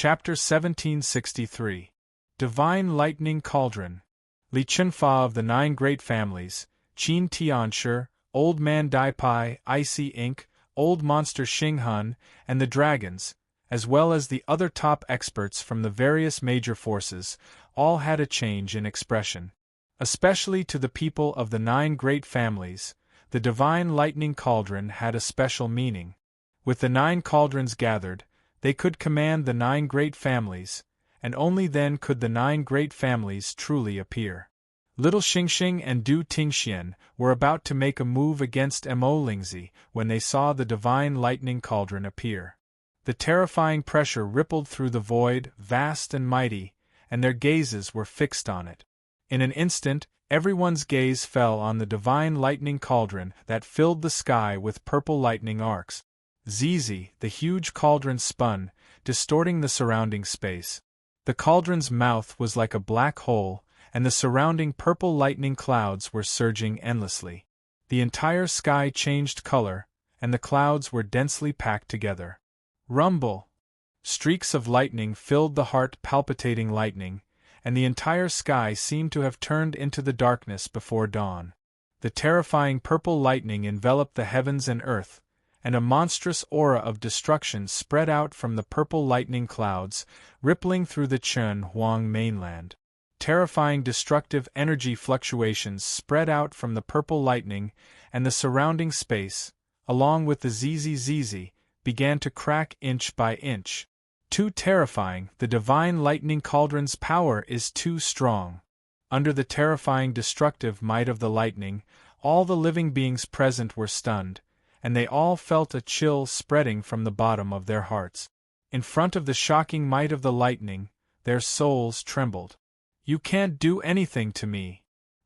Chapter 1763. Divine Lightning Cauldron. Li Chunfa of the Nine Great Families, Qin Tianshi, Old Man Dai Pai, Icy Ink, Old Monster Xinghun, and the Dragons, as well as the other top experts from the various major forces, all had a change in expression. Especially to the people of the Nine Great Families, the Divine Lightning Cauldron had a special meaning. With the 9 cauldrons gathered, they could command the 9 great families, and only then could the 9 great families truly appear. Little Xingxing and Du Tingxian were about to make a move against Mo Lingzi when they saw the Divine Lightning Cauldron appear. The terrifying pressure rippled through the void, vast and mighty, and their gazes were fixed on it. In an instant, everyone's gaze fell on the Divine Lightning Cauldron that filled the sky with purple lightning arcs. Zizi, the huge cauldron spun, distorting the surrounding space. The cauldron's mouth was like a black hole, and the surrounding purple lightning clouds were surging endlessly. The entire sky changed color, and the clouds were densely packed together. Rumble! Streaks of lightning filled the heart-palpitating lightning, and the entire sky seemed to have turned into the darkness before dawn. The terrifying purple lightning enveloped the heavens and earth, and a monstrous aura of destruction spread out from the purple lightning clouds, rippling through the Chen Huang mainland. Terrifying destructive energy fluctuations spread out from the purple lightning, and the surrounding space, along with the Zizi, began to crack inch by inch. Too terrifying, the Divine Lightning Cauldron's power is too strong. Under the terrifying destructive might of the lightning, all the living beings present were stunned, and they all felt a chill spreading from the bottom of their hearts. In front of the shocking might of the lightning, their souls trembled. "You can't do anything to me."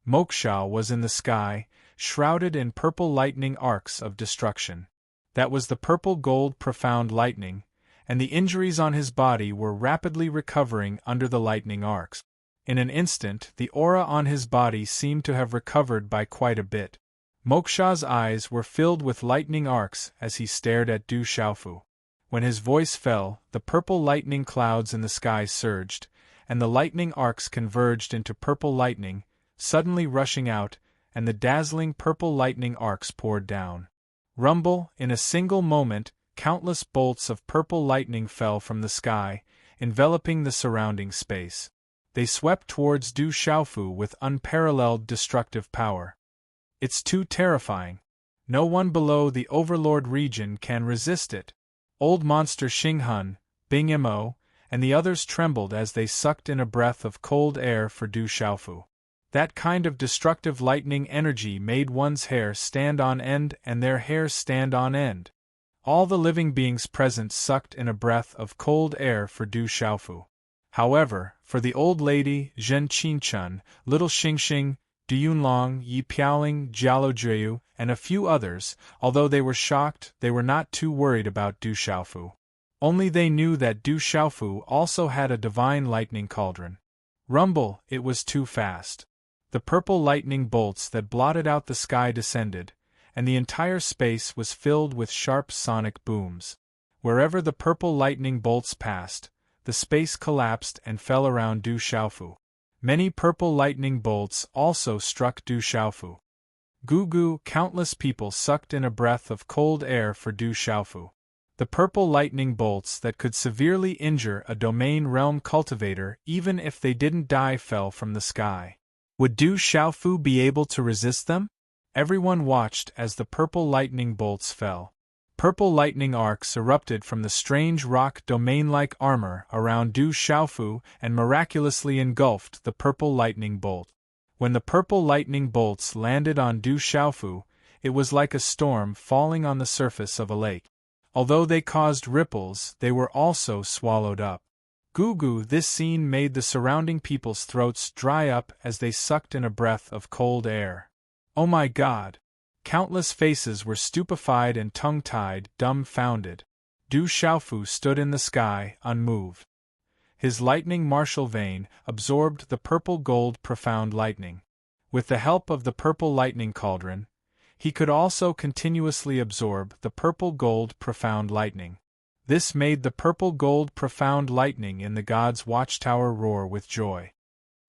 Moksha was in the sky, shrouded in purple lightning arcs of destruction. That was the purple-gold profound lightning, and the injuries on his body were rapidly recovering under the lightning arcs. In an instant, the aura on his body seemed to have recovered by quite a bit. Moksha's eyes were filled with lightning arcs as he stared at Du Xiaofu. When his voice fell, the purple lightning clouds in the sky surged, and the lightning arcs converged into purple lightning, suddenly rushing out, and the dazzling purple lightning arcs poured down. Rumble! In a single moment, countless bolts of purple lightning fell from the sky, enveloping the surrounding space. They swept towards Du Xiaofu with unparalleled destructive power. It's too terrifying. No one below the Overlord region can resist it. Old Monster Xinghun, Bing Mo, and the others trembled as they sucked in a breath of cold air for Du Xiaofu. That kind of destructive lightning energy made one's hair stand on end and their hairs stand on end. All the living beings present sucked in a breath of cold air for Du Xiaofu. However, for the old lady, Zhen Qinchun, Little Xingxing, Du Yunlong, Yi Piaoling, Jialo Juyu, and a few others, although they were shocked, they were not too worried about Du Xiaofu. Only they knew that Du Xiaofu also had a divine lightning cauldron. Rumble! It was too fast. The purple lightning bolts that blotted out the sky descended, and the entire space was filled with sharp sonic booms. Wherever the purple lightning bolts passed, the space collapsed and fell around Du Xiaofu. Many purple lightning bolts also struck Du Xiaofu. Goo, countless people sucked in a breath of cold air for Du Xiaofu. The purple lightning bolts that could severely injure a domain realm cultivator even if they didn't die fell from the sky. Would Du Xiaofu be able to resist them? Everyone watched as the purple lightning bolts fell. Purple lightning arcs erupted from the strange rock domain-like armor around Du Xiaofu and miraculously engulfed the purple lightning bolt. When the purple lightning bolts landed on Du Xiaofu, it was like a storm falling on the surface of a lake. Although they caused ripples, they were also swallowed up. Goo, this scene made the surrounding people's throats dry up as they sucked in a breath of cold air. Oh my God! Countless faces were stupefied and tongue-tied, dumbfounded. Du Xiaofu stood in the sky, unmoved. His lightning martial vein absorbed the purple-gold profound lightning. With the help of the purple lightning cauldron, he could also continuously absorb the purple-gold profound lightning. This made the purple-gold profound lightning in the god's watchtower roar with joy.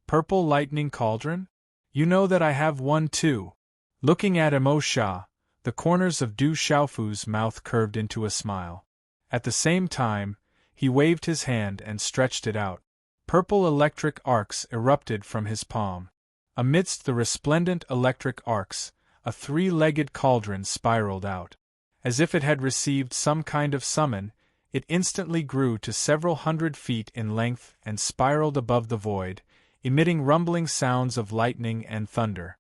Purple lightning cauldron? You know that I have one too. Looking at Emo Sha, the corners of Du Xiaofu's mouth curved into a smile. At the same time, he waved his hand and stretched it out. Purple electric arcs erupted from his palm. Amidst the resplendent electric arcs, a three-legged cauldron spiraled out. As if it had received some kind of summon, it instantly grew to several hundred feet in length and spiraled above the void, emitting rumbling sounds of lightning and thunder.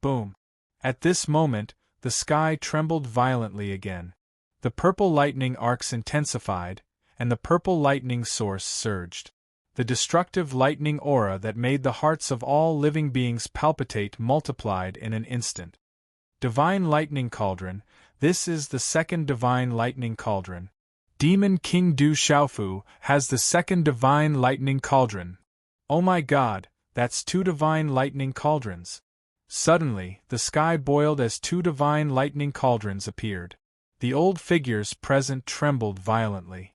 Boom! At this moment, the sky trembled violently again. The purple lightning arcs intensified, and the purple lightning source surged. The destructive lightning aura that made the hearts of all living beings palpitate multiplied in an instant. Divine Lightning Cauldron. This is the second Divine Lightning Cauldron. Demon King Du Xiaofu has the second Divine Lightning Cauldron. Oh my god, that's two Divine Lightning Cauldrons. Suddenly, the sky boiled as two Divine Lightning Cauldrons appeared. The old figures present trembled violently.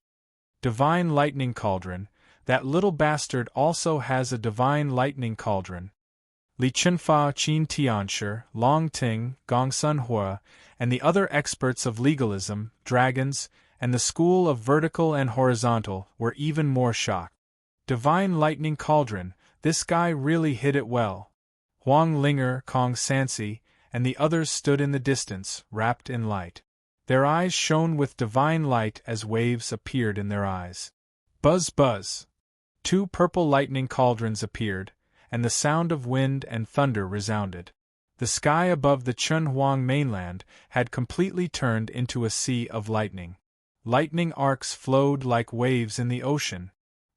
Divine Lightning Cauldron. That little bastard also has a Divine Lightning Cauldron. Li Chunfa, Qin Tianshi, Long Ting, Gongsun Hua, and the other experts of legalism, dragons, and the school of vertical and horizontal were even more shocked. Divine Lightning Cauldron, this guy really hit it well. Huang Linger, Kong Sansi, and the others stood in the distance, wrapped in light. Their eyes shone with divine light as waves appeared in their eyes. Buzz buzz! Two purple lightning cauldrons appeared, and the sound of wind and thunder resounded. The sky above the Chunhuang mainland had completely turned into a sea of lightning. Lightning arcs flowed like waves in the ocean.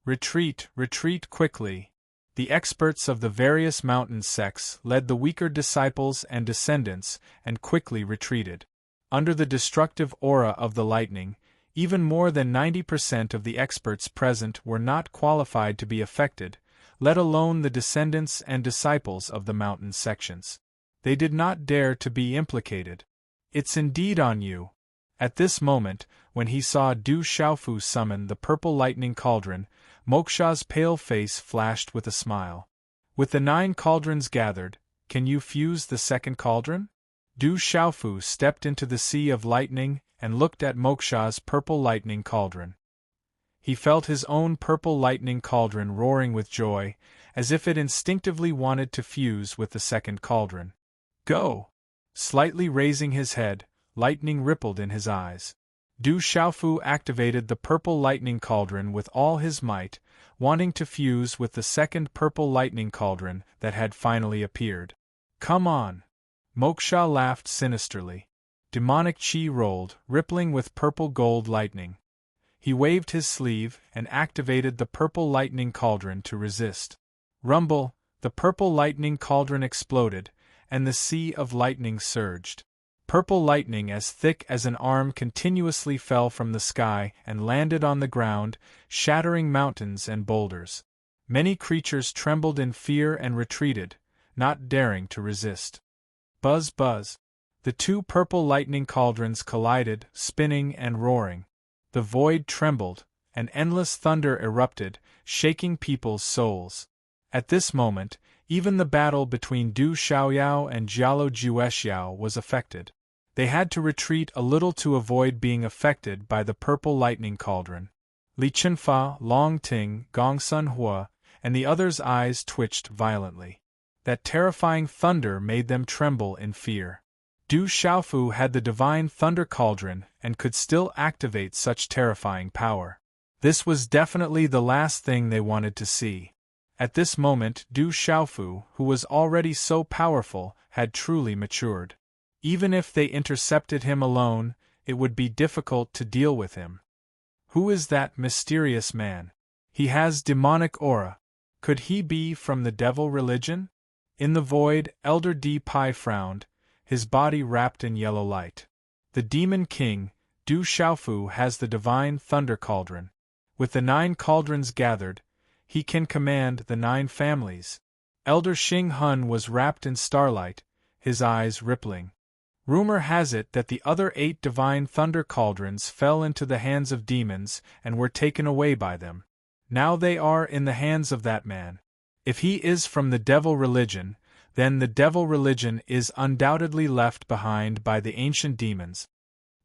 Retreat, retreat quickly! The experts of the various mountain sects led the weaker disciples and descendants and quickly retreated. Under the destructive aura of the lightning, even more than 90% of the experts present were not qualified to be affected, let alone the descendants and disciples of the mountain sections. They did not dare to be implicated. It's indeed on you. At this moment, when he saw Du Xiaofu summon the purple lightning cauldron, Moksha's pale face flashed with a smile. With the 9 cauldrons gathered, can you fuse the second cauldron? Du Xiaofu stepped into the sea of lightning and looked at Moksha's purple lightning cauldron. He felt his own purple lightning cauldron roaring with joy, as if it instinctively wanted to fuse with the second cauldron. Go! Slightly raising his head, lightning rippled in his eyes. Du Xiaofu activated the purple lightning cauldron with all his might, wanting to fuse with the second purple lightning cauldron that had finally appeared. Come on! Moksha laughed sinisterly. Demonic chi rolled, rippling with purple gold lightning. He waved his sleeve and activated the purple lightning cauldron to resist. Rumble! The purple lightning cauldron exploded, and the sea of lightning surged. Purple lightning as thick as an arm continuously fell from the sky and landed on the ground, shattering mountains and boulders. Many creatures trembled in fear and retreated, not daring to resist. Buzz buzz! The 2 purple lightning cauldrons collided, spinning and roaring. The void trembled, and endless thunder erupted, shaking people's souls. At this moment, even the battle between Du Xiaoyao and Jialo Juexiao was affected. They had to retreat a little to avoid being affected by the purple lightning cauldron. Li Chunfa, Long Ting, Gongsun Hua, and the others' eyes twitched violently. That terrifying thunder made them tremble in fear. Du Xiaofu had the divine thunder cauldron and could still activate such terrifying power. This was definitely the last thing they wanted to see. At this moment, Du Xiaofu, who was already so powerful, had truly matured. Even if they intercepted him alone, it would be difficult to deal with him. Who is that mysterious man? He has demonic aura. Could he be from the devil religion? In the void, Elder D Pai frowned, his body wrapped in yellow light. The Demon King, Du Xiaofu, has the divine thunder cauldron. With the 9 cauldrons gathered, he can command the 9 families. Elder Xing Hun was wrapped in starlight, his eyes rippling. Rumor has it that the other 8 divine thunder cauldrons fell into the hands of demons and were taken away by them. Now they are in the hands of that man. If he is from the devil religion, then the devil religion is undoubtedly left behind by the ancient demons.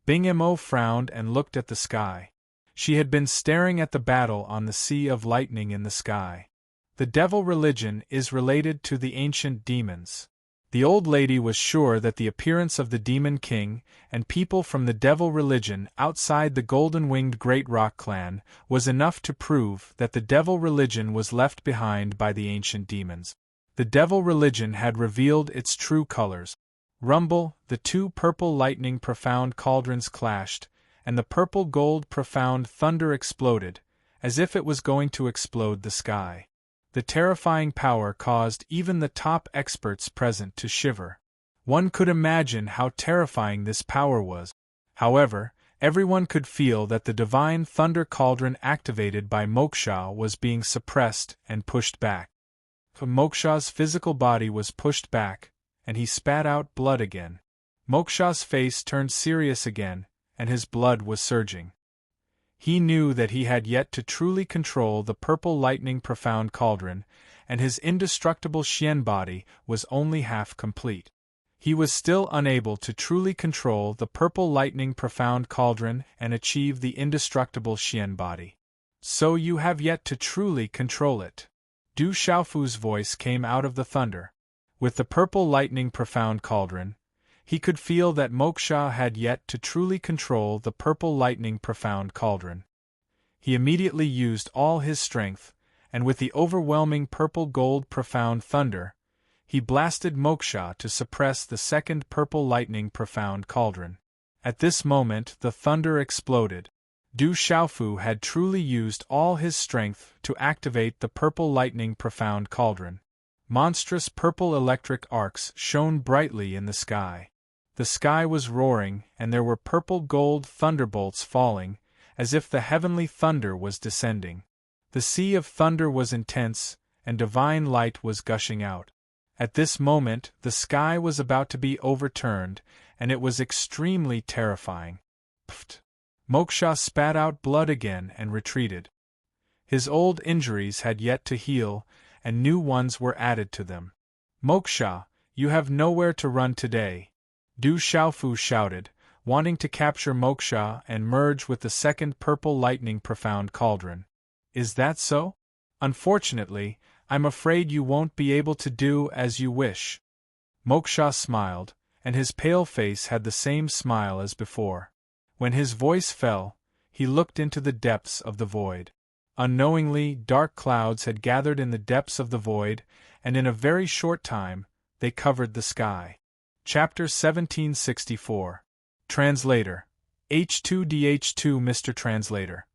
Bing-Mo frowned and looked at the sky. She had been staring at the battle on the sea of lightning in the sky. The devil religion is related to the ancient demons. The old lady was sure that the appearance of the Demon King and people from the devil religion outside the golden-winged Great Rock clan was enough to prove that the devil religion was left behind by the ancient demons. The devil religion had revealed its true colors. Rumble, the 2 purple lightning profound cauldrons clashed, and the purple-gold profound thunder exploded, as if it was going to explode the sky. The terrifying power caused even the top experts present to shiver. One could imagine how terrifying this power was. However, everyone could feel that the divine thunder cauldron activated by Moksha was being suppressed and pushed back. Moksha's physical body was pushed back, and he spat out blood again. Moksha's face turned serious again, and his blood was surging. He knew that he had yet to truly control the purple lightning profound cauldron, and his indestructible Xian body was only half complete. He was still unable to truly control the purple lightning profound cauldron and achieve the indestructible Xian body. So you have yet to truly control it. Du Xiaofu's voice came out of the thunder. With the purple lightning profound cauldron, he could feel that Moksha had yet to truly control the purple lightning profound cauldron. He immediately used all his strength, and with the overwhelming purple-gold profound thunder, he blasted Moksha to suppress the second purple lightning profound cauldron. At this moment the thunder exploded. Du Xiaofu had truly used all his strength to activate the purple lightning profound cauldron. Monstrous purple electric arcs shone brightly in the sky. The sky was roaring, and there were purple-gold thunderbolts falling, as if the heavenly thunder was descending. The sea of thunder was intense, and divine light was gushing out. At this moment, the sky was about to be overturned, and it was extremely terrifying. Pfft! Moksha spat out blood again and retreated. His old injuries had yet to heal, and new ones were added to them. Moksha, you have nowhere to run today. Du Xiaofu shouted, wanting to capture Moksha and merge with the second purple lightning profound cauldron. Is that so? Unfortunately, I'm afraid you won't be able to do as you wish. Moksha smiled, and his pale face had the same smile as before. When his voice fell, he looked into the depths of the void. Unknowingly, dark clouds had gathered in the depths of the void, and in a very short time, they covered the sky. Chapter 1764. Translator. H2DH2 Mr. Translator.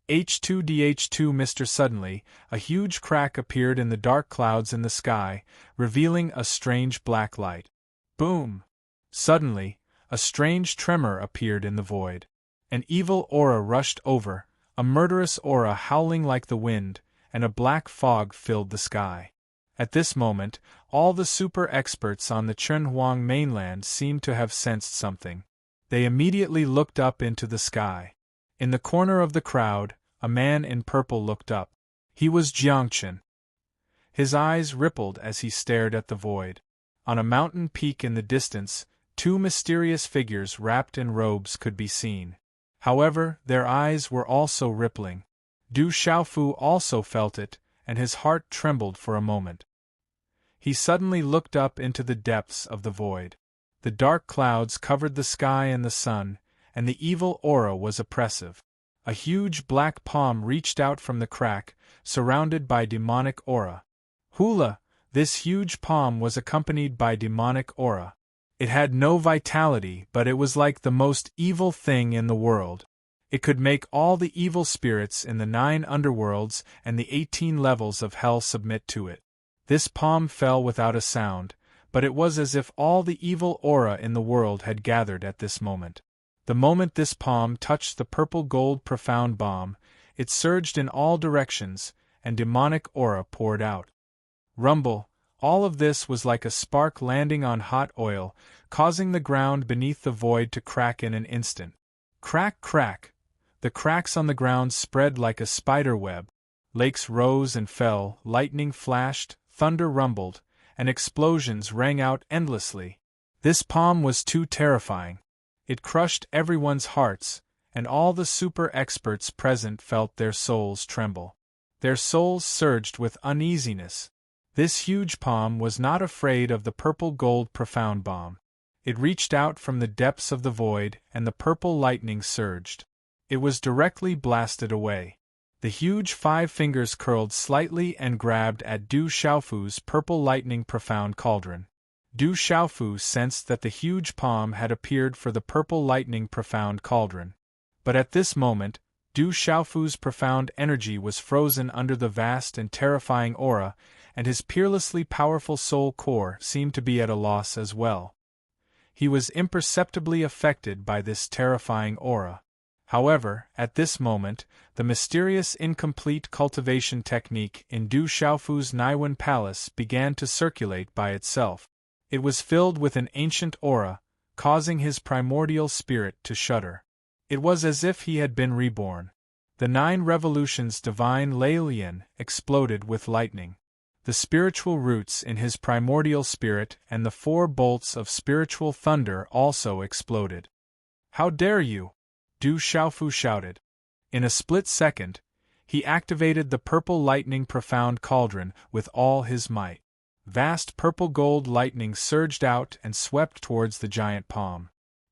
H2DH2 Mr. Suddenly, a huge crack appeared in the dark clouds in the sky, revealing a strange black light. Boom! Suddenly, a strange tremor appeared in the void. An evil aura rushed over, a murderous aura howling like the wind, and a black fog filled the sky. At this moment, all the super-experts on the Chunhuang mainland seemed to have sensed something. They immediately looked up into the sky. In the corner of the crowd, a man in purple looked up. He was Jiangchen. His eyes rippled as he stared at the void. On a mountain peak in the distance, 2 mysterious figures wrapped in robes could be seen. However, their eyes were also rippling. Du Xiaofu also felt it, and his heart trembled for a moment. He suddenly looked up into the depths of the void. The dark clouds covered the sky and the sun, and the evil aura was oppressive. A huge black palm reached out from the crack, surrounded by demonic aura. Hula! This huge palm was accompanied by demonic aura. It had no vitality, but it was like the most evil thing in the world. It could make all the evil spirits in the 9 underworlds and the 18 levels of hell submit to it. This palm fell without a sound, but it was as if all the evil aura in the world had gathered at this moment. The moment this palm touched the purple-gold profound bomb, it surged in all directions, and demonic aura poured out. Rumble, All of this was like a spark landing on hot oil, causing the ground beneath the void to crack in an instant. Crack, crack! The cracks on the ground spread like a spider web. Lakes rose and fell, lightning flashed, thunder rumbled, and explosions rang out endlessly. This palm was too terrifying. It crushed everyone's hearts, and all the super experts present felt their souls tremble. Their souls surged with uneasiness. This huge palm was not afraid of the purple gold profound bomb. It reached out from the depths of the void, and the purple lightning surged. It was directly blasted away. The huge 5 fingers curled slightly and grabbed at Du Xiaofu's purple lightning profound cauldron. Du Xiaofu sensed that the huge palm had appeared for the purple lightning profound cauldron. But at this moment, Du Xiaofu's profound energy was frozen under the vast and terrifying aura, and his peerlessly powerful soul core seemed to be at a loss as well. He was imperceptibly affected by this terrifying aura. However, at this moment, the mysterious incomplete cultivation technique in Du Xiaofu's Naiwen Palace began to circulate by itself. It was filled with an ancient aura, causing his primordial spirit to shudder. It was as if he had been reborn. The 9 revolutions divine Lian exploded with lightning. The spiritual roots in his primordial spirit and the 4 bolts of spiritual thunder also exploded. "How dare you!" Du Xiaofu shouted. In a split second, he activated the purple lightning profound cauldron with all his might. Vast purple gold lightning surged out and swept towards the giant palm.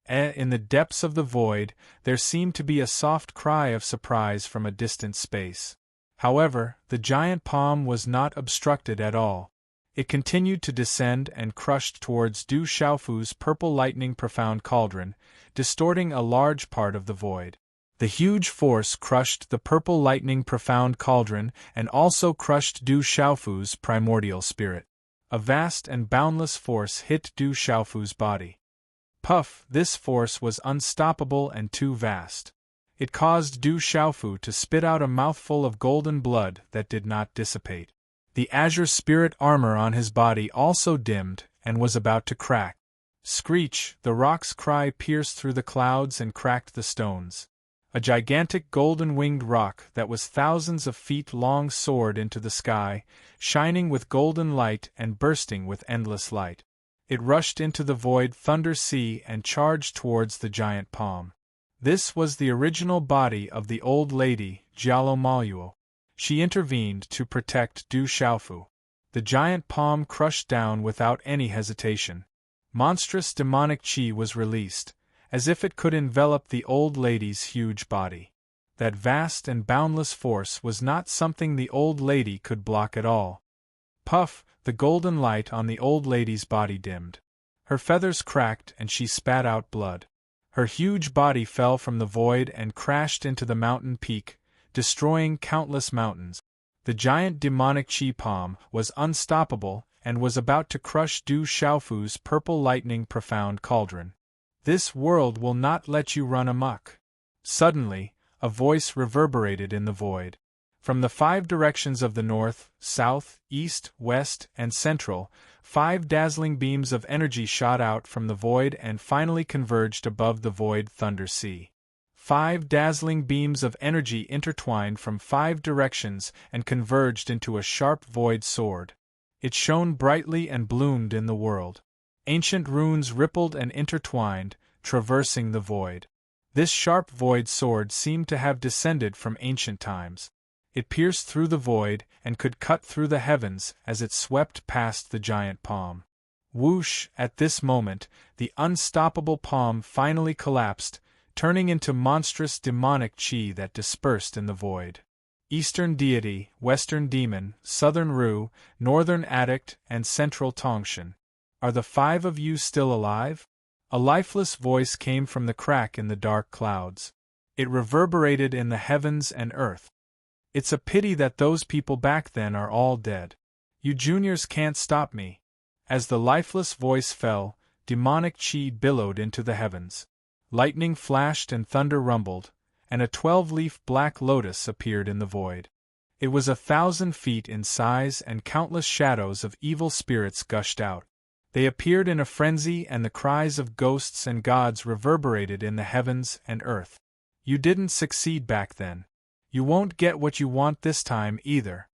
In the depths of the void, there seemed to be a soft cry of surprise from a distant space. However, the giant palm was not obstructed at all. It continued to descend and crushed towards Du Xiaofu's purple lightning profound cauldron, distorting a large part of the void. The huge force crushed the purple lightning profound cauldron and also crushed Du Xiaofu's primordial spirit. A vast and boundless force hit Du Xiaofu's body. Puff! This force was unstoppable and too vast. It caused Du Xiaofu to spit out a mouthful of golden blood that did not dissipate. The azure spirit armor on his body also dimmed and was about to crack. Screech! The rock's cry pierced through the clouds and cracked the stones. A gigantic golden-winged rock that was thousands of feet long soared into the sky, shining with golden light and bursting with endless light. It rushed into the void thunder sea and charged towards the giant palm. This was the original body of the old lady, Jialo Maluo. She intervened to protect Du Xiaofu. The giant palm crushed down without any hesitation. Monstrous demonic qi was released, as if it could envelop the old lady's huge body. That vast and boundless force was not something the old lady could block at all. Puff! The golden light on the old lady's body dimmed. Her feathers cracked and she spat out blood. Her huge body fell from the void and crashed into the mountain peak, destroying countless mountains. The giant demonic qi palm was unstoppable and was about to crush Du Xiaofu's purple lightning profound cauldron. "This world will not let you run amok." Suddenly, a voice reverberated in the void. From the 5 directions of the north, south, east, west, and central, 5 dazzling beams of energy shot out from the void and finally converged above the void thunder sea. 5 dazzling beams of energy intertwined from 5 directions and converged into a sharp void sword. It shone brightly and bloomed in the world. Ancient runes rippled and intertwined, traversing the void. This sharp void sword seemed to have descended from ancient times. It pierced through the void and could cut through the heavens as it swept past the giant palm. Whoosh! At this moment, the unstoppable palm finally collapsed, turning into monstrous demonic qi that dispersed in the void. Eastern deity, Western demon, Southern Ru, Northern addict, and Central Tongshan. Are the 5 of you still alive? A lifeless voice came from the crack in the dark clouds. It reverberated in the heavens and earth. It's a pity that those people back then are all dead. You juniors can't stop me. As the lifeless voice fell, demonic qi billowed into the heavens. Lightning flashed and thunder rumbled, and a 12-leaf black lotus appeared in the void. It was 1,000 feet in size, and countless shadows of evil spirits gushed out. They appeared in a frenzy, and the cries of ghosts and gods reverberated in the heavens and earth. You didn't succeed back then. You won't get what you want this time either.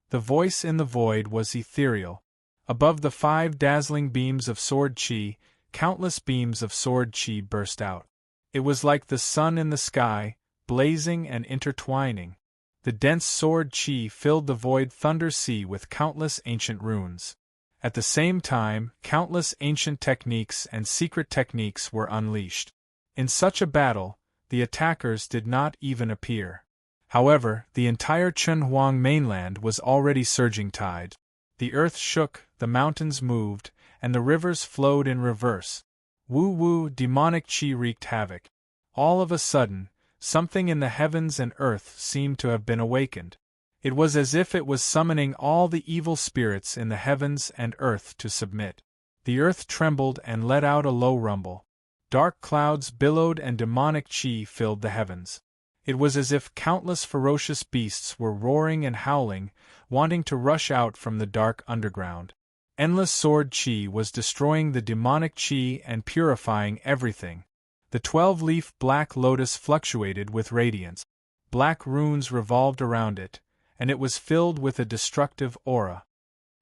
The voice in the void was ethereal. Above the 5 dazzling beams of sword chi, countless beams of sword chi burst out. It was like the sun in the sky, blazing and intertwining. The dense sword chi filled the void thunder sea with countless ancient runes. At the same time, countless ancient techniques and secret techniques were unleashed. In such a battle, the attackers did not even appear. However, the entire Chunhuang mainland was already surging tide. The earth shook, the mountains moved, and the rivers flowed in reverse. Woo-woo, demonic chi wreaked havoc. All of a sudden, something in the heavens and earth seemed to have been awakened. It was as if it was summoning all the evil spirits in the heavens and earth to submit. The earth trembled and let out a low rumble. Dark clouds billowed and demonic chi filled the heavens. It was as if countless ferocious beasts were roaring and howling, wanting to rush out from the dark underground. Endless sword chi was destroying the demonic chi and purifying everything. The 12-leaf black lotus fluctuated with radiance. Black runes revolved around it, and it was filled with a destructive aura.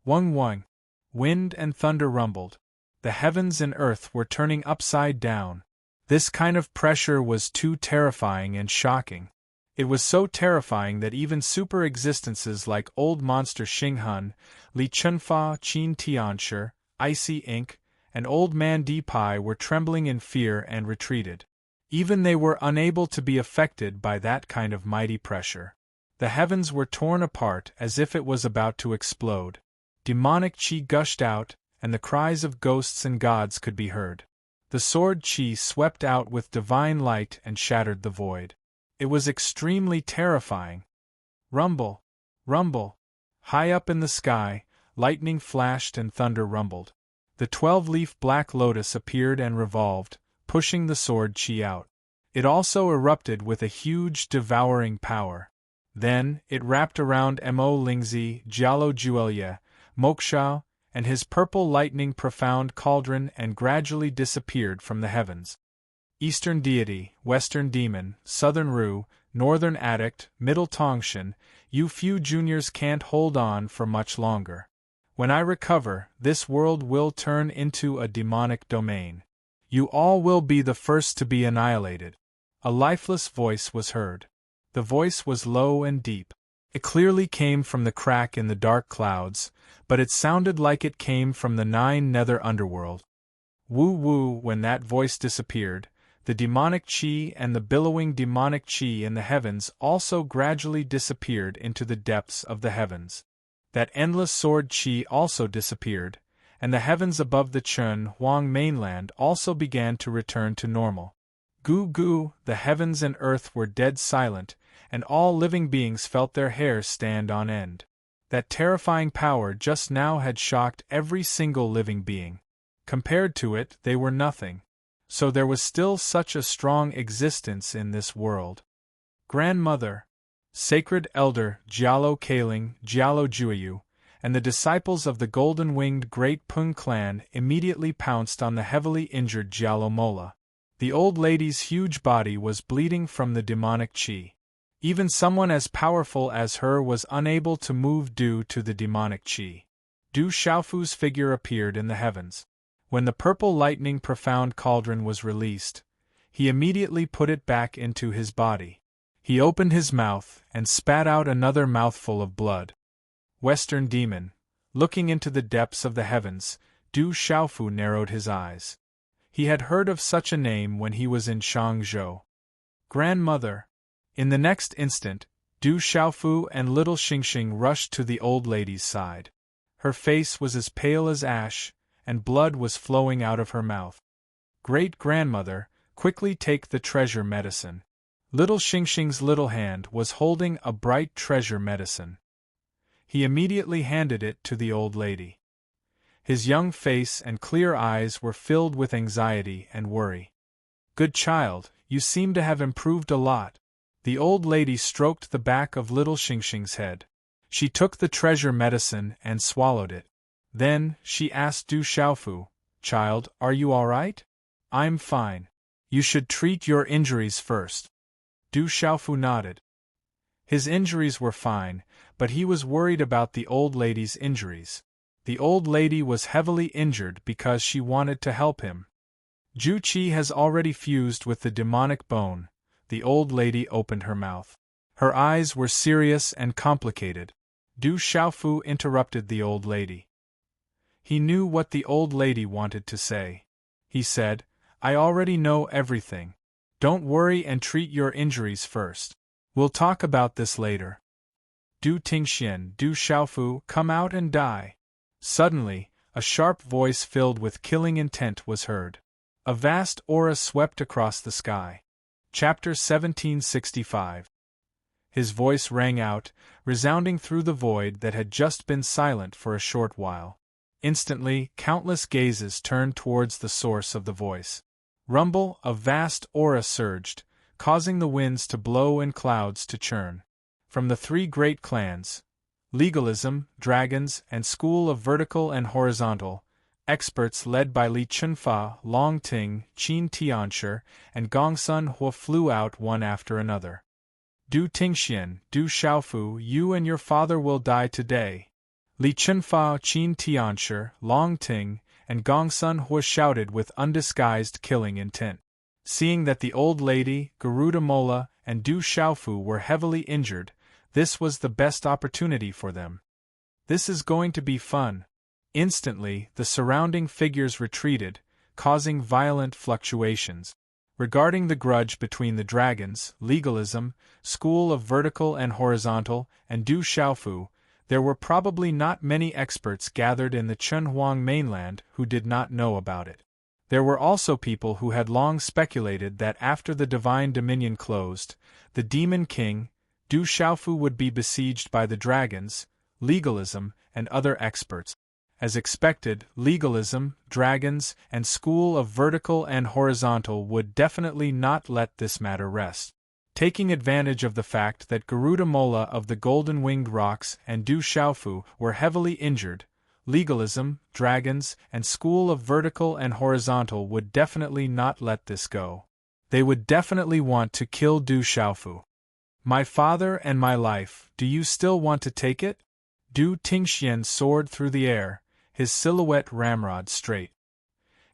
Wung-wung. Wind and thunder rumbled. The heavens and earth were turning upside down. This kind of pressure was too terrifying and shocking. It was so terrifying that even super existences like Old Monster Xinghun, Li Chunfa, Qin Tianshi, Icy Ink, and Old Man Deepai were trembling in fear and retreated. Even they were unable to be affected by that kind of mighty pressure. The heavens were torn apart as if it was about to explode. Demonic chi gushed out, and the cries of ghosts and gods could be heard. The sword chi swept out with divine light and shattered the void. It was extremely terrifying. Rumble! Rumble! High up in the sky, lightning flashed and thunder rumbled. The 12-leaf black lotus appeared and revolved, pushing the sword chi out. It also erupted with a huge devouring power. Then, it wrapped around Mo Lingzi, Jialo Juelia, Mokshao, and his purple lightning profound cauldron and gradually disappeared from the heavens. Eastern deity, Western demon, Southern Ru, Northern addict, Middle Tongshan, you few juniors can't hold on for much longer. When I recover, this world will turn into a demonic domain. You all will be the first to be annihilated. A lifeless voice was heard. The voice was low and deep. It clearly came from the crack in the dark clouds, but it sounded like it came from the 9 nether underworld. Woo-woo, when that voice disappeared, the demonic chi and the billowing demonic chi in the heavens also gradually disappeared into the depths of the heavens. That endless sword chi also disappeared, and the heavens above the Chunhuang mainland also began to return to normal. Goo-goo, the heavens and earth were dead silent, and all living beings felt their hairs stand on end. That terrifying power just now had shocked every single living being. Compared to it, they were nothing. So there was still such a strong existence in this world. Grandmother, Sacred Elder Jialo Kaling, Jialo Jueyu, and the disciples of the golden-winged Great Pung clan immediately pounced on the heavily injured Jialo Mola. The old lady's huge body was bleeding from the demonic chi. Even someone as powerful as her was unable to move due to the demonic chi. Du Xiaofu's figure appeared in the heavens. When the purple lightning profound cauldron was released, he immediately put it back into his body. He opened his mouth and spat out another mouthful of blood. Western demon, looking into the depths of the heavens, Du Xiaofu narrowed his eyes. He had heard of such a name when he was in Shangzhou. Grandmother. In the next instant, Du Xiaofu and little Xingxing rushed to the old lady's side. Her face was as pale as ash, and blood was flowing out of her mouth. Great-grandmother, quickly take the treasure medicine. Little Xingxing's little hand was holding a bright treasure medicine. He immediately handed it to the old lady. His young face and clear eyes were filled with anxiety and worry. Good child, you seem to have improved a lot. The old lady stroked the back of little Xingxing's head. She took the treasure medicine and swallowed it. Then, she asked Du Xiaofu, "Child, are you all right?" "I'm fine. You should treat your injuries first." Du Xiaofu nodded. His injuries were fine, but he was worried about the old lady's injuries. The old lady was heavily injured because she wanted to help him. "Ju Qi has already fused with the demonic bone." The old lady opened her mouth. Her eyes were serious and complicated. Du Xiaofu interrupted the old lady. He knew what the old lady wanted to say. He said, "I already know everything. Don't worry and treat your injuries first. We'll talk about this later." "Du Tingxian, Du Xiaofu, come out and die." Suddenly, a sharp voice filled with killing intent was heard. A vast aura swept across the sky. Chapter 1765. His voice rang out, resounding through the void that had just been silent for a short while. Instantly, countless gazes turned towards the source of the voice. Rumble, a vast aura surged, causing the winds to blow and clouds to churn. From the three great clans, Legalism, Dragons, and School of Vertical and Horizontal, experts led by Li Chunfa, Long Ting, Qin Tianshi, and Gongsun Hua flew out one after another. "Du Tingxian, Du Xiaofu, you and your father will die today." Li Chunfa, Qin Tianshi, Long Ting, and Gongsun Hua shouted with undisguised killing intent. Seeing that the old lady, Garuda Mola, and Du Xiaofu were heavily injured, this was the best opportunity for them. "This is going to be fun." Instantly, the surrounding figures retreated, causing violent fluctuations. Regarding the grudge between the dragons, Legalism, School of Vertical and Horizontal, and Du Xiaofu, there were probably not many experts gathered in the Chunhuang mainland who did not know about it. There were also people who had long speculated that after the Divine Dominion closed, the Demon King, Du Xiaofu, would be besieged by the dragons, Legalism, and other experts. As expected, Legalism, Dragons, and School of Vertical and Horizontal would definitely not let this matter rest. Taking advantage of the fact that Garuda Mola of the Golden Winged Rocks and Du Xiaofu were heavily injured, Legalism, Dragons, and School of Vertical and Horizontal would definitely not let this go. They would definitely want to kill Du Xiaofu. "My father and my life, do you still want to take it?" Du Tingxian soared through the air, his silhouette ramrod straight.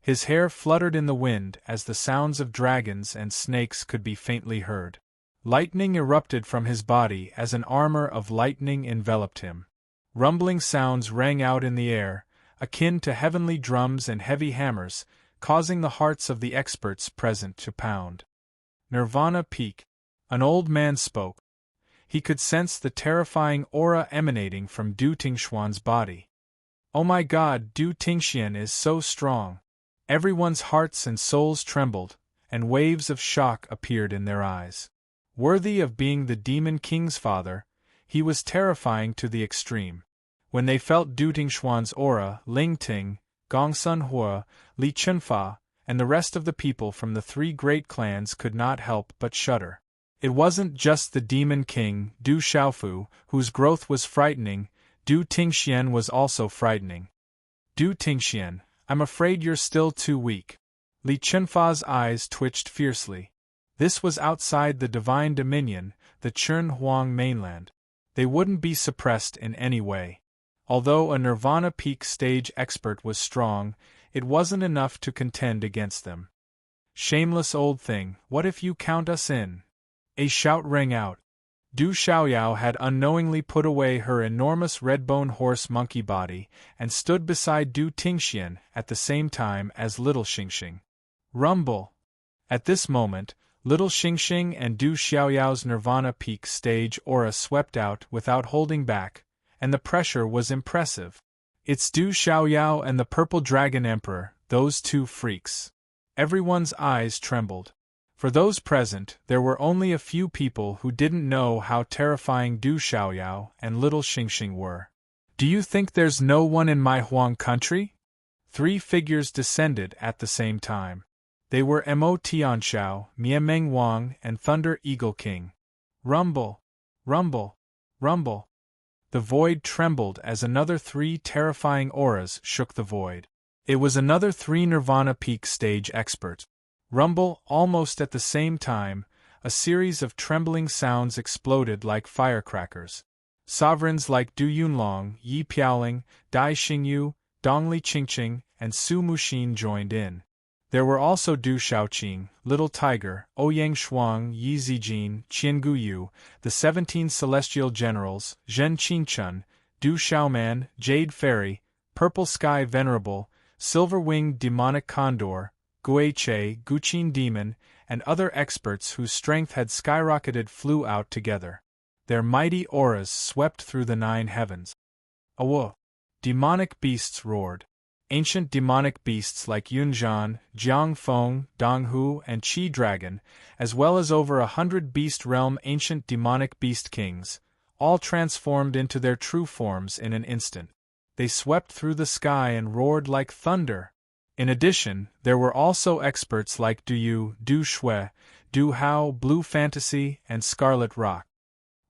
His hair fluttered in the wind as the sounds of dragons and snakes could be faintly heard. Lightning erupted from his body as an armor of lightning enveloped him. Rumbling sounds rang out in the air, akin to heavenly drums and heavy hammers, causing the hearts of the experts present to pound. "Nirvana Peak." An old man spoke. He could sense the terrifying aura emanating from Du Tingxuan's body. "Oh my God, Du Tingxian is so strong." Everyone's hearts and souls trembled, and waves of shock appeared in their eyes. Worthy of being the Demon King's father, he was terrifying to the extreme. When they felt Du Tingxuan's aura, Ling Ting, Gongsun Hua, Li Chunfa, and the rest of the people from the three great clans could not help but shudder. It wasn't just the Demon King, Du Xiaofu, whose growth was frightening. Du Tingxian was also frightening. "Du Tingxian, I'm afraid you're still too weak." Li Chunfa's eyes twitched fiercely. This was outside the Divine Dominion, the Chunhuang mainland. They wouldn't be suppressed in any way. Although a Nirvana Peak stage expert was strong, it wasn't enough to contend against them. "Shameless old thing, what if you count us in?" A shout rang out. Du Xiaoyao had unknowingly put away her enormous red-bone horse monkey body and stood beside Du Tingxian at the same time as little Xingxing. Rumble! At this moment, little Xingxing and Du Xiaoyao's Nirvana Peak stage aura swept out without holding back, and the pressure was impressive. "It's Du Xiaoyao and the Purple Dragon Emperor, those two freaks." Everyone's eyes trembled. For those present, there were only a few people who didn't know how terrifying Du Xiaoyao and little Xingxing were. "Do you think there's no one in my Huang country?" Three figures descended at the same time. They were Mo Tianxiao, Miameng Wang, and Thunder Eagle King. Rumble! Rumble! Rumble! The void trembled as another 3 terrifying auras shook the void. It was another 3 Nirvana peak stage experts. Rumble, almost at the same time, a series of trembling sounds exploded like firecrackers. Sovereigns like Du Yunlong, Yi Piaoling, Dai Xingyu, Dongli Qingqing, and Su Muxin joined in. There were also Du Shaoqing, Little Tiger, Ouyang Shuang, Yi Zijin, Qian Guyu, the 17 celestial generals, Zhen Qingchun, Du Xiaoman, Jade Fairy, Purple Sky Venerable, Silver-Winged Demonic Condor, Guiche, Guqin Demon, and other experts whose strength had skyrocketed flew out together. Their mighty auras swept through the 9 heavens. Awo! Demonic beasts roared. Ancient demonic beasts like Yunzhan, Jiangfeng, Donghu, and Qi Dragon, as well as over 100 beast realm ancient demonic beast kings, all transformed into their true forms in an instant. They swept through the sky and roared like thunder. In addition, there were also experts like Du Yu, Du Shui, Du Hao, Blue Fantasy, and Scarlet Rock.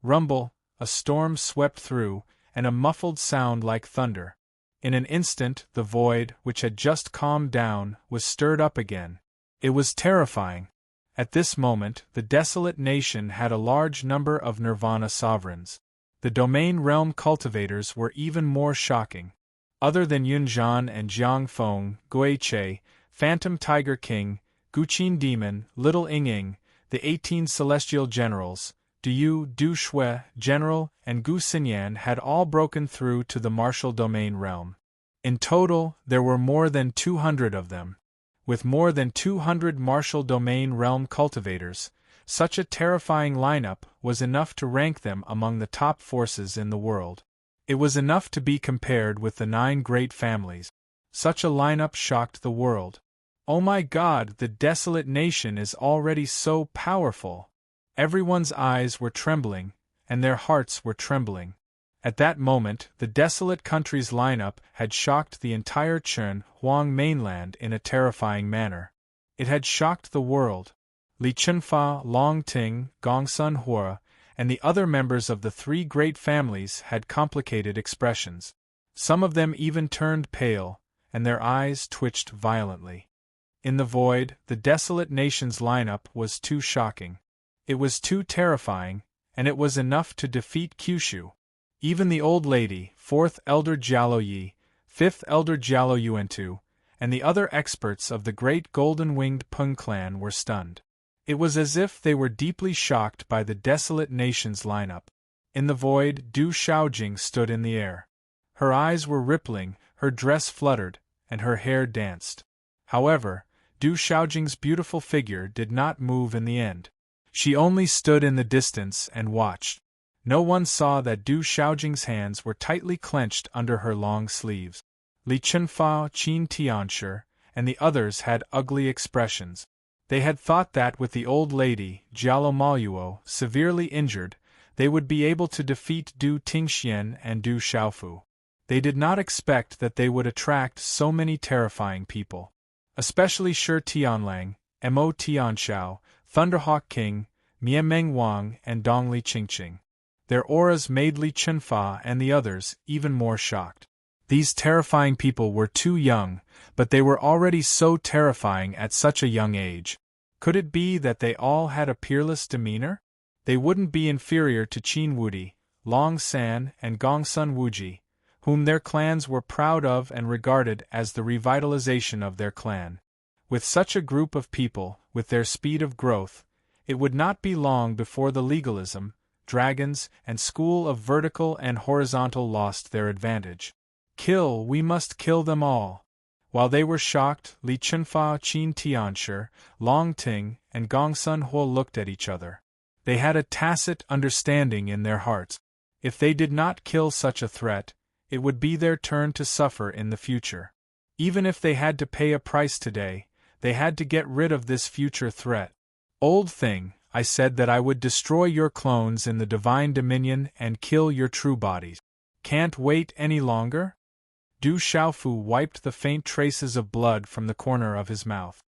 Rumble! A storm swept through, and a muffled sound like thunder. In an instant, the void, which had just calmed down, was stirred up again. It was terrifying. At this moment, the desolate nation had a large number of Nirvana sovereigns. The domain realm cultivators were even more shocking. Other than Yunzhan and Jiangfeng, Guiche, Phantom Tiger King, Guqin Demon, Little Ying, the 18 celestial generals, Du Yu, Du Shui, General, and Gu Xinyan had all broken through to the martial domain realm. In total, there were more than 200 of them. With more than 200 martial domain realm cultivators, such a terrifying lineup was enough to rank them among the top forces in the world. It was enough to be compared with the 9 great families. Such a lineup shocked the world. Oh my God, the desolate nation is already so powerful! Everyone's eyes were trembling, and their hearts were trembling. At that moment, the desolate country's lineup had shocked the entire Chen Huang mainland in a terrifying manner. It had shocked the world. Li Chunfa, Long Ting, Gongsun Hua, and the other members of the 3 great families had complicated expressions. Some of them even turned pale, and their eyes twitched violently. In the void, the desolate nation's lineup was too shocking. It was too terrifying, and it was enough to defeat Kyushu. Even the old lady, 4th Elder Jialo Yi, 5th Elder Jialo Yuantu, and the other experts of the great golden-winged Peng clan were stunned. It was as if they were deeply shocked by the desolate nation's lineup. In the void, Du Shaojing stood in the air. Her eyes were rippling, her dress fluttered, and her hair danced. However, Du Shaojing's beautiful figure did not move in the end. She only stood in the distance and watched. No one saw that Du Shaojing's hands were tightly clenched under her long sleeves. Li Chunfa, Qin Tianshi, and the others had ugly expressions. They had thought that with the old lady, Jialo Maluo, severely injured, they would be able to defeat Du Tingxian and Du Xiaofu. They did not expect that they would attract so many terrifying people. Especially Shi Tianlang, Mo Tianxiao, Thunderhawk King, Miemeng Wang, and Dongli Qingqing. Their auras made Li Chunfa and the others even more shocked. These terrifying people were too young, but they were already so terrifying at such a young age. Could it be that they all had a peerless demeanor? They wouldn't be inferior to Qin Wudi, Long San, and Gongsun Wuji, whom their clans were proud of and regarded as the revitalization of their clan. With such a group of people, with their speed of growth, it would not be long before the legalism, dragons, and school of vertical and horizontal lost their advantage. Kill, we must kill them all. While they were shocked, Li Chunfa, Qin Tianshi, Long Ting, and Gongsun Hua looked at each other. They had a tacit understanding in their hearts. If they did not kill such a threat, it would be their turn to suffer in the future. Even if they had to pay a price today, they had to get rid of this future threat. Old thing, I said that I would destroy your clones in the divine dominion and kill your true bodies. Can't wait any longer? Du Xiaofu wiped the faint traces of blood from the corner of his mouth.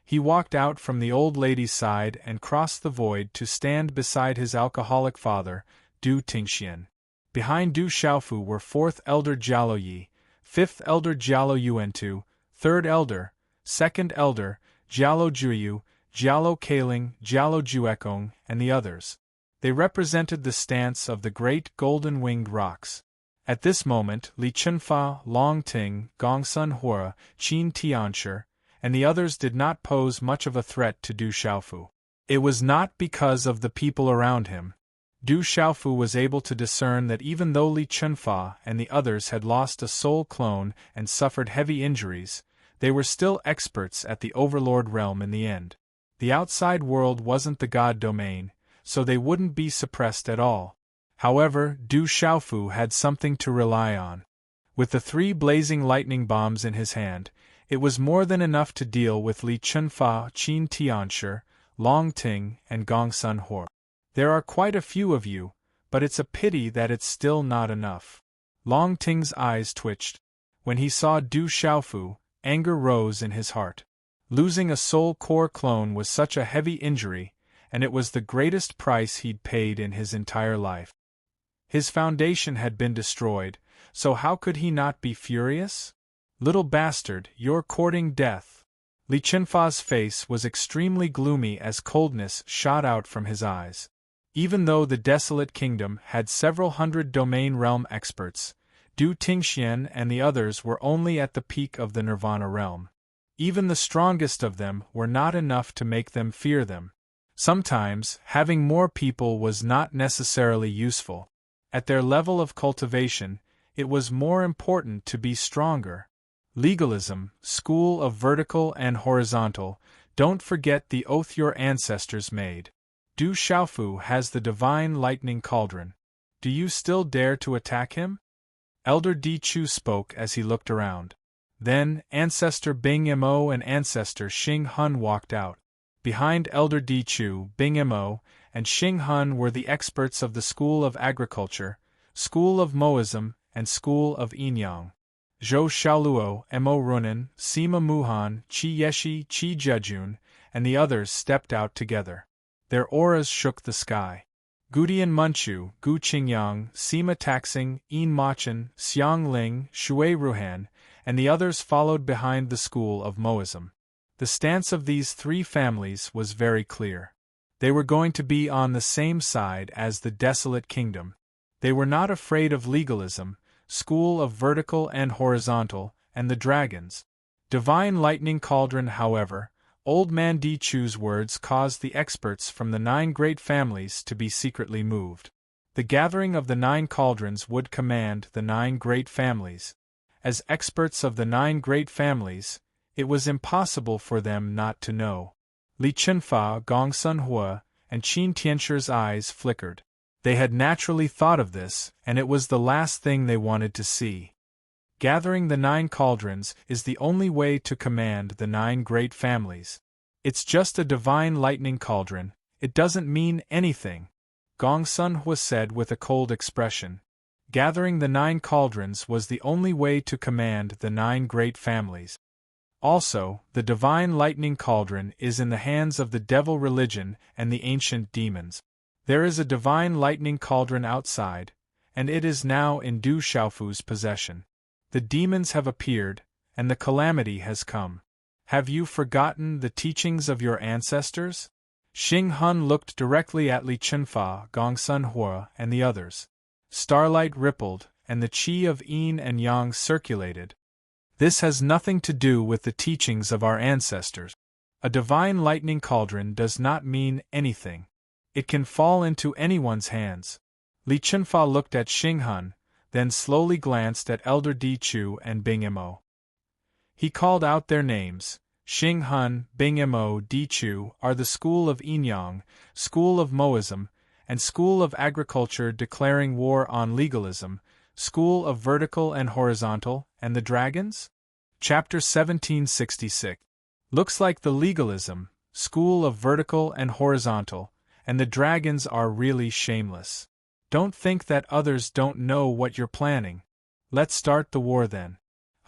He walked out from the old lady's side and crossed the void to stand beside his alcoholic father, Du Tingxian. Behind Du Xiaofu were 4th Elder Jialo Yi, 5th Elder Jialo Yuantu, 3rd Elder, 2nd Elder, Jialo Juyu, Jialo Kaling, Jialo Juekong, and the others. They represented the stance of the great golden-winged rocks. At this moment, Li Chunfa, Long Ting, Gongsun Hua, Qin Tianshi, and the others did not pose much of a threat to Du Xiaofu. It was not because of the people around him. Du Xiaofu was able to discern that even though Li Chunfa and the others had lost a soul clone and suffered heavy injuries, they were still experts at the Overlord realm in the end. The outside world wasn't the god domain, so they wouldn't be suppressed at all. However, Du Xiaofu had something to rely on. With the 3 blazing lightning bombs in his hand, it was more than enough to deal with Li Chunfa, Qin Tianshi, Long Ting, and Gongsun Hua. There are quite a few of you, but it's a pity that it's still not enough. Long Ting's eyes twitched. When he saw Du Xiaofu, anger rose in his heart. Losing a soul core clone was such a heavy injury, and it was the greatest price he'd paid in his entire life. His foundation had been destroyed, so how could he not be furious? Little bastard, you're courting death. Li Chunfa's face was extremely gloomy as coldness shot out from his eyes. Even though the desolate kingdom had several hundred domain realm experts, Du Tingxian and the others were only at the peak of the Nirvana realm. Even the strongest of them were not enough to make them fear them. Sometimes, having more people was not necessarily useful. At their level of cultivation, it was more important to be stronger. Legalism, school of vertical and horizontal, don't forget the oath your ancestors made. Du Xiaofu has the divine lightning cauldron. Do you still dare to attack him? Elder Di Chu spoke as he looked around. Then, Ancestor Bing Mo and Ancestor Xing Hun walked out. Behind Elder Di Chu, Bing Mo, and Xing Hun were the experts of the School of Agriculture, School of Moism, and School of Yinyang. Zhou Xiaoluo, Mo Runan, Sima Muhan, Qi Yeshi, Qi Jejun, and the others stepped out together. Their auras shook the sky. Gudian Munchu, Gu Qingyang, Sima Taxing, Yin Machen, Xiang Ling, Shui Ruhan, and the others followed behind the School of Moism. The stance of these 3 families was very clear. They were going to be on the same side as the desolate kingdom. They were not afraid of legalism, school of vertical and horizontal, and the dragons. Divine lightning cauldron, however, Old Man Di Chu's words caused the experts from the 9 great families to be secretly moved. The gathering of the 9 cauldrons would command the 9 great families. As experts of the 9 great families, it was impossible for them not to know. Li Chunfa, Gongsun Hua, and Qin Tianshi's eyes flickered. They had naturally thought of this, and it was the last thing they wanted to see. Gathering the 9 cauldrons is the only way to command the 9 great families. It's just a divine lightning cauldron, it doesn't mean anything, Gongsun Hua said with a cold expression. Gathering the 9 cauldrons was the only way to command the 9 great families. Also, the divine lightning cauldron is in the hands of the devil religion and the ancient demons. There is a divine lightning cauldron outside, and it is now in Du Xiaofu's possession. The demons have appeared, and the calamity has come. Have you forgotten the teachings of your ancestors? Xing Hun looked directly at Li Chunfa, Gongsun Hua, and the others. Starlight rippled, and the qi of yin and yang circulated. This has nothing to do with the teachings of our ancestors. A divine lightning cauldron does not mean anything. It can fall into anyone's hands. Li Chunfa looked at Xing Hun, then slowly glanced at Elder Di Chu and Bing Mo. He called out their names. Xing Hun, Bing Mo, Di Chu are the School of Yinyang, School of Moism, and School of Agriculture declaring war on legalism, School of Vertical and Horizontal, and the Dragons? Chapter 1766. Looks like the legalism, School of Vertical and Horizontal, and the Dragons are really shameless. Don't think that others don't know what you're planning. Let's start the war then.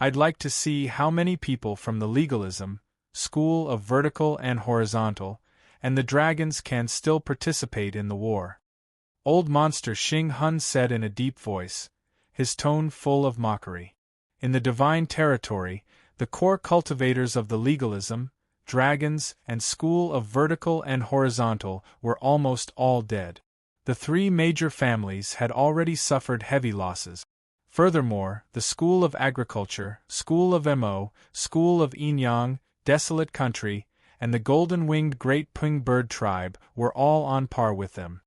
I'd like to see how many people from the legalism, school of vertical and horizontal, and the dragons can still participate in the war. Old Monster Xing Hun said in a deep voice, his tone full of mockery. In the divine territory, the core cultivators of the legalism, dragons, and school of vertical and horizontal were almost all dead. The three major families had already suffered heavy losses. Furthermore, the school of agriculture, school of Mo, school of Inyang, desolate country, and the golden-winged great Ping bird tribe were all on par with them.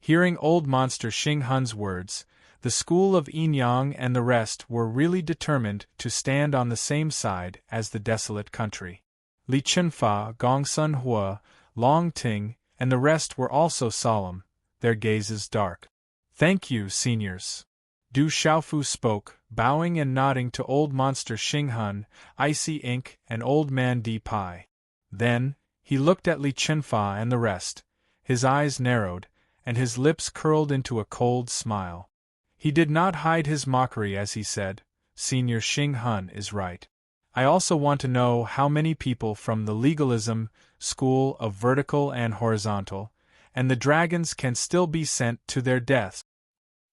Hearing Old Monster Xing Hun's words, the school of Inyang and the rest were really determined to stand on the same side as the desolate country. Li Chunfa, Gongsun Hua, Long Ting, and the rest were also solemn, their gazes dark. "Thank you, seniors." Du Xiaofu spoke, bowing and nodding to Old Monster Xing Hun, Icy Ink, and Old Man Di Pai. Then, he looked at Li Chunfa and the rest. His eyes narrowed, and his lips curled into a cold smile. He did not hide his mockery as he said, "Senior Xing Hun is right. I also want to know how many people from the legalism, school of vertical and horizontal, and the dragons can still be sent to their deaths.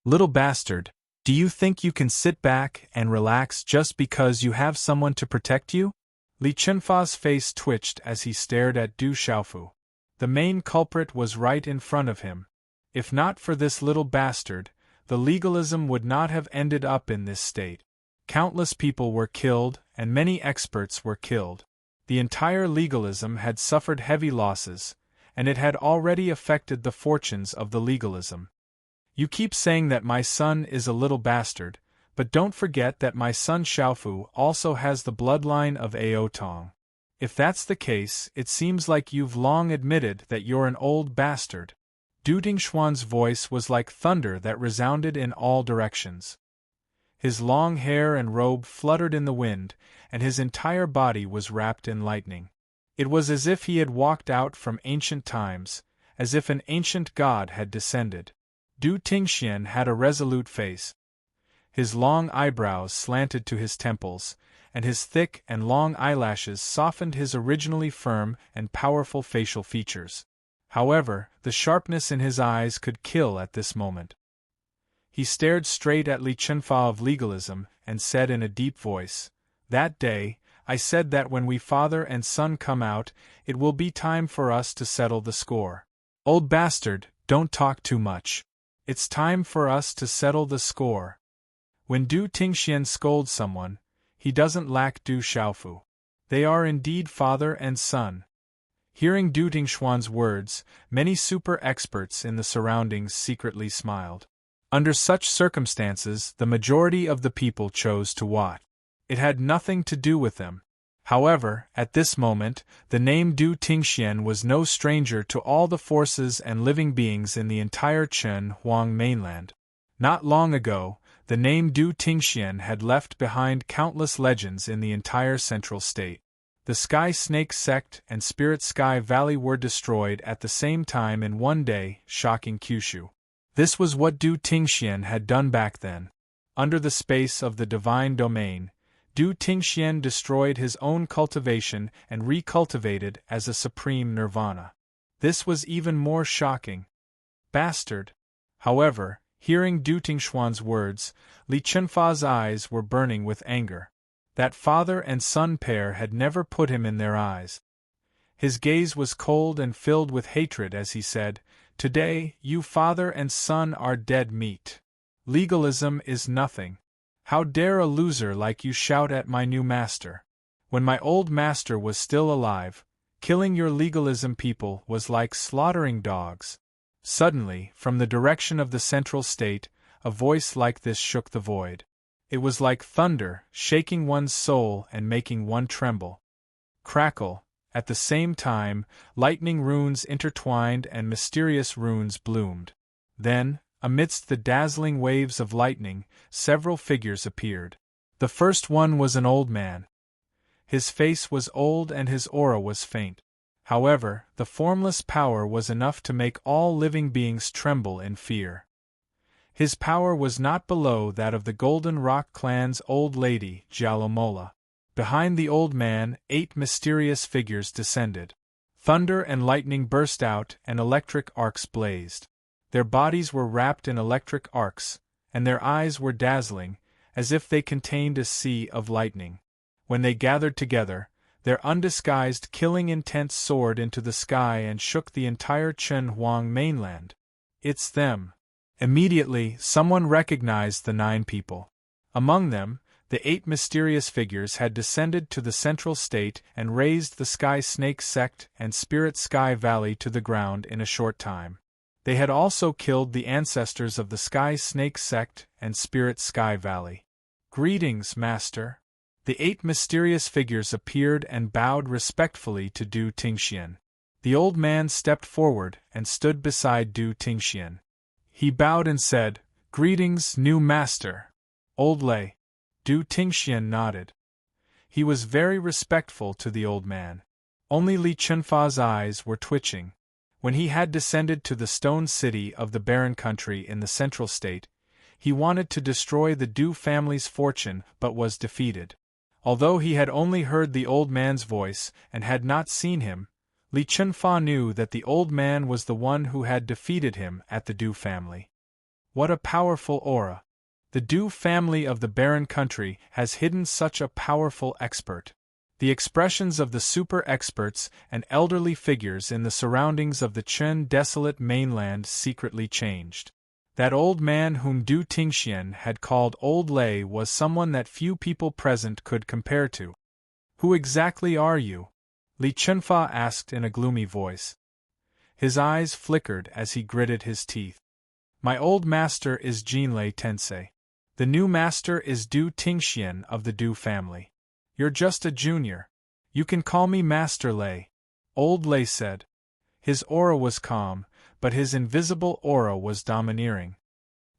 Little bastard, do you think you can sit back and relax just because you have someone to protect you?" Li Chunfa's face twitched as he stared at Du Xiaofu. The main culprit was right in front of him. If not for this little bastard, the legalism would not have ended up in this state. Countless people were killed, and many experts were killed. The entire legalism had suffered heavy losses, and it had already affected the fortunes of the legalism. You keep saying that my son is a little bastard, but don't forget that my son Xiaofu also has the bloodline of Ao Tong. If that's the case, it seems like you've long admitted that you're an old bastard. Du Dingshuan's voice was like thunder that resounded in all directions. His long hair and robe fluttered in the wind, and his entire body was wrapped in lightning. It was as if he had walked out from ancient times, as if an ancient god had descended. Du Tingxian had a resolute face. His long eyebrows slanted to his temples, and his thick and long eyelashes softened his originally firm and powerful facial features. However, the sharpness in his eyes could kill at this moment. He stared straight at Li Chunfa of legalism and said in a deep voice, "That day, I said that when we father and son come out, it will be time for us to settle the score. Old bastard, don't talk too much. It's time for us to settle the score." When Du Tingxian scolds someone, he doesn't lack Du Xiaofu. They are indeed father and son. Hearing Du Dingshuan's words, many super experts in the surroundings secretly smiled. Under such circumstances, the majority of the people chose to watch. It had nothing to do with them. However, at this moment, the name Du Tingxian was no stranger to all the forces and living beings in the entire Chen Huang mainland. Not long ago, the name Du Tingxian had left behind countless legends in the entire central state. The Sky Snake sect and Spirit Sky Valley were destroyed at the same time in one day, shocking Kyushu. This was what Du Tingxian had done back then. Under the space of the divine domain, Du Tingxian destroyed his own cultivation and recultivated as a supreme nirvana. This was even more shocking. Bastard! However, hearing Du Tingshuan's words, Li Chunfa's eyes were burning with anger. That father and son pair had never put him in their eyes. His gaze was cold and filled with hatred as he said, "Today, you father and son are dead meat. Legalism is nothing. How dare a loser like you shout at my new master? When my old master was still alive, killing your legalism people was like slaughtering dogs." Suddenly, from the direction of the central state, a voice like this shook the void. It was like thunder, shaking one's soul and making one tremble. Crackle. At the same time, lightning runes intertwined and mysterious runes bloomed. Then, amidst the dazzling waves of lightning, several figures appeared. The first one was an old man. His face was old and his aura was faint. However, the formless power was enough to make all living beings tremble in fear. His power was not below that of the Golden Rock clan's old lady, Jalomola. Behind the old man, 8 mysterious figures descended. Thunder and lightning burst out, and electric arcs blazed. Their bodies were wrapped in electric arcs, and their eyes were dazzling, as if they contained a sea of lightning. When they gathered together, their undisguised killing intent soared into the sky and shook the entire Chen Huang mainland. It's them. Immediately, someone recognized the 9 people. Among them, the 8 mysterious figures had descended to the central state and razed the Sky Snake sect and Spirit Sky Valley to the ground in a short time. They had also killed the ancestors of the Sky Snake sect and Spirit Sky Valley. Greetings, Master. The 8 mysterious figures appeared and bowed respectfully to Du Tingxian. The old man stepped forward and stood beside Du Tingxian. He bowed and said, "Greetings, new master." Old Lei. Du Tingxian nodded. He was very respectful to the old man. Only Li Chunfa's eyes were twitching. When he had descended to the stone city of the barren country in the central state, he wanted to destroy the Du family's fortune but was defeated. Although he had only heard the old man's voice and had not seen him, Li Chunfa knew that the old man was the one who had defeated him at the Du family. What a powerful aura! The Du family of the barren country has hidden such a powerful expert. The expressions of the super-experts and elderly figures in the surroundings of the Chen desolate mainland secretly changed. That old man whom Du Tingxian had called Old Lei was someone that few people present could compare to. "Who exactly are you?" Li Chunfa asked in a gloomy voice. His eyes flickered as he gritted his teeth. "My old master is Jinlei Tensei. The new master is Du Tingxian of the Du family. You're just a junior. You can call me Master Lei," Old Lei said. His aura was calm, but his invisible aura was domineering.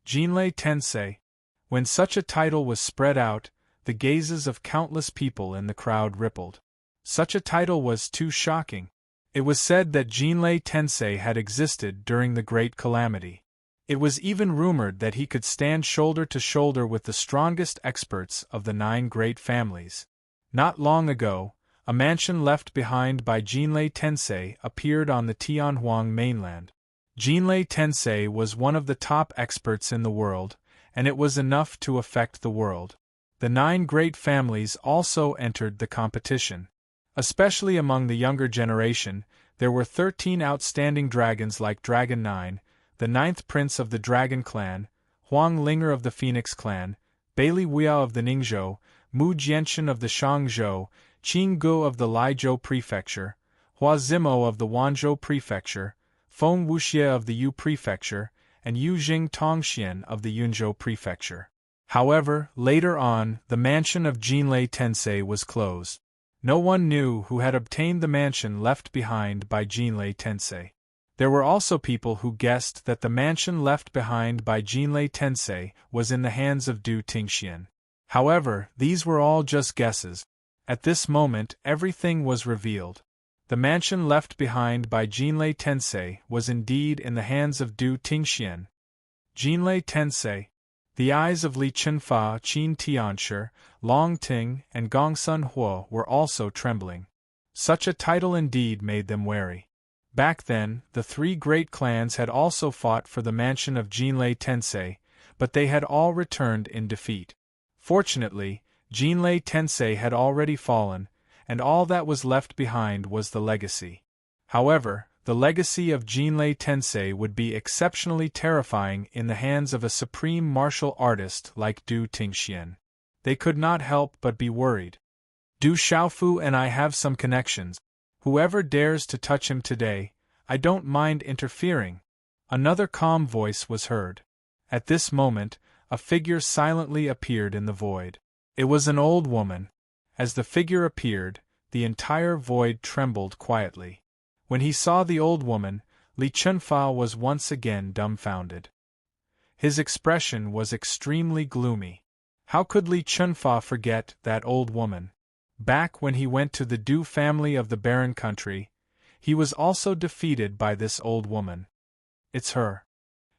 Jinlei Tensei. When such a title was spread out, the gazes of countless people in the crowd rippled. Such a title was too shocking. It was said that Jinlei Tensei had existed during the Great Calamity. It was even rumored that he could stand shoulder to shoulder with the strongest experts of the 9 great families. Not long ago, a mansion left behind by Jinlei Tensei appeared on the Tianhuang mainland. Jinlei Tensei was one of the top experts in the world, and it was enough to affect the world. The 9 great families also entered the competition. Especially among the younger generation, there were 13 outstanding dragons like Dragon 9, the 9th prince of the Dragon clan, Huang Linger of the Phoenix clan, Bailey Weao of the Ningzhou, Mu Jianchen of the Shangzhou, Qing Gu of the Laizhou prefecture, Hua Zimo of the Wanzhou prefecture, Feng Wuxie of the Yu prefecture, and Yu Jing Tongxian of the Yunzhou prefecture. However, later on, the mansion of Jinlei Tensei was closed. No one knew who had obtained the mansion left behind by Jinlei Tensei. There were also people who guessed that the mansion left behind by Jinlei Tensei was in the hands of Du Tingxian. However, these were all just guesses. At this moment, everything was revealed. The mansion left behind by Jinlei Tensei was indeed in the hands of Du Tingxian. Jinlei Tensei. The eyes of Li Chunfa, Qin Tianshi, Long Ting, and Gongsun Huo were also trembling. Such a title indeed made them wary. Back then, the 3 great clans had also fought for the mansion of Jinlei Tensei, but they had all returned in defeat. Fortunately, Jinlei Tensei had already fallen, and all that was left behind was the legacy. However, the legacy of Jinlei Tensei would be exceptionally terrifying in the hands of a supreme martial artist like Du Tingxian. They could not help but be worried. Du Xiaofu and I have some connections. Whoever dares to touch him today, I don't mind interfering. Another calm voice was heard. At this moment, a figure silently appeared in the void. It was an old woman. As the figure appeared, the entire void trembled quietly. When he saw the old woman, Li Chunfa was once again dumbfounded. His expression was extremely gloomy. How could Li Chunfa forget that old woman? Back when he went to the Du family of the barren country, he was also defeated by this old woman. It's her.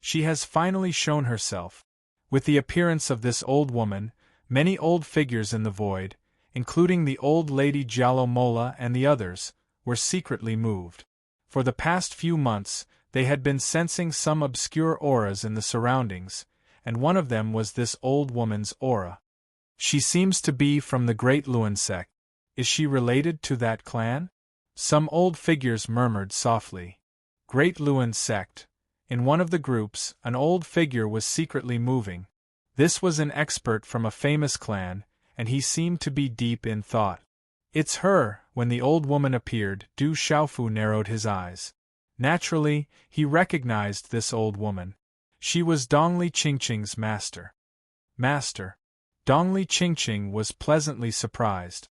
She has finally shown herself. With the appearance of this old woman, many old figures in the void, including the old lady Jalomola and the others, were secretly moved. For the past few months, they had been sensing some obscure auras in the surroundings, and one of them was this old woman's aura. She seems to be from the Great Luan sect. Is she related to that clan? Some old figures murmured softly. Great Luan sect. In one of the groups, an old figure was secretly moving. This was an expert from a famous clan, and he seemed to be deep in thought. It's her. When the old woman appeared, Du Xiaofu narrowed his eyes. Naturally, he recognized this old woman. She was Dongli Qingqing's master. Dongli Qingqing was pleasantly surprised.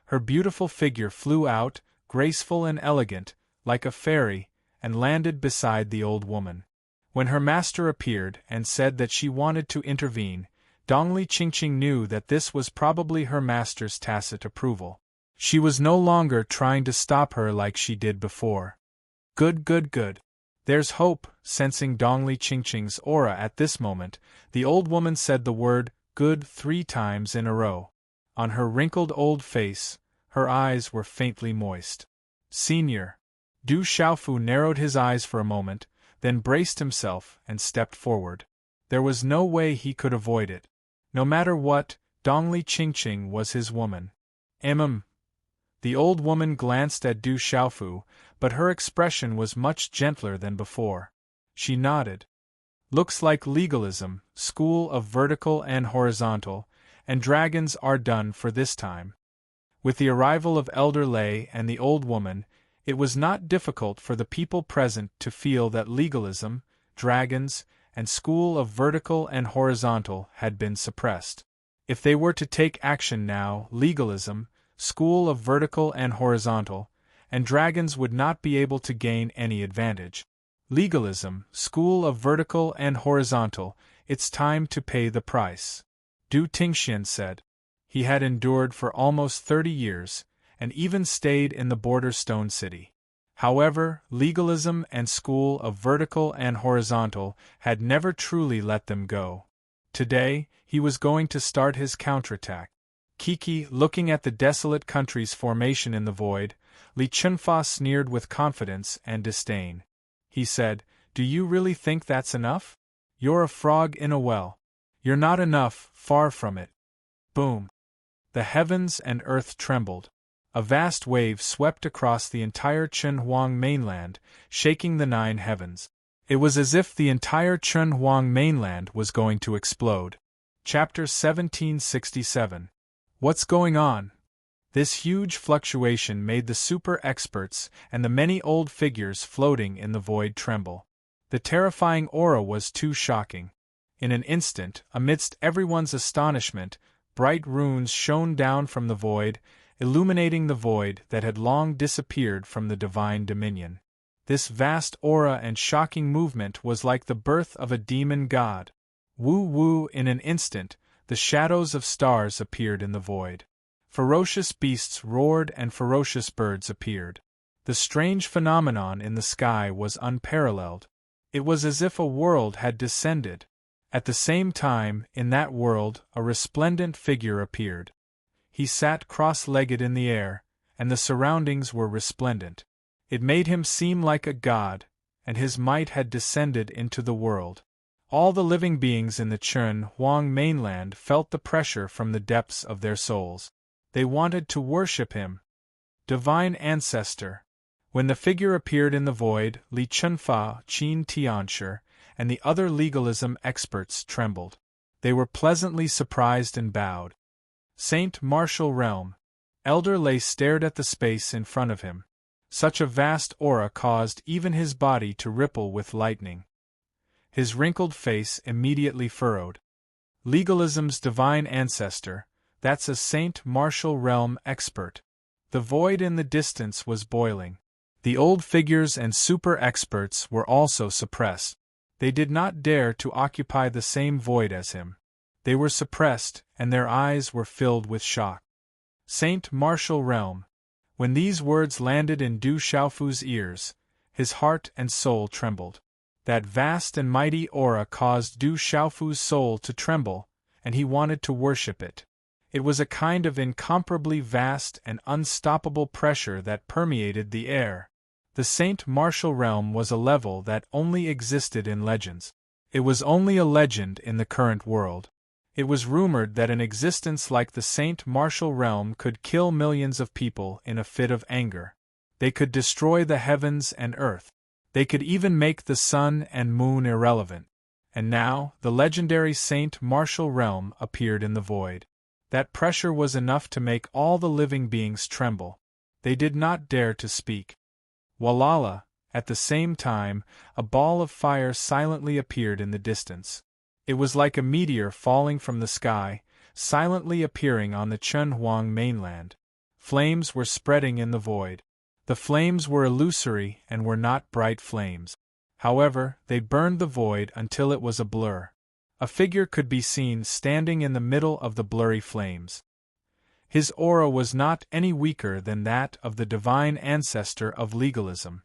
Her beautiful figure flew out, graceful and elegant, like a fairy, and landed beside the old woman. When her master appeared and said that she wanted to intervene, Dongli Qingqing knew that this was probably her master's tacit approval. She was no longer trying to stop her like she did before. Good. There's hope. Sensing Dongli Qingqing's aura at this moment, the old woman said the word good 3 times in a row. On her wrinkled old face, her eyes were faintly moist. Senior. Du Xiaofu narrowed his eyes for a moment, then braced himself and stepped forward. There was no way he could avoid it. No matter what, Dongli Qingqing was his woman. The old woman glanced at Du Xiaofu, but her expression was much gentler than before. She nodded. Looks like legalism, school of vertical and horizontal, and dragons are done for this time. With the arrival of Elder Lei and the old woman, it was not difficult for the people present to feel that legalism, dragons, and school of vertical and horizontal had been suppressed. If they were to take action now, legalism, school of vertical and horizontal, and dragons would not be able to gain any advantage. Legalism, school of vertical and horizontal, it's time to pay the price. Du Tingxian said. He had endured for almost 30 years, and even stayed in the border stone city. However, legalism and school of vertical and horizontal had never truly let them go. Today, he was going to start his counterattack. Kiki, looking at the desolate country's formation in the void, Li Chunfa sneered with confidence and disdain. He said, "Do you really think that's enough? You're a frog in a well. You're not enough, far from it." Boom! The heavens and earth trembled. A vast wave swept across the entire Chunhuang mainland, shaking the 9 heavens. It was as if the entire Chunhuang mainland was going to explode. Chapter 1767. What's going on? This huge fluctuation made the super-experts and the many old figures floating in the void tremble. The terrifying aura was too shocking. In an instant, amidst everyone's astonishment, bright runes shone down from the void, illuminating the void that had long disappeared from the divine dominion. This vast aura and shocking movement was like the birth of a demon god. Woo! In an instant, the shadows of stars appeared in the void. Ferocious beasts roared and ferocious birds appeared. The strange phenomenon in the sky was unparalleled. It was as if a world had descended. At the same time, in that world, a resplendent figure appeared. He sat cross-legged in the air, and the surroundings were resplendent. It made him seem like a god, and his might had descended into the world. All the living beings in the Chunhuang mainland felt the pressure from the depths of their souls. They wanted to worship him. Divine Ancestor. When the figure appeared in the void, Li Chunfa, Qin Tianshi, and the other legalism experts trembled. They were pleasantly surprised and bowed. Saint Martial Realm. Elder Lei stared at the space in front of him. Such a vast aura caused even his body to ripple with lightning. His wrinkled face immediately furrowed. Legalism's divine ancestor, that's a Saint Martial Realm expert. The void in the distance was boiling. The old figures and super-experts were also suppressed. They did not dare to occupy the same void as him. They were suppressed, and their eyes were filled with shock. Saint Martial Realm. When these words landed in Du Xiaofu's ears, his heart and soul trembled. That vast and mighty aura caused Du Xiaofu's soul to tremble, and he wanted to worship it. It was a kind of incomparably vast and unstoppable pressure that permeated the air. The Saint Martial realm was a level that only existed in legends. It was only a legend in the current world. It was rumored that an existence like the Saint Martial realm could kill millions of people in a fit of anger. They could destroy the heavens and earth. They could even make the sun and moon irrelevant. And now, the legendary Saint Martial realm appeared in the void. That pressure was enough to make all the living beings tremble. They did not dare to speak. Walala, at the same time, a ball of fire silently appeared in the distance. It was like a meteor falling from the sky, silently appearing on the Chunhuang mainland. Flames were spreading in the void. The flames were illusory and were not bright flames. However, they burned the void until it was a blur. A figure could be seen standing in the middle of the blurry flames. His aura was not any weaker than that of the divine ancestor of legalism.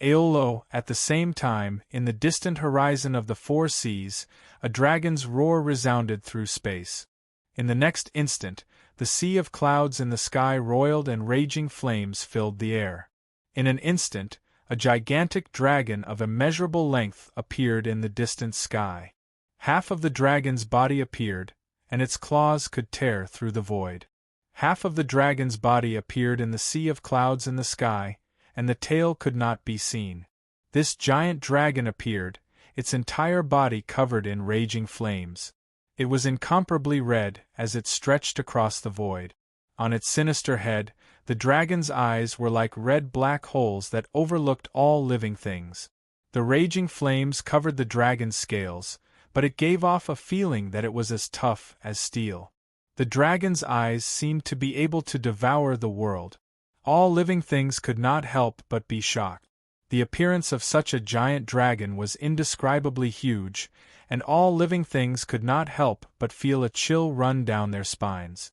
Aolo, at the same time, in the distant horizon of the four seas, a dragon's roar resounded through space. In the next instant, the sea of clouds in the sky roiled and raging flames filled the air. In an instant, a gigantic dragon of immeasurable length appeared in the distant sky. Half of the dragon's body appeared, and its claws could tear through the void. Half of the dragon's body appeared in the sea of clouds in the sky, and the tail could not be seen. This giant dragon appeared, its entire body covered in raging flames. It was incomparably red as it stretched across the void. On its sinister head, the dragon's eyes were like red black holes that overlooked all living things. The raging flames covered the dragon's scales, but it gave off a feeling that it was as tough as steel. The dragon's eyes seemed to be able to devour the world. All living things could not help but be shocked. The appearance of such a giant dragon was indescribably huge, and all living things could not help but feel a chill run down their spines.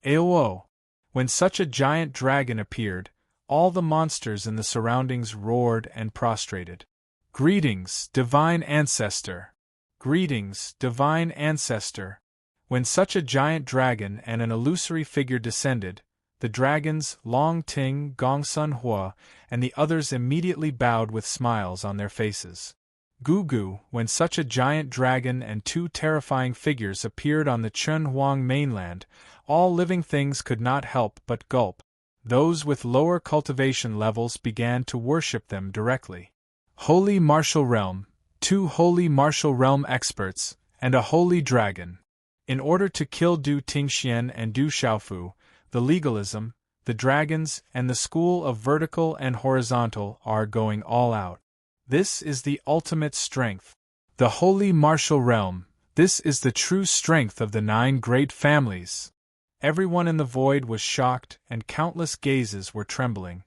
Aoo! When such a giant dragon appeared, all the monsters in the surroundings roared and prostrated. Greetings, divine ancestor! Greetings, divine ancestor! When such a giant dragon and an illusory figure descended, the dragons, Long Ting, Gong Sun Hua, and the others immediately bowed with smiles on their faces. Gugu, when such a giant dragon and two terrifying figures appeared on the Chunhuang mainland, all living things could not help but gulp. Those with lower cultivation levels began to worship them directly. Holy Martial Realm, 2 Holy Martial Realm experts, and a Holy Dragon. In order to kill Du Tingxian and Du Xiaofu, the legalism, the dragons, and the school of vertical and horizontal are going all out. This is the ultimate strength. The Holy Martial Realm, this is the true strength of the 9 great families. Everyone in the void was shocked and countless gazes were trembling.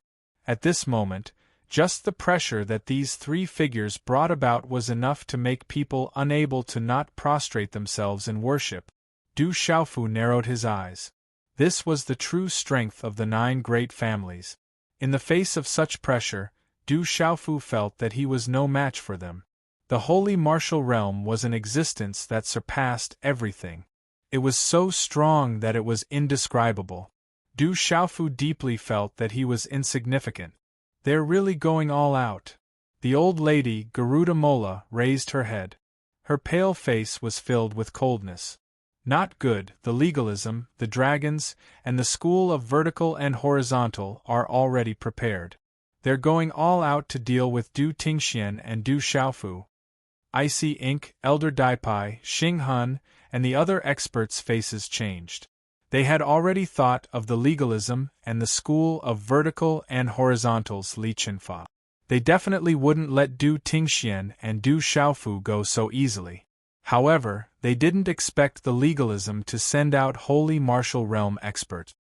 At this moment, just the pressure that these 3 figures brought about was enough to make people unable to not prostrate themselves in worship. Du Xiaofu narrowed his eyes. This was the true strength of the 9 great families. In the face of such pressure, Du Xiaofu felt that he was no match for them. The Holy Martial Realm was an existence that surpassed everything. It was so strong that it was indescribable. Du Xiaofu deeply felt that he was insignificant. They're really going all out. The old lady, Garuda Mola, raised her head. Her pale face was filled with coldness. Not good, the legalism, the dragons, and the school of vertical and horizontal are already prepared. They're going all out to deal with Du Tingxian and Du Xiaofu. Icy Ink, Elder Daipai, Xing Han, and the other experts' faces changed. They had already thought of the legalism and the school of vertical and horizontals Li Qinfa. They definitely wouldn't let Du Tingxian and Du Xiaofu go so easily. However, they didn't expect the legalism to send out Holy Martial Realm experts.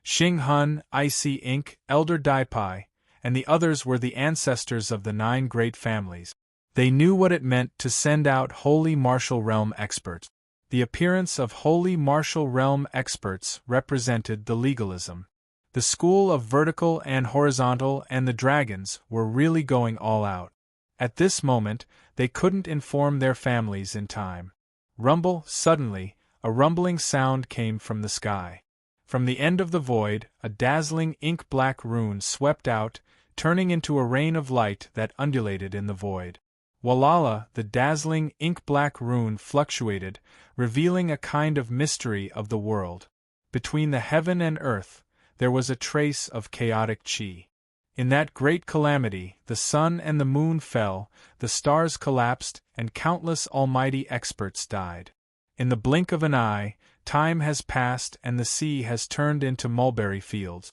Xing Han, Icy Ink, Elder Daipai, and the others were the ancestors of the 9 great families. They knew what it meant to send out Holy Martial Realm experts. The appearance of Holy Martial Realm experts represented the legalism. The school of vertical and horizontal and the dragons were really going all out. At this moment, they couldn't inform their families in time. Rumble, suddenly, a rumbling sound came from the sky. From the end of the void, a dazzling ink-black rune swept out, turning into a rain of light that undulated in the void. Walala, the dazzling ink-black rune fluctuated, revealing a kind of mystery of the world. Between the heaven and earth, there was a trace of chaotic chi. In that great calamity, the sun and the moon fell, the stars collapsed, and countless almighty experts died. In the blink of an eye, time has passed and the sea has turned into mulberry fields.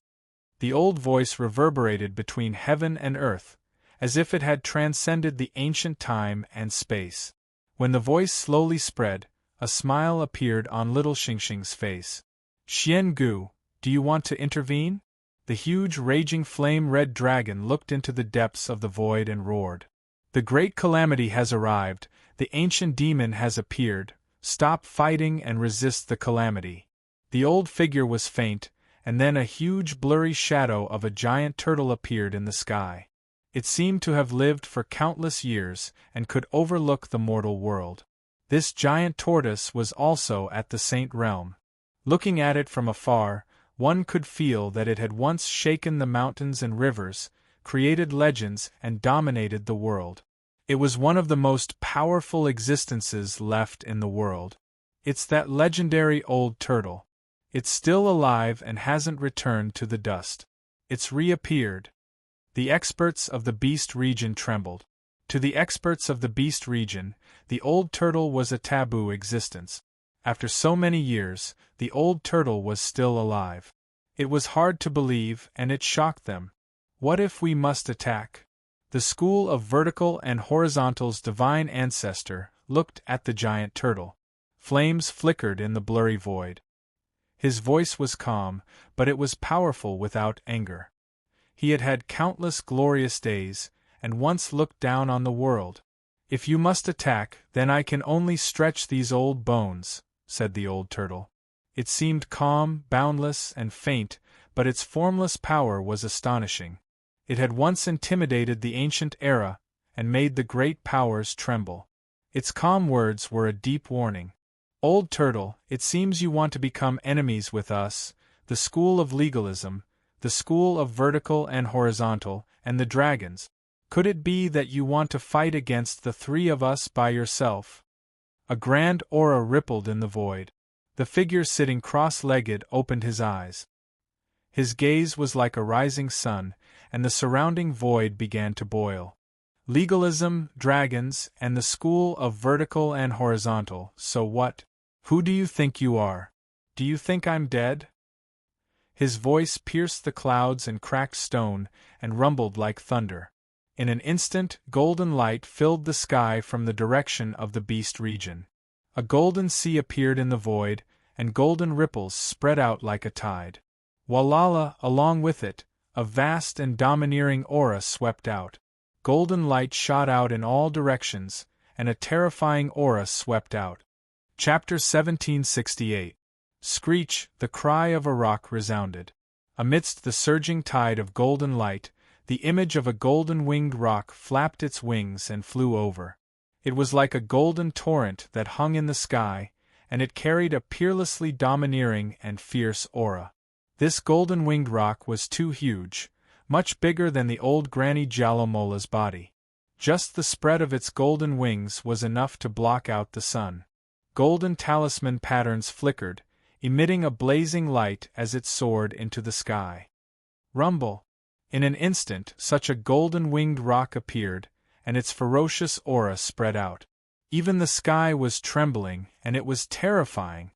The old voice reverberated between heaven and earth, as if it had transcended the ancient time and space. When the voice slowly spread, a smile appeared on little Xingxing's face. "Xian Gu, do you want to intervene?" The huge raging flame-red dragon looked into the depths of the void and roared. "The great calamity has arrived, the ancient demon has appeared, stop fighting and resist the calamity." The old figure was faint, and then a huge blurry shadow of a giant turtle appeared in the sky. It seemed to have lived for countless years and could overlook the mortal world. This giant tortoise was also at the Saint Realm. Looking at it from afar, one could feel that it had once shaken the mountains and rivers, created legends, and dominated the world. It was one of the most powerful existences left in the world. It's that legendary old turtle. It's still alive and hasn't returned to the dust. It's reappeared. The experts of the beast region trembled. To the experts of the beast region, the old turtle was a taboo existence. After so many years, the old turtle was still alive. It was hard to believe, and it shocked them. What if we must attack? The school of vertical and horizontal's divine ancestor looked at the giant turtle. Flames flickered in the blurry void. His voice was calm, but it was powerful without anger. He had had countless glorious days, and once looked down on the world. "If you must attack, then I can only stretch these old bones," said the old turtle. It seemed calm, boundless, and faint, but its formless power was astonishing. It had once intimidated the ancient era, and made the great powers tremble. Its calm words were a deep warning. "Old turtle, it seems you want to become enemies with us, the school of legalism, the school of vertical and horizontal, and the dragons. Could it be that you want to fight against the three of us by yourself?" A grand aura rippled in the void. The figure sitting cross-legged opened his eyes. His gaze was like a rising sun, and the surrounding void began to boil. "Legalism, dragons, and the school of vertical and horizontal, so what? Who do you think you are? Do you think I'm dead?" His voice pierced the clouds and cracked stone, and rumbled like thunder. In an instant, golden light filled the sky from the direction of the beast region. A golden sea appeared in the void, and golden ripples spread out like a tide. Walala, along with it, a vast and domineering aura swept out. Golden light shot out in all directions, and a terrifying aura swept out. Chapter 1768. Screech, the cry of a rock resounded. Amidst the surging tide of golden light, the image of a golden-winged rock flapped its wings and flew over. It was like a golden torrent that hung in the sky, and it carried a peerlessly domineering and fierce aura. This golden-winged rock was too huge, much bigger than the old Granny Jalomola's body. Just the spread of its golden wings was enough to block out the sun. Golden talisman patterns flickered, emitting a blazing light as it soared into the sky. Rumble! In an instant, such a golden-winged rock appeared, and its ferocious aura spread out. Even the sky was trembling, and it was terrifying.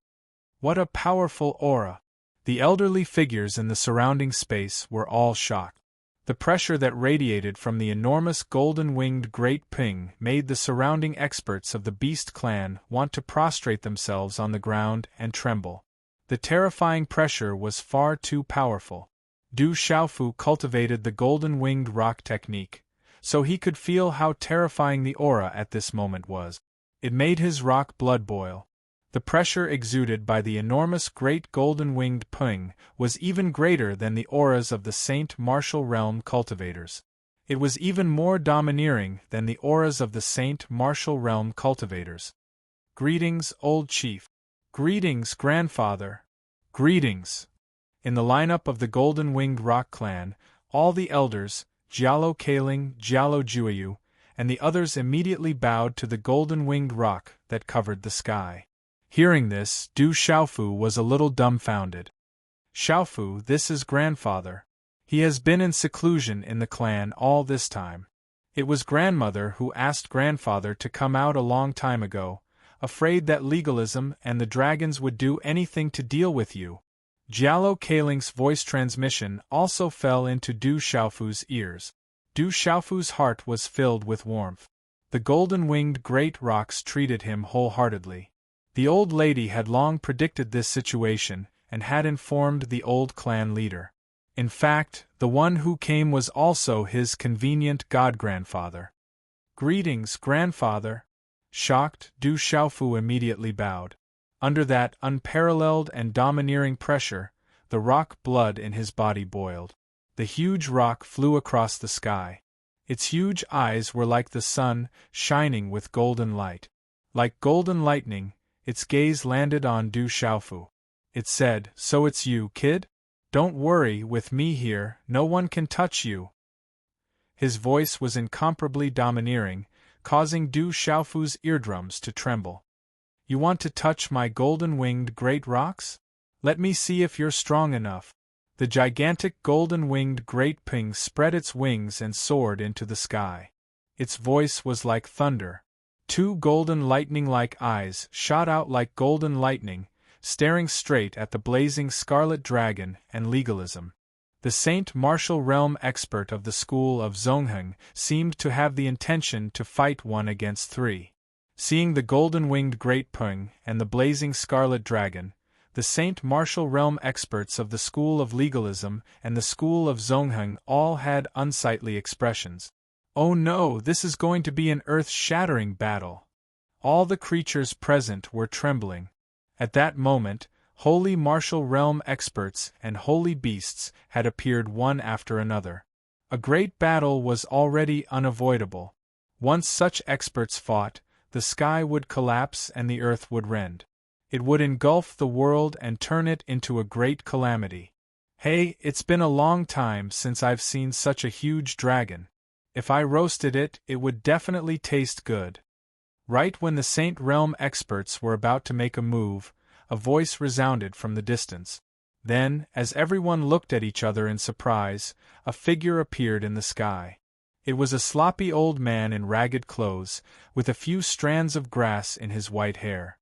What a powerful aura! The elderly figures in the surrounding space were all shocked. The pressure that radiated from the enormous golden-winged Great Ping made the surrounding experts of the Beast Clan want to prostrate themselves on the ground and tremble. The terrifying pressure was far too powerful. Du Xiaofu cultivated the golden-winged rock technique, so he could feel how terrifying the aura at this moment was. It made his rock blood boil. The pressure exuded by the enormous great golden-winged Ping was even greater than the auras of the Saint Martial Realm cultivators. It was even more domineering than the auras of the Saint Martial Realm cultivators. "Greetings, old chief." "Greetings, grandfather." "Greetings." In the lineup of the Golden-Winged Rock clan, all the elders, Jialo Kaling, Jialo Juayu, and the others immediately bowed to the golden-winged rock that covered the sky. Hearing this, Du Xiaofu was a little dumbfounded. Xiaofu, this is grandfather. He has been in seclusion in the clan all this time. It was grandmother who asked grandfather to come out a long time ago, afraid that legalism and the dragons would do anything to deal with you. Jialo Kaling's voice transmission also fell into Du Xiaofu's ears. Du Xiaofu's heart was filled with warmth. The golden-winged great rocks treated him wholeheartedly. The old lady had long predicted this situation and had informed the old clan leader. In fact, the one who came was also his convenient god-grandfather. "Greetings, grandfather." Shocked, Du Xiaofu immediately bowed. Under that unparalleled and domineering pressure, the rock blood in his body boiled. The huge rock flew across the sky. Its huge eyes were like the sun, shining with golden light. Like golden lightning, its gaze landed on Du Xiaofu. It said, "So it's you, kid? Don't worry, with me here, no one can touch you." His voice was incomparably domineering, causing Du Xiaofu's eardrums to tremble. "You want to touch my golden-winged great rocks? Let me see if you're strong enough." The gigantic golden-winged great ping spread its wings and soared into the sky. Its voice was like thunder. Two golden lightning-like eyes shot out like golden lightning, staring straight at the blazing scarlet dragon and legalism. The Saint Martial Realm expert of the school of Zongheng seemed to have the intention to fight one against three. Seeing the golden-winged great ping and the blazing scarlet dragon, the Saint Martial Realm experts of the school of legalism and the school of Zongheng all had unsightly expressions. "Oh no, this is going to be an earth-shattering battle." All the creatures present were trembling. At that moment, holy martial realm experts and holy beasts had appeared one after another. A great battle was already unavoidable. Once such experts fought, the sky would collapse and the earth would rend. It would engulf the world and turn it into a great calamity. "Hey, it's been a long time since I've seen such a huge dragon. If I roasted it, it would definitely taste good." Right when the Saint Realm experts were about to make a move, a voice resounded from the distance. Then, as everyone looked at each other in surprise, a figure appeared in the sky. It was a sloppy old man in ragged clothes, with a few strands of grass in his white hair.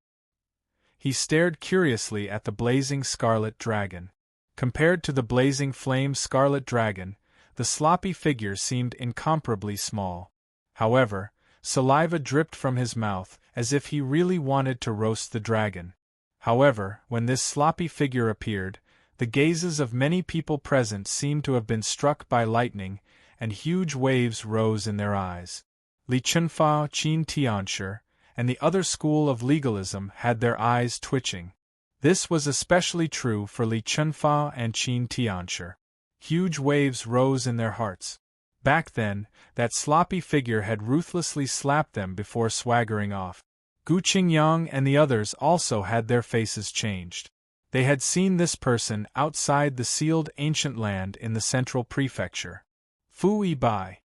He stared curiously at the blazing scarlet dragon. Compared to the blazing flame scarlet dragon, the sloppy figure seemed incomparably small. However, saliva dripped from his mouth, as if he really wanted to roast the dragon. However, when this sloppy figure appeared, the gazes of many people present seemed to have been struck by lightning, and huge waves rose in their eyes. Li Chunfa, Qin Tianshi, and the other school of legalism had their eyes twitching. This was especially true for Li Chunfa and Qin Tianshi. Huge waves rose in their hearts. Back then, that sloppy figure had ruthlessly slapped them before swaggering off. Gu Qingyang and the others also had their faces changed. They had seen this person outside the sealed ancient land in the central prefecture. Fu Yibai.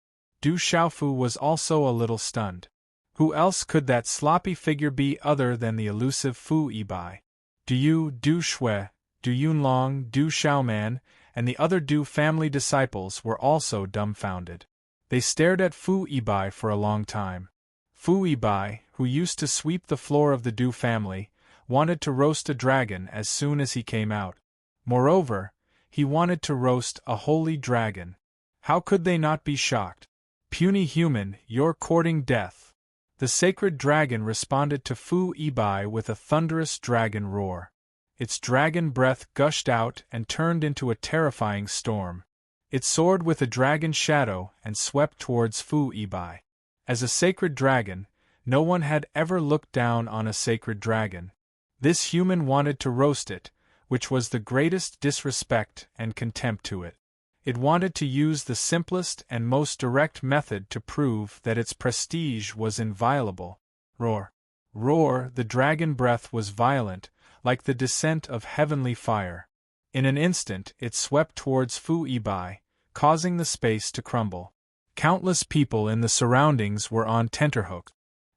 Du Xiaofu was also a little stunned. Who else could that sloppy figure be other than the elusive Fu Yibai? Du Shui, Du Yunlong, Du Xiaoman, and the other Du family disciples were also dumbfounded. They stared at Fu Yibai for a long time. Fu Yibai, who used to sweep the floor of the Du family, wanted to roast a dragon as soon as he came out. Moreover, he wanted to roast a holy dragon. How could they not be shocked? "Puny human, you're courting death." The sacred dragon responded to Fu Yibai with a thunderous dragon roar. Its dragon breath gushed out and turned into a terrifying storm. It soared with a dragon shadow and swept towards Fu Yibai. As a sacred dragon, no one had ever looked down on a sacred dragon. This human wanted to roast it, which was the greatest disrespect and contempt to it. It wanted to use the simplest and most direct method to prove that its prestige was inviolable. Roar. Roar, the dragon breath was violent, like the descent of heavenly fire. In an instant it swept towards Fu Ibai, causing the space to crumble. Countless people in the surroundings were on tenterhooks.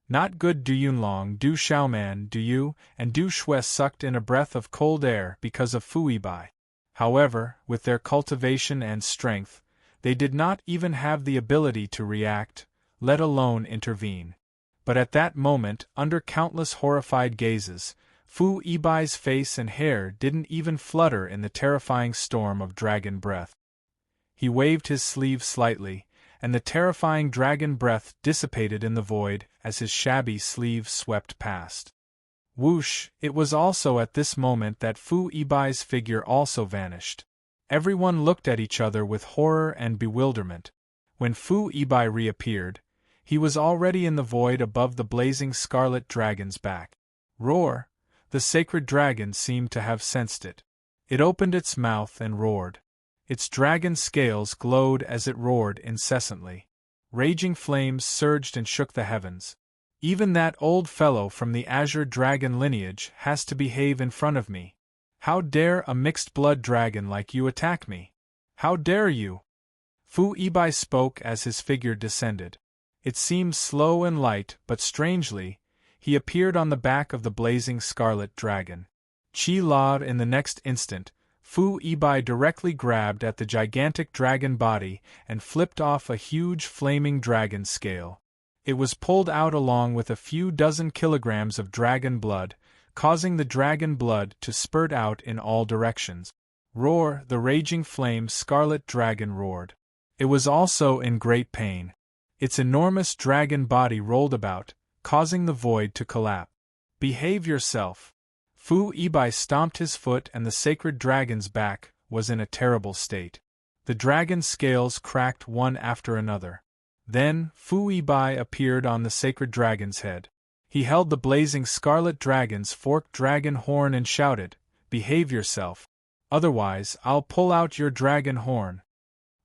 Not good. Du Yunlong, Du Xiaoman, Du Yu, and Du Shui sucked in a breath of cold air because of Fu Ibai. However, with their cultivation and strength, they did not even have the ability to react, let alone intervene. But at that moment, under countless horrified gazes, Fu Ibai's face and hair didn't even flutter in the terrifying storm of dragon breath. He waved his sleeve slightly, and the terrifying dragon breath dissipated in the void as his shabby sleeve swept past. Whoosh! It was also at this moment that Fu Ibai's figure also vanished. Everyone looked at each other with horror and bewilderment. When Fu Ibai reappeared, he was already in the void above the blazing scarlet dragon's back. Roar! The sacred dragon seemed to have sensed it. It opened its mouth and roared. Its dragon scales glowed as it roared incessantly. Raging flames surged and shook the heavens. Even that old fellow from the azure dragon lineage has to behave in front of me. How dare a mixed-blood dragon like you attack me? How dare you? Fu Ibai spoke as his figure descended. It seemed slow and light, but strangely, he appeared on the back of the blazing scarlet dragon. Chi La. In the next instant, Fu Ibai directly grabbed at the gigantic dragon body and flipped off a huge flaming dragon scale. It was pulled out along with a few dozen kilograms of dragon blood, causing the dragon blood to spurt out in all directions. Roar! The raging flame scarlet dragon roared. It was also in great pain. Its enormous dragon body rolled about, causing the void to collapse. Behave yourself! Fu Ibai stomped his foot and the sacred dragon's back was in a terrible state. The dragon scales cracked one after another. Then, Fu Ibai appeared on the sacred dragon's head. He held the blazing scarlet dragon's forked dragon horn and shouted, "Behave yourself. Otherwise, I'll pull out your dragon horn."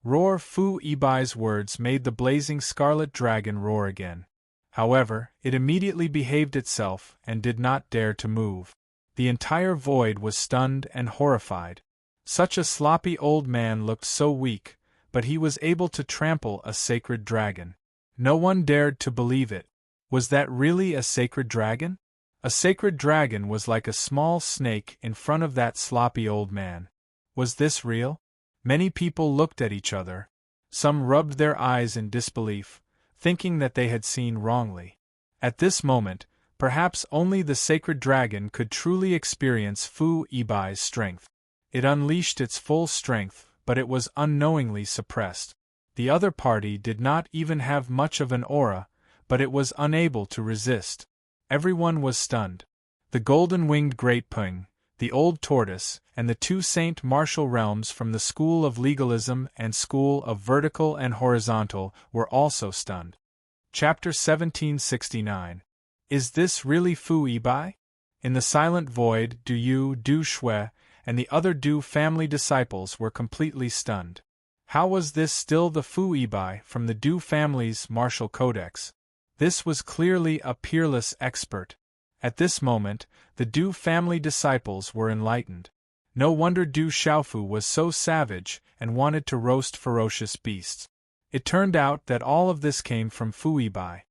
Roar! Fu Ibai's words made the blazing scarlet dragon roar again. However, it immediately behaved itself and did not dare to move. The entire void was stunned and horrified. Such a sloppy old man looked so weak, but he was able to trample a sacred dragon. No one dared to believe it. Was that really a sacred dragon? A sacred dragon was like a small snake in front of that sloppy old man. Was this real? Many people looked at each other. Some rubbed their eyes in disbelief, thinking that they had seen wrongly. At this moment, perhaps only the sacred dragon could truly experience Fu Ibai's strength. It unleashed its full strength, but it was unknowingly suppressed. The other party did not even have much of an aura, but it was unable to resist. Everyone was stunned. The golden-winged Great Peng, the old tortoise, and the two Saint Martial realms from the School of Legalism and School of Vertical and Horizontal were also stunned. Chapter 1769. Is this really Fu Ibai? In the silent void, Du Yu, Du Shui, and the other Du family disciples were completely stunned. How was this still the Fu Ibai from the Du family's martial codex? This was clearly a peerless expert. At this moment, the Du family disciples were enlightened. No wonder Du Xiaofu was so savage and wanted to roast ferocious beasts. It turned out that all of this came from Fu Ibai.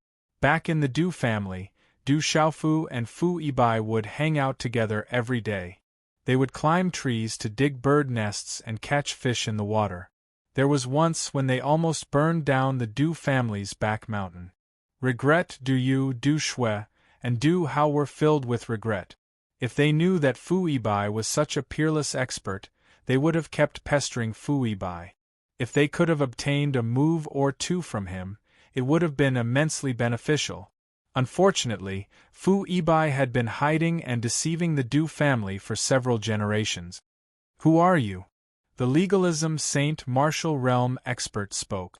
Back in the Du family, Du Xiaofu and Fu Ibai would hang out together every day. They would climb trees to dig bird nests and catch fish in the water. There was once when they almost burned down the Du family's back mountain. Regret! Du Yu, Du Shui, and Du Hao were filled with regret. If they knew that Fu Ibai was such a peerless expert, they would have kept pestering Fu Ibai. If they could have obtained a move or two from him, it would have been immensely beneficial. Unfortunately, Fu Ibai had been hiding and deceiving the Du family for several generations. Who are you? The Legalism Saint Martial Realm expert spoke.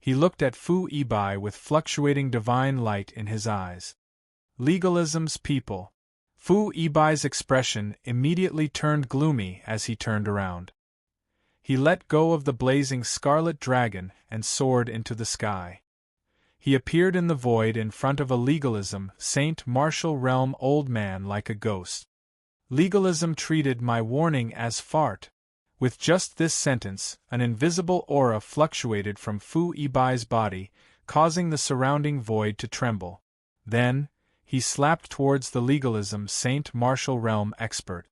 He looked at Fu Ibai with fluctuating divine light in his eyes. Legalism's people. Fu Ibai's expression immediately turned gloomy as he turned around. He let go of the blazing scarlet dragon and soared into the sky. He appeared in the void in front of a Legalism Saint Martial Realm old man like a ghost. Legalism treated my warning as fart. With just this sentence, an invisible aura fluctuated from Fu Ibai's body, causing the surrounding void to tremble. Then, he slapped towards the legalism Saint Martial Realm expert.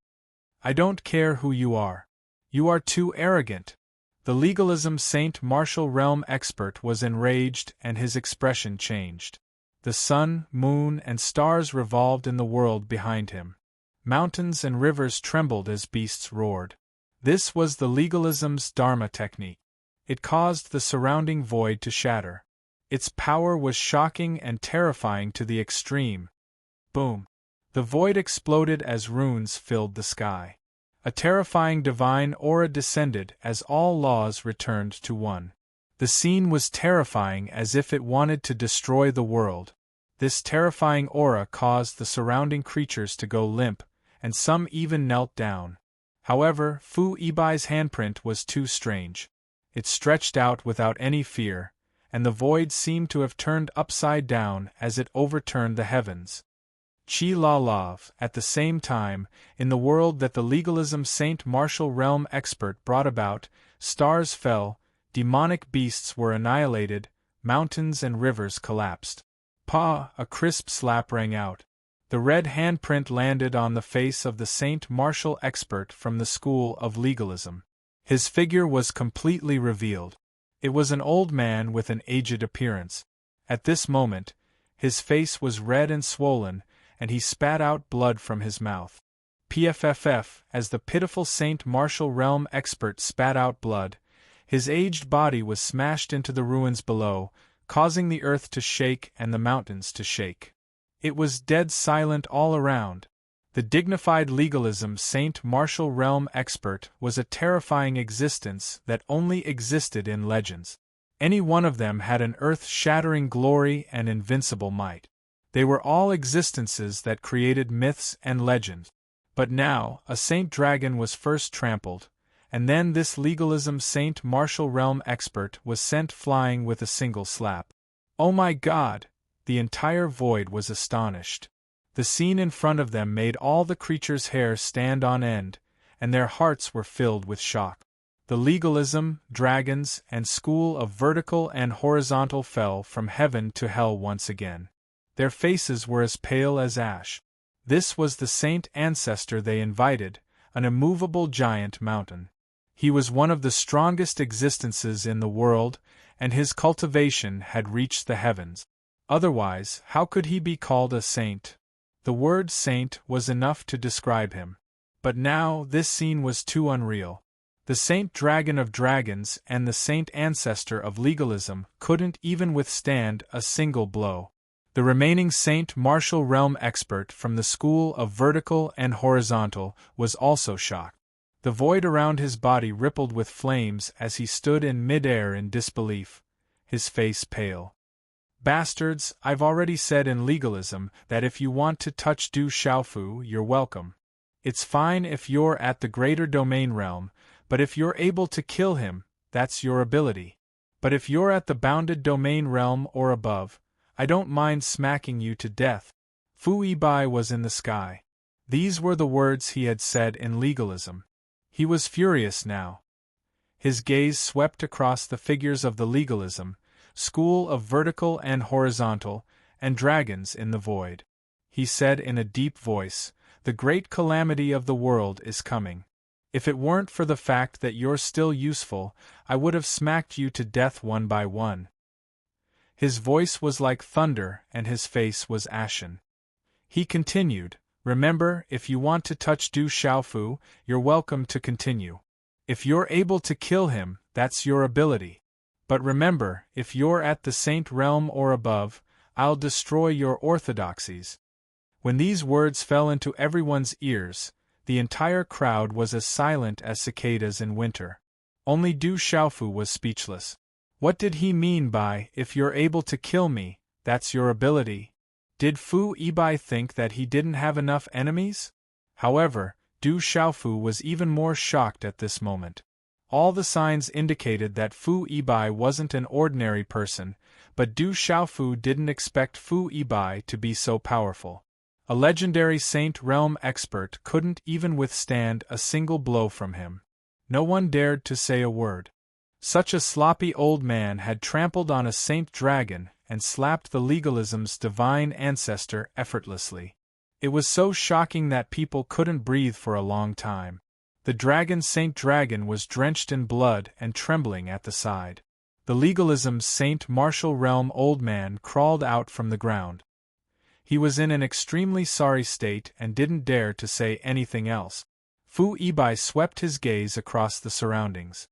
I don't care who you are. You are too arrogant. The legalism Saint Martial Realm expert was enraged and his expression changed. The sun, moon, and stars revolved in the world behind him. Mountains and rivers trembled as beasts roared. This was the legalism's Dharma technique. It caused the surrounding void to shatter. Its power was shocking and terrifying to the extreme. Boom! The void exploded as runes filled the sky. A terrifying divine aura descended as all laws returned to one. The scene was terrifying as if it wanted to destroy the world. This terrifying aura caused the surrounding creatures to go limp, and some even knelt down. However, Fu Ibai's handprint was too strange. It stretched out without any fear, and the void seemed to have turned upside down as it overturned the heavens. Chi La Love, at the same time, in the world that the legalism Saint Martial Realm expert brought about, stars fell, demonic beasts were annihilated, mountains and rivers collapsed. Pa! A crisp slap rang out. The red handprint landed on the face of the Saint Martial expert from the school of legalism. His figure was completely revealed. It was an old man with an aged appearance. At this moment, his face was red and swollen, and he spat out blood from his mouth. Pfff, as the pitiful Saint Martial Realm expert spat out blood, his aged body was smashed into the ruins below, causing the earth to shake and the mountains to shake. It was dead silent all around. The dignified legalism Saint Martial Realm expert was a terrifying existence that only existed in legends. Any one of them had an earth-shattering glory and invincible might. They were all existences that created myths and legends. But now, a Saint Dragon was first trampled, and then this legalism Saint Martial Realm expert was sent flying with a single slap. Oh my God! The entire void was astonished. The scene in front of them made all the creatures' hair stand on end, and their hearts were filled with shock. The legalism, dragons, and school of vertical and horizontal fell from heaven to hell once again. Their faces were as pale as ash. This was the saint ancestor they invited, an immovable giant mountain. He was one of the strongest existences in the world, and his cultivation had reached the heavens. Otherwise, how could he be called a saint? The word saint was enough to describe him. But now this scene was too unreal. The Saint Dragon of Dragons and the Saint Ancestor of Legalism couldn't even withstand a single blow. The remaining Saint Martial Realm expert from the school of Vertical and Horizontal was also shocked. The void around his body rippled with flames as he stood in mid-air in disbelief, his face pale. Bastards, I've already said in legalism that if you want to touch Du Xiaofu, you're welcome. It's fine if you're at the greater domain realm, but if you're able to kill him, that's your ability. But if you're at the bounded domain realm or above, I don't mind smacking you to death. Fu Ibai was in the sky. These were the words he had said in legalism. He was furious now. His gaze swept across the figures of the legalism, school of vertical and horizontal, and dragons in the void. He said in a deep voice, "The great calamity of the world is coming. If it weren't for the fact that you're still useful, I would have smacked you to death one by one." His voice was like thunder and his face was ashen. He continued, "Remember, if you want to touch Du Xiaofu, you're welcome to continue. If you're able to kill him, that's your ability. But remember, if you're at the saint realm or above, I'll destroy your orthodoxies." When these words fell into everyone's ears, the entire crowd was as silent as cicadas in winter. Only Du Xiaofu was speechless. What did he mean by, "If you're able to kill me, that's your ability"? Did Fu Ibai think that he didn't have enough enemies? However, Du Xiaofu was even more shocked at this moment. All the signs indicated that Fu Ibai wasn't an ordinary person, but Du Xiaofu didn't expect Fu Ibai to be so powerful. A legendary Saint Realm expert couldn't even withstand a single blow from him. No one dared to say a word. Such a sloppy old man had trampled on a saint dragon and slapped the legalism's divine ancestor effortlessly. It was so shocking that people couldn't breathe for a long time. The dragon Saint Dragon was drenched in blood and trembling at the side. The legalism's Saint Martial Realm old man crawled out from the ground. He was in an extremely sorry state and didn't dare to say anything else. Fu Ibai swept his gaze across the surroundings.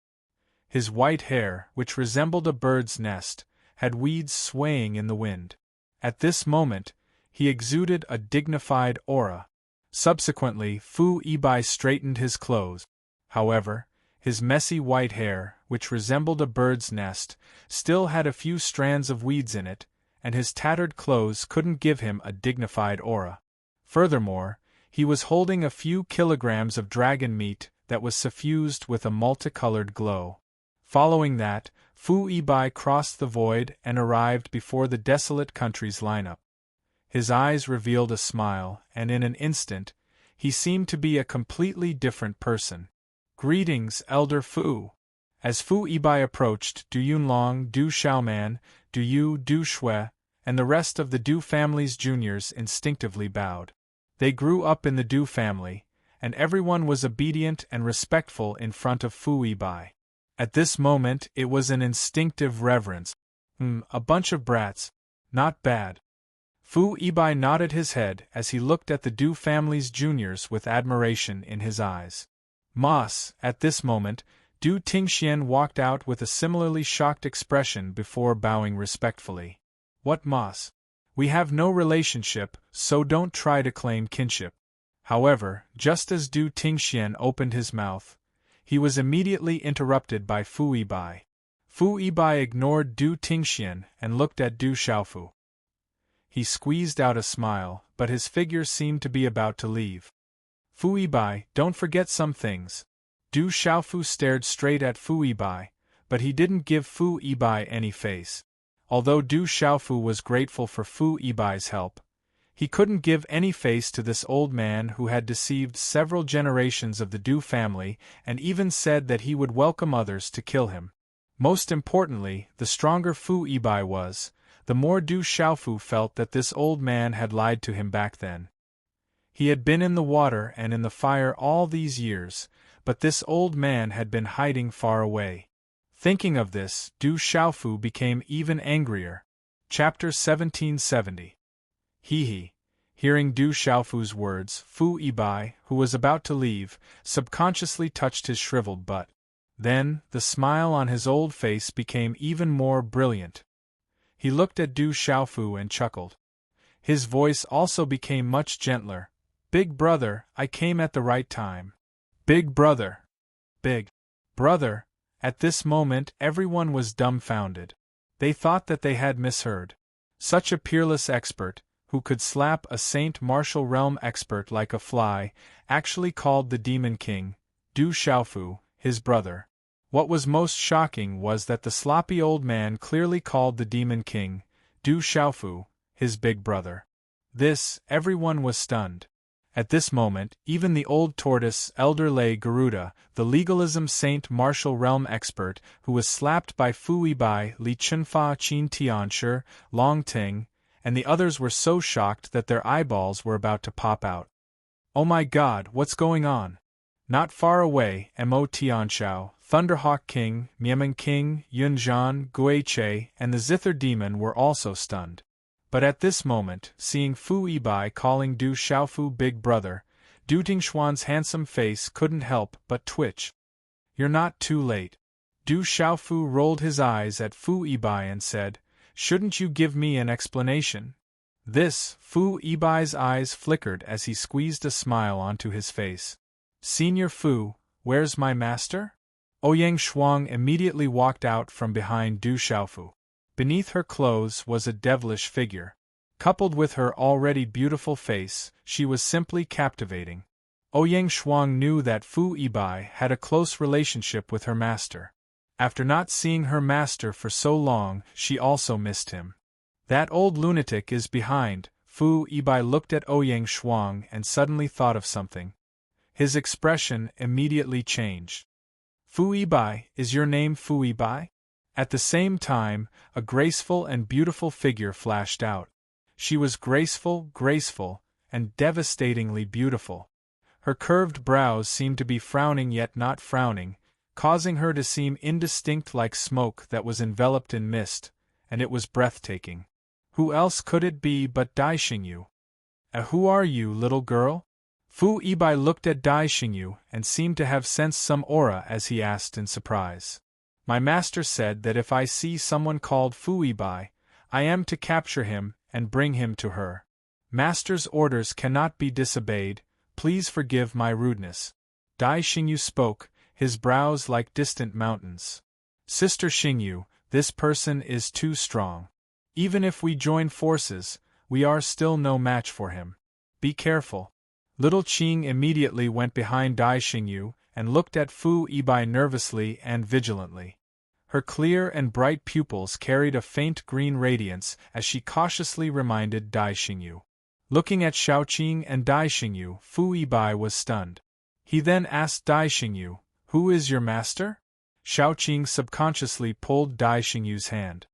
His white hair, which resembled a bird's nest, had weeds swaying in the wind. At this moment, he exuded a dignified aura. Subsequently, Fu Ibai straightened his clothes. However, his messy white hair, which resembled a bird's nest, still had a few strands of weeds in it, and his tattered clothes couldn't give him a dignified aura. Furthermore, he was holding a few kilograms of dragon meat that was suffused with a multicolored glow. Following that, Fu Ibai crossed the void and arrived before the desolate country's lineup. His eyes revealed a smile, and in an instant, he seemed to be a completely different person. "Greetings, Elder Fu." As Fu Ibai approached, Du Yunlong, Du Xiaoman, Du Yu, Du Shui, and the rest of the Du family's juniors instinctively bowed. They grew up in the Du family, and everyone was obedient and respectful in front of Fu Ibai. At this moment it was an instinctive reverence. A bunch of brats. Not bad. Fu Ibai nodded his head as he looked at the Du family's juniors with admiration in his eyes. Mas, at this moment, Du Tingxian walked out with a similarly shocked expression before bowing respectfully. "What, Mas? We have no relationship, so don't try to claim kinship." However, just as Du Tingxian opened his mouth, he was immediately interrupted by Fu Ibai. Fu Ibai ignored Du Tingxian and looked at Du Xiaofu. He squeezed out a smile, but his figure seemed to be about to leave. "Fu Ibai, don't forget some things." Du Xiaofu stared straight at Fu Ibai, but he didn't give Fu Ibai any face. Although Du Xiaofu was grateful for Fu Ibai's help, he couldn't give any face to this old man who had deceived several generations of the Du family and even said that he would welcome others to kill him. Most importantly, the stronger Fu Ibai was, the more Du Xiaofu felt that this old man had lied to him back then. He had been in the water and in the fire all these years, but this old man had been hiding far away. Thinking of this, Du Xiaofu became even angrier. Chapter 1770. He. Hearing Du Xiaofu's words, Fu Ibai, who was about to leave, subconsciously touched his shriveled butt. Then, the smile on his old face became even more brilliant. He looked at Du Xiaofu and chuckled. His voice also became much gentler. "Big brother, I came at the right time." Big brother. Big brother. At this moment everyone was dumbfounded. They thought that they had misheard. Such a peerless expert, who could slap a Saint Martial Realm expert like a fly, actually called the Demon King, Du Xiaofu, his brother. What was most shocking was that the sloppy old man clearly called the Demon King, Du Xiaofu, his big brother. Everyone was stunned. At this moment, even the old tortoise Elder Lei Garuda, the legalism Saint Martial Realm expert, who was slapped by Fu Ibai, Li Chunfa, Qin Tianshi, Long Ting, and the others were so shocked that their eyeballs were about to pop out. "Oh my God, what's going on?" Not far away, Mo Tianxiao, Thunderhawk King, Miamen King, Yunzhan, Guiche, and the Zither Demon were also stunned. But at this moment, seeing Fu Ibai calling Du Xiaofu big brother, Du Tingxuan's handsome face couldn't help but twitch. "You're not too late." Du Xiaofu rolled his eyes at Fu Ibai and said, "Shouldn't you give me an explanation?" Fu Ibai's eyes flickered as he squeezed a smile onto his face. "Senior Fu, where's my master?" Ouyang Shuang immediately walked out from behind Du Xiaofu. Beneath her clothes was a devilish figure. Coupled with her already beautiful face, she was simply captivating. Ouyang Shuang knew that Fu Ibai had a close relationship with her master. After not seeing her master for so long, she also missed him. "That old lunatic is behind," Fu Yibai looked at Ouyang Shuang and suddenly thought of something. His expression immediately changed. Fu Yibai, is your name Fu Yibai? At the same time, a graceful and beautiful figure flashed out. She was graceful, and devastatingly beautiful. Her curved brows seemed to be frowning yet not frowning, causing her to seem indistinct like smoke that was enveloped in mist, and it was breathtaking. Who else could it be but Dai Xingyu? Who are you, little girl? Fu Yibai looked at Dai Xingyu and seemed to have sensed some aura as he asked in surprise. My master said that if I see someone called Fu Yibai, I am to capture him and bring him to her. Master's orders cannot be disobeyed, please forgive my rudeness. Dai Xingyu spoke, his brows like distant mountains. Sister Xingyu, this person is too strong. Even if we join forces, we are still no match for him. Be careful. Little Qing immediately went behind Dai Xingyu and looked at Fu Yibai nervously and vigilantly. Her clear and bright pupils carried a faint green radiance as she cautiously reminded Dai Xingyu. Looking at Xiaoqing and Dai Xingyu, Fu Yibai was stunned. He then asked Dai Xingyu, "Who is your master?" Xiaoqing subconsciously pulled Dai Xingyu's hand.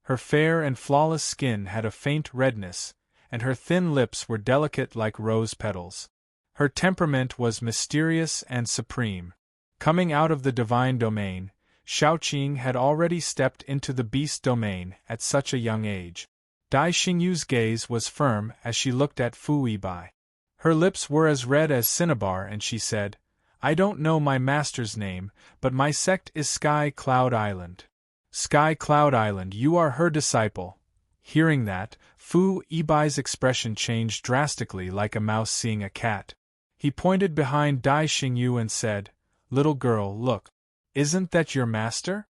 Her fair and flawless skin had a faint redness, and her thin lips were delicate like rose petals. Her temperament was mysterious and supreme. Coming out of the divine domain, Xiaoqing had already stepped into the beast domain at such a young age. Dai Xingyu's gaze was firm as she looked at Fu Yibai. Her lips were as red as cinnabar and she said, "I don't know my master's name, but my sect is Sky Cloud Island." Sky Cloud Island, you are her disciple. Hearing that, Fu Yibai's expression changed drastically like a mouse seeing a cat. He pointed behind Dai Xingyu and said, "Little girl, look. Isn't that your master?"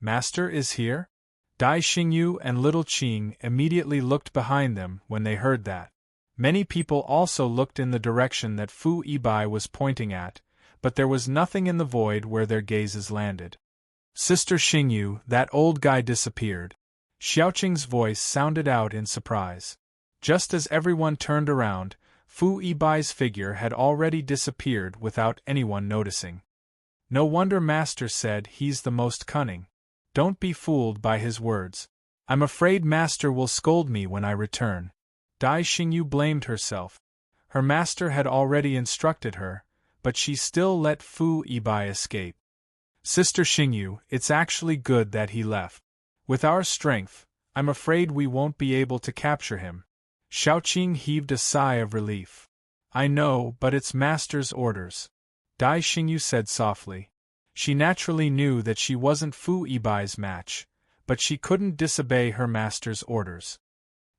"Master is here?" Dai Xingyu and Little Qing immediately looked behind them when they heard that. Many people also looked in the direction that Fu Yibai was pointing at, but there was nothing in the void where their gazes landed. "Sister Xingyu, that old guy disappeared." Xiaoqing's voice sounded out in surprise. Just as everyone turned around, Fu Yibai's figure had already disappeared without anyone noticing. No wonder Master said he's the most cunning. Don't be fooled by his words. I'm afraid Master will scold me when I return. Dai Xingyu blamed herself. Her master had already instructed her, but she still let Fu Yibai escape. "Sister Xingyu, it's actually good that he left. With our strength, I'm afraid we won't be able to capture him." Xiaoqing heaved a sigh of relief. "I know, but it's master's orders," Dai Xingyu said softly. She naturally knew that she wasn't Fu Yibai's match, but she couldn't disobey her master's orders.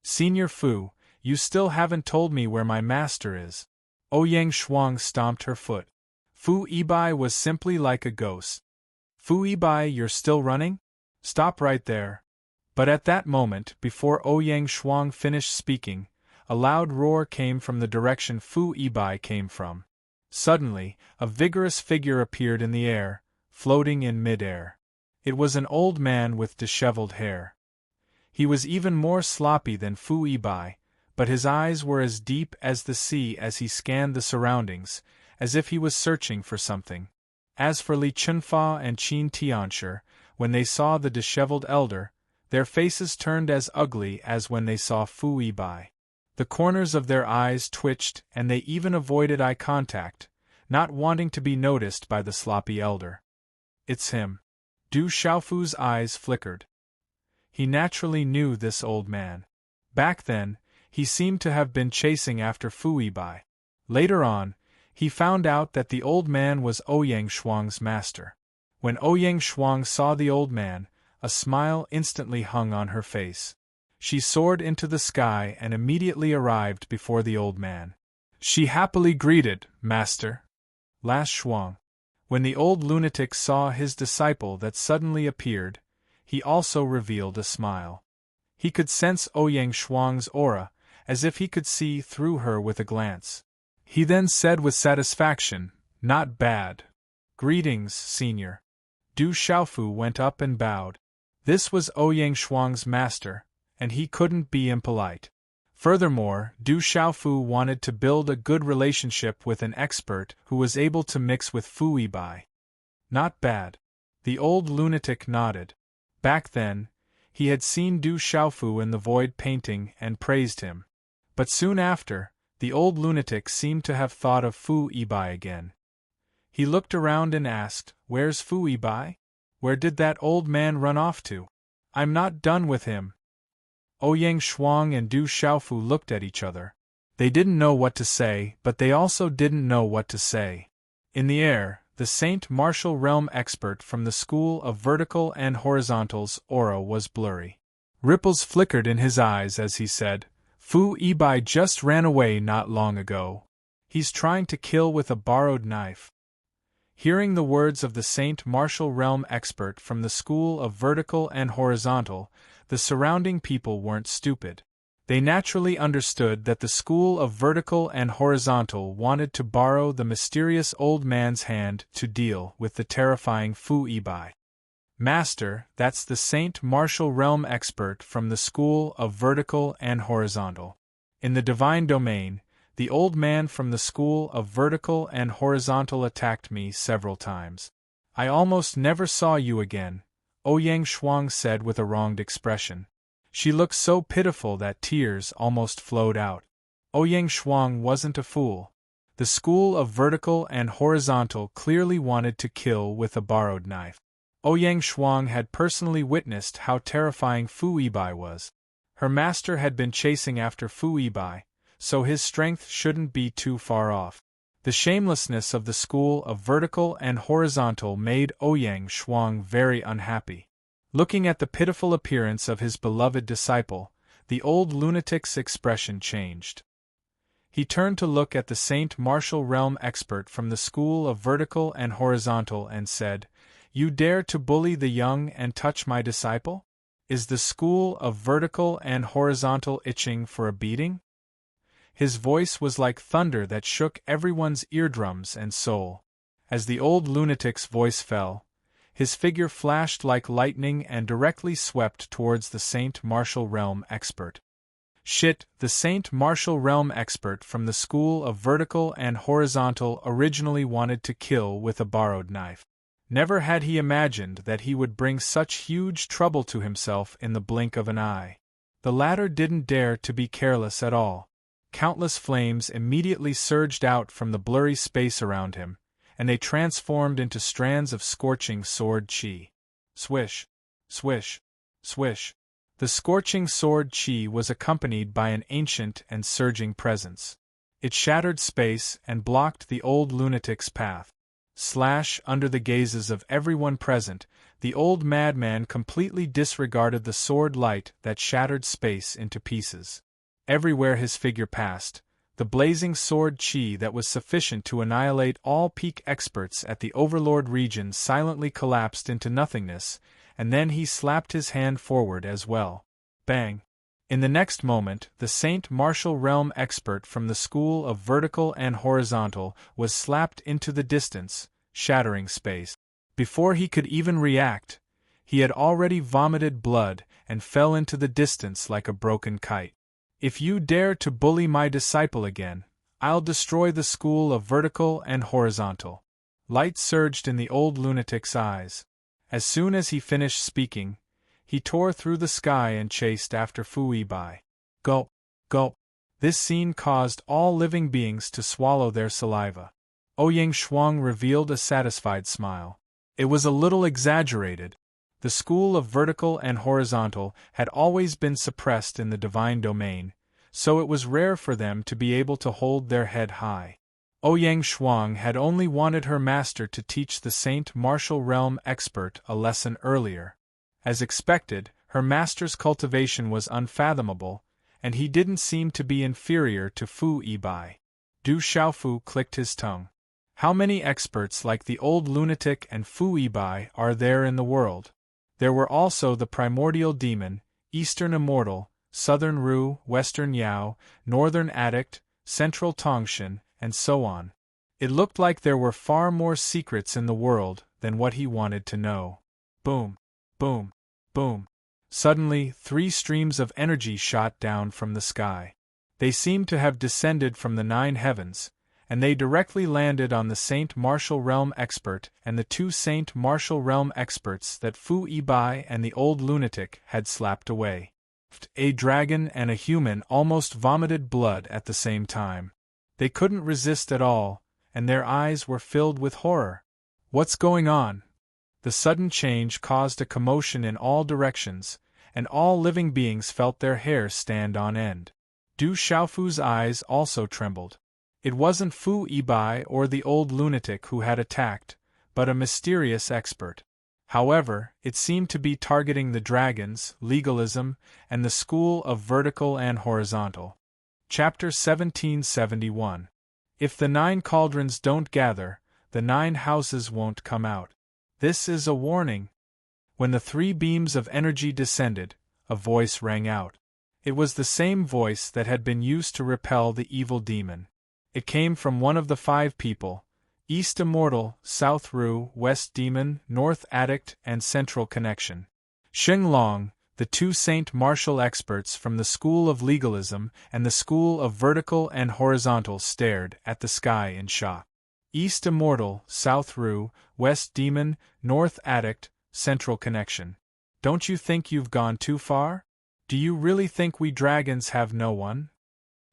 "Senior Fu, you still haven't told me where my master is." Ouyang Shuang stomped her foot. Fu Yibai was simply like a ghost. "Fu Yibai, you're still running? Stop right there." But at that moment, before Ouyang Shuang finished speaking, a loud roar came from the direction Fu Yibai came from. Suddenly, a vigorous figure appeared in the air, floating in mid-air. It was an old man with disheveled hair. He was even more sloppy than Fu Yibai, but his eyes were as deep as the sea as he scanned the surroundings, as if he was searching for something. As for Li Chunfa and Qin Tianshi, when they saw the disheveled elder, their faces turned as ugly as when they saw Fu Yibai. The corners of their eyes twitched and they even avoided eye contact, not wanting to be noticed by the sloppy elder. "It's him." Du Xiaofu's eyes flickered. He naturally knew this old man. Back then, he seemed to have been chasing after Fu Yibai. Later on, he found out that the old man was Ouyang Shuang's master. When Ouyang Shuang saw the old man, a smile instantly hung on her face. She soared into the sky and immediately arrived before the old man. She happily greeted, "Master." Last Shuang. When the old lunatic saw his disciple that suddenly appeared, he also revealed a smile. He could sense Ouyang Shuang's aura, as if he could see through her with a glance. He then said with satisfaction, "Not bad. Greetings, senior." Du Xiaofu went up and bowed. This was Ouyang Shuang's master, and he couldn't be impolite. Furthermore, Du Xiaofu wanted to build a good relationship with an expert who was able to mix with Fu Yibai. Not bad. The old lunatic nodded. Back then, he had seen Du Xiaofu in the void painting and praised him. But soon after, the old lunatic seemed to have thought of Fu Yibai again. He looked around and asked, "Where's Fu Yibai? Where did that old man run off to? I'm not done with him." Ouyang Shuang and Du Xiaofu looked at each other. They didn't know what to say, but they also didn't know what to say. In the air, the Saint Martial Realm expert from the School of Vertical and Horizontal's aura was blurry. Ripples flickered in his eyes as he said, "Fu Yibai just ran away not long ago. He's trying to kill with a borrowed knife." Hearing the words of the Saint Martial Realm expert from the School of Vertical and Horizontal, the surrounding people weren't stupid. They naturally understood that the School of Vertical and Horizontal wanted to borrow the mysterious old man's hand to deal with the terrifying Fu Yibai. "Master, that's the Saint Martial Realm expert from the School of Vertical and Horizontal. In the divine domain, the old man from the School of Vertical and Horizontal attacked me several times. I almost never saw you again," Ouyang Shuang said with a wronged expression. She looked so pitiful that tears almost flowed out. Ouyang Shuang wasn't a fool. The School of Vertical and Horizontal clearly wanted to kill with a borrowed knife. Ouyang Shuang had personally witnessed how terrifying Fu Yibai was. Her master had been chasing after Fu Yibai, so his strength shouldn't be too far off. The shamelessness of the School of Vertical and Horizontal made Ouyang Shuang very unhappy. Looking at the pitiful appearance of his beloved disciple, the old lunatic's expression changed. He turned to look at the Saint Martial Realm expert from the School of Vertical and Horizontal and said, "You dare to bully the young and touch my disciple? Is the School of Vertical and Horizontal itching for a beating?" His voice was like thunder that shook everyone's eardrums and soul. As the old lunatic's voice fell, his figure flashed like lightning and directly swept towards the Saint Martial Realm expert. Shit, the Saint Martial Realm expert from the School of Vertical and Horizontal originally wanted to kill with a borrowed knife. Never had he imagined that he would bring such huge trouble to himself in the blink of an eye. The latter didn't dare to be careless at all. Countless flames immediately surged out from the blurry space around him, and they transformed into strands of scorching sword chi. Swish, swish, swish. The scorching sword chi was accompanied by an ancient and surging presence. It shattered space and blocked the old lunatic's path. Slash, under the gazes of everyone present, the old madman completely disregarded the sword light that shattered space into pieces. Everywhere his figure passed, the blazing sword chi that was sufficient to annihilate all peak experts at the Overlord region silently collapsed into nothingness, and then he slapped his hand forward as well. Bang! In the next moment, the Saint Martial Realm expert from the School of Vertical and Horizontal was slapped into the distance, shattering space. Before he could even react, he had already vomited blood and fell into the distance like a broken kite. "If you dare to bully my disciple again, I'll destroy the School of Vertical and Horizontal." Light surged in the old lunatic's eyes. As soon as he finished speaking, he tore through the sky and chased after Fu Yibai. Gulp, gulp. This scene caused all living beings to swallow their saliva. Ouyang Shuang revealed a satisfied smile. It was a little exaggerated. The School of Vertical and Horizontal had always been suppressed in the divine domain, so it was rare for them to be able to hold their head high. Ouyang Shuang had only wanted her master to teach the Saint Martial Realm expert a lesson earlier. As expected, her master's cultivation was unfathomable, and he didn't seem to be inferior to Fu Yibai. Du Xiaofu clicked his tongue. How many experts like the old lunatic and Fu Yibai are there in the world? There were also the primordial demon, Eastern Immortal, Southern Ru, Western Yao, Northern Addict, Central Tongshan, and so on. It looked like there were far more secrets in the world than what he wanted to know. Boom, boom, boom. Suddenly, 3 streams of energy shot down from the sky. They seemed to have descended from the 9 heavens, and they directly landed on the Saint Martial Realm expert and the 2 Saint Martial Realm experts that Fu Ibai and the old lunatic had slapped away. A dragon and a human almost vomited blood at the same time. They couldn't resist at all, and their eyes were filled with horror. What's going on? The sudden change caused a commotion in all directions, and all living beings felt their hair stand on end. Du Xiaofu's eyes also trembled. It wasn't Fu Ibai or the old lunatic who had attacked, but a mysterious expert. However, it seemed to be targeting the dragons, legalism, and the school of vertical and horizontal. Chapter 1771. If the 9 cauldrons don't gather, the 9 houses won't come out. This is a warning. When the 3 beams of energy descended, a voice rang out. It was the same voice that had been used to repel the evil demon. It came from one of the 5 people: East Immortal, South Ru, West Demon, North Addict, and Central Connection. Xing Long, the 2 Saint Martial experts from the School of Legalism and the School of Vertical and Horizontal, stared at the sky in shock. East Immortal, South Ru, West Demon, North Addict, Central Connection. Don't you think you've gone too far? Do you really think we dragons have no one?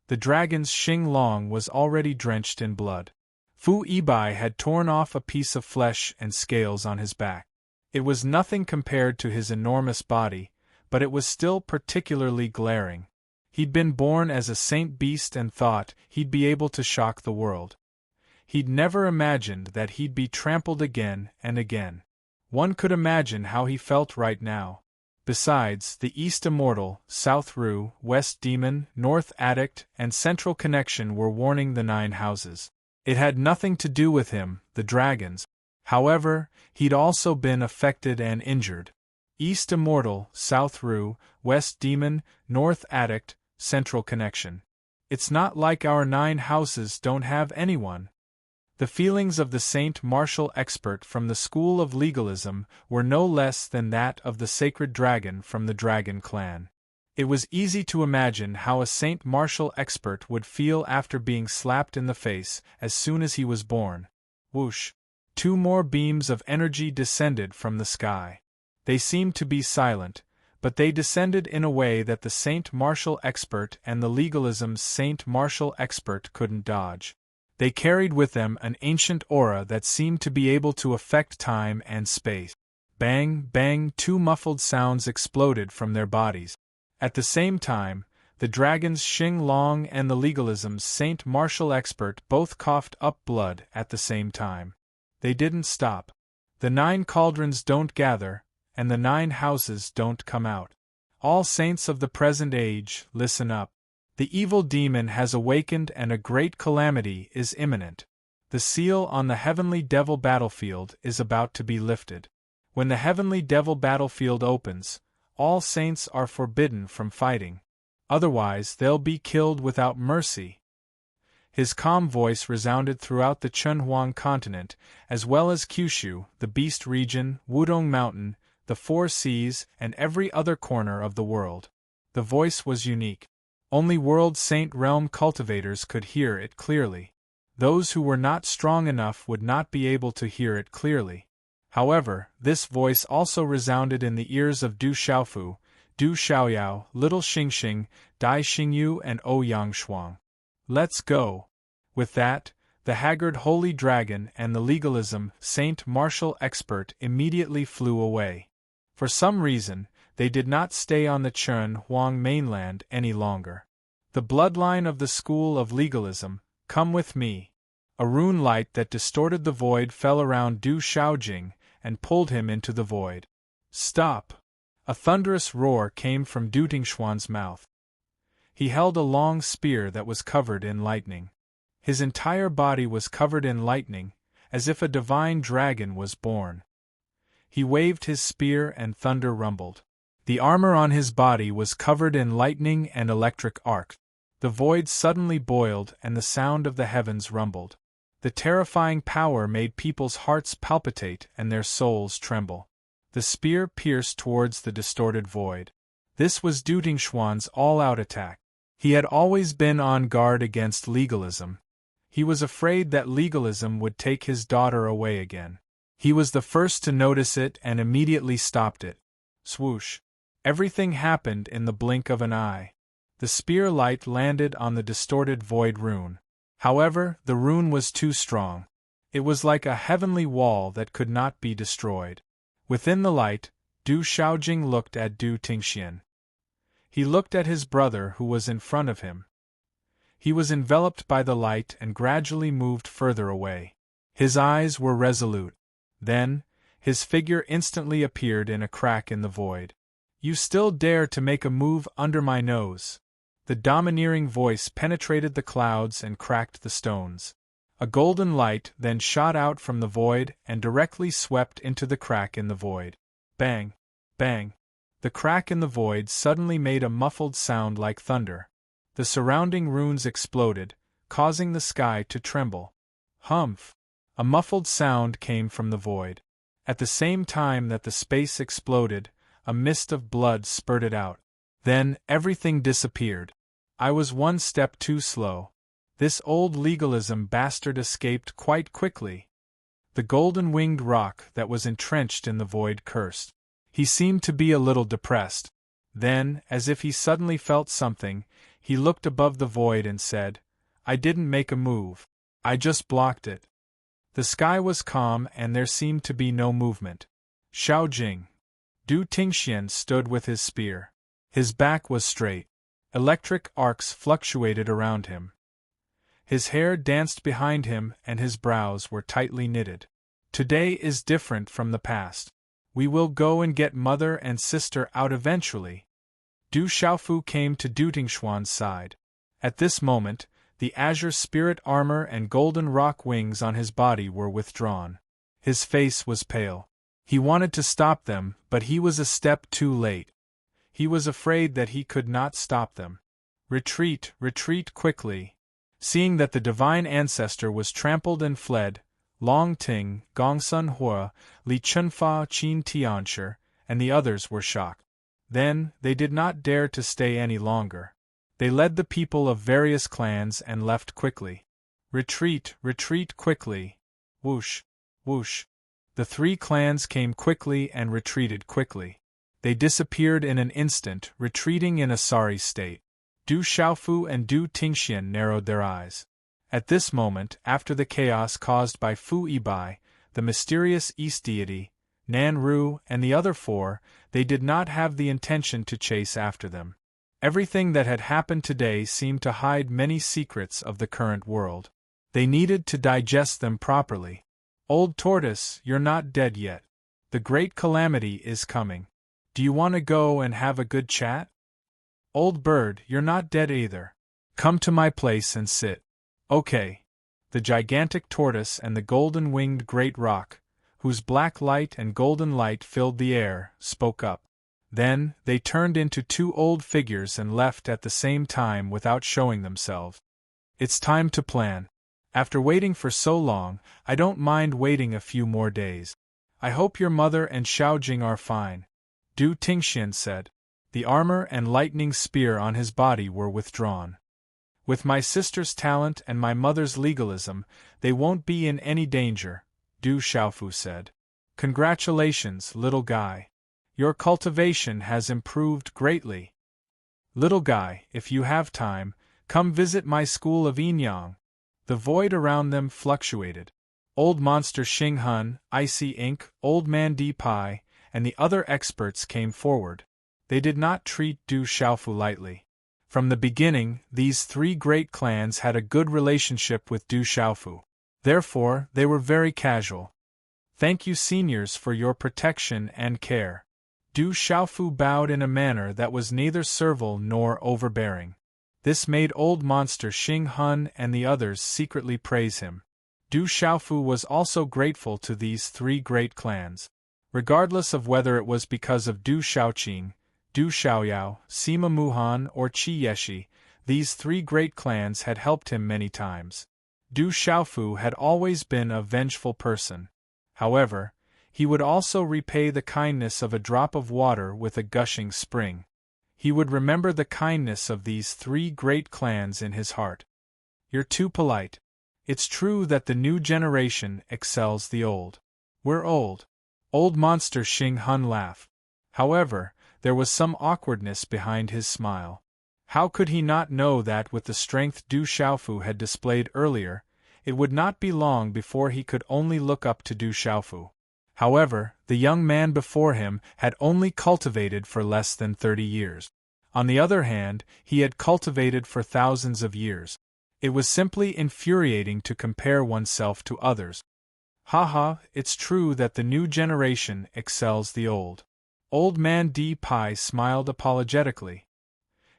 The dragon's Xing Long was already drenched in blood. Fu Ibai had torn off a piece of flesh and scales on his back. It was nothing compared to his enormous body, but it was still particularly glaring. He'd been born as a saint beast and thought he'd be able to shock the world. He'd never imagined that he'd be trampled again and again. One could imagine how he felt right now. Besides, the East Immortal, South Ru, West Demon, North Addict, and Central Connection were warning the 9 houses. It had nothing to do with him, the dragons. However, he'd also been affected and injured. East Immortal, South Ru, West Demon, North Addict, Central Connection. It's not like our 9 houses don't have anyone. The feelings of the Saint Martial expert from the School of Legalism were no less than that of the sacred dragon from the Dragon Clan. It was easy to imagine how a Saint Martial expert would feel after being slapped in the face as soon as he was born. Whoosh! 2 more beams of energy descended from the sky. They seemed to be silent, but they descended in a way that the Saint Martial expert and the Legalism's Saint Martial expert couldn't dodge. They carried with them an ancient aura that seemed to be able to affect time and space. Bang, bang, 2 muffled sounds exploded from their bodies. At the same time, the dragon's Xing Long and the Legalism's Saint Martial expert both coughed up blood at the same time. They didn't stop. The 9 cauldrons don't gather, and the 9 houses don't come out. All saints of the present age, listen up. The evil demon has awakened and a great calamity is imminent. The seal on the heavenly devil battlefield is about to be lifted. When the heavenly devil battlefield opens, all saints are forbidden from fighting. Otherwise they'll be killed without mercy. His calm voice resounded throughout the Chunhuang continent, as well as Kyushu, the Beast region, Wudong Mountain, the 4 seas, and every other corner of the world. The voice was unique. Only World Saint Realm cultivators could hear it clearly. Those who were not strong enough would not be able to hear it clearly. However, this voice also resounded in the ears of Du Xiaofu, Du Xiaoyao, Little Xingxing, Dai Xingyu, and Ouyang Shuang. Let's go! With that, the haggard holy dragon and the Legalism Saint Martial expert immediately flew away. For some reason, they did not stay on the Chunhuang mainland any longer. The bloodline of the School of Legalism, come with me. A rune light that distorted the void fell around Du Xiaojing and pulled him into the void. Stop! A thunderous roar came from Du Tingshuan's mouth. He held a long spear that was covered in lightning. His entire body was covered in lightning, as if a divine dragon was born. He waved his spear and thunder rumbled. The armor on his body was covered in lightning and electric arc. The void suddenly boiled and the sound of the heavens rumbled. The terrifying power made people's hearts palpitate and their souls tremble. The spear pierced towards the distorted void. This was Du Tingshuan's all-out attack. He had always been on guard against legalism. He was afraid that legalism would take his daughter away again. He was the first to notice it and immediately stopped it. Swoosh! Everything happened in the blink of an eye. The spear light landed on the distorted void rune. However, the rune was too strong. It was like a heavenly wall that could not be destroyed. Within the light, Du Shaojing looked at Du Tingxian. He looked at his brother who was in front of him. He was enveloped by the light and gradually moved further away. His eyes were resolute. Then, his figure instantly appeared in a crack in the void. "You still dare to make a move under my nose?" The domineering voice penetrated the clouds and cracked the stones. A golden light then shot out from the void and directly swept into the crack in the void. Bang! Bang! The crack in the void suddenly made a muffled sound like thunder. The surrounding runes exploded, causing the sky to tremble. Humph! A muffled sound came from the void. At the same time that the space exploded, a mist of blood spurted out. Then, everything disappeared. I was one step too slow. This old legalism bastard escaped quite quickly. The golden-winged rock that was entrenched in the void cursed. He seemed to be a little depressed. Then, as if he suddenly felt something, he looked above the void and said, "I didn't make a move. I just blocked it." The sky was calm and there seemed to be no movement. Shaojing. Du Tingxian stood with his spear. His back was straight. Electric arcs fluctuated around him. His hair danced behind him and his brows were tightly knitted. Today is different from the past. We will go and get mother and sister out eventually. Du Xiaofu came to Du Tingxuan's side. At this moment, the azure spirit armor and golden rock wings on his body were withdrawn. His face was pale. He wanted to stop them, but he was a step too late. He was afraid that he could not stop them. Retreat, retreat quickly. Seeing that the divine ancestor was trampled and fled, Long Ting, Gongsun Hua, Li Chunfa, Qin Tianshi, and the others were shocked. Then, they did not dare to stay any longer. They led the people of various clans and left quickly. Retreat, retreat quickly. Whoosh, whoosh. The three clans came quickly and retreated quickly. They disappeared in an instant, retreating in a sorry state. Du Xiaofu and Du Tingxian narrowed their eyes. At this moment, after the chaos caused by Fu Yibai, the mysterious East deity, Nan Ru, and the other four, they did not have the intention to chase after them. Everything that had happened today seemed to hide many secrets of the current world. They needed to digest them properly. Old Tortoise, you're not dead yet. The great calamity is coming. Do you want to go and have a good chat? Old Bird, you're not dead either. Come to my place and sit. Okay. The gigantic tortoise and the golden-winged great rock, whose black light and golden light filled the air, spoke up. Then, they turned into two old figures and left at the same time without showing themselves. It's time to plan. After waiting for so long, I don't mind waiting a few more days. I hope your mother and Shaojing are fine. Du Tingxian said. The armor and lightning spear on his body were withdrawn. With my sister's talent and my mother's legalism, they won't be in any danger, Du Xiaofu said. Congratulations, little guy. Your cultivation has improved greatly. Little guy, if you have time, come visit my school of Yinyang. The void around them fluctuated. Old Monster Xing Hun, Icy Ink, Old Man Di Pai, and the other experts came forward. They did not treat Du Xiaofu lightly. From the beginning, these three great clans had a good relationship with Du Xiaofu. Therefore, they were very casual. Thank you, seniors, for your protection and care. Du Xiaofu bowed in a manner that was neither servile nor overbearing. This made Old Monster Xing Hun and the others secretly praise him. Du Xiaofu was also grateful to these three great clans. Regardless of whether it was because of Du Xiaoqing, Du Xiaoyao, Sima Muhan, or Qi Yeshi, these three great clans had helped him many times. Du Xiaofu had always been a vengeful person. However, he would also repay the kindness of a drop of water with a gushing spring. he would remember the kindness of these 3 great clans in his heart. You're too polite. It's true that the new generation excels the old. We're old. Old monster Xing Hun laughed. However, there was some awkwardness behind his smile. How could he not know that with the strength Du Xiaofu had displayed earlier, it would not be long before he could only look up to Du Xiaofu. However, the young man before him had only cultivated for less than 30 years. On the other hand, he had cultivated for thousands of years. It was simply infuriating to compare oneself to others. Haha, it's true that the new generation excels the old. Old man Di Pai smiled apologetically.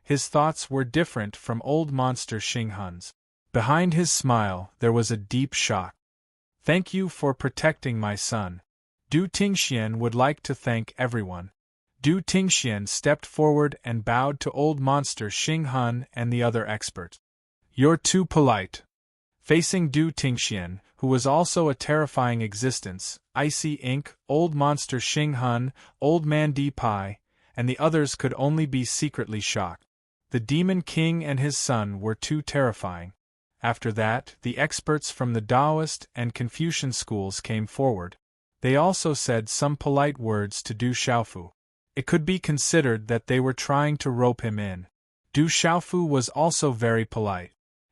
His thoughts were different from old monster Xing Hun's. Behind his smile there was a deep shock. Thank you for protecting my son. Du Tingxian would like to thank everyone. Du Tingxian stepped forward and bowed to old monster Xing Hun and the other experts. You're too polite. Facing Du Tingxian, who was also a terrifying existence, Icy Ink, old monster Xing Hun, old man Di Pai, and the others could only be secretly shocked. The Demon King and his son were too terrifying. After that, the experts from the Taoist and Confucian schools came forward. They also said some polite words to Du Xiaofu. It could be considered that they were trying to rope him in. Du Xiaofu was also very polite.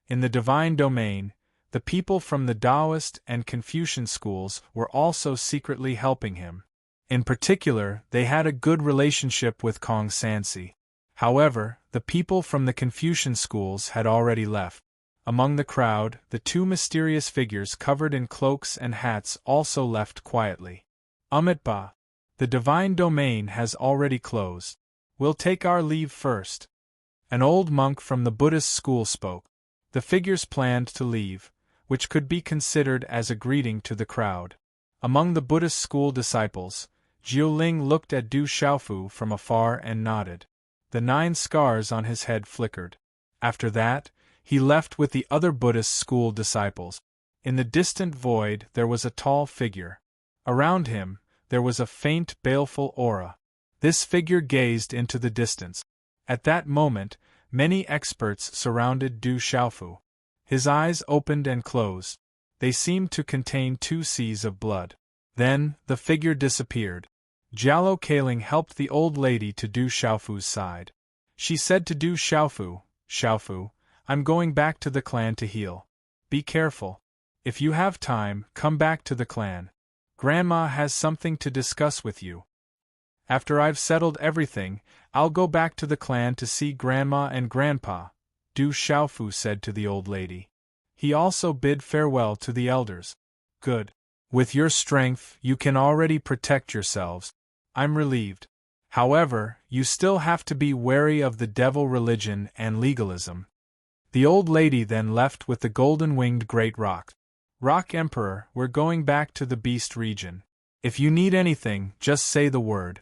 In the divine domain, the people from the Taoist and Confucian schools were also secretly helping him. In particular, they had a good relationship with Kong Sansi. However, the people from the Confucian schools had already left. Among the crowd, the 2 mysterious figures covered in cloaks and hats also left quietly. Umitba, the divine domain has already closed. We'll take our leave first. An old monk from the Buddhist school spoke. The figures planned to leave, which could be considered as a greeting to the crowd. Among the Buddhist school disciples, Jiuling looked at Du Xiaofu from afar and nodded. The 9 scars on his head flickered. After that, he left with the other Buddhist school disciples. In the distant void there was a tall figure. Around him, there was a faint baleful aura. This figure gazed into the distance. At that moment, many experts surrounded Du Xiaofu. His eyes opened and closed. They seemed to contain 2 seas of blood. Then, the figure disappeared. Jialo Kaling helped the old lady to Du Xiaofu's side. She said to Du Xiaofu, Xiaofu, I'm going back to the clan to heal. Be careful. If you have time, come back to the clan. Grandma has something to discuss with you. After I've settled everything, I'll go back to the clan to see Grandma and Grandpa, Du Xiaofu said to the old lady. He also bid farewell to the elders. Good. With your strength, you can already protect yourselves. I'm relieved. However, you still have to be wary of the devil religion and legalism. The old lady then left with the golden-winged great roc. Rock Emperor, we're going back to the beast region. If you need anything, just say the word.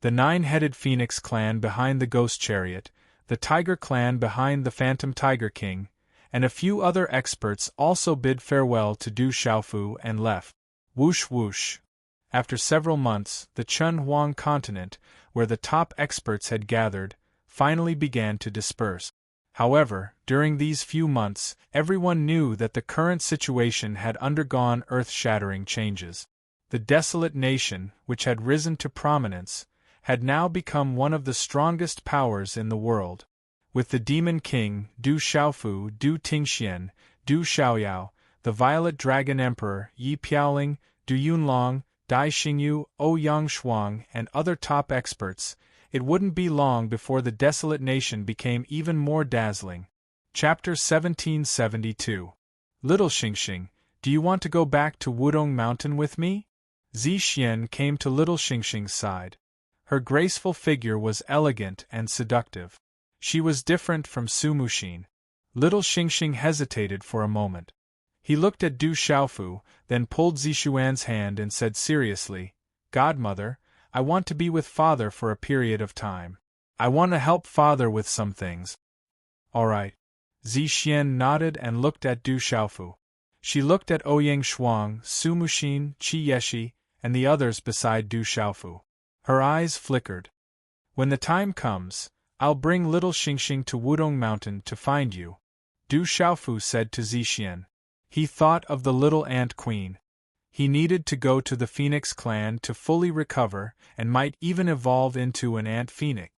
The 9-headed Phoenix clan behind the Ghost Chariot, the Tiger clan behind the Phantom Tiger King, and a few other experts also bid farewell to Du Xiaofu and left. Whoosh whoosh. After several months, the Chun Huang continent, where the top experts had gathered, finally began to disperse. However, during these few months, everyone knew that the current situation had undergone earth-shattering changes. The desolate nation, which had risen to prominence, had now become one of the strongest powers in the world. With the Demon King, Du Xiaofu, Du Tingxian, Du Xiaoyao, the Violet Dragon Emperor, Yi Piaoling, Du Yunlong, Dai Xingyu, Ouyang Shuang, and other top experts, it wouldn't be long before the desolate nation became even more dazzling. Chapter 1772. Little Xingxing, do you want to go back to Wudong Mountain with me? Zixian came to little Xingxing's side. Her graceful figure was elegant and seductive. She was different from Su Muxin. Little Xingxing hesitated for a moment. He looked at Du Xiaofu, then pulled Zixuan's hand and said seriously, Godmother, I want to be with Father for a period of time. I want to help Father with some things. All right. Zixian nodded and looked at Du Xiaofu. She looked at Ouyang Shuang, Su Muxin, Qi Yeshi, and the others beside Du Xiaofu. Her eyes flickered. When the time comes, I'll bring little Xingxing to Wudong Mountain to find you, Du Xiaofu said to Zixian. He thought of the little ant queen. He needed to go to the Phoenix clan to fully recover and might even evolve into an ant phoenix.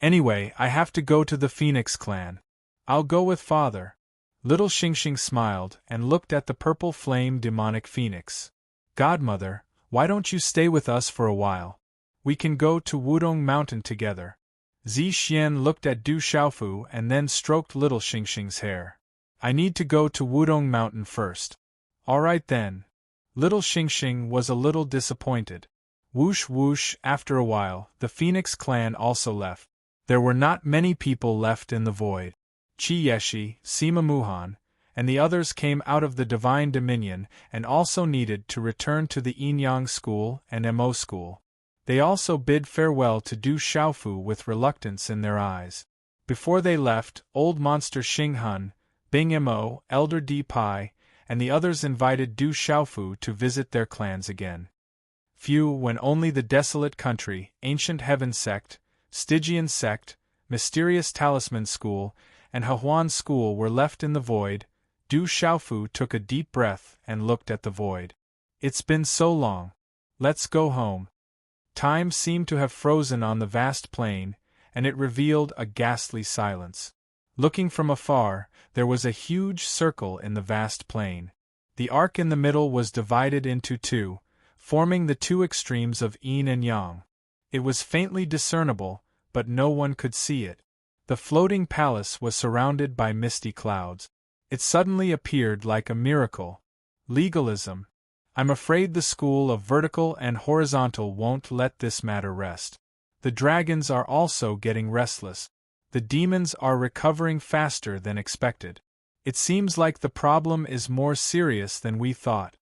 Anyway, I have to go to the Phoenix clan. I'll go with father. Little Xingxing smiled and looked at the purple flame demonic phoenix. Godmother, why don't you stay with us for a while? We can go to Wudong Mountain together. Zixian looked at Du Xiaofu and then stroked little Xingxing's hair. I need to go to Wudong Mountain first. All right then. Little Xingxing was a little disappointed. Whoosh whoosh, after a while, the Phoenix clan also left. There were not many people left in the void. Qi Yeshi, Sima Muhan, and the others came out of the Divine Dominion and also needed to return to the Yinyang School and Mo School. They also bid farewell to Du Xiaofu with reluctance in their eyes. Before they left, Old Monster Xinghun, Bing Mo, Elder Di Pai, and the others invited Du Xiaofu to visit their clans again. Few, when only the Desolate Country, Ancient Heaven Sect, Stygian Sect, Mysterious Talisman School, and Hehuan School were left in the void. Du Xiaofu took a deep breath and looked at the void. It's been so long. Let's go home. Time seemed to have frozen on the vast plain, and it revealed a ghastly silence. Looking from afar, there was a huge circle in the vast plain. The arc in the middle was divided into two, forming the two extremes of yin and yang. It was faintly discernible, but no one could see it. The floating palace was surrounded by misty clouds. It suddenly appeared like a miracle. Legalism. I'm afraid the school of vertical and horizontal won't let this matter rest. The dragons are also getting restless. The demons are recovering faster than expected. It seems like the problem is more serious than we thought.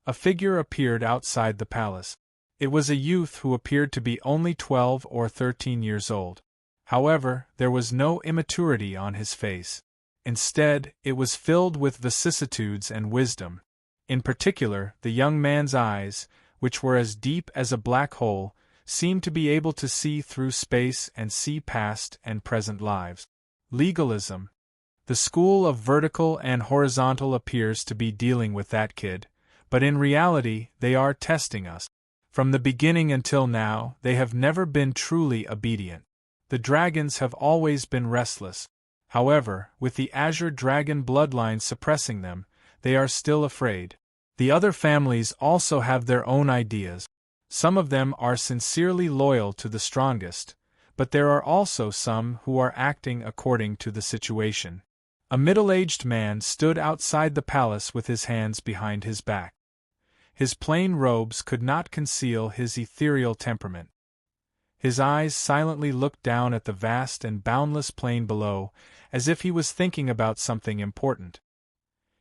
A figure appeared outside the palace. It was a youth who appeared to be only 12 or 13 years old. However, there was no immaturity on his face. Instead, it was filled with vicissitudes and wisdom. In particular, the young man's eyes, which were as deep as a black hole, seemed to be able to see through space and see past and present lives. Legalism. The school of vertical and horizontal appears to be dealing with that kid, but in reality, they are testing us. From the beginning until now, they have never been truly obedient. The dragons have always been restless. However, with the Azure Dragon bloodline suppressing them, they are still afraid. The other families also have their own ideas. Some of them are sincerely loyal to the strongest, but there are also some who are acting according to the situation. A middle-aged man stood outside the palace with his hands behind his back. His plain robes could not conceal his ethereal temperament. His eyes silently looked down at the vast and boundless plain below, as if he was thinking about something important.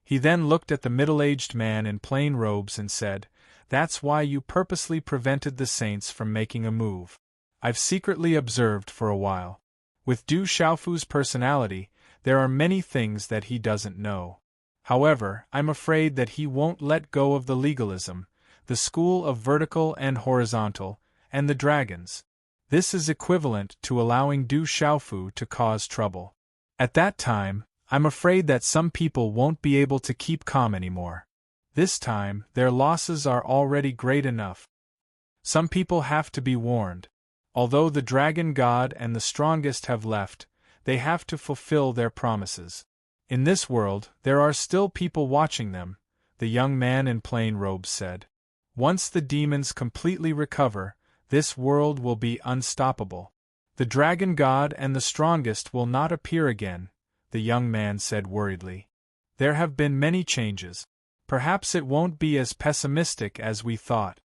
He then looked at the middle-aged man in plain robes and said, "That's why you purposely prevented the saints from making a move. I've secretly observed for a while. With Du Xiaofu's personality, there are many things that he doesn't know. However, I'm afraid that he won't let go of the legalism, the school of vertical and horizontal, and the dragons. This is equivalent to allowing Du Xiaofu to cause trouble. At that time, I'm afraid that some people won't be able to keep calm anymore. This time, their losses are already great enough. Some people have to be warned. Although the Dragon God and the strongest have left, they have to fulfill their promises. In this world, there are still people watching them," the young man in plain robes said. "Once the demons completely recover, this world will be unstoppable. The Dragon God and the strongest will not appear again," the young man said worriedly. "There have been many changes. Perhaps it won't be as pessimistic as we thought."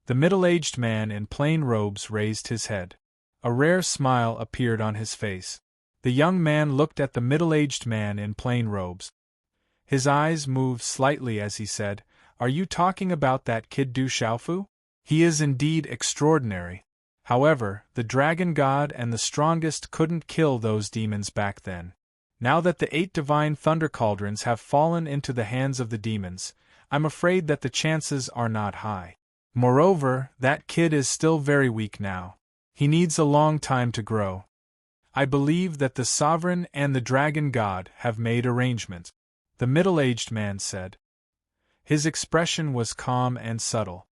The middle-aged man in plain robes raised his head. A rare smile appeared on his face. The young man looked at the middle-aged man in plain robes. His eyes moved slightly as he said, "Are you talking about that kid Du Xiaofu? He is indeed extraordinary. However, the Dragon God and the strongest couldn't kill those demons back then. Now that the 8 divine thunder cauldrons have fallen into the hands of the demons, I'm afraid that the chances are not high. Moreover, that kid is still very weak now. He needs a long time to grow. I believe that the sovereign and the dragon god have made arrangements, the middle-aged man said. His expression was calm and subtle.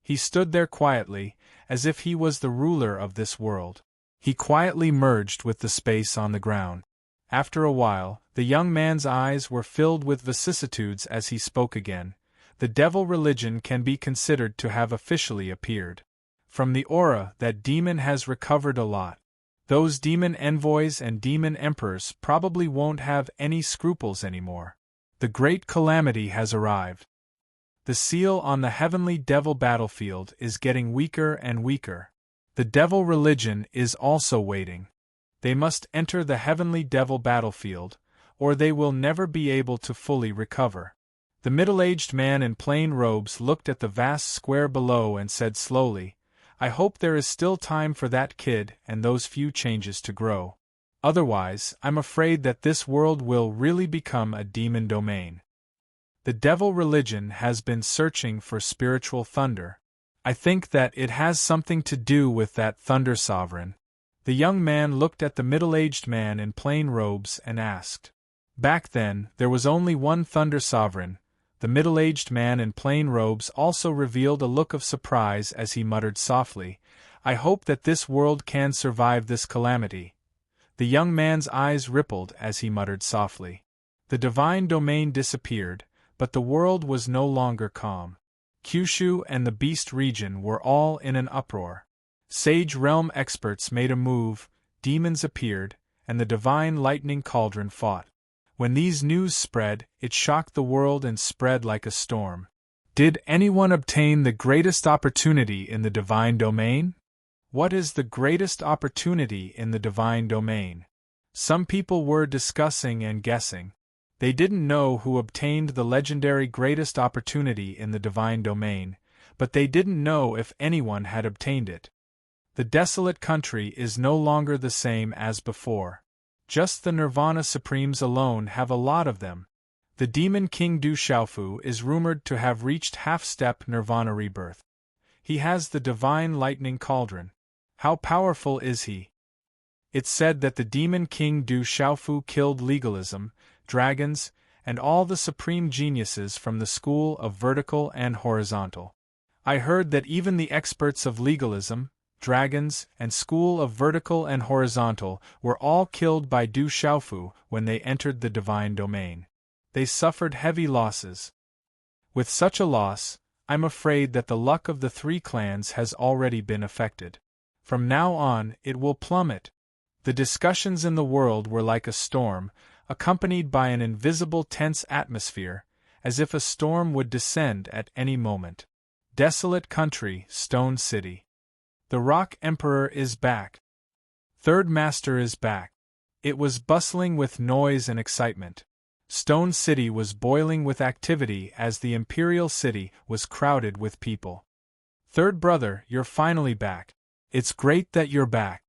He stood there quietly, as if he was the ruler of this world. He quietly merged with the space on the ground. After a while, the young man's eyes were filled with vicissitudes as he spoke again. The devil religion can be considered to have officially appeared. From the aura, that demon has recovered a lot. Those demon envoys and demon emperors probably won't have any scruples anymore. The great calamity has arrived. The seal on the heavenly devil battlefield is getting weaker and weaker. The devil religion is also waiting. They must enter the heavenly devil battlefield, or they will never be able to fully recover. The middle-aged man in plain robes looked at the vast square below and said slowly, I hope there is still time for that kid and those few changes to grow. Otherwise, I'm afraid that this world will really become a demon domain. The devil religion has been searching for spiritual thunder. I think that it has something to do with that thunder sovereign. The young man looked at the middle-aged man in plain robes and asked. Back then, there was only one thunder sovereign. The middle-aged man in plain robes also revealed a look of surprise as he muttered softly, I hope that this world can survive this calamity. The young man's eyes rippled as he muttered softly. The divine domain disappeared, but the world was no longer calm. Kyushu and the Beast region were all in an uproar. Sage realm experts made a move, demons appeared, and the divine lightning cauldron fought. When these news spread, it shocked the world and spread like a storm. Did anyone obtain the greatest opportunity in the divine domain? What is the greatest opportunity in the divine domain? Some people were discussing and guessing. They didn't know who obtained the legendary greatest opportunity in the divine domain, but they didn't know if anyone had obtained it. The desolate country is no longer the same as before. Just the Nirvana Supremes alone have a lot of them. The demon king Du Xiaofu is rumored to have reached half-step Nirvana rebirth. He has the divine lightning cauldron. How powerful is he? It's said that the demon king Du Xiaofu killed legalism, dragons, and all the supreme geniuses from the school of vertical and horizontal. I heard that even the experts of legalism, dragons, and school of vertical and horizontal were all killed by Du Xiaofu when they entered the divine domain. They suffered heavy losses. With such a loss, I'm afraid that the luck of the three clans has already been affected. From now on, it will plummet. The discussions in the world were like a storm, accompanied by an invisible tense atmosphere, as if a storm would descend at any moment. Desolate country, Stone City. The Rock Emperor is back. Third Master is back. It was bustling with noise and excitement. Stone City was boiling with activity as the Imperial City was crowded with people. Third Brother, you're finally back. It's great that you're back.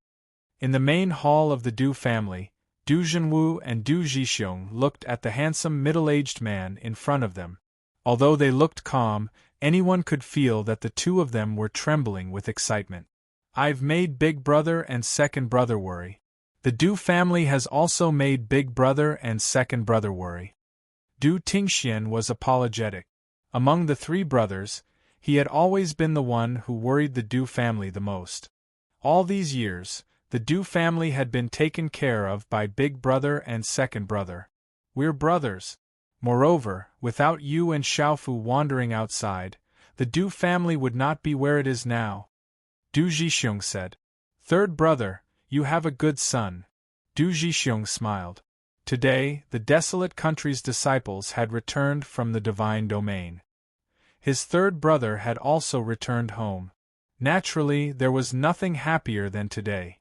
In the main hall of the Du family, Du Zhenwu and Du Zhixiong looked at the handsome middle-aged man in front of them. Although they looked calm, anyone could feel that the two of them were trembling with excitement. I've made Big Brother and Second Brother worry. The Du family has also made Big Brother and Second Brother worry. Du Tingxian was apologetic. Among the three brothers, he had always been the one who worried the Du family the most. All these years, the Du family had been taken care of by Big Brother and Second Brother. We're brothers. Moreover, without you and Xiaofu wandering outside, the Du family would not be where it is now. Du Zhixiong said. Third Brother, you have a good son. Du Zhixiong smiled. Today, the desolate country's disciples had returned from the divine domain. His third brother had also returned home. Naturally, there was nothing happier than today.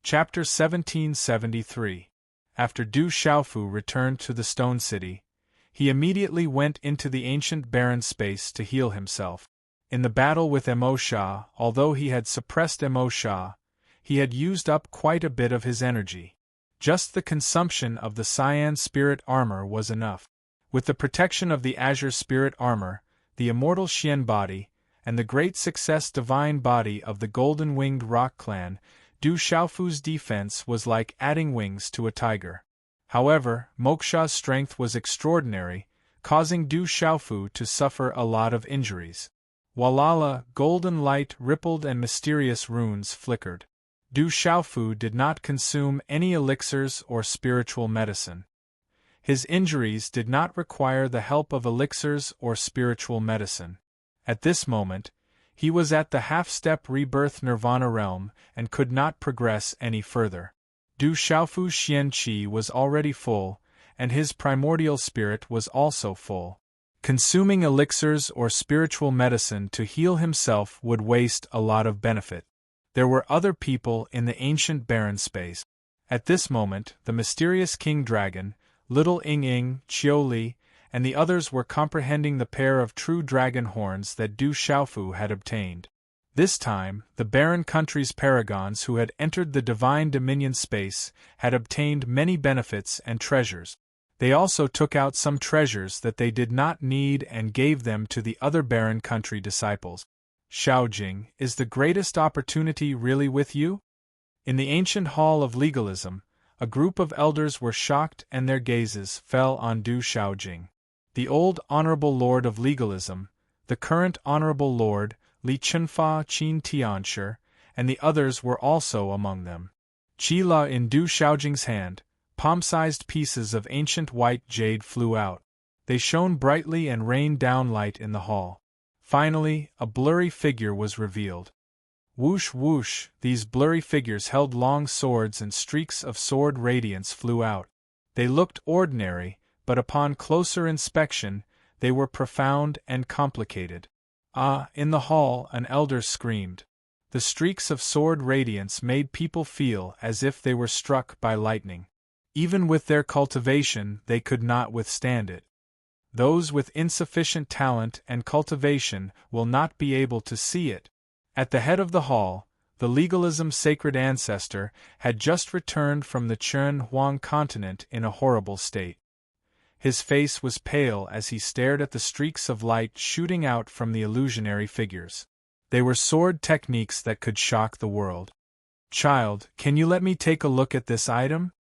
Chapter 1773. After Du Xiaofu returned to the Stone City, he immediately went into the ancient barren space to heal himself. In the battle with Emo Sha, although he had suppressed Emo Sha, he had used up quite a bit of his energy. Just the consumption of the Cyan Spirit Armor was enough. With the protection of the Azure Spirit Armor, the Immortal Xian Body, and the great success Divine Body of the Golden-Winged Rock Clan, Du Xiaofu's defense was like adding wings to a tiger. However, Moksha's strength was extraordinary, causing Du Xiaofu to suffer a lot of injuries. Walala, golden light rippled and mysterious runes flickered. Du Xiaofu did not consume any elixirs or spiritual medicine. His injuries did not require the help of elixirs or spiritual medicine. At this moment, he was at the half-step rebirth nirvana realm and could not progress any further. Du Xiaofu's Xian Qi was already full, and his primordial spirit was also full. Consuming elixirs or spiritual medicine to heal himself would waste a lot of benefit. There were other people in the ancient barren space. At this moment, the mysterious king dragon, little Ying, Qiu Li, and the others were comprehending the pair of true dragon horns that Du Xiaofu had obtained. This time, the barren country's paragons who had entered the divine dominion space had obtained many benefits and treasures. They also took out some treasures that they did not need and gave them to the other barren country disciples. Shaojing, is the greatest opportunity really with you? In the ancient hall of legalism, a group of elders were shocked and their gazes fell on Du Shaojing. The old Honorable Lord of Legalism, the current Honorable Lord, Li Chunfa Qin Tianshi, and the others were also among them. Qila in Du Shaojing's hand, palm-sized pieces of ancient white jade flew out. They shone brightly and rained down light in the hall. Finally, a blurry figure was revealed. Whoosh whoosh, these blurry figures held long swords and streaks of sword radiance flew out. They looked ordinary, but upon closer inspection, they were profound and complicated. Ah, in the hall, an elder screamed. The streaks of sword radiance made people feel as if they were struck by lightning. Even with their cultivation, they could not withstand it. Those with insufficient talent and cultivation will not be able to see it. At the head of the hall, the legalism's sacred ancestor had just returned from the Chen Huang continent in a horrible state. His face was pale as he stared at the streaks of light shooting out from the illusionary figures. They were sword techniques that could shock the world. Child, can you let me take a look at this item?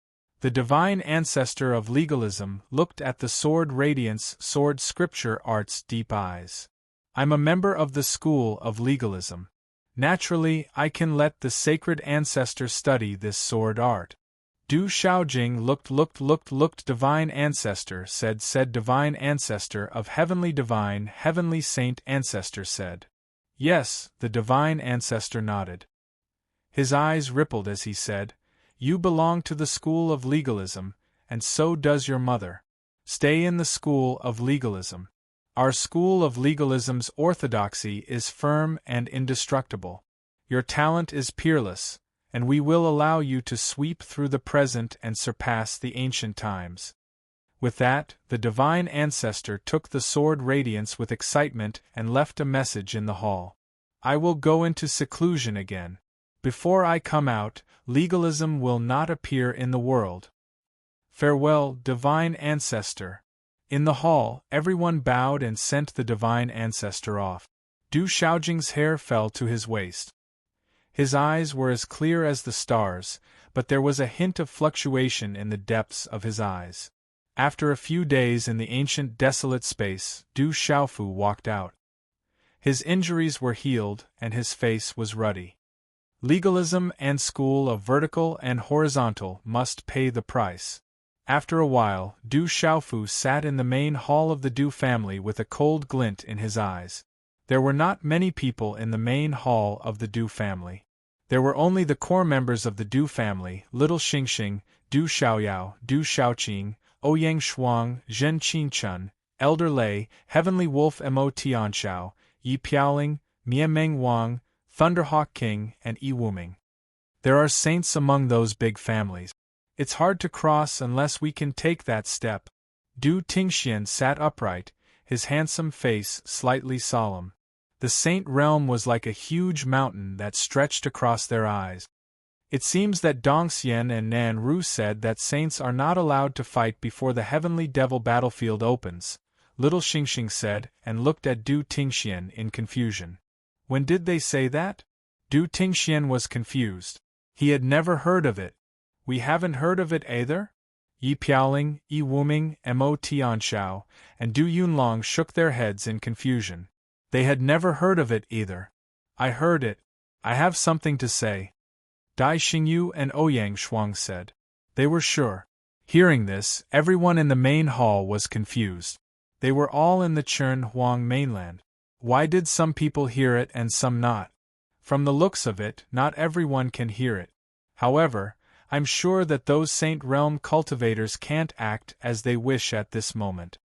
The divine ancestor of legalism looked at the sword radiance sword scripture art's deep eyes. I'm a member of the school of legalism. Naturally, I can let the sacred ancestor study this sword art. Du Shaojing looked divine ancestor said divine ancestor of heavenly divine heavenly saint ancestor said. Yes, the divine ancestor nodded. His eyes rippled as he said, you belong to the school of legalism, and so does your mother. Stay in the school of legalism. Our school of legalism's orthodoxy is firm and indestructible. Your talent is peerless, and we will allow you to sweep through the present and surpass the ancient times. With that, the divine ancestor took the sword radiance with excitement and left a message in the hall. I will go into seclusion again. Before I come out, legalism will not appear in the world. Farewell, divine ancestor. In the hall, everyone bowed and sent the divine ancestor off. Du Shaojing's hair fell to his waist. His eyes were as clear as the stars, but there was a hint of fluctuation in the depths of his eyes. After a few days in the ancient desolate space, Du Xiaofu walked out. His injuries were healed, and his face was ruddy. Legalism and school of vertical and horizontal must pay the price. After a while, Du Xiaofu sat in the main hall of the Du family with a cold glint in his eyes. There were not many people in the main hall of the Du family. There were only the core members of the Du family, Little Xingxing, Du Xiaoyao, Du Xiaoqing, Ouyang Shuang, Zhen Qinchun, Elder Lei, Heavenly Wolf Mo Tianxiao, Yi Piaoling, Mia Meng Wang, Thunderhawk King, and Yi Wuming. There are saints among those big families. It's hard to cross unless we can take that step. Du Tingxian sat upright, his handsome face slightly solemn. The saint realm was like a huge mountain that stretched across their eyes. It seems that Dongxian and Nan Ru said that saints are not allowed to fight before the heavenly devil battlefield opens, Little Xingxing said, and looked at Du Tingxian in confusion. When did they say that? Du Tingxian was confused. He had never heard of it. We haven't heard of it either? Yi Piaoling, Yi Wuming, Mo Tianxiao, and Du Yunlong shook their heads in confusion. They had never heard of it either. I heard it. I have something to say. Dai Xingyu and Ouyang Shuang said. They were sure. Hearing this, everyone in the main hall was confused. They were all in the Chern Huang mainland. Why did some people hear it and some not? From the looks of it, not everyone can hear it. However, I'm sure that those Saint Realm cultivators can't act as they wish at this moment.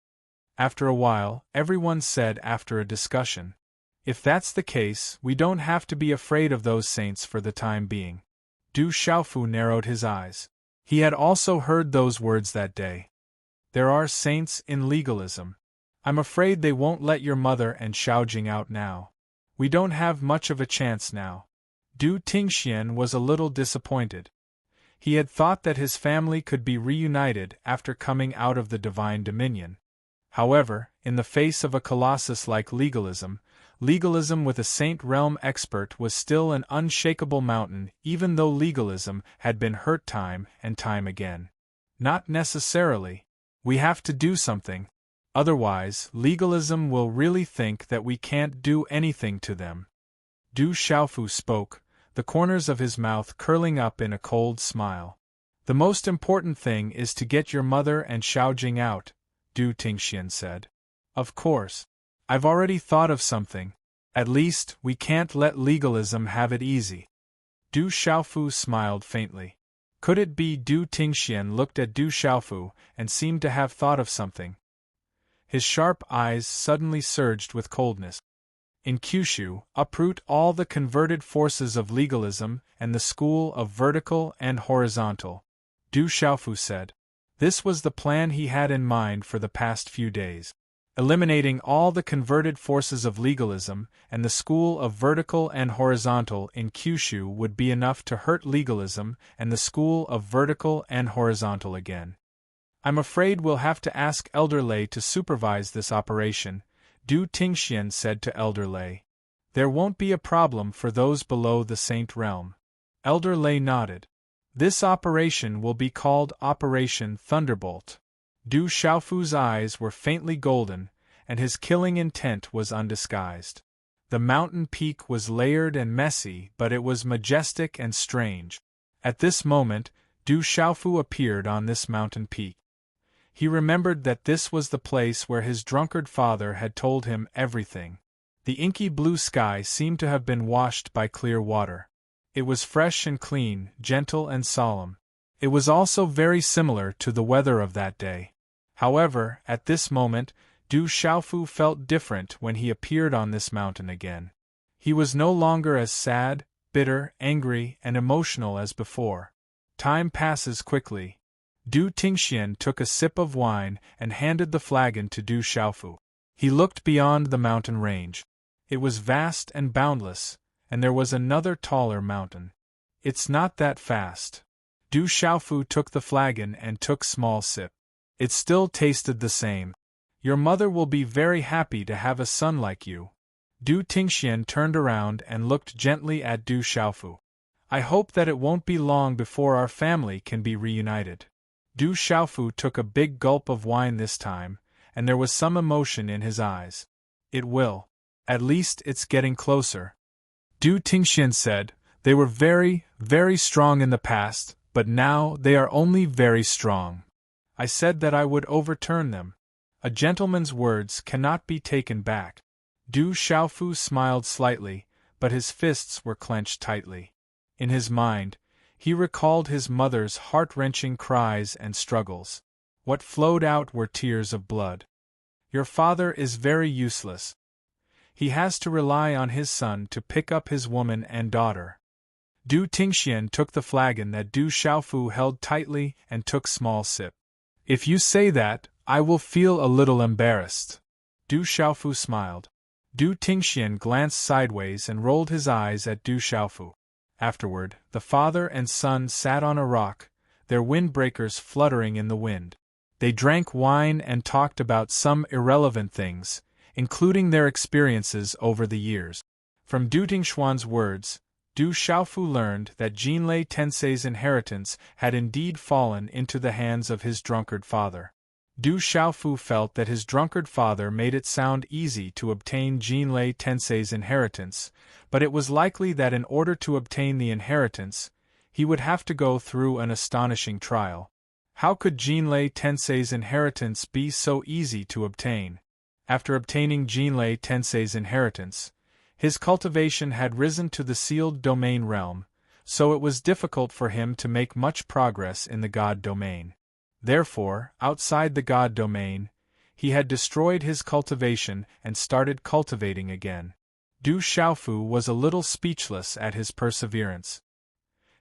After a while, everyone said after a discussion. If that's the case, we don't have to be afraid of those saints for the time being. Du Xiaofu narrowed his eyes. He had also heard those words that day. There are saints in legalism. I'm afraid they won't let your mother and Xiaojing out now. We don't have much of a chance now. Du Tingxian was a little disappointed. He had thought that his family could be reunited after coming out of the Divine Dominion. However, in the face of a colossus like legalism with a Saint Realm expert was still an unshakable mountain, even though legalism had been hurt time and time again. Not necessarily. We have to do something. Otherwise, legalism will really think that we can't do anything to them. Du Xiaofu spoke, the corners of his mouth curling up in a cold smile. The most important thing is to get your mother and Xiaojing out, Du Tingxian said. Of course. I've already thought of something. At least, we can't let legalism have it easy. Du Xiaofu smiled faintly. Could it be Du Tingxian looked at Du Xiaofu and seemed to have thought of something? His sharp eyes suddenly surged with coldness. In Kyushu, uproot all the converted forces of legalism and the school of vertical and horizontal, Du Xiaofu said. This was the plan he had in mind for the past few days. Eliminating all the converted forces of legalism and the school of vertical and horizontal in Kyushu would be enough to hurt legalism and the school of vertical and horizontal again. I'm afraid we'll have to ask Elder Lei to supervise this operation, Du Tingxian said to Elder Lei. There won't be a problem for those below the Saint Realm. Elder Lei nodded. This operation will be called Operation Thunderbolt. Du Xiaofu's eyes were faintly golden, and his killing intent was undisguised. The mountain peak was layered and messy, but it was majestic and strange. At this moment, Du Xiaofu appeared on this mountain peak. He remembered that this was the place where his drunkard father had told him everything. The inky blue sky seemed to have been washed by clear water. It was fresh and clean, gentle and solemn. It was also very similar to the weather of that day. However, at this moment, Du Xiaofu felt different when he appeared on this mountain again. He was no longer as sad, bitter, angry, and emotional as before. Time passes quickly. Du Tingxian took a sip of wine and handed the flagon to Du Xiaofu. He looked beyond the mountain range. It was vast and boundless, and there was another taller mountain. It's not that fast. Du Xiaofu took the flagon and took small sip. It still tasted the same. Your mother will be very happy to have a son like you. Du Tingxian turned around and looked gently at Du Xiaofu. I hope that it won't be long before our family can be reunited. Du Xiaofu took a big gulp of wine this time, and there was some emotion in his eyes. It will. At least it's getting closer. Du Tingxian said, they were very, very strong in the past, but now they are only very strong. I said that I would overturn them. A gentleman's words cannot be taken back. Du Xiaofu smiled slightly, but his fists were clenched tightly. In his mind, he recalled his mother's heart-wrenching cries and struggles. What flowed out were tears of blood. Your father is very useless. He has to rely on his son to pick up his woman and daughter. Du Tingxian took the flagon that Du Xiaofu held tightly and took small sip. If you say that, I will feel a little embarrassed. Du Xiaofu smiled. Du Tingxian glanced sideways and rolled his eyes at Du Xiaofu. Afterward, the father and son sat on a rock, their windbreakers fluttering in the wind. They drank wine and talked about some irrelevant things, including their experiences over the years. From Du Tingxuan's words, Du Xiaofu learned that Jinlei Tensei's inheritance had indeed fallen into the hands of his drunkard father. Du Xiaofu felt that his drunkard father made it sound easy to obtain Jinlei Tensei's inheritance, but it was likely that in order to obtain the inheritance, he would have to go through an astonishing trial. How could Jinlei Tensei's inheritance be so easy to obtain? After obtaining Jinlei Tensei's inheritance, his cultivation had risen to the sealed domain realm, so it was difficult for him to make much progress in the god domain. Therefore, outside the god domain, he had destroyed his cultivation and started cultivating again. Du Xiaofu was a little speechless at his perseverance.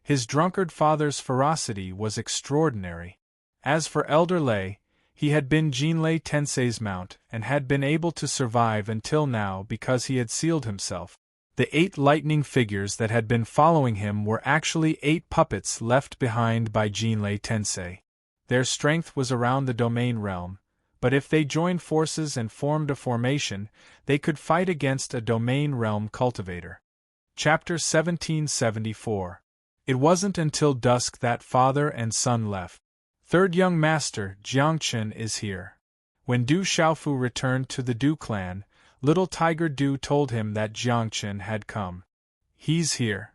His drunkard father's ferocity was extraordinary. As for Elder Lei, he had been Jinlei Tensei's mount and had been able to survive until now because he had sealed himself. The 8 lightning figures that had been following him were actually 8 puppets left behind by Jinlei Tensei. Their strength was around the domain realm, but if they joined forces and formed a formation, they could fight against a domain realm cultivator. Chapter 1774. It wasn't until dusk that father and son left. Third young master, Jiangchen, is here. When Du Xiaofu returned to the Du clan, little Tiger Du told him that Jiangchen had come. He's here.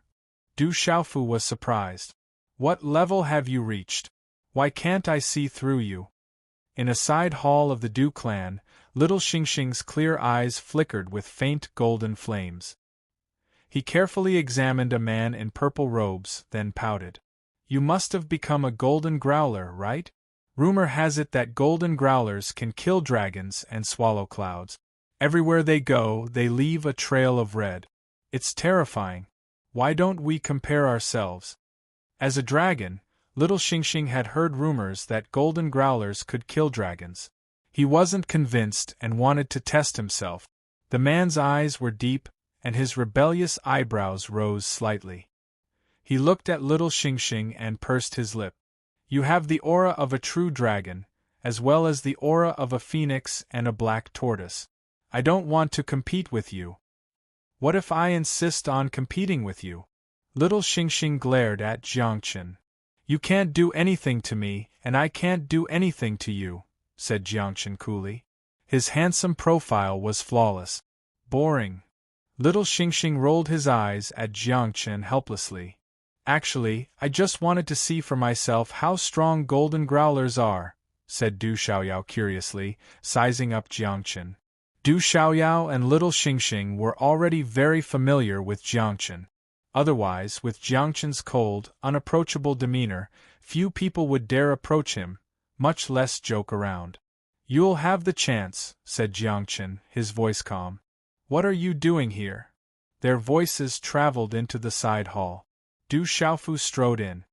Du Xiaofu was surprised. What level have you reached? Why can't I see through you? In a side hall of the Du clan, little Xingxing's clear eyes flickered with faint golden flames. He carefully examined a man in purple robes, then pouted. You must have become a golden growler, right? Rumor has it that golden growlers can kill dragons and swallow clouds. Everywhere they go, they leave a trail of red. It's terrifying. Why don't we compare ourselves? As a dragon, little Xingxing had heard rumors that golden growlers could kill dragons. He wasn't convinced and wanted to test himself. The man's eyes were deep, and his rebellious eyebrows rose slightly. He looked at little Xingxing and pursed his lip. You have the aura of a true dragon, as well as the aura of a phoenix and a black tortoise. I don't want to compete with you. What if I insist on competing with you? Little Xingxing glared at Jiangchen. You can't do anything to me, and I can't do anything to you, said Jiangchen coolly. His handsome profile was flawless. Boring. Little Xingxing rolled his eyes at Jiangchen helplessly. Actually, I just wanted to see for myself how strong golden growlers are, said Du Xiaoyao curiously, sizing up Jiangchen. Du Xiaoyao and little Xingxing were already very familiar with Jiangchen. Otherwise, with Jiangchen's cold, unapproachable demeanor, few people would dare approach him, much less joke around. You'll have the chance, said Jiangchen, his voice calm. What are you doing here? Their voices traveled into the side hall. Du Xiaofu strode in.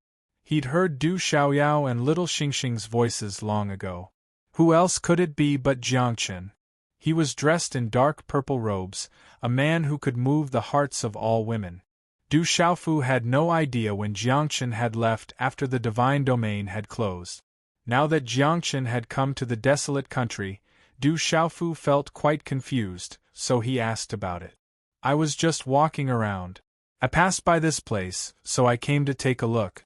He'd heard Du Xiaoyao and little Xingxing's voices long ago. Who else could it be but Jiangchen? He was dressed in dark purple robes, a man who could move the hearts of all women. Du Xiaofu had no idea when Jiangchen had left after the divine domain had closed. Now that Jiangchen had come to the desolate country, Du Xiaofu felt quite confused, so he asked about it. I was just walking around. I passed by this place, so I came to take a look.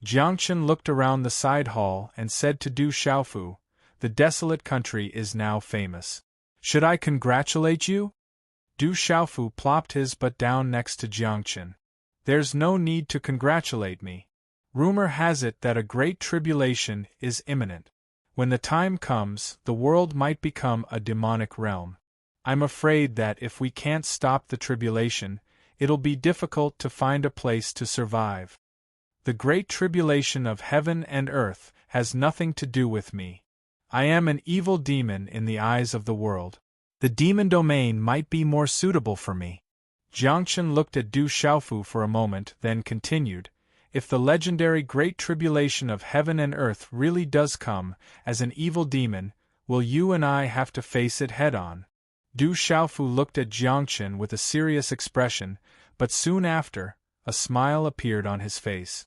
Jiangchen looked around the side hall and said to Du Xiaofu, the desolate country is now famous. Should I congratulate you? Du Xiaofu plopped his butt down next to Jiangchen. There's no need to congratulate me. Rumor has it that a great tribulation is imminent. When the time comes, the world might become a demonic realm. I'm afraid that if we can't stop the tribulation, it'll be difficult to find a place to survive. The great tribulation of heaven and earth has nothing to do with me. I am an evil demon in the eyes of the world. The demon domain might be more suitable for me. Jiangchen looked at Du Xiaofu for a moment, then continued, if the legendary great tribulation of heaven and earth really does come, as an evil demon, will you and I have to face it head-on? Du Xiaofu looked at Jiangchen with a serious expression, but soon after, a smile appeared on his face.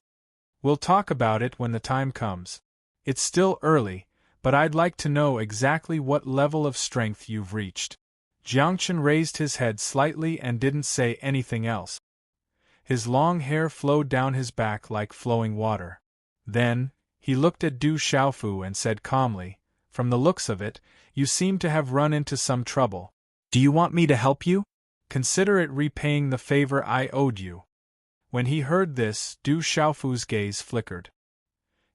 We'll talk about it when the time comes. It's still early, but I'd like to know exactly what level of strength you've reached. Jiangchen raised his head slightly and didn't say anything else. His long hair flowed down his back like flowing water. Then, he looked at Du Xiaofu and said calmly, "From the looks of it, you seem to have run into some trouble. Do you want me to help you? Consider it repaying the favor I owed you." When he heard this, Du Xiaofu's gaze flickered.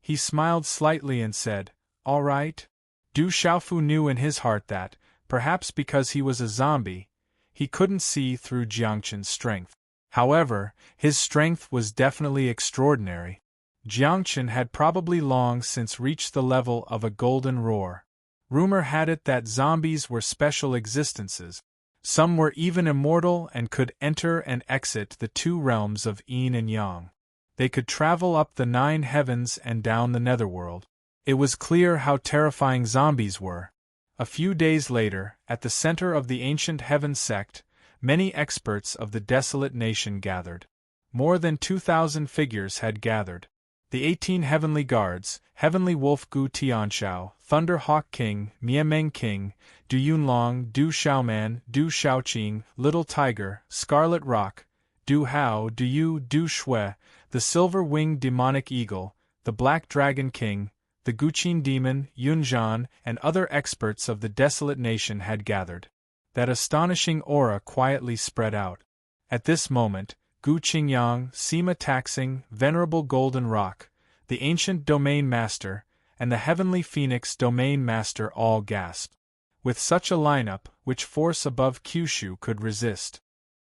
He smiled slightly and said, "All right." Du Xiaofu knew in his heart that, perhaps because he was a zombie, he couldn't see through Jiangchen's strength. However, his strength was definitely extraordinary. Jiangchen had probably long since reached the level of a golden roar. Rumor had it that zombies were special existences. Some were even immortal and could enter and exit the two realms of yin and yang. They could travel up the 9 heavens and down the netherworld. It was clear how terrifying zombies were. A few days later, at the center of the ancient heaven sect, many experts of the desolate nation gathered. More than 2,000 figures had gathered. The 18 heavenly guards, Heavenly Wolf Gu Tianshao, Thunder Hawk King, Miameng King, Du Yunlong, Du Xiaoman, Du Xiaoqing, Little Tiger, Scarlet Rock, Du Hao, Du Yu, Du Shui, the Silver-Winged Demonic Eagle, the Black Dragon King, the Guqin Demon, Yunzhan, and other experts of the desolate nation had gathered. That astonishing aura quietly spread out. At this moment, Gu Qingyang, Sima Taxing, Venerable Golden Rock, the Ancient Domain Master, and the Heavenly Phoenix Domain Master all gasped. With such a lineup, which force above Kyushu could resist?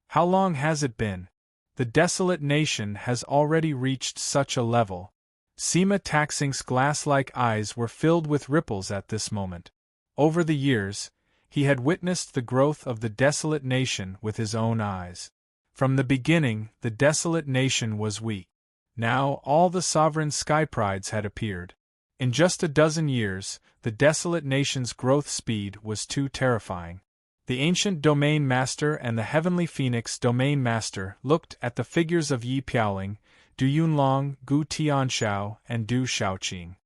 How long has it been? The desolate nation has already reached such a level. Sima Taxing's glass-like eyes were filled with ripples at this moment. Over the years, he had witnessed the growth of the desolate nation with his own eyes. From the beginning, the desolate nation was weak. Now all the sovereign sky prides had appeared. In just a dozen years, the desolate nation's growth speed was too terrifying. The ancient Domain Master and the Heavenly Phoenix Domain Master looked at the figures of Yi Piaoling, Du Yunlong, Gu Tianshao, and Du Xiaoqing.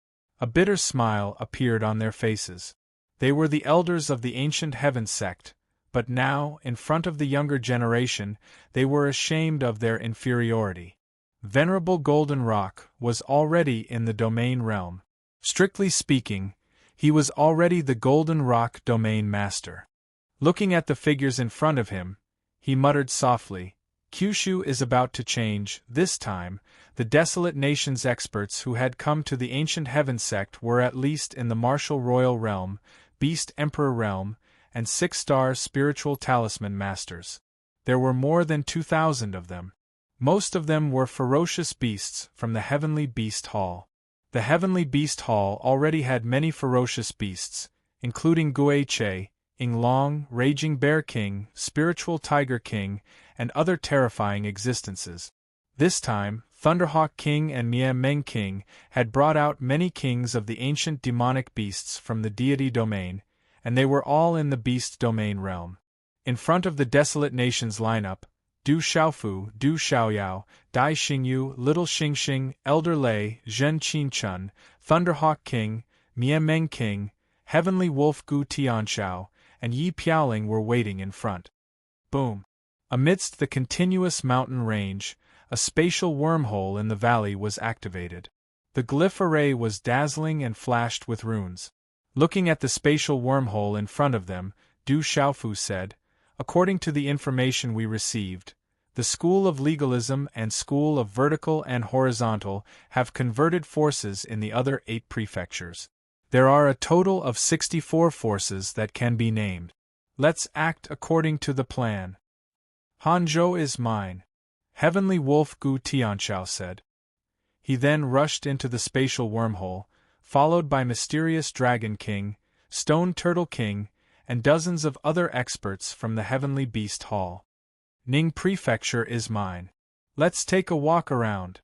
A bitter smile appeared on their faces. They were the elders of the ancient heaven sect, but now, in front of the younger generation, they were ashamed of their inferiority. Venerable Golden Rock was already in the domain realm. Strictly speaking, he was already the Golden Rock Domain Master. Looking at the figures in front of him, he muttered softly, "Kyushu is about to change. This time, the desolate nation's experts who had come to the ancient heaven sect were at least in the martial royal realm, beast emperor realm, and 6-star spiritual talisman masters. There were more than 2,000 of them. Most of them were ferocious beasts from the Heavenly Beast Hall. The Heavenly Beast Hall already had many ferocious beasts, including Gue Che, Yinglong, Raging Bear King, Spiritual Tiger King, and other terrifying existences. This time, Thunderhawk King and Mia Meng King had brought out many kings of the ancient demonic beasts from the deity domain, and they were all in the beast domain realm. In front of the desolate nation's lineup, Du Xiaofu, Du Xiaoyao, Dai Xingyu, Little Xingxing, Elder Lei, Zhen Qinchun, Thunderhawk King, Mia Meng King, Heavenly Wolf Gu Tianshao, and Yi Piaoling were waiting in front. Boom! Amidst the continuous mountain range, a spatial wormhole in the valley was activated. The glyph array was dazzling and flashed with runes. Looking at the spatial wormhole in front of them, Du Xiaofu said, "According to the information we received, the School of Legalism and School of Vertical and Horizontal have converted forces in the other 8 prefectures. There are a total of 64 forces that can be named. Let's act according to the plan." "Hanzhou is mine," Heavenly Wolf Gu Tianshao said. He then rushed into the spatial wormhole, followed by Mysterious Dragon King, Stone Turtle King, and dozens of other experts from the Heavenly Beast Hall. "Ning Prefecture is mine. Let's take a walk around,"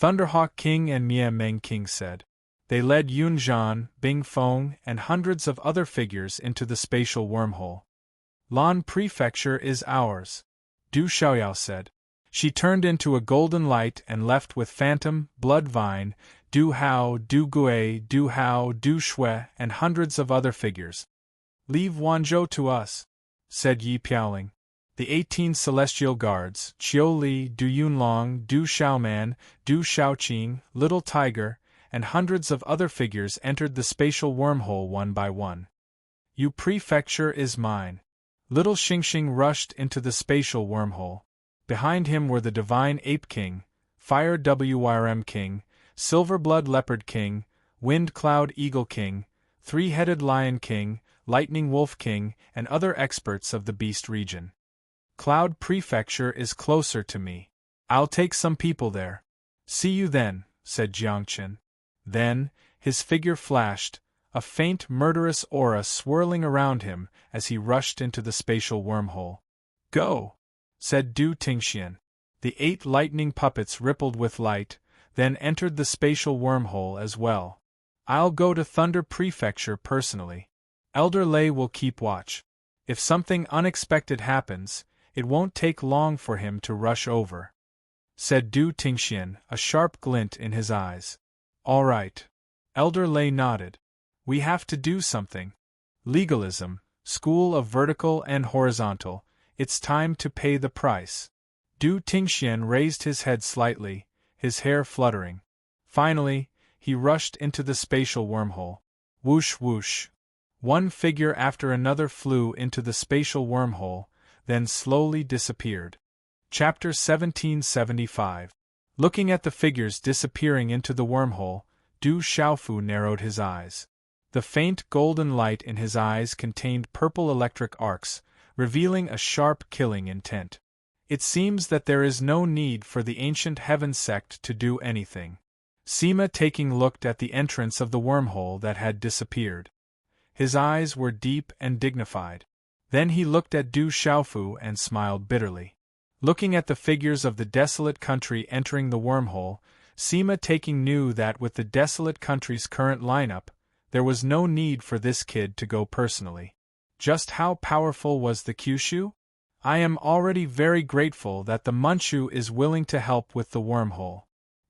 Thunderhawk King and Mia Meng King said. They led Yunzhan, Bing Feng, and hundreds of other figures into the spatial wormhole. "Lan Prefecture is ours," Du Xiaoyao said. She turned into a golden light and left with Phantom, Bloodvine, Du Hao, Du Gue, Du Hao, Du Shui, and hundreds of other figures. "Leave Wanzhou to us," said Yi Piaoling. The 18 celestial guards, Qiu Li, Du Yunlong, Du Xiaoman, Du Xiaoqing, Little Tiger, and hundreds of other figures entered the spatial wormhole one by one. "Yu prefecture is mine." Little Xingxing rushed into the spatial wormhole. Behind him were the Divine Ape King, Fire Wyrm King, Silverblood Leopard King, Wind Cloud Eagle King, Three-Headed Lion King, Lightning Wolf King, and other experts of the Beast region. "Cloud Prefecture is closer to me. I'll take some people there." "See you then," said Jiangchen. Then, his figure flashed, a faint murderous aura swirling around him as he rushed into the spatial wormhole. "Go!" said Du Tingxian. The 8 lightning puppets rippled with light, then entered the spatial wormhole as well. "I'll go to Thunder Prefecture personally. Elder Lei will keep watch. If something unexpected happens, it won't take long for him to rush over," said Du Tingxian, a sharp glint in his eyes. "All right." Elder Lei nodded. "We have to do something. Legalism, school of vertical and horizontal, it's time to pay the price." Du Tingxian raised his head slightly, his hair fluttering. Finally, he rushed into the spatial wormhole. Whoosh whoosh. One figure after another flew into the spatial wormhole, then slowly disappeared. Chapter 1775. Looking at the figures disappearing into the wormhole, Du Xiaofu narrowed his eyes. The faint golden light in his eyes contained purple electric arcs, revealing a sharp killing intent. It seems that there is no need for the ancient heaven sect to do anything. Sima Taking looked at the entrance of the wormhole that had disappeared. His eyes were deep and dignified. Then he looked at Du Xiaofu and smiled bitterly. Looking at the figures of the desolate country entering the wormhole, Sima Taking knew that with the desolate country's current lineup, there was no need for this kid to go personally. Just how powerful was the Kyushu? "I am already very grateful that the Munchu is willing to help with the wormhole."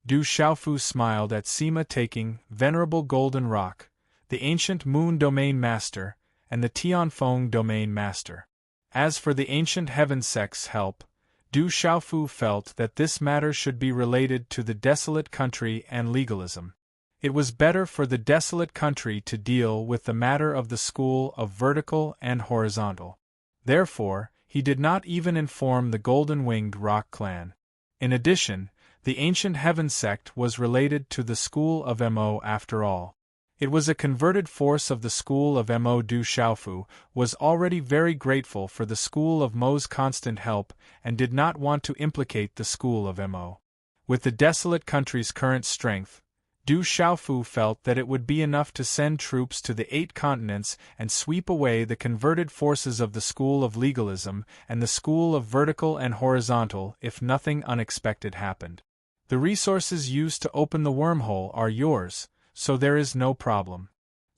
Du Xiaofu smiled at Sima Taking, Venerable Golden Rock, the ancient Moon Domain Master, and the Tianfeng Domain Master. As for the ancient heaven sect's help, Du Xiaofu felt that this matter should be related to the desolate country and legalism. It was better for the desolate country to deal with the matter of the school of vertical and horizontal. Therefore, he did not even inform the Golden-Winged Rock clan. In addition, the ancient heaven sect was related to the school of Mo after all. It was a converted force of the school of Mo. Du Xiaofu was already very grateful for the school of Mo's constant help and did not want to implicate the school of Mo. With the desolate country's current strength, Du Xiaofu felt that it would be enough to send troops to the 8 continents and sweep away the converted forces of the school of legalism and the school of vertical and horizontal if nothing unexpected happened. The resources used to open the wormhole are yours, so there is no problem.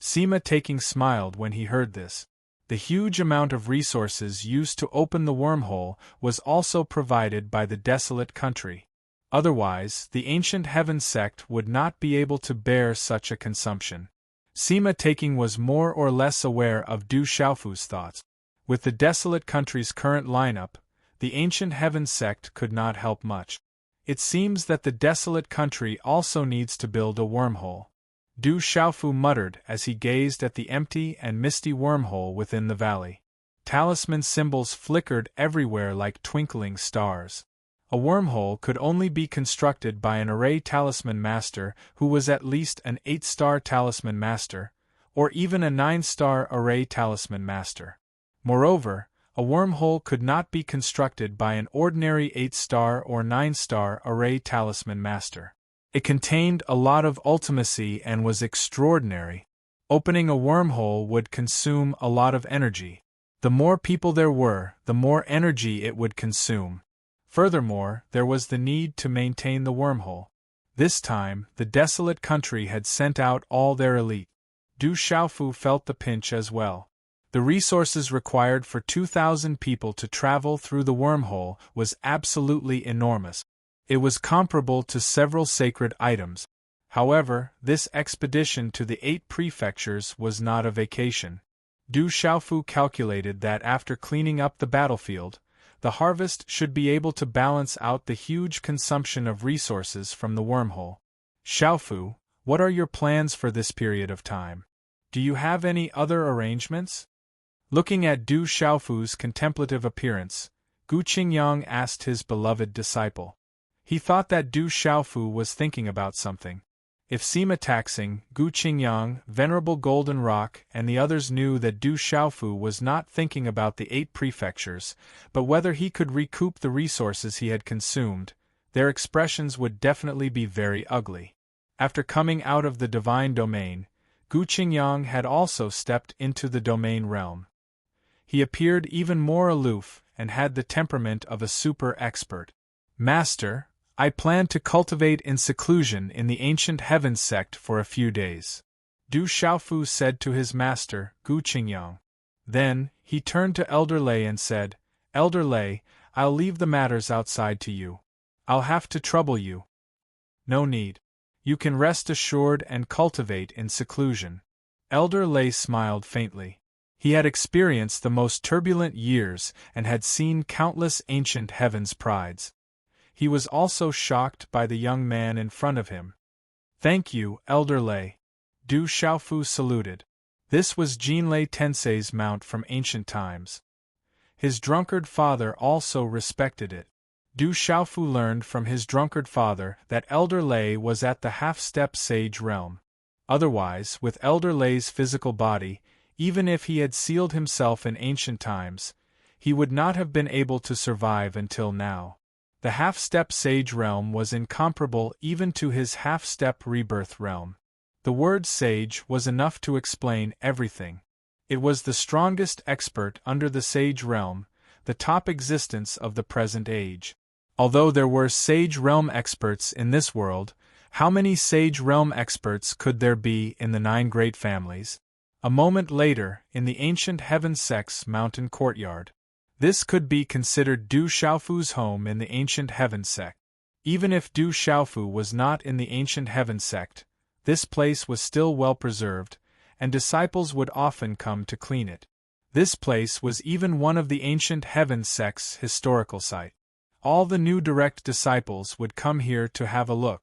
Sima Taking smiled when he heard this. The huge amount of resources used to open the wormhole was also provided by the desolate country. Otherwise, the ancient heaven sect would not be able to bear such a consumption. Sima Taking was more or less aware of Du Xiaofu's thoughts. With the desolate country's current lineup, the ancient heaven sect could not help much. It seems that the desolate country also needs to build a wormhole. Du Xiaofu muttered as he gazed at the empty and misty wormhole within the valley. Talisman symbols flickered everywhere like twinkling stars. A wormhole could only be constructed by an array talisman master who was at least an 8-star talisman master, or even a 9-star array talisman master. Moreover, a wormhole could not be constructed by an ordinary 8-star or 9-star array talisman master. It contained a lot of ultimacy and was extraordinary. Opening a wormhole would consume a lot of energy. The more people there were, the more energy it would consume. Furthermore, there was the need to maintain the wormhole. This time, the desolate country had sent out all their elite. Du Xiaofu felt the pinch as well. The resources required for 2,000 people to travel through the wormhole was absolutely enormous. It was comparable to several sacred items. However, this expedition to the 8 prefectures was not a vacation. Du Xiaofu calculated that after cleaning up the battlefield, The harvest should be able to balance out the huge consumption of resources from the wormhole. Xiaofu, what are your plans for this period of time? Do you have any other arrangements? Looking at Du Xiaofu's contemplative appearance, Gu Qingyang asked his beloved disciple. He thought that Du Xiaofu was thinking about something. If Sima taxing, Gu Qingyang, Venerable Golden Rock, and the others knew that Du Xiaofu was not thinking about the 8 prefectures, but whether he could recoup the resources he had consumed, their expressions would definitely be very ugly. After coming out of the divine domain, Gu Qingyang had also stepped into the domain realm. He appeared even more aloof and had the temperament of a super-expert. Master, I plan to cultivate in seclusion in the ancient heaven sect for a few days, Du Xiaofu said to his master, Gu Qingyang. Then, he turned to Elder Lei and said, Elder Lei, I'll leave the matters outside to you. I'll have to trouble you. No need. You can rest assured and cultivate in seclusion. Elder Lei smiled faintly. He had experienced the most turbulent years and had seen countless ancient heavens prides. He was also shocked by the young man in front of him. Thank you, Elder Lei. Du Xiaofu saluted. This was Jinlei Tensei's mount from ancient times. His drunkard father also respected it. Du Xiaofu learned from his drunkard father that Elder Lei was at the half-step sage realm. Otherwise, with Elder Lei's physical body, even if he had sealed himself in ancient times, he would not have been able to survive until now. The half-step sage realm was incomparable even to his half-step rebirth realm. The word sage was enough to explain everything. It was the strongest expert under the sage realm, the top existence of the present age. Although there were sage realm experts in this world, how many sage realm experts could there be in the 9 great families? A moment later, in the ancient heaven sect's mountain courtyard. This could be considered Du Xiaofu's home in the ancient heaven sect. Even if Du Xiaofu was not in the ancient heaven sect, this place was still well preserved, and disciples would often come to clean it. This place was even one of the ancient heaven sect's historical site. All the new direct disciples would come here to have a look.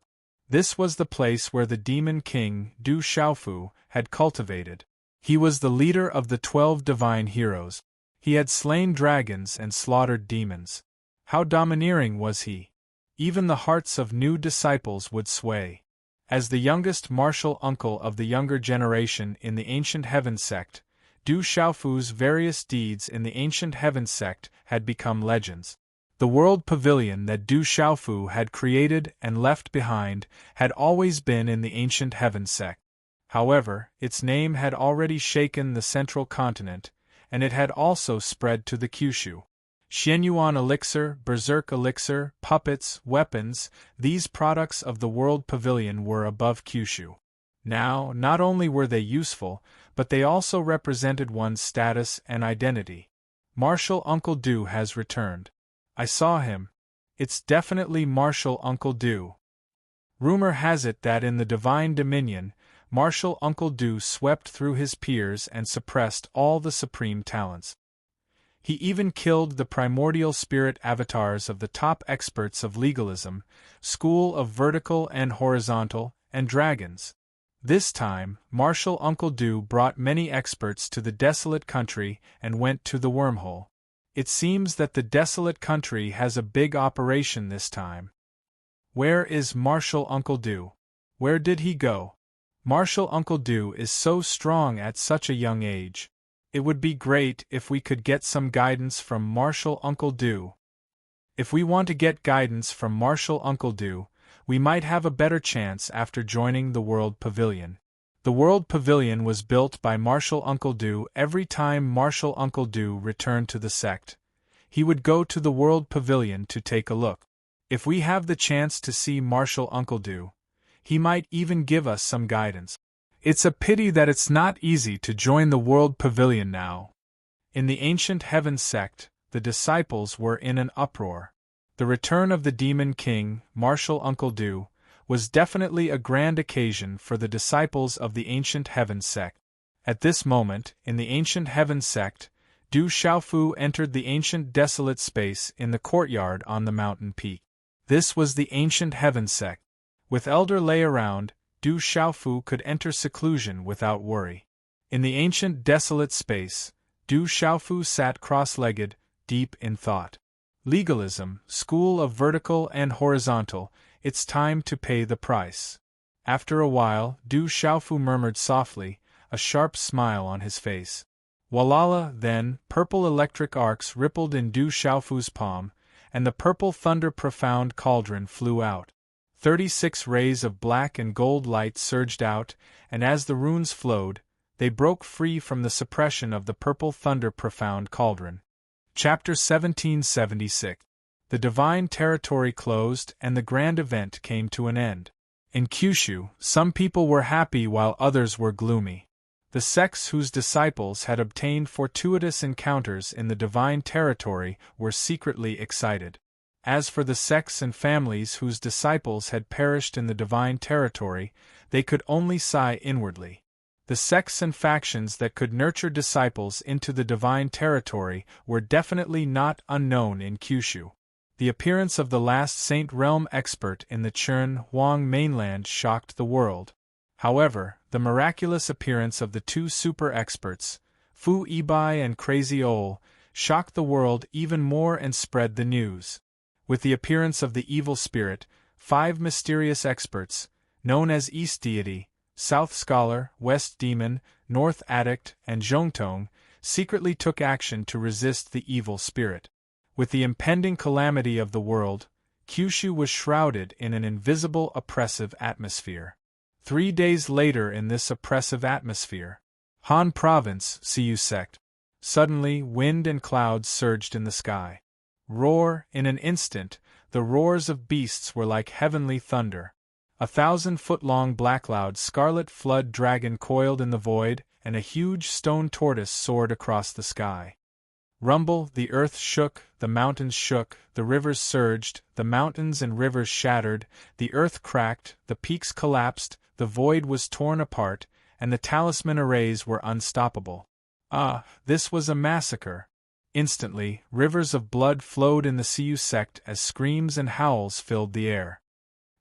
This was the place where the demon king, Du Xiaofu, had cultivated. He was the leader of the 12 divine heroes. He had slain dragons and slaughtered demons. How domineering was he! Even the hearts of new disciples would sway. As the youngest martial uncle of the younger generation in the ancient heaven sect, Du Xiaofu's various deeds in the ancient heaven sect had become legends. The world pavilion that Du Xiaofu had created and left behind had always been in the ancient heaven sect. However, its name had already shaken the central continent, and it had also spread to the Kyushu. Xianyuan elixir, berserk elixir, puppets, weapons, these products of the world pavilion were above Kyushu. Now, not only were they useful, but they also represented one's status and identity. Martial Uncle Du has returned. I saw him. It's definitely Martial Uncle Du. Rumor has it that in the Divine Dominion, Martial Uncle Du swept through his peers and suppressed all the supreme talents. He even killed the primordial spirit avatars of the top experts of legalism, school of vertical and horizontal, and dragons. This time, Martial Uncle Du brought many experts to the desolate country and went to the wormhole. It seems that the desolate country has a big operation this time. Where is Martial Uncle Du? Where did he go? Martial Uncle Du is so strong at such a young age. It would be great if we could get some guidance from Martial Uncle Du. If we want to get guidance from Martial Uncle Du, we might have a better chance after joining the World Pavilion. The World Pavilion was built by Martial Uncle Du. Every time Martial Uncle Du returned to the sect, he would go to the World Pavilion to take a look. If we have the chance to see Martial Uncle Du, he might even give us some guidance. It's a pity that it's not easy to join the World Pavilion now. In the ancient heaven sect, the disciples were in an uproar. The return of the Demon King, Martial Uncle Du, was definitely a grand occasion for the disciples of the ancient heaven sect. At this moment, in the ancient heaven sect, Du Xiaofu entered the ancient desolate space in the courtyard on the mountain peak. This was the ancient heaven sect. With elder lay around, Du Xiaofu could enter seclusion without worry. In the ancient desolate space, Du Xiaofu sat cross-legged, deep in thought. Legalism, school of vertical and horizontal, it's time to pay the price. After a while, Du Xiaofu murmured softly, a sharp smile on his face. Walala, then, purple electric arcs rippled in Du Xiaofu's palm, and the purple thunder profound cauldron flew out. 36 rays of black and gold light surged out, and as the runes flowed, they broke free from the suppression of the purple thunder profound cauldron. Chapter 1776. The divine territory closed and the grand event came to an end. In Kyushu, some people were happy while others were gloomy. The sects whose disciples had obtained fortuitous encounters in the divine territory were secretly excited. As for the sects and families whose disciples had perished in the divine territory, they could only sigh inwardly. The sects and factions that could nurture disciples into the divine territory were definitely not unknown in Kyushu. The appearance of the last Saint Realm expert in the Chern Huang mainland shocked the world. However, the miraculous appearance of the two super-experts, Fu Ibai and Crazy Ol, shocked the world even more and spread the news. With the appearance of the evil spirit, 5 mysterious experts, known as East Deity, South Scholar, West Demon, North Addict, and Zhongtong, secretly took action to resist the evil spirit. With the impending calamity of the world, Kyushu was shrouded in an invisible oppressive atmosphere. 3 days later in this oppressive atmosphere, Han Province, Siu Sect. Suddenly wind and clouds surged in the sky. Roar, in an instant, the roars of beasts were like heavenly thunder. 1,000-foot-long black-cloud scarlet flood dragon coiled in the void, and a huge stone tortoise soared across the sky. Rumble, the earth shook, the mountains shook, the rivers surged, the mountains and rivers shattered, the earth cracked, the peaks collapsed, the void was torn apart, and the talisman arrays were unstoppable. Ah, this was a massacre! Instantly, rivers of blood flowed in the Siu sect as screams and howls filled the air.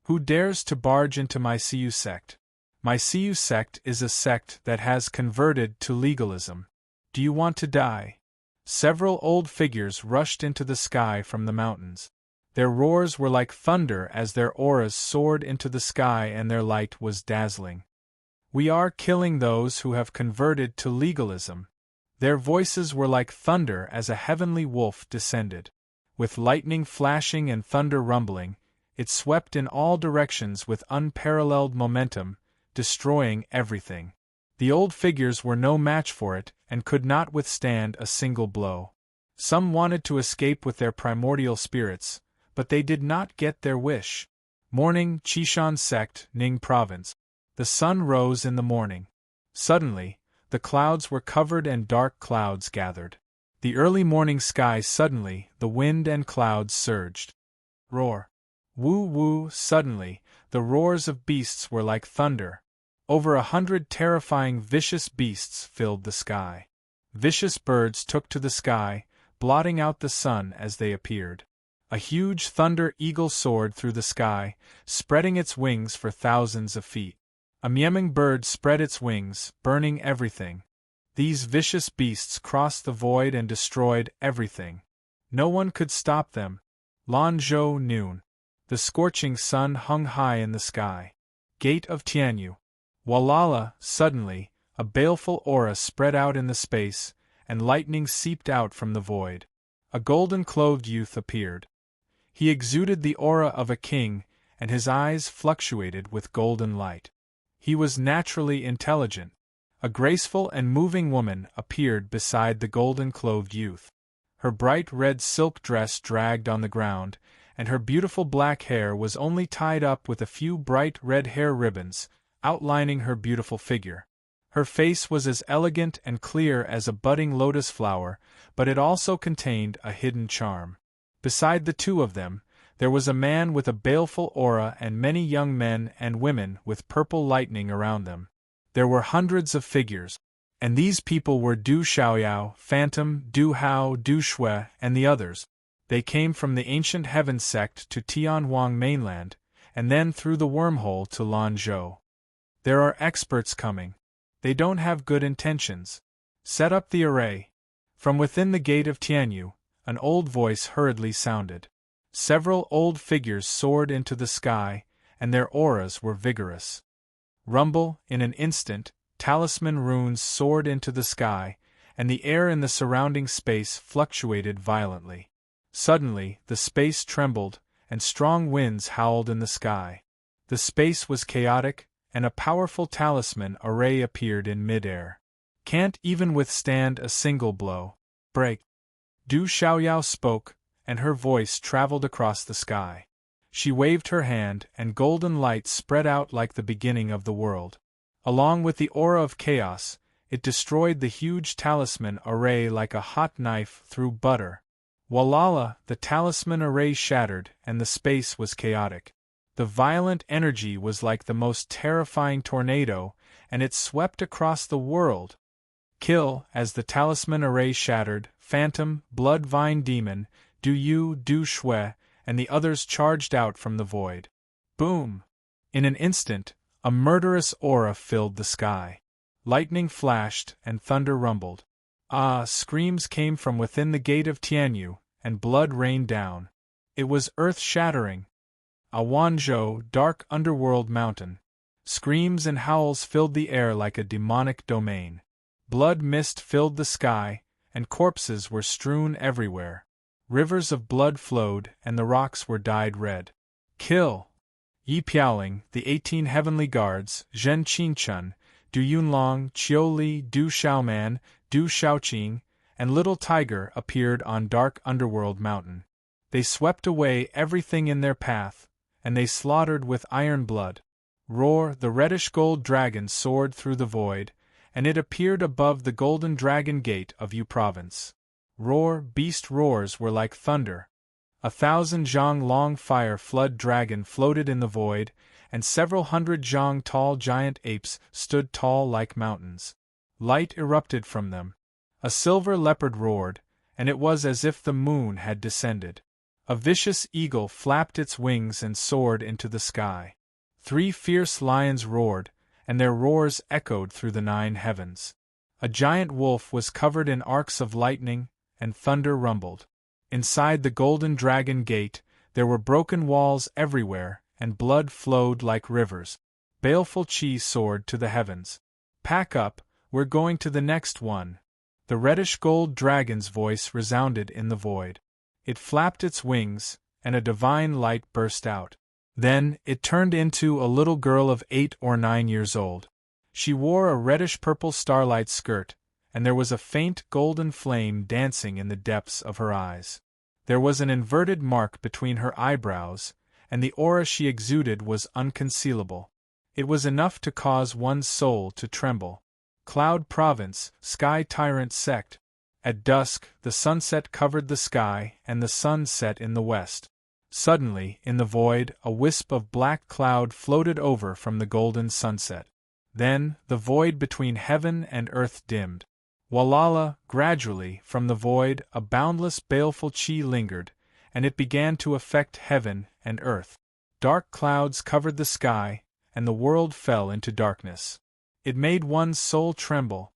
Who dares to barge into my Siu sect? My Siu sect is a sect that has converted to legalism. Do you want to die? Several old figures rushed into the sky from the mountains. Their roars were like thunder as their auras soared into the sky and their light was dazzling. We are killing those who have converted to legalism. Their voices were like thunder as a heavenly wolf descended. With lightning flashing and thunder rumbling, it swept in all directions with unparalleled momentum, destroying everything. The old figures were no match for it, and could not withstand a single blow. Some wanted to escape with their primordial spirits, but they did not get their wish. Morning, Chishan Sect, Ning Province. The sun rose in the morning. Suddenly, the clouds were covered and dark clouds gathered. The early morning sky suddenly, the wind and clouds surged. Roar. Woo woo, suddenly, the roars of beasts were like thunder. Over 100 terrifying vicious beasts filled the sky. Vicious birds took to the sky, blotting out the sun as they appeared. A huge thunder eagle soared through the sky, spreading its wings for thousands of feet. A meowing bird spread its wings, burning everything. These vicious beasts crossed the void and destroyed everything. No one could stop them. Lanzhou noon. The scorching sun hung high in the sky. Gate of Tianyu. Walala, suddenly, a baleful aura spread out in the space, and lightning seeped out from the void. A golden-clothed youth appeared. He exuded the aura of a king, and his eyes fluctuated with golden light. He was naturally intelligent. A graceful and moving woman appeared beside the golden-clothed youth. Her bright red silk dress dragged on the ground, and her beautiful black hair was only tied up with a few bright red hair ribbons, outlining her beautiful figure. Her face was as elegant and clear as a budding lotus flower, but it also contained a hidden charm. Beside the two of them, there was a man with a baleful aura and many young men and women with purple lightning around them. There were hundreds of figures. And these people were Du Xiaoyao, Phantom, Du Hao, Du Shui, and the others. They came from the ancient heaven sect to Tianhuang mainland, and then through the wormhole to Lanzhou. There are experts coming. They don't have good intentions. Set up the array. From within the gate of Tianyu, an old voice hurriedly sounded. Several old figures soared into the sky, and their auras were vigorous. Rumble, in an instant, talisman runes soared into the sky, and the air in the surrounding space fluctuated violently. Suddenly, the space trembled, and strong winds howled in the sky. The space was chaotic, and a powerful talisman array appeared in mid-air. Can't even withstand a single blow. Break. Du Xiaoyao spoke, and her voice traveled across the sky. She waved her hand, and golden light spread out like the beginning of the world. Along with the aura of chaos, it destroyed the huge talisman array like a hot knife through butter. Walala, the talisman array shattered, and the space was chaotic. The violent energy was like the most terrifying tornado, and it swept across the world. Kill, as the talisman array shattered, Phantom, Blood Vine Demon, Du Yu, Du Shui, and the others charged out from the void. Boom! In an instant, a murderous aura filled the sky. Lightning flashed, and thunder rumbled. Screams came from within the gate of Tianyu, and blood rained down. It was earth-shattering. Wanzhou, dark underworld mountain. Screams and howls filled the air like a demonic domain. Blood mist filled the sky, and corpses were strewn everywhere. Rivers of blood flowed, and the rocks were dyed red. Kill! Yi Piaoling, the 18 heavenly guards, Zhen Qingchun, Du Yunlong, Qiu Li, Du Xiaoman, Du Xiaoqing, and Little Tiger appeared on dark underworld mountain. They swept away everything in their path, and they slaughtered with iron blood. Roar, the reddish-gold dragon soared through the void, and it appeared above the golden dragon gate of Yu province. Roar, beast roars were like thunder. 1,000 zhang long fire flood dragon floated in the void, and several hundred zhang tall giant apes stood tall like mountains. Light erupted from them. A silver leopard roared, and it was as if the moon had descended. A vicious eagle flapped its wings and soared into the sky. 3 fierce lions roared, and their roars echoed through the 9 heavens. A giant wolf was covered in arcs of lightning, and thunder rumbled. Inside the golden dragon gate, there were broken walls everywhere, and blood flowed like rivers. Baleful Qi soared to the heavens. Pack up, we're going to the next one. The reddish-gold dragon's voice resounded in the void. It flapped its wings, and a divine light burst out. Then, it turned into a little girl of 8 or 9 years old. She wore a reddish-purple starlight skirt, and there was a faint golden flame dancing in the depths of her eyes. There was an inverted mark between her eyebrows, and the aura she exuded was unconcealable. It was enough to cause one's soul to tremble. Cloud Province, Sky Tyrant Sect. At dusk, the sunset covered the sky, and the sun set in the west. Suddenly, in the void, a wisp of black cloud floated over from the golden sunset. Then, the void between heaven and earth dimmed. Walala, gradually, from the void, a boundless baleful Qi lingered, and it began to affect heaven and earth. Dark clouds covered the sky, and the world fell into darkness. It made one's soul tremble.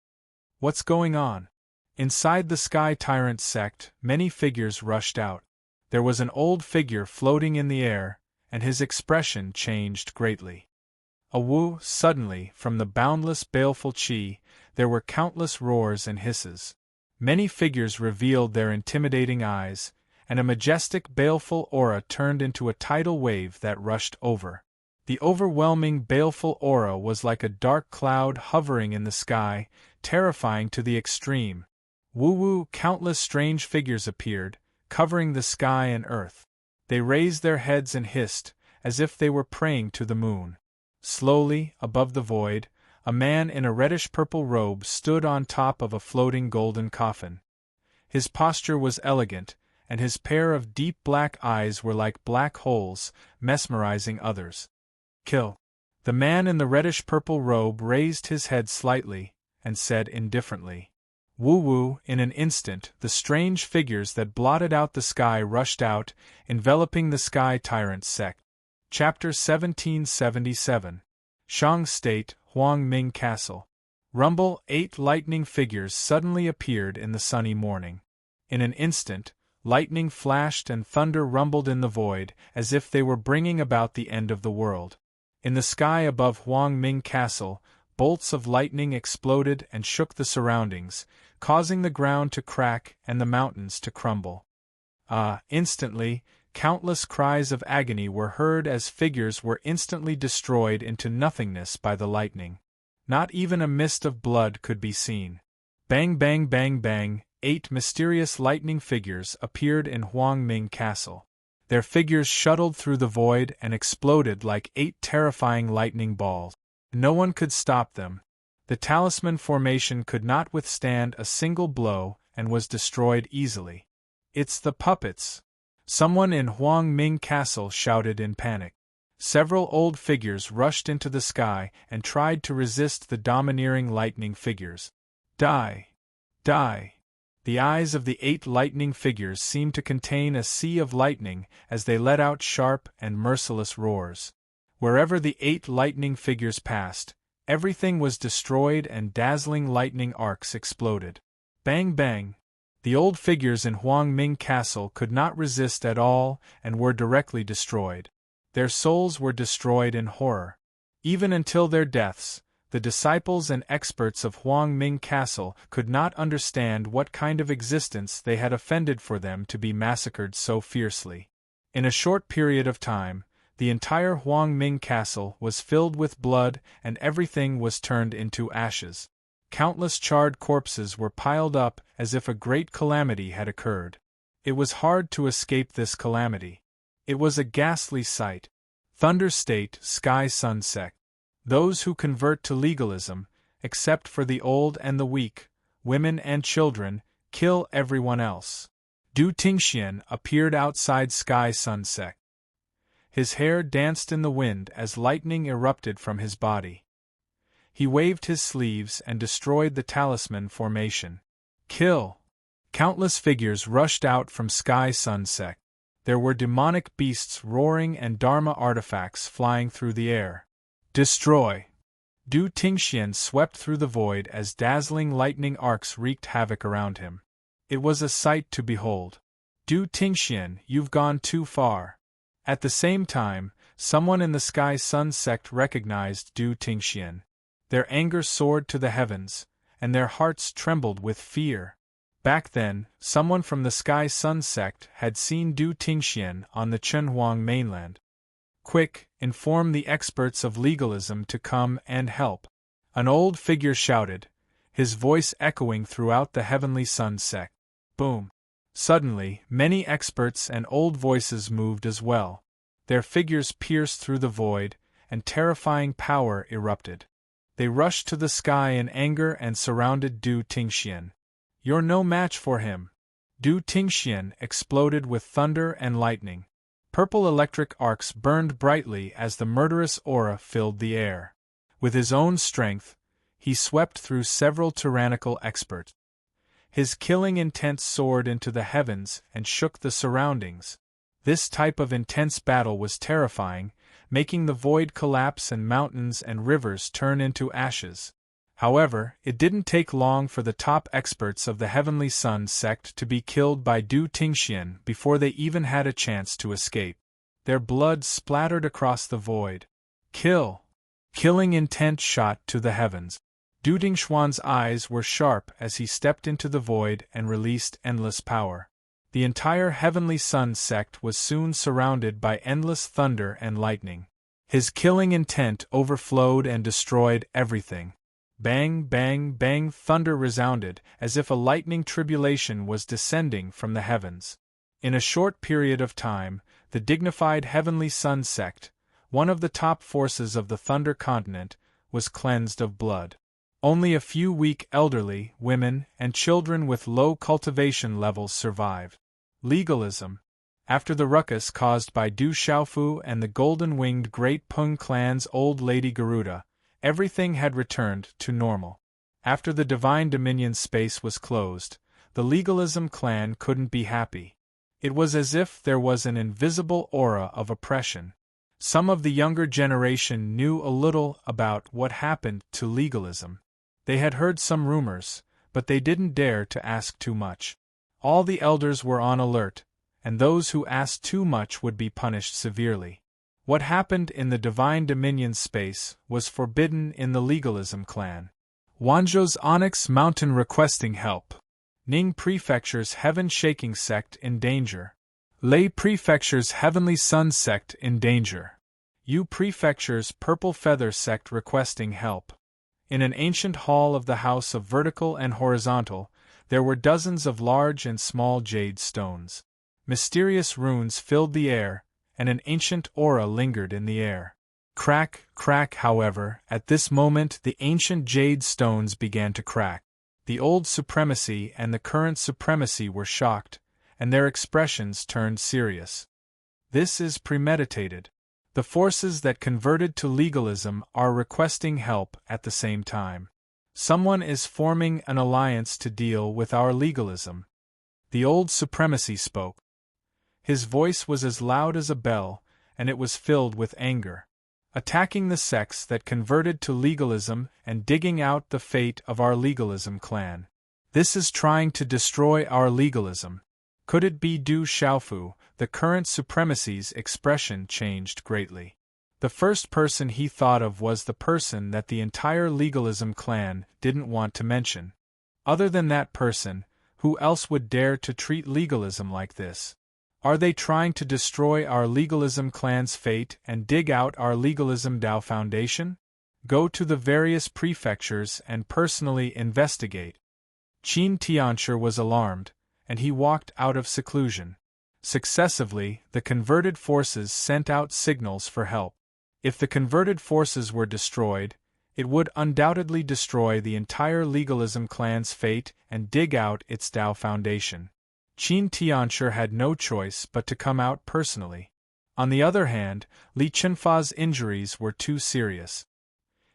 What's going on? Inside the Sky Tyrant sect, many figures rushed out. There was an old figure floating in the air, and his expression changed greatly. Suddenly, from the boundless baleful Qi, there were countless roars and hisses. Many figures revealed their intimidating eyes, and a majestic baleful aura turned into a tidal wave that rushed over. The overwhelming baleful aura was like a dark cloud hovering in the sky, terrifying to the extreme. Countless strange figures appeared, covering the sky and earth. They raised their heads and hissed, as if they were praying to the moon. Slowly, above the void, a man in a reddish-purple robe stood on top of a floating golden coffin. His posture was elegant, and his pair of deep black eyes were like black holes, mesmerizing others. Kill. The man in the reddish-purple robe raised his head slightly, and said indifferently, "Woo-woo." In an instant, the strange figures that blotted out the sky rushed out, enveloping the Sky Tyrant sect. Chapter 1777. Shang State, Huang Ming Castle. Rumble. 8 lightning figures suddenly appeared in the sunny morning. In an instant, lightning flashed and thunder rumbled in the void, as if they were bringing about the end of the world. In the sky above Huang Ming Castle, bolts of lightning exploded and shook the surroundings, causing the ground to crack and the mountains to crumble. Instantly, countless cries of agony were heard as figures were instantly destroyed into nothingness by the lightning. Not even a mist of blood could be seen. Bang bang bang bang, 8 mysterious lightning figures appeared in Huang Ming Castle. Their figures shuttled through the void and exploded like 8 terrifying lightning balls. No one could stop them. The talisman formation could not withstand a single blow and was destroyed easily. "It's the puppets!" Someone in Huang Ming Castle shouted in panic. Several old figures rushed into the sky and tried to resist the domineering lightning figures. Die! Die! The eyes of the 8 lightning figures seemed to contain a sea of lightning as they let out sharp and merciless roars. Wherever the 8 lightning figures passed, everything was destroyed and dazzling lightning arcs exploded. Bang bang! The old figures in Huang Ming Castle could not resist at all and were directly destroyed. Their souls were destroyed in horror. Even until their deaths, the disciples and experts of Huang Ming Castle could not understand what kind of existence they had offended for them to be massacred so fiercely. In a short period of time, the entire Huang Ming Castle was filled with blood and everything was turned into ashes. Countless charred corpses were piled up as if a great calamity had occurred. It was hard to escape this calamity. It was a ghastly sight. Thunder State, Sky Sun Sect. Those who convert to legalism, except for the old and the weak, women and children, kill everyone else. Du Tingxian appeared outside Sky Sun Sect. His hair danced in the wind as lightning erupted from his body. He waved his sleeves and destroyed the talisman formation. Kill! Countless figures rushed out from Sky Sun Sect. There were demonic beasts roaring and Dharma artifacts flying through the air. Destroy! Du Tingxian swept through the void as dazzling lightning arcs wreaked havoc around him. It was a sight to behold. Du Tingxian, you've gone too far. At the same time, someone in the Sky Sun Sect recognized Du Tingxian. Their anger soared to the heavens, and their hearts trembled with fear. Back then, someone from the Sky Sun Sect had seen Du Tingxian on the Chenhuang mainland. Quick, inform the experts of legalism to come and help. An old figure shouted, his voice echoing throughout the Heavenly Sun Sect. Boom! Suddenly, many experts and old voices moved as well. Their figures pierced through the void, and terrifying power erupted. They rushed to the sky in anger and surrounded Du Tingxian. You're no match for him. Du Tingxian exploded with thunder and lightning. Purple electric arcs burned brightly as the murderous aura filled the air. With his own strength, he swept through several tyrannical experts. His killing intent soared into the heavens and shook the surroundings. This type of intense battle was terrifying, making the void collapse and mountains and rivers turn into ashes. However, it didn't take long for the top experts of the Heavenly Sun Sect to be killed by Du Tingxian before they even had a chance to escape. Their blood splattered across the void. Kill! Killing intent shot to the heavens. Du Tingxian's eyes were sharp as he stepped into the void and released endless power. The entire Heavenly Sun Sect was soon surrounded by endless thunder and lightning. His killing intent overflowed and destroyed everything. Bang, bang, bang, thunder resounded, as if a lightning tribulation was descending from the heavens. In a short period of time, the dignified Heavenly Sun Sect, one of the top forces of the Thunder Continent, was cleansed of blood. Only a few weak elderly, women, and children with low cultivation levels survived. Legalism. After the ruckus caused by Du Xiaofu and the golden-winged Great Pung clan's old Lady Garuda, everything had returned to normal. After the Divine Dominion space was closed, the Legalism clan couldn't be happy. It was as if there was an invisible aura of oppression. Some of the younger generation knew a little about what happened to legalism. They had heard some rumors, but they didn't dare to ask too much. All the elders were on alert, and those who asked too much would be punished severely. What happened in the Divine Dominion space was forbidden in the Legalism clan. Wanzhou's Onyx Mountain requesting help. Ning Prefecture's Heaven-Shaking sect in danger. Lei Prefecture's Heavenly Sun sect in danger. Yu Prefecture's Purple Feather sect requesting help. In an ancient hall of the House of Vertical and Horizontal, there were dozens of large and small jade stones. Mysterious runes filled the air, and an ancient aura lingered in the air. Crack, crack, however, at this moment the ancient jade stones began to crack. The old supremacy and the current supremacy were shocked, and their expressions turned serious. This is premeditated. The forces that converted to legalism are requesting help at the same time. Someone is forming an alliance to deal with our legalism. The old supremacy spoke. His voice was as loud as a bell, and it was filled with anger. Attacking the sects that converted to legalism and digging out the fate of our legalism clan. This is trying to destroy our legalism. Could it be Du Xiaofu? The current supremacy's expression changed greatly. The first person he thought of was the person that the entire legalism clan didn't want to mention. Other than that person, who else would dare to treat legalism like this? Are they trying to destroy our legalism clan's fate and dig out our legalism Dao foundation? Go to the various prefectures and personally investigate. Qin Tianshi was alarmed, and he walked out of seclusion. Successively, the converted forces sent out signals for help. If the converted forces were destroyed, it would undoubtedly destroy the entire legalism clan's fate and dig out its Dao foundation. Qin Tianshi had no choice but to come out personally. On the other hand, Li Chunfa's injuries were too serious.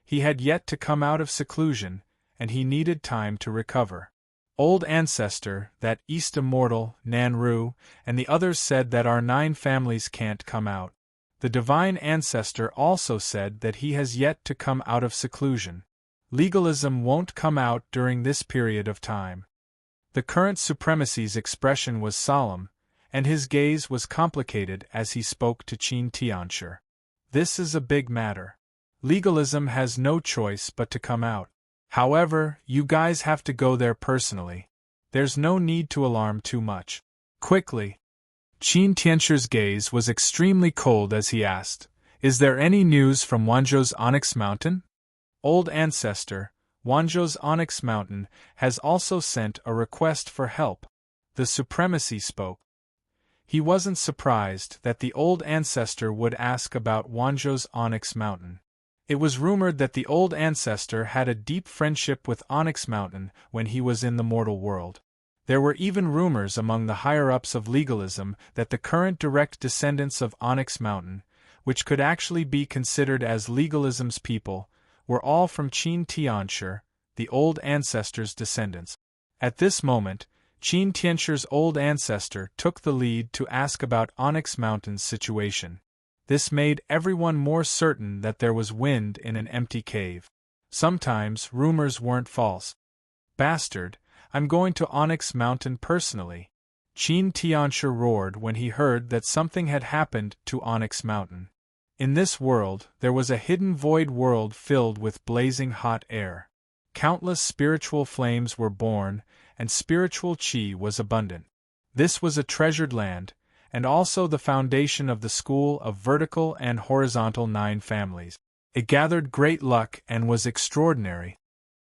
He had yet to come out of seclusion, and he needed time to recover. Old Ancestor, that East Immortal, Nanru, and the others said that our 9 families can't come out. The Divine Ancestor also said that he has yet to come out of seclusion. Legalism won't come out during this period of time. The current supremacy's expression was solemn, and his gaze was complicated as he spoke to Qin Tianshi. This is a big matter. Legalism has no choice but to come out. However, you guys have to go there personally. There's no need to alarm too much. Quickly. Qin Tianshi's gaze was extremely cold as he asked, "Is there any news from Wanzhou's Onyx Mountain?" Old Ancestor, Wanzhou's Onyx Mountain, has also sent a request for help. The Supremacy spoke. He wasn't surprised that the Old Ancestor would ask about Wanzhou's Onyx Mountain. It was rumored that the Old Ancestor had a deep friendship with Onyx Mountain when he was in the mortal world. There were even rumors among the higher-ups of legalism that the current direct descendants of Onyx Mountain, which could actually be considered as legalism's people, were all from Qin Tianshi, the Old Ancestor's descendants. At this moment, Qin Tianshi's Old Ancestor took the lead to ask about Onyx Mountain's situation. This made everyone more certain that there was wind in an empty cave. Sometimes rumors weren't false. "Bastard, I'm going to Onyx Mountain personally," Qin Tianshi roared when he heard that something had happened to Onyx Mountain. In this world, there was a hidden void world filled with blazing hot air. Countless spiritual flames were born, and spiritual qi was abundant. This was a treasured land, and also the foundation of the school of vertical and horizontal 9 families. It gathered great luck and was extraordinary.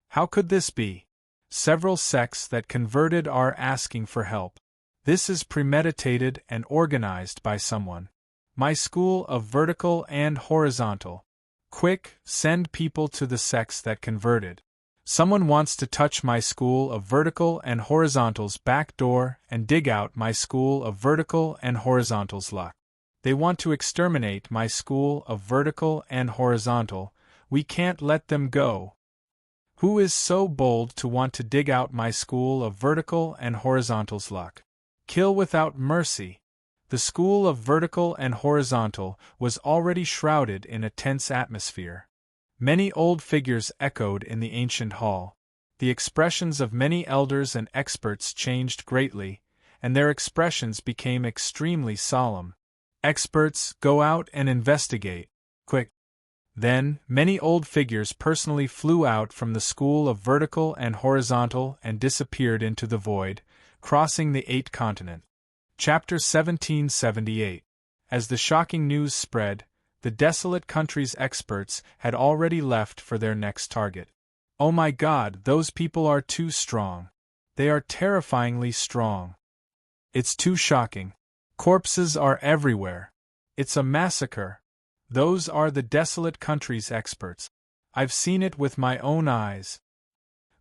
How could this be? Several sects that converted are asking for help. This is premeditated and organized by someone. My school of vertical and horizontal. Quick, send people to the sects that converted. Someone wants to touch my school of vertical and horizontal's back door and dig out my school of vertical and horizontal's luck. They want to exterminate my school of vertical and horizontal. We can't let them go. Who is so bold to want to dig out my school of vertical and horizontals luck? Kill without mercy. The school of vertical and horizontal was already shrouded in a tense atmosphere. Many old figures echoed in the ancient hall. The expressions of many elders and experts changed greatly, and their expressions became extremely solemn. Experts, go out and investigate. Quick! Then, many old figures personally flew out from the school of vertical and horizontal and disappeared into the void, crossing the 8th continent. Chapter 1778. As the shocking news spread, the desolate country's experts had already left for their next target. Oh my God, those people are too strong. They are terrifyingly strong. It's too shocking. Corpses are everywhere. It's a massacre. Those are the desolate country's experts. I've seen it with my own eyes.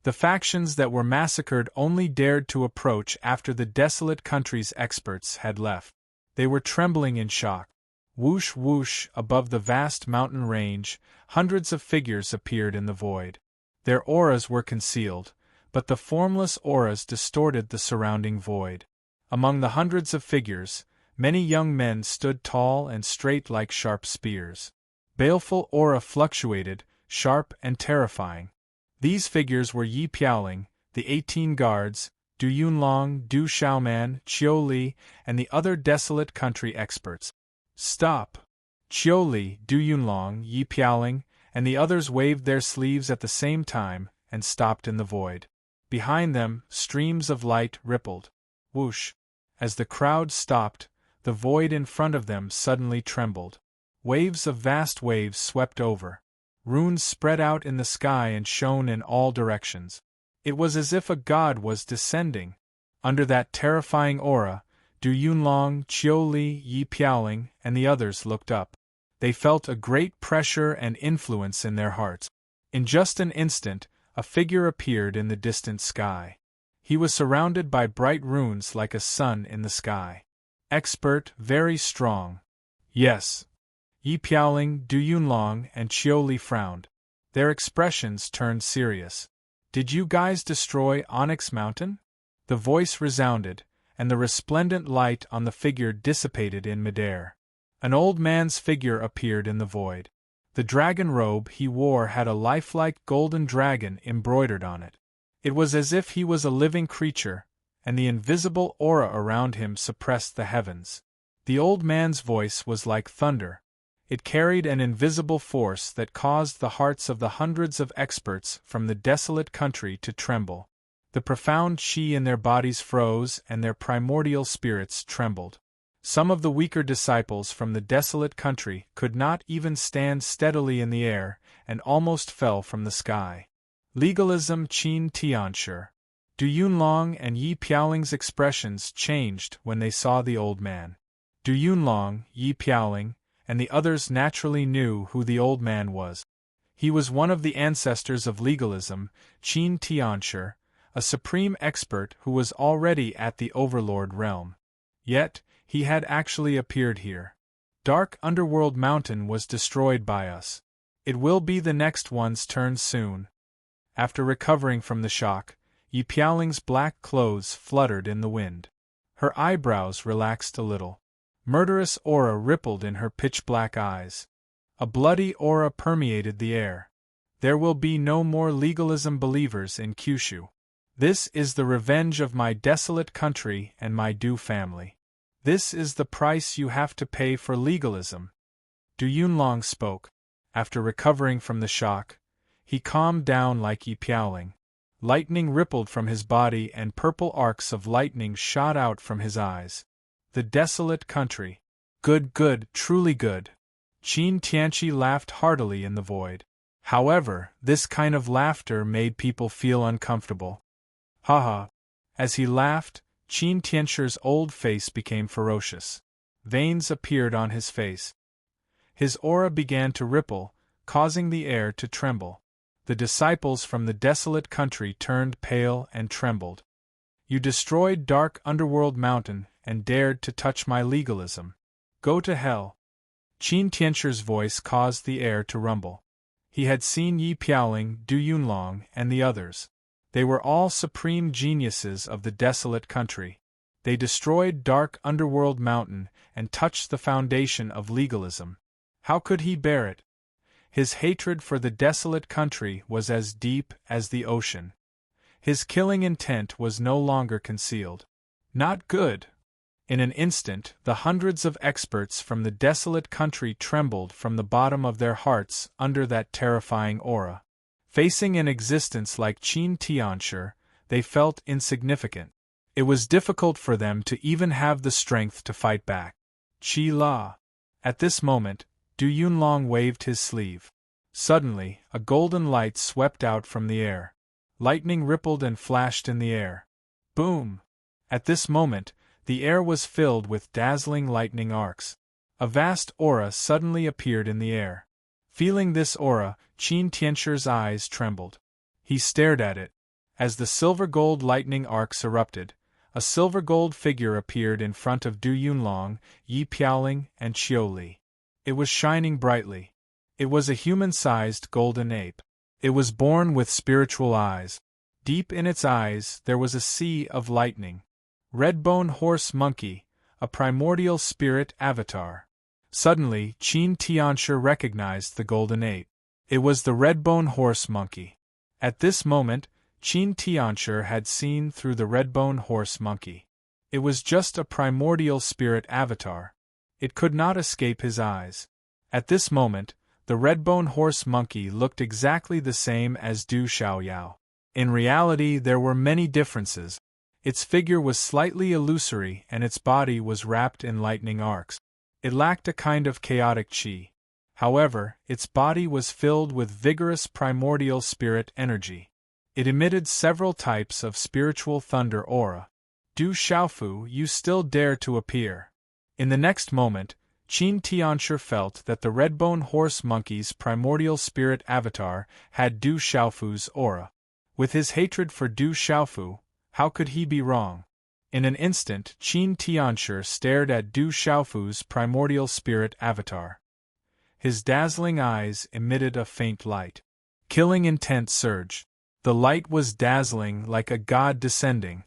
The factions that were massacred only dared to approach after the desolate country's experts had left. They were trembling in shock. Whoosh whoosh, above the vast mountain range, hundreds of figures appeared in the void. Their auras were concealed, but the formless auras distorted the surrounding void. Among the hundreds of figures, many young men stood tall and straight like sharp spears. Baleful aura fluctuated, sharp and terrifying. These figures were Yi Piaoling, the 18 guards, Du Yunlong, Du Xiaoman, Qiu Li, and the other desolate country experts. Stop! Qiu Li, Du Yunlong, Yi Piaoling, and the others waved their sleeves at the same time and stopped in the void. Behind them, streams of light rippled. Whoosh! As the crowd stopped, the void in front of them suddenly trembled. Waves of vast waves swept over. Runes spread out in the sky and shone in all directions. It was as if a god was descending. Under that terrifying aura, Du Yunlong, Qiu Li, Yi Piaoling, and the others looked up. They felt a great pressure and influence in their hearts. In just an instant, a figure appeared in the distant sky. He was surrounded by bright runes like a sun in the sky. Expert, very strong. Yes. Yi Piaoling, Du Yunlong, and Qiu Li frowned. Their expressions turned serious. Did you guys destroy Onyx Mountain? The voice resounded, and the resplendent light on the figure dissipated in midair. An old man's figure appeared in the void. The dragon robe he wore had a lifelike golden dragon embroidered on it. It was as if he was a living creature, and the invisible aura around him suppressed the heavens. The old man's voice was like thunder. It carried an invisible force that caused the hearts of the hundreds of experts from the desolate country to tremble. The profound chi in their bodies froze and their primordial spirits trembled. Some of the weaker disciples from the desolate country could not even stand steadily in the air and almost fell from the sky. Legalism Qin Tianshi. Du Yunlong and Yi Piaoling's expressions changed when they saw the old man. Du Yunlong, Yi Piaoling, and the others naturally knew who the old man was. He was one of the ancestors of legalism, Qin Tianshi, a supreme expert who was already at the Overlord realm. Yet, he had actually appeared here. Dark Underworld Mountain was destroyed by us. It will be the next one's turn soon. After recovering from the shock, Yi Piaoling's black clothes fluttered in the wind. Her eyebrows relaxed a little. Murderous aura rippled in her pitch-black eyes. A bloody aura permeated the air. There will be no more legalism believers in Kyushu. This is the revenge of my desolate country and my Du family. This is the price you have to pay for legalism. Du Yunlong spoke. After recovering from the shock, he calmed down like Yi Piaoling. Lightning rippled from his body and purple arcs of lightning shot out from his eyes. The desolate country. Good, good, truly good. Qin Tianchi laughed heartily in the void. However, this kind of laughter made people feel uncomfortable. Ha! As he laughed, Qin Tianchi's old face became ferocious. Veins appeared on his face. His aura began to ripple, causing the air to tremble. The disciples from the desolate country turned pale and trembled. You destroyed Dark Underworld Mountain and dared to touch my legalism. Go to hell. Qin Tianchi's voice caused the air to rumble. He had seen Yi Piaoling, Du Yunlong, and the others. They were all supreme geniuses of the desolate country. They destroyed dark underworld mountain and touched the foundation of legalism. How could he bear it? His hatred for the desolate country was as deep as the ocean. His killing intent was no longer concealed. Not good. In an instant, the hundreds of experts from the desolate country trembled from the bottom of their hearts under that terrifying aura. Facing an existence like Qin Tianshi, they felt insignificant. It was difficult for them to even have the strength to fight back. Qi La. At this moment, Du Yunlong waved his sleeve. Suddenly, a golden light swept out from the air. Lightning rippled and flashed in the air. Boom! At this moment, the air was filled with dazzling lightning arcs. A vast aura suddenly appeared in the air. Feeling this aura, Qin Tianshi's eyes trembled. He stared at it. As the silver-gold lightning arcs erupted, a silver-gold figure appeared in front of Du Yunlong, Yi Piaoling, and Qiu Li. It was shining brightly. It was a human-sized golden ape. It was born with spiritual eyes. Deep in its eyes there was a sea of lightning. Redbone Horse Monkey, a primordial spirit avatar. Suddenly, Qin Tianshi recognized the golden ape. It was the Redbone Horse Monkey. At this moment, Qin Tianshi had seen through the Redbone Horse Monkey. It was just a primordial spirit avatar. It could not escape his eyes. At this moment, the Redbone Horse Monkey looked exactly the same as Du Xiaoyao. In reality, there were many differences. Its figure was slightly illusory and its body was wrapped in lightning arcs. It lacked a kind of chaotic qi. However, its body was filled with vigorous primordial spirit energy. It emitted several types of spiritual thunder aura. Du Xiaofu, you still dare to appear. In the next moment, Qin Tianshi felt that the Redbone Horse Monkey's primordial spirit avatar had Du Xiaofu's aura. With his hatred for Du Xiaofu, how could he be wrong? In an instant, Qin Tianshi stared at Du Xiaofu's primordial spirit avatar. His dazzling eyes emitted a faint light. Killing intent surged. The light was dazzling like a god descending.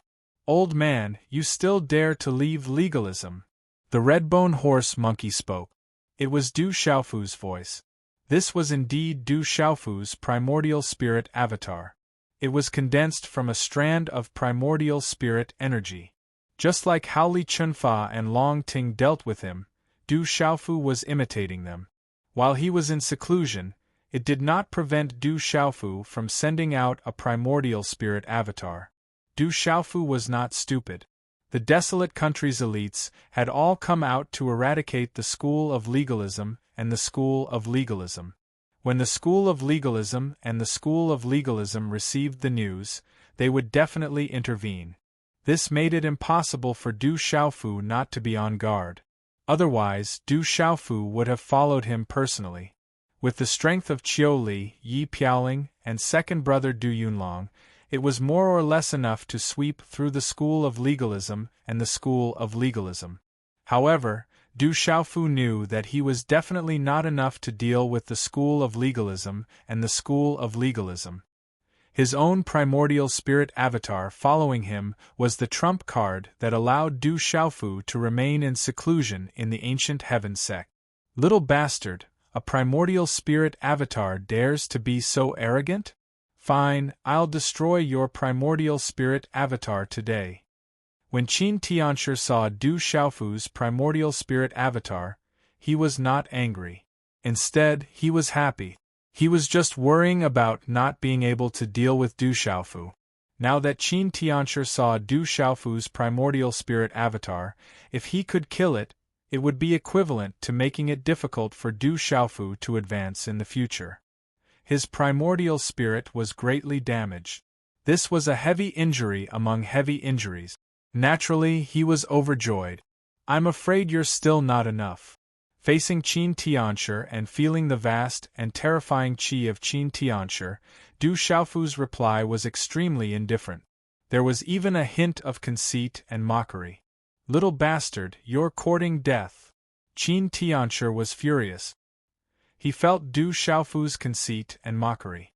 Old man, you still dare to leave legalism? The Redbone Horse Monkey spoke. It was Du Xiaofu's voice. This was indeed Du Xiaofu's primordial spirit avatar. It was condensed from a strand of primordial spirit energy. Just like how Li Chunfa and Long Ting dealt with him, Du Xiaofu was imitating them. While he was in seclusion, it did not prevent Du Xiaofu from sending out a primordial spirit avatar. Du Xiaofu was not stupid. The desolate country's elites had all come out to eradicate the school of legalism and the school of legalism. When the school of legalism and the school of legalism received the news, they would definitely intervene. This made it impossible for Du Xiaofu not to be on guard. Otherwise, Du Xiaofu would have followed him personally. With the strength of Qiu Li, Yi Piaoling, and second brother Du Yunlong, it was more or less enough to sweep through the school of legalism and the school of legalism. However, Du Xiaofu knew that he was definitely not enough to deal with the school of legalism and the school of legalism. His own primordial spirit avatar following him was the trump card that allowed Du Xiaofu to remain in seclusion in the ancient heaven sect. Little bastard, a primordial spirit avatar dares to be so arrogant? Fine, I'll destroy your primordial spirit avatar today. When Qin Tianshi saw Du Xiaofu's primordial spirit avatar, he was not angry. Instead, he was happy. He was just worrying about not being able to deal with Du Xiaofu. Now that Qin Tianshi saw Du Xiaofu's primordial spirit avatar, if he could kill it, it would be equivalent to making it difficult for Du Xiaofu to advance in the future. His primordial spirit was greatly damaged. This was a heavy injury among heavy injuries. Naturally, he was overjoyed. I'm afraid you're still not enough. Facing Qin Tianshi and feeling the vast and terrifying qi of Qin Tianshi, Du Xiaofu's reply was extremely indifferent. There was even a hint of conceit and mockery. Little bastard, you're courting death. Qin Tianshi was furious. He felt Du Xiaofu's conceit and mockery.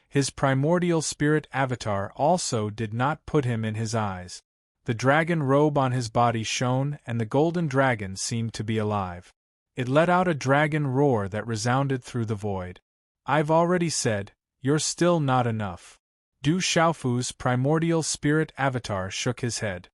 His primordial spirit avatar also did not put him in his eyes. The dragon robe on his body shone, and the golden dragon seemed to be alive. It let out a dragon roar that resounded through the void. I've already said, you're still not enough. Du Xiaofu's primordial spirit avatar shook his head.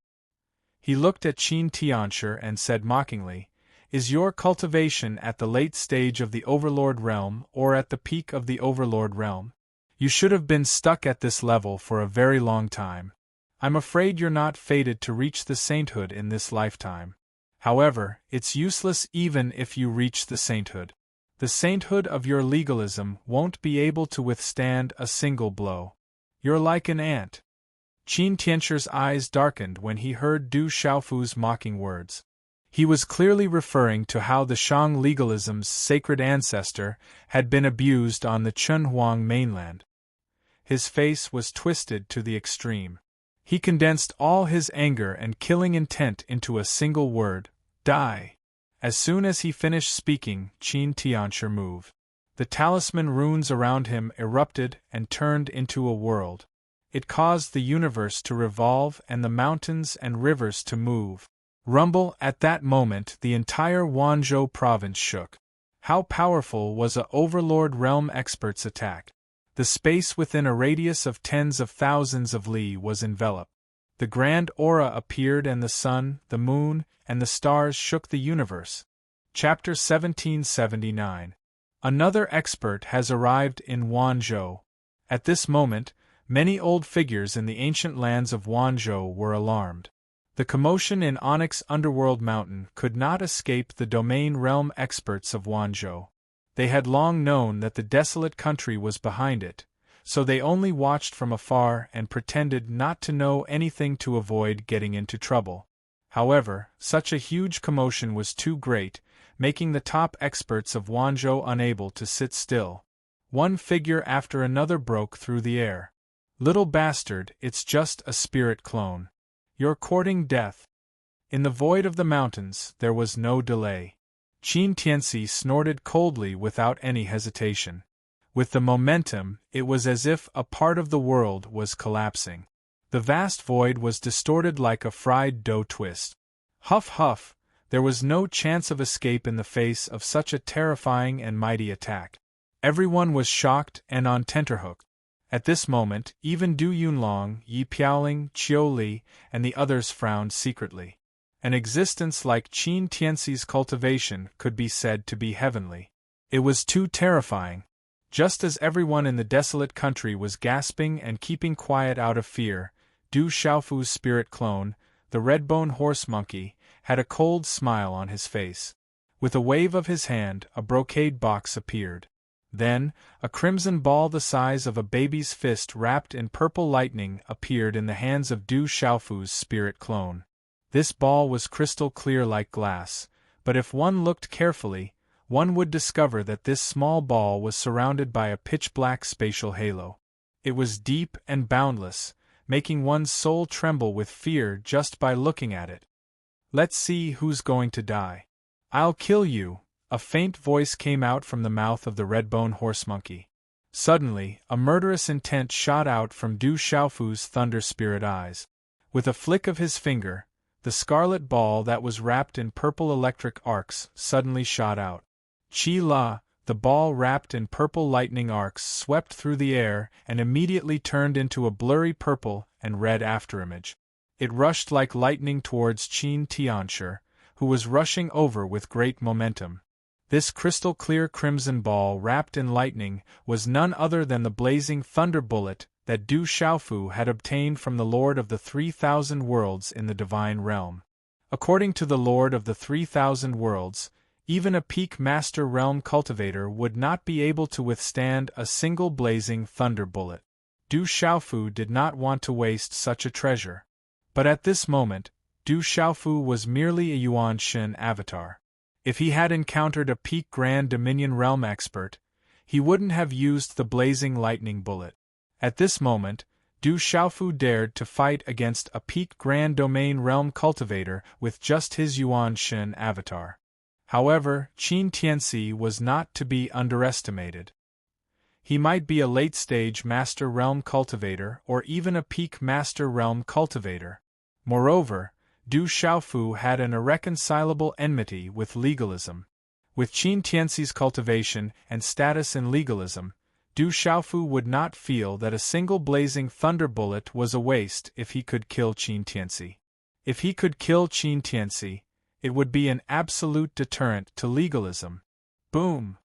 He looked at Qin Tianshi and said mockingly, Is your cultivation at the late stage of the Overlord realm or at the peak of the Overlord realm? You should have been stuck at this level for a very long time. I'm afraid you're not fated to reach the sainthood in this lifetime. However, it's useless even if you reach the sainthood. The sainthood of your legalism won't be able to withstand a single blow. You're like an ant. Qin Tianshi's eyes darkened when he heard Du Xiaofu's mocking words. He was clearly referring to how the Shang legalism's sacred ancestor had been abused on the Chunhuang mainland. His face was twisted to the extreme. He condensed all his anger and killing intent into a single word, die. As soon as he finished speaking, Qin Tianshi moved. The talisman runes around him erupted and turned into a world. It caused the universe to revolve and the mountains and rivers to move. Rumble. At that moment the entire Wanzhou province shook. How powerful was a Overlord Realm expert's attack? The space within a radius of tens of thousands of li was enveloped. The grand aura appeared and the sun, the moon, and the stars shook the universe. Chapter 1779. Another expert has arrived in Wanzhou. At this moment, many old figures in the ancient lands of Wanzhou were alarmed. The commotion in Onyx Underworld Mountain could not escape the domain realm experts of Wanzhou. They had long known that the desolate country was behind it, so they only watched from afar and pretended not to know anything to avoid getting into trouble. However, such a huge commotion was too great, making the top experts of Wanzhou unable to sit still. One figure after another broke through the air. Little bastard, it's just a spirit clone. You're courting death. In the void of the mountains, there was no delay. Qin Tianxi snorted coldly without any hesitation. With the momentum, it was as if a part of the world was collapsing. The vast void was distorted like a fried dough twist. Huff huff, there was no chance of escape in the face of such a terrifying and mighty attack. Everyone was shocked and on tenterhooks. At this moment, even Du Yunlong, Yi Piaoling, Qiu Li, and the others frowned secretly. An existence like Qin Tianxi's cultivation could be said to be heavenly. It was too terrifying. Just as everyone in the desolate country was gasping and keeping quiet out of fear, Du Xiaofu's spirit clone, the red-bone horse monkey, had a cold smile on his face. With a wave of his hand, a brocade box appeared. Then, a crimson ball the size of a baby's fist wrapped in purple lightning appeared in the hands of Du Xiaofu's spirit clone. This ball was crystal clear like glass, but if one looked carefully, one would discover that this small ball was surrounded by a pitch-black spatial halo. It was deep and boundless, making one's soul tremble with fear just by looking at it. Let's see who's going to die. I'll kill you, a faint voice came out from the mouth of the red-bone horse monkey. Suddenly, a murderous intent shot out from Du Xiaofu's thunder spirit eyes. With a flick of his finger, the scarlet ball that was wrapped in purple electric arcs suddenly shot out. Qi La, the ball wrapped in purple lightning arcs swept through the air and immediately turned into a blurry purple and red afterimage. It rushed like lightning towards Qin Tianshi, who was rushing over with great momentum. This crystal-clear crimson ball wrapped in lightning was none other than the blazing thunder bullet that Du Xiaofu had obtained from the Lord of the 3,000 Worlds in the Divine Realm. According to the Lord of the 3,000 Worlds, even a peak Master Realm cultivator would not be able to withstand a single blazing thunder bullet. Du Xiaofu did not want to waste such a treasure. But at this moment, Du Xiaofu was merely a Yuan Shen avatar. If he had encountered a peak Grand Dominion Realm expert, he wouldn't have used the blazing lightning bullet. At this moment, Du Xiaofu dared to fight against a peak Grand Domain Realm cultivator with just his Yuan Shen avatar. However, Qin Tianxi was not to be underestimated. He might be a late-stage Master Realm cultivator or even a peak Master Realm cultivator. Moreover, Du Xiaofu had an irreconcilable enmity with legalism. With Qin Tianxi's cultivation and status in legalism, Du Xiaofu would not feel that a single blazing thunderbolt was a waste if he could kill Qin Tianxi. If he could kill Qin Tianxi, it would be an absolute deterrent to legalism. Boom!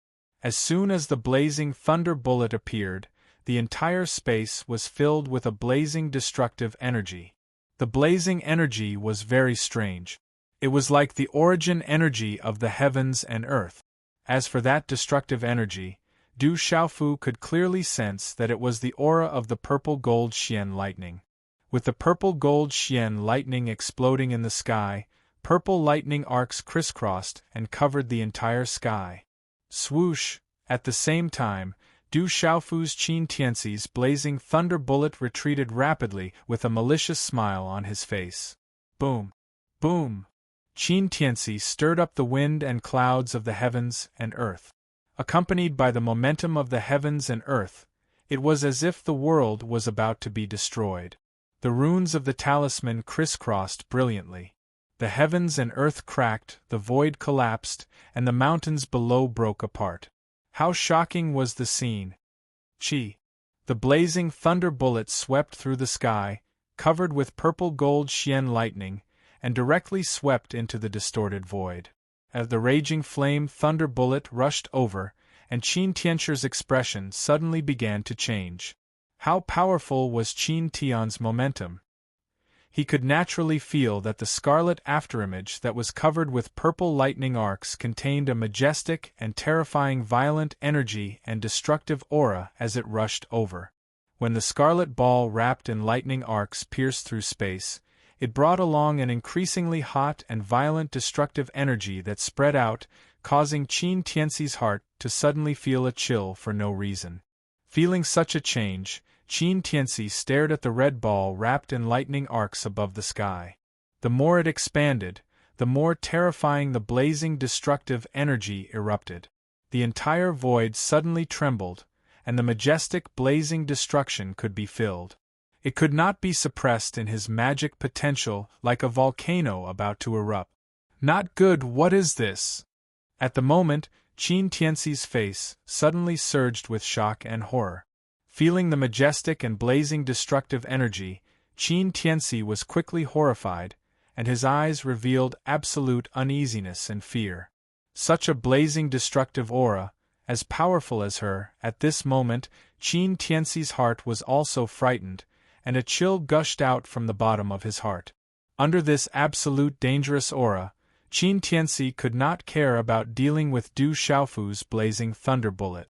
As soon as the blazing thunderbolt appeared, the entire space was filled with a blazing destructive energy. The blazing energy was very strange. It was like the origin energy of the heavens and earth. As for that destructive energy, Du Xiaofu could clearly sense that it was the aura of the purple gold Xian lightning. With the purple gold Xian lightning exploding in the sky, purple lightning arcs crisscrossed and covered the entire sky. Swoosh! At the same time, Du Xiaofu's Qin Tianxi's blazing thunderbolt retreated rapidly with a malicious smile on his face. Boom! Boom! Qin Tianxi stirred up the wind and clouds of the heavens and earth. Accompanied by the momentum of the heavens and earth, it was as if the world was about to be destroyed. The runes of the talisman crisscrossed brilliantly. The heavens and earth cracked, the void collapsed, and the mountains below broke apart. How shocking was the scene! Chi! The blazing thunderbolt swept through the sky, covered with purple gold Xian lightning, and directly swept into the distorted void. As the raging flame thunderbolt rushed over, and Qin Tianxi's expression suddenly began to change. How powerful was Qin Tian's momentum! He could naturally feel that the scarlet afterimage that was covered with purple lightning arcs contained a majestic and terrifying violent energy and destructive aura as it rushed over. When the scarlet ball wrapped in lightning arcs pierced through space, it brought along an increasingly hot and violent destructive energy that spread out, causing Qin Tianxi's heart to suddenly feel a chill for no reason. Feeling such a change, Qin Tianxi stared at the red ball wrapped in lightning arcs above the sky. The more it expanded, the more terrifying the blazing destructive energy erupted. The entire void suddenly trembled, and the majestic blazing destruction could be filled. It could not be suppressed in his magic potential like a volcano about to erupt. Not good, what is this? At the moment, Qin Tianxi's face suddenly surged with shock and horror. Feeling the majestic and blazing destructive energy, Qin Tianxi was quickly horrified, and his eyes revealed absolute uneasiness and fear. Such a blazing destructive aura, as powerful as her, at this moment, Qin Tianxi's heart was also frightened, and a chill gushed out from the bottom of his heart. Under this absolute dangerous aura, Qin Tianxi could not care about dealing with Du Xiaofu's blazing thunderbolt.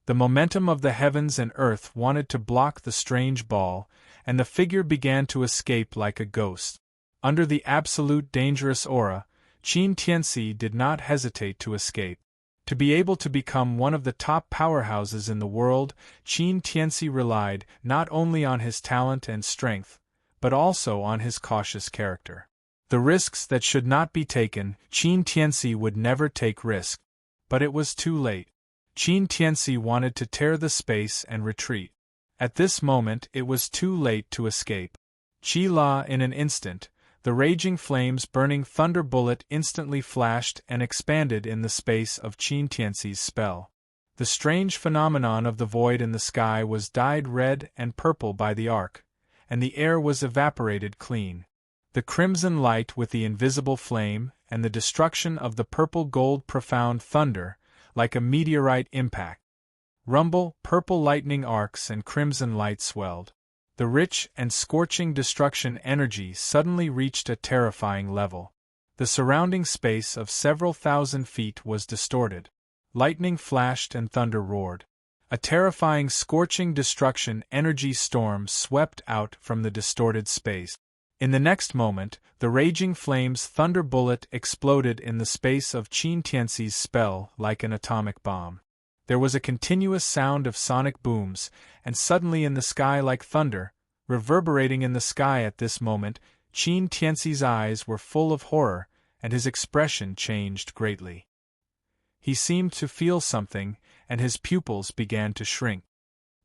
The momentum of the heavens and earth wanted to block the strange ball, and the figure began to escape like a ghost. Under the absolute dangerous aura, Qin Tianxi did not hesitate to escape. To be able to become one of the top powerhouses in the world, Qin Tianxi relied not only on his talent and strength, but also on his cautious character. The risks that should not be taken, Qin Tianxi would never take risk. But it was too late. Qin Tianxi wanted to tear the space and retreat. At this moment it was too late to escape. Qi La in an instant, the raging flames burning thunderbolt instantly flashed and expanded in the space of Qin Tianxi's spell. The strange phenomenon of the void in the sky was dyed red and purple by the arc, and the air was evaporated clean. The crimson light with the invisible flame, and the destruction of the purple-gold profound thunder, like a meteorite impact. Rumble, purple lightning arcs and crimson light swelled. The rich and scorching destruction energy suddenly reached a terrifying level. The surrounding space of several thousand feet was distorted. Lightning flashed and thunder roared. A terrifying scorching destruction energy storm swept out from the distorted space. In the next moment, the raging flames thunderbolt exploded in the space of Qin Tianxi's spell like an atomic bomb. There was a continuous sound of sonic booms, and suddenly in the sky like thunder, reverberating in the sky at this moment, Qin Tianxi's eyes were full of horror, and his expression changed greatly. He seemed to feel something, and his pupils began to shrink.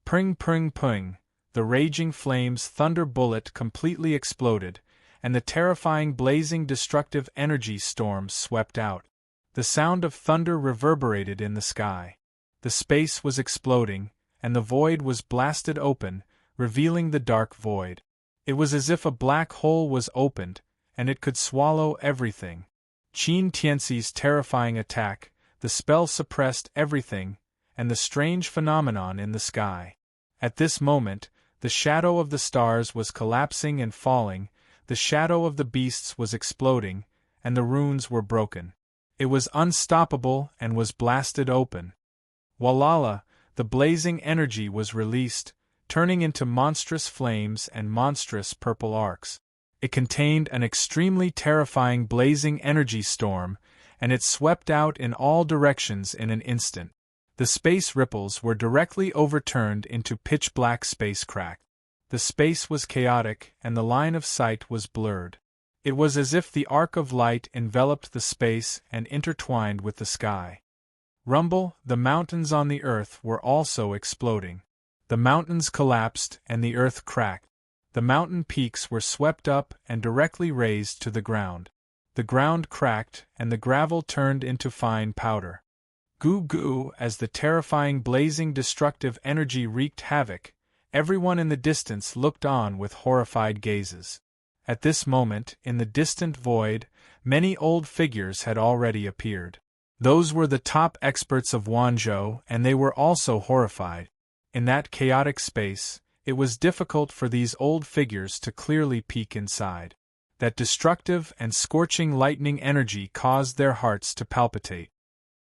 Pring pring pring, the raging flames thunder bullet completely exploded, and the terrifying blazing destructive energy storm swept out. The sound of thunder reverberated in the sky. The space was exploding, and the void was blasted open, revealing the dark void. It was as if a black hole was opened, and it could swallow everything. Qin Tianxi's terrifying attack, the spell suppressed everything, and the strange phenomenon in the sky. At this moment, the shadow of the stars was collapsing and falling, the shadow of the beasts was exploding, and the runes were broken. It was unstoppable and was blasted open. Walala, the blazing energy was released, turning into monstrous flames and monstrous purple arcs. It contained an extremely terrifying blazing energy storm, and it swept out in all directions in an instant. The space ripples were directly overturned into pitch-black space crack. The space was chaotic, and the line of sight was blurred. It was as if the arc of light enveloped the space and intertwined with the sky. Rumble, the mountains on the earth were also exploding. The mountains collapsed and the earth cracked. The mountain peaks were swept up and directly razed to the ground. The ground cracked and the gravel turned into fine powder. Goo goo, as the terrifying blazing destructive energy wreaked havoc, everyone in the distance looked on with horrified gazes. At this moment, in the distant void, many old figures had already appeared. Those were the top experts of Wanzhou, and they were also horrified. In that chaotic space, it was difficult for these old figures to clearly peek inside. That destructive and scorching lightning energy caused their hearts to palpitate.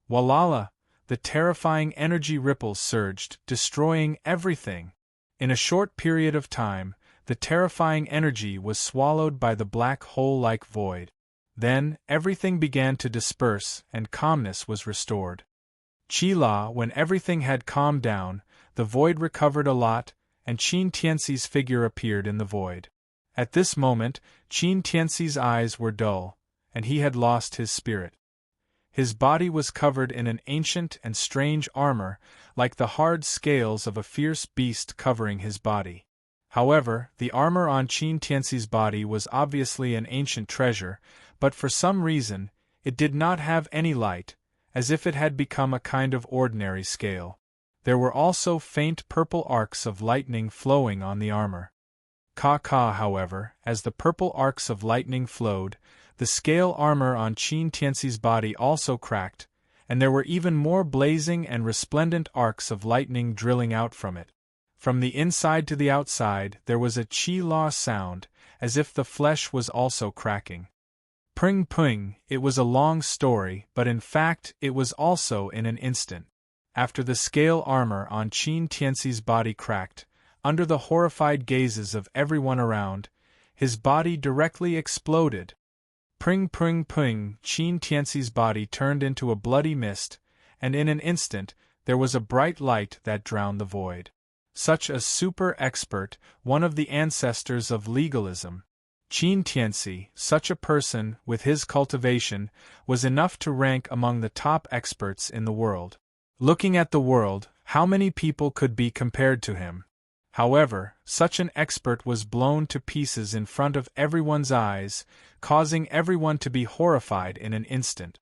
Walala, the terrifying energy ripples surged, destroying everything. In a short period of time, the terrifying energy was swallowed by the black hole-like void. Then, everything began to disperse, and calmness was restored. Qi-La, when everything had calmed down, the void recovered a lot, and Qin Tianxi's figure appeared in the void. At this moment, Qin Tianxi's eyes were dull, and he had lost his spirit. His body was covered in an ancient and strange armor, like the hard scales of a fierce beast covering his body. However, the armor on Qin Tianxi's body was obviously an ancient treasure, but for some reason, it did not have any light, as if it had become a kind of ordinary scale. There were also faint purple arcs of lightning flowing on the armor. However, as the purple arcs of lightning flowed, the scale armor on Qin Tianxi's body also cracked, and there were even more blazing and resplendent arcs of lightning drilling out from it. From the inside to the outside there was a Qi-La sound, as if the flesh was also cracking. Pring pring, it was a long story, but in fact it was also in an instant. After the scale armor on Qin Tianxi's body cracked, under the horrified gazes of everyone around, his body directly exploded. Pring pring pring, Qin Tianxi's body turned into a bloody mist, and in an instant there was a bright light that drowned the void. Such a super expert, one of the ancestors of legalism. Qin Tianxi, such a person, with his cultivation, was enough to rank among the top experts in the world. Looking at the world, how many people could be compared to him? However, such an expert was blown to pieces in front of everyone's eyes, causing everyone to be horrified in an instant.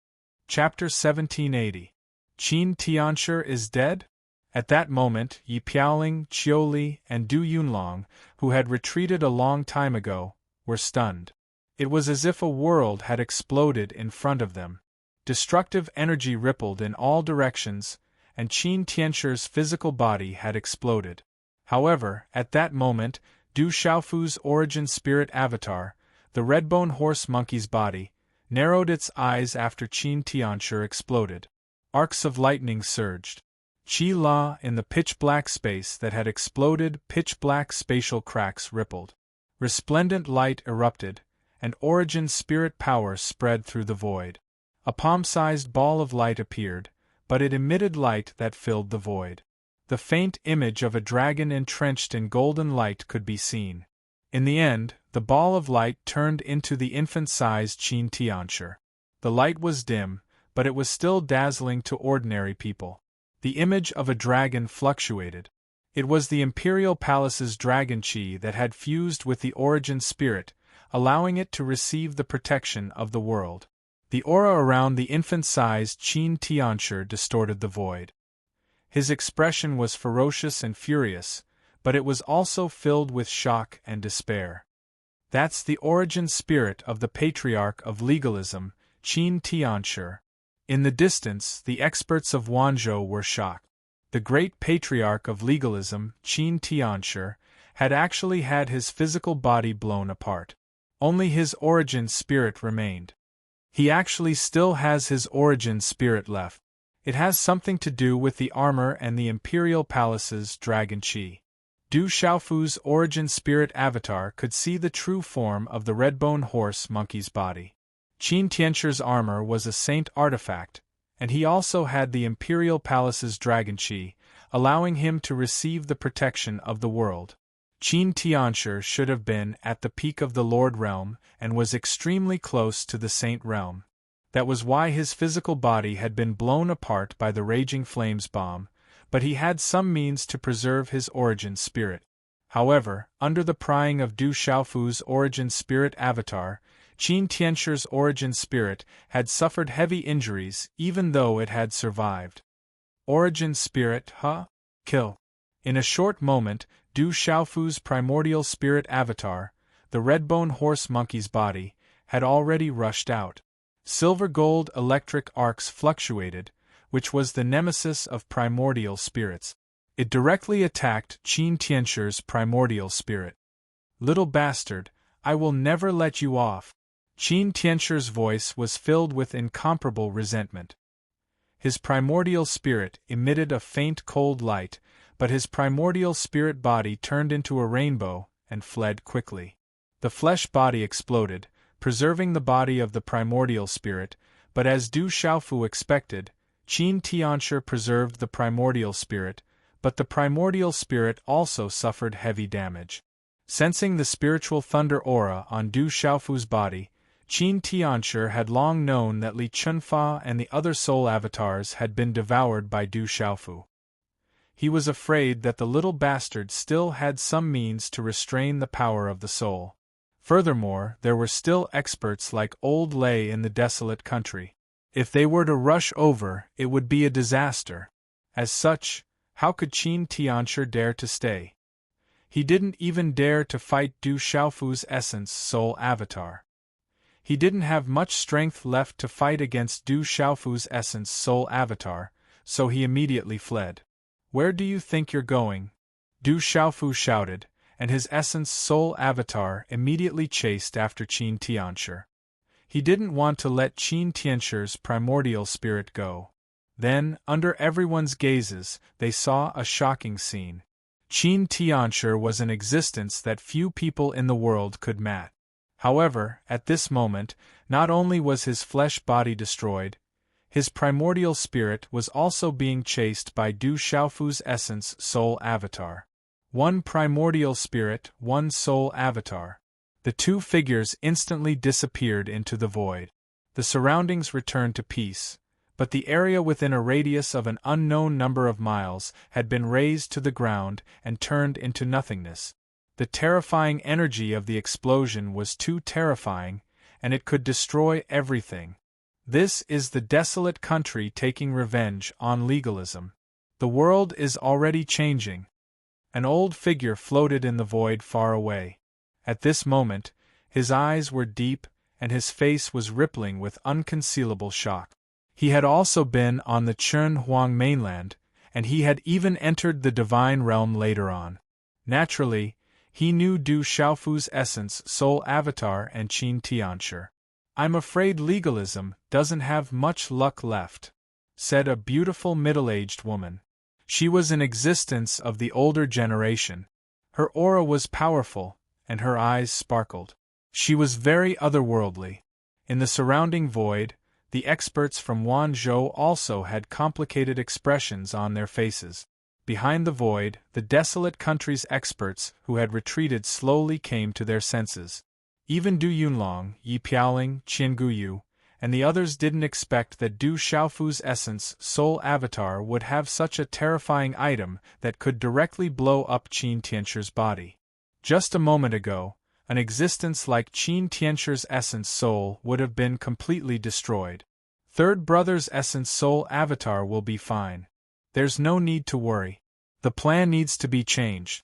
Chapter 1780. Qin Tianshi is dead? At that moment, Yi Piaoling, Qiu Li, and Du Yunlong, who had retreated a long time ago, were stunned. It was as if a world had exploded in front of them. Destructive energy rippled in all directions, and Qin Tianshi's physical body had exploded. However, at that moment, Du Xiaofu's origin spirit avatar, the redbone horse monkey's body, narrowed its eyes after Qin Tianshi exploded. Arcs of lightning surged. Qi-La, in the pitch-black space that had exploded, pitch-black spatial cracks rippled. Resplendent light erupted, and origin spirit power spread through the void. A palm-sized ball of light appeared, but it emitted light that filled the void. The faint image of a dragon entrenched in golden light could be seen. In the end, the ball of light turned into the infant-sized Qin Tianshi. The light was dim, but it was still dazzling to ordinary people. The image of a dragon fluctuated. It was the imperial palace's dragon chi that had fused with the origin spirit, allowing it to receive the protection of the world. The aura around the infant-sized Qin Tianshi distorted the void. His expression was ferocious and furious, but it was also filled with shock and despair. That's the origin spirit of the patriarch of legalism, Qin Tianshi. In the distance, the experts of Wanzhou were shocked. The great patriarch of legalism, Qin Tianshi, had actually had his physical body blown apart. Only his origin spirit remained. He actually still has his origin spirit left. It has something to do with the armor and the imperial palace's dragon chi. Du Xiaofu's origin spirit avatar could see the true form of the red-boned horse monkey's body. Qin Tianshi's armor was a saint artifact, and he also had the imperial palace's dragon chi, allowing him to receive the protection of the world. Qin Tianshi should have been at the peak of the Lord Realm and was extremely close to the Saint Realm. That was why his physical body had been blown apart by the Raging Flames bomb, but he had some means to preserve his origin spirit. However, under the prying of Du Xiaofu's origin spirit avatar, Qin Tianshi's origin spirit had suffered heavy injuries even though it had survived. Origin spirit, huh? Kill. In a short moment, Du Xiaofu's primordial spirit avatar, the red-boned horse monkey's body, had already rushed out. Silver-gold electric arcs fluctuated, which was the nemesis of primordial spirits. It directly attacked Qin Tianshi's primordial spirit. "Little bastard, I will never let you off." Qin Tianshi's voice was filled with incomparable resentment. His primordial spirit emitted a faint cold light, but his primordial spirit body turned into a rainbow and fled quickly. The flesh body exploded, preserving the body of the primordial spirit, but as Du Xiaofu expected, Qin Tianshi preserved the primordial spirit, but the primordial spirit also suffered heavy damage. Sensing the spiritual thunder aura on Du Xiaofu's body, Qin Tianshi had long known that Li Chunfa and the other soul avatars had been devoured by Du Xiaofu. He was afraid that the little bastard still had some means to restrain the power of the soul. Furthermore, there were still experts like Old Lei in the desolate country. If they were to rush over, it would be a disaster. As such, how could Qin Tianshi dare to stay? He didn't even dare to fight Du Xiaofu's essence soul avatar. He didn't have much strength left to fight against Du Xiaofu's essence soul avatar, so he immediately fled. "Where do you think you're going?" Du Xiaofu shouted, and his essence soul avatar immediately chased after Qin Tianshi. He didn't want to let Qin Tianshi's primordial spirit go. Then, under everyone's gazes, they saw a shocking scene. Qin Tianshi was an existence that few people in the world could match. However, at this moment, not only was his flesh body destroyed, his primordial spirit was also being chased by Du Xiaofu's essence soul avatar. One primordial spirit, one soul avatar. The two figures instantly disappeared into the void. The surroundings returned to peace, but the area within a radius of an unknown number of miles had been razed to the ground and turned into nothingness. The terrifying energy of the explosion was too terrifying, and it could destroy everything. This is the desolate country taking revenge on legalism. The world is already changing. An old figure floated in the void far away. At this moment, his eyes were deep and his face was rippling with unconcealable shock. He had also been on the Chunhuang mainland, and he had even entered the divine realm later on. Naturally, he knew Du Xiaofu's essence soul avatar and Qin Tianshi. "I'm afraid legalism doesn't have much luck left," said a beautiful middle-aged woman. She was an existence of the older generation. Her aura was powerful, and her eyes sparkled. She was very otherworldly. In the surrounding void, the experts from Wanzhou also had complicated expressions on their faces. Behind the void, the desolate country's experts who had retreated slowly came to their senses. Even Du Yunlong, Yi Piaoling, Qian Guyu, and the others didn't expect that Du Xiaofu's essence soul avatar would have such a terrifying item that could directly blow up Qin Tianxi's body. Just a moment ago, an existence like Qin Tianxi's essence soul would have been completely destroyed. Third brother's essence soul avatar will be fine. There's no need to worry. The plan needs to be changed,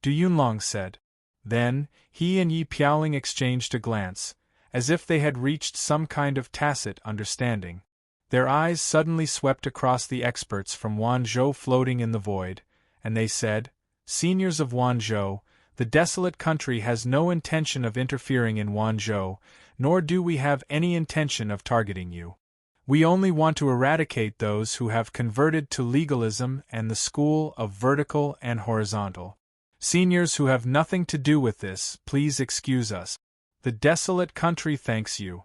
Du Yunlong said. Then, he and Yi Piaoling exchanged a glance, as if they had reached some kind of tacit understanding. Their eyes suddenly swept across the experts from Wanzhou floating in the void, and they said, "Seniors of Wanzhou, the desolate country has no intention of interfering in Wanzhou, nor do we have any intention of targeting you. We only want to eradicate those who have converted to legalism and the school of vertical and horizontal. Seniors who have nothing to do with this, please excuse us. The desolate country thanks you."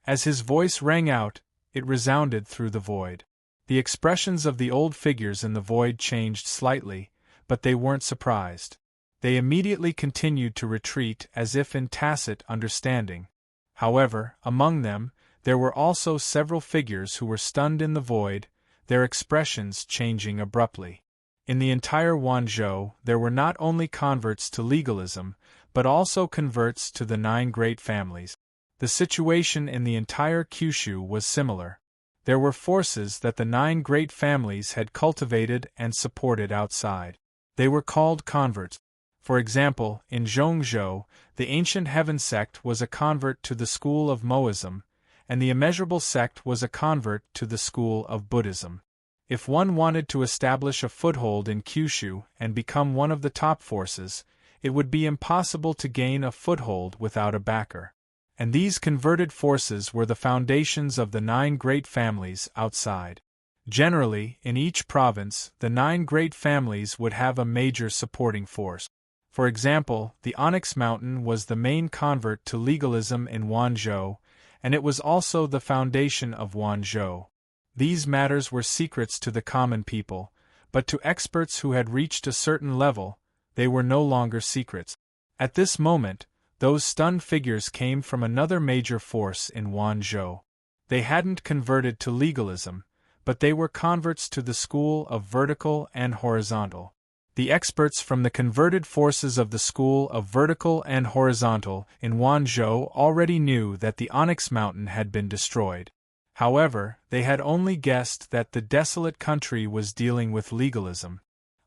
As his voice rang out, it resounded through the void. The expressions of the old figures in the void changed slightly, but they weren't surprised. They immediately continued to retreat as if in tacit understanding. However, among them, there were also several figures who were stunned in the void, their expressions changing abruptly. In the entire Wanzhou, there were not only converts to legalism, but also converts to the 9 great families. The situation in the entire Kyushu was similar. There were forces that the 9 great families had cultivated and supported outside. They were called converts. For example, in Zhongzhou, the ancient heaven sect was a convert to the school of Moism, and the immeasurable sect was a convert to the school of Buddhism. If one wanted to establish a foothold in Kyushu and become one of the top forces, it would be impossible to gain a foothold without a backer. And these converted forces were the foundations of the 9 great families outside. Generally, in each province, the 9 great families would have a major supporting force. For example, the Onyx Mountain was the main convert to legalism in Wanzhou, and it was also the foundation of Wanzhou. These matters were secrets to the common people, but to experts who had reached a certain level, they were no longer secrets. At this moment, those stunned figures came from another major force in Wanzhou. They hadn't converted to legalism, but they were converts to the school of vertical and horizontal. The experts from the converted forces of the school of vertical and horizontal in Wanzhou already knew that the Onyx Mountain had been destroyed. However, they had only guessed that the desolate country was dealing with legalism.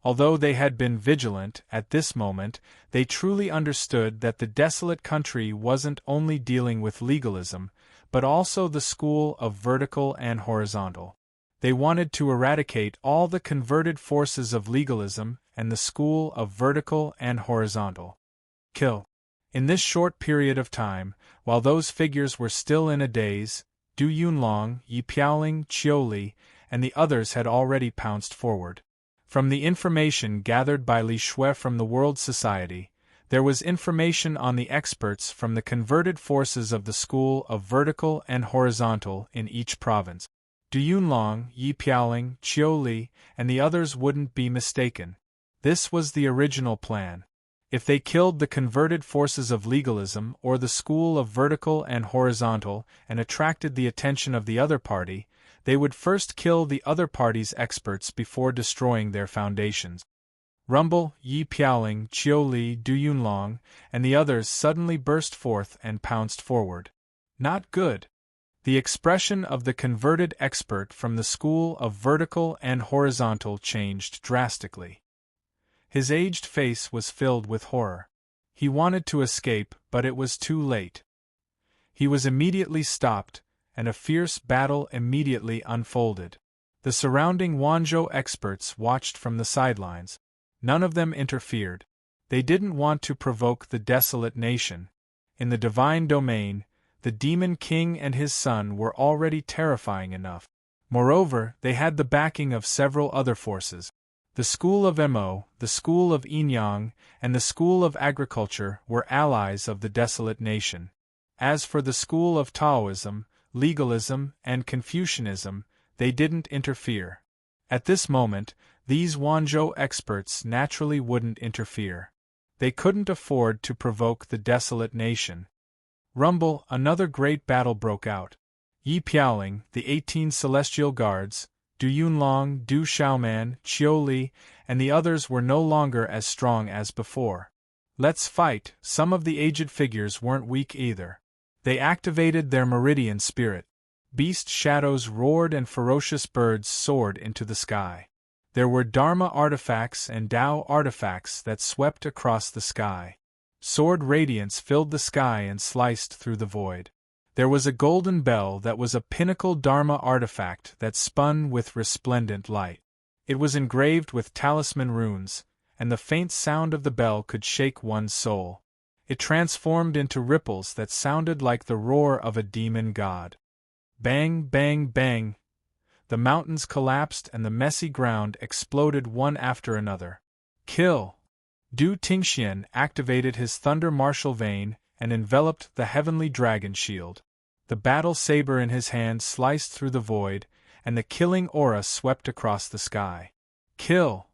Although they had been vigilant at this moment, they truly understood that the desolate country wasn't only dealing with legalism, but also the school of vertical and horizontal. They wanted to eradicate all the converted forces of legalism and the school of vertical and horizontal. Kill. In this short period of time, while those figures were still in a daze, Du Yunlong, Yi Piaoling, Qiu Li, and the others had already pounced forward. From the information gathered by Li Shui from the World Society, there was information on the experts from the converted forces of the school of vertical and horizontal in each province. Du Yunlong, Yi Piaoling, Qiu Li, and the others wouldn't be mistaken. This was the original plan. If they killed the converted forces of legalism or the school of vertical and horizontal and attracted the attention of the other party, they would first kill the other party's experts before destroying their foundations. Rumble, Yi Piaoling, Qiu Li, Du Yunlong, and the others suddenly burst forth and pounced forward. Not good. The expression of the converted expert from the school of vertical and horizontal changed drastically. His aged face was filled with horror. He wanted to escape, but it was too late. He was immediately stopped, and a fierce battle immediately unfolded. The surrounding Wanzhou experts watched from the sidelines. None of them interfered. They didn't want to provoke the desolate nation. In the divine domain, the Demon King and his son were already terrifying enough. Moreover, they had the backing of several other forces. The school of Mo, the school of Yinyang, and the school of agriculture were allies of the desolate nation. As for the school of Taoism, legalism, and Confucianism, they didn't interfere. At this moment, these Wanzhou experts naturally wouldn't interfere. They couldn't afford to provoke the desolate nation. Rumble, another great battle broke out. Yi Piaoling, the 18 celestial guards, Du Yunlong, Du Xiaoman, Qiu Li, and the others were no longer as strong as before. Let's fight. Some of the aged figures weren't weak either. They activated their meridian spirit. Beast shadows roared and ferocious birds soared into the sky. There were Dharma artifacts and Tao artifacts that swept across the sky. Sword radiance filled the sky and sliced through the void. There was a golden bell that was a pinnacle Dharma artifact that spun with resplendent light. It was engraved with talisman runes, and the faint sound of the bell could shake one's soul. It transformed into ripples that sounded like the roar of a demon god. Bang, bang, bang! The mountains collapsed and the messy ground exploded one after another. Kill! Du Tingxian activated his thunder martial vein and enveloped the heavenly dragon shield. The battle saber in his hand sliced through the void, and the killing aura swept across the sky. Kill!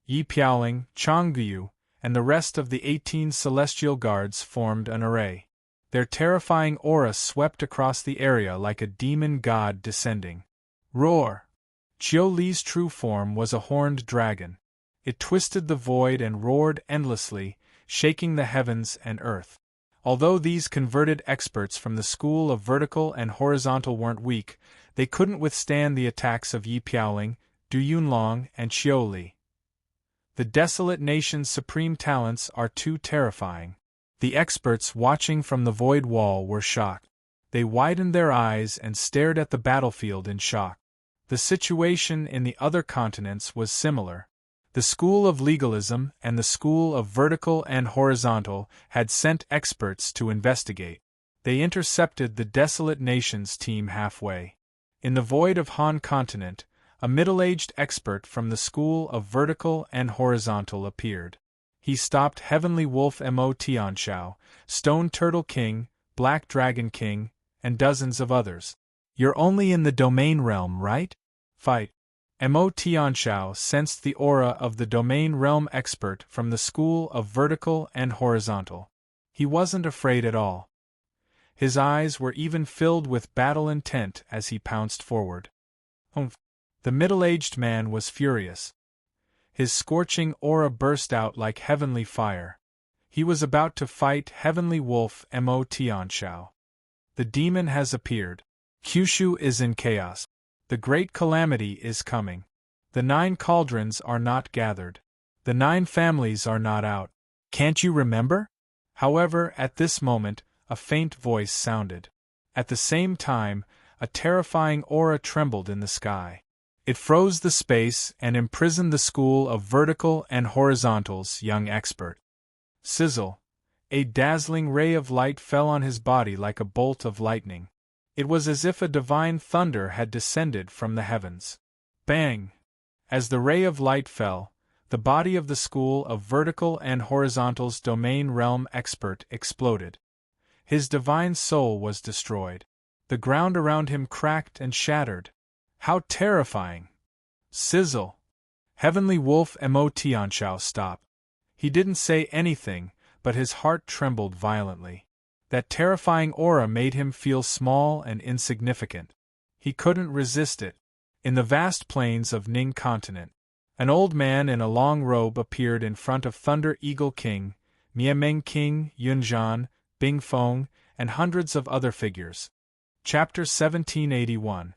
Yi Piaoling, Changgu, and the rest of the 18 celestial guards formed an array. Their terrifying aura swept across the area like a demon god descending. Roar! Qiu Li's true form was a horned dragon. It twisted the void and roared endlessly, shaking the heavens and earth. Although these converted experts from the school of vertical and horizontal weren't weak, they couldn't withstand the attacks of Yi Piaoling, Du Yunlong, and Qiu Li. The desolate nation's supreme talents are too terrifying. The experts watching from the void wall were shocked. They widened their eyes and stared at the battlefield in shock. The situation in the other continents was similar. The school of legalism and the school of vertical and horizontal had sent experts to investigate. They intercepted the desolate nation's team halfway. In the void of Han continent, a middle-aged expert from the school of vertical and horizontal appeared. He stopped Heavenly Wolf Mo Tianxiao, Stone Turtle King, Black Dragon King, and dozens of others. You're only in the domain realm, right? Fight. Mo Tianxiao sensed the aura of the domain realm expert from the school of vertical and horizontal. He wasn't afraid at all. His eyes were even filled with battle intent as he pounced forward. Humph! The middle-aged man was furious. His scorching aura burst out like heavenly fire. He was about to fight Heavenly Wolf Mo Tianxiao. The demon has appeared. Kyushu is in chaos. The great calamity is coming. The 9 cauldrons are not gathered. The 9 families are not out. Can't you remember? However, at this moment, a faint voice sounded. At the same time, a terrifying aura trembled in the sky. It froze the space and imprisoned the school of vertical and horizontal's young expert. Sizzle! A dazzling ray of light fell on his body like a bolt of lightning. It was as if a divine thunder had descended from the heavens. Bang! As the ray of light fell, the body of the school of vertical and horizontal's domain realm expert exploded. His divine soul was destroyed. The ground around him cracked and shattered. How terrifying! Sizzle! Heavenly Wolf Mo Tianxiao stopped. He didn't say anything, but his heart trembled violently. That terrifying aura made him feel small and insignificant. He couldn't resist it. In the vast plains of Ning continent, an old man in a long robe appeared in front of Thunder Eagle King, Miameng King, Yunzhan, Bing Feng, and hundreds of other figures. Chapter 1781.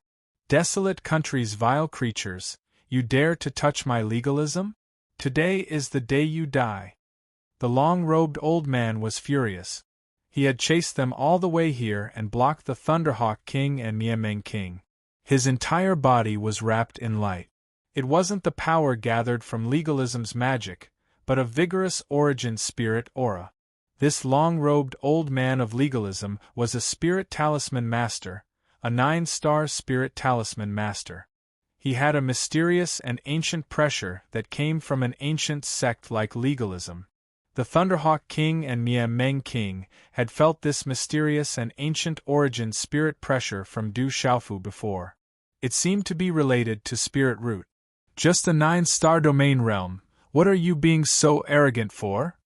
Desolate country's vile creatures, you dare to touch my legalism? Today is the day you die. The long-robed old man was furious. He had chased them all the way here and blocked the Thunderhawk King and Miameng King. His entire body was wrapped in light. It wasn't the power gathered from legalism's magic, but a vigorous origin spirit aura. This long-robed old man of legalism was a spirit talisman master, a 9-star spirit talisman master. He had a mysterious and ancient pressure that came from an ancient sect like legalism. The Thunderhawk King and Miameng King had felt this mysterious and ancient origin spirit pressure from Du Xiaofu before. It seemed to be related to spirit root. Just a 9-star domain realm, what are you being so arrogant for?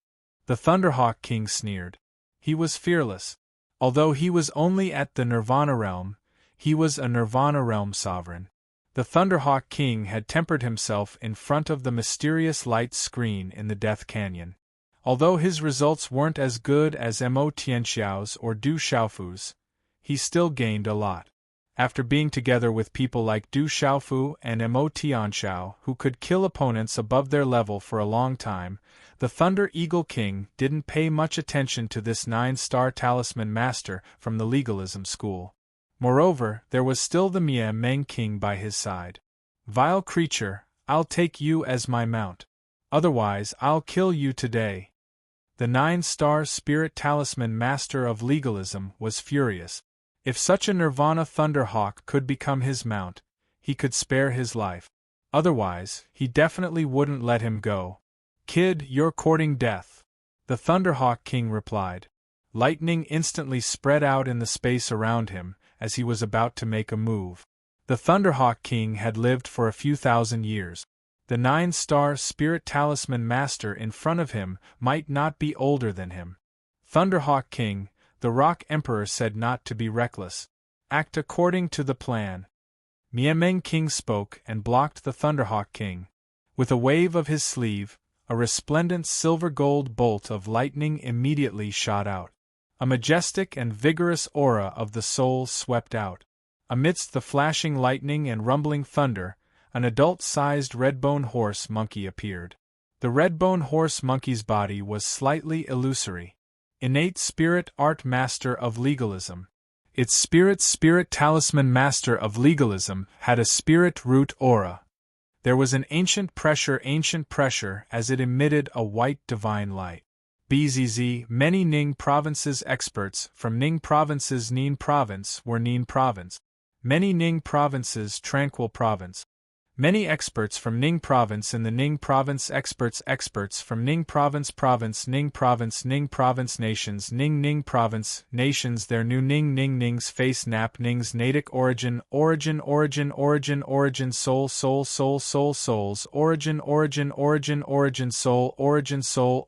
The Thunderhawk King sneered. He was fearless. Although he was only at the Nirvana realm, He was a Nirvana realm sovereign. The Thunderhawk King had tempered himself in front of the mysterious light screen in the Death Canyon. Although his results weren't as good as Mo Tianxiao's or Du Xiaofu's, he still gained a lot. After being together with people like Du Xiaofu and Mo Tianxiao who could kill opponents above their level for a long time, the Thunder Eagle King didn't pay much attention to this 9-star talisman master from the legalism school. Moreover, there was still the Mia Meng King by his side. Vile creature, I'll take you as my mount. Otherwise, I'll kill you today. The 9-star spirit talisman master of legalism was furious. If such a Nirvana Thunderhawk could become his mount, he could spare his life. Otherwise, he definitely wouldn't let him go. Kid, you're courting death. The Thunderhawk King replied. Lightning instantly spread out in the space around him, as he was about to make a move. The Thunderhawk King had lived for a few thousand years. The 9-star spirit talisman master in front of him might not be older than him. Thunderhawk King, the Rock Emperor said not to be reckless. Act according to the plan. Mia Meng King spoke and blocked the Thunderhawk King. With a wave of his sleeve, a resplendent silver-gold bolt of lightning immediately shot out. A majestic and vigorous aura of the soul swept out. Amidst the flashing lightning and rumbling thunder, an adult-sized redbone horse monkey appeared. The redbone horse monkey's body was slightly illusory. Innate spirit art master of legalism. Its spirit talisman master of legalism had a spirit root aura. There was an ancient pressure as it emitted a white divine light. BZZ, many Ning provinces experts from Ning province's Nin province were Nin province. Many Ning provinces tranquil province. Many experts from Ning province in the Ning province experts from Ning province Ning province nations Ning province nations their new Ning's face nap Ning's Natick origin origin soul souls origin origin soul origin soul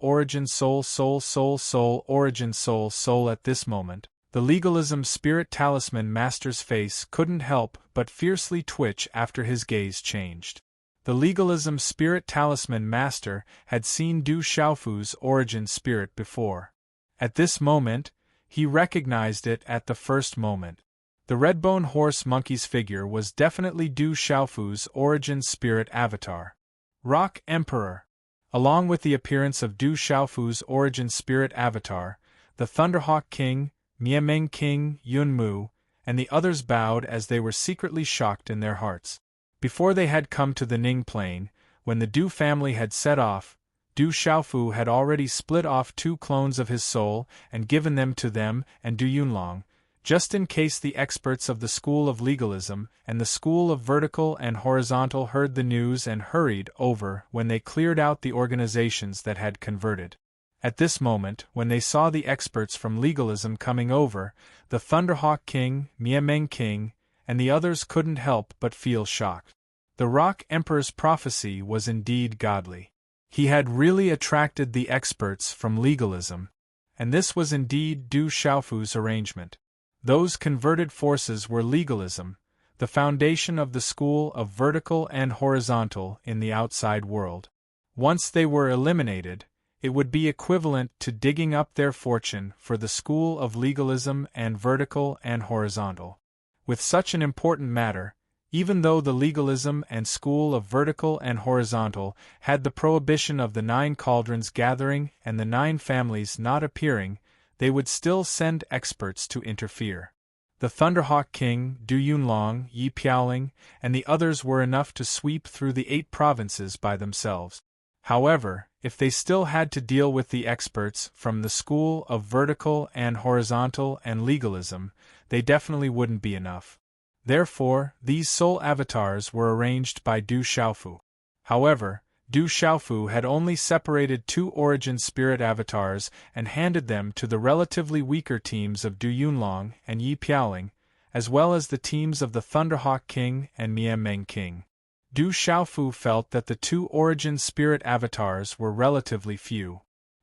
origin soul at this moment. The legalism spirit talisman master's face couldn't help but fiercely twitch after his gaze changed. The legalism spirit talisman master had seen Du Xiaofu's origin spirit before. At this moment, he recognized it at the first moment. The redbone horse monkey's figure was definitely Du Xiaofu's origin spirit avatar. Rock Emperor. Along with the appearance of Du Xiaofu's origin spirit avatar, the Thunderhawk King, Mia Meng King, Yun Mu, and the others bowed as they were secretly shocked in their hearts. Before they had come to the Ning Plain, when the Du family had set off, Du Xiaofu had already split off 2 clones of his soul and given them to them and Du Yunlong, just in case the experts of the School of Legalism and the School of Vertical and Horizontal heard the news and hurried over when they cleared out the organizations that had converted. At this moment, when they saw the experts from legalism coming over, the Thunderhawk King, Mia Meng King, and the others couldn't help but feel shocked. The Rock Emperor's prophecy was indeed godly. He had really attracted the experts from legalism, and this was indeed Du Xiaofu's arrangement. Those converted forces were legalism, the foundation of the School of Vertical and Horizontal in the outside world. Once they were eliminated, it would be equivalent to digging up their fortune for the School of Legalism and Vertical and Horizontal. With such an important matter, even though the Legalism and School of Vertical and Horizontal had the prohibition of the 9 cauldrons gathering and the 9 families not appearing, they would still send experts to interfere. The Thunderhawk King, Du Yunlong, Yi Piaoling, and the others were enough to sweep through the 8 provinces by themselves. However, if they still had to deal with the experts from the School of Vertical and Horizontal and Legalism, they definitely wouldn't be enough. Therefore, these soul avatars were arranged by Du Xiaofu. However, Du Xiaofu had only separated 2 origin spirit avatars and handed them to the relatively weaker teams of Du Yunlong and Yi Piaoling, as well as the teams of the Thunderhawk King and Mia Meng King. Du Xiaofu felt that the 2 origin spirit avatars were relatively few.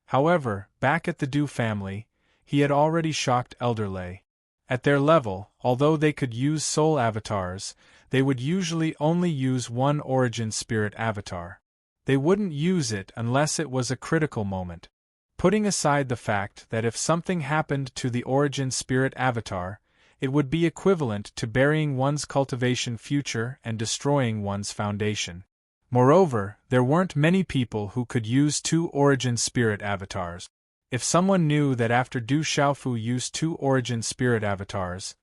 However, back at the Du family, he had already shocked Elder Lei. At their level, although they could use soul avatars, they would usually only use one origin spirit avatar. They wouldn't use it unless it was a critical moment. Putting aside the fact that if something happened to the origin spirit avatar, it would be equivalent to burying one's cultivation future and destroying one's foundation. Moreover, there weren't many people who could use two origin spirit avatars. If someone knew that after Du Xiaofu used two origin spirit avatars,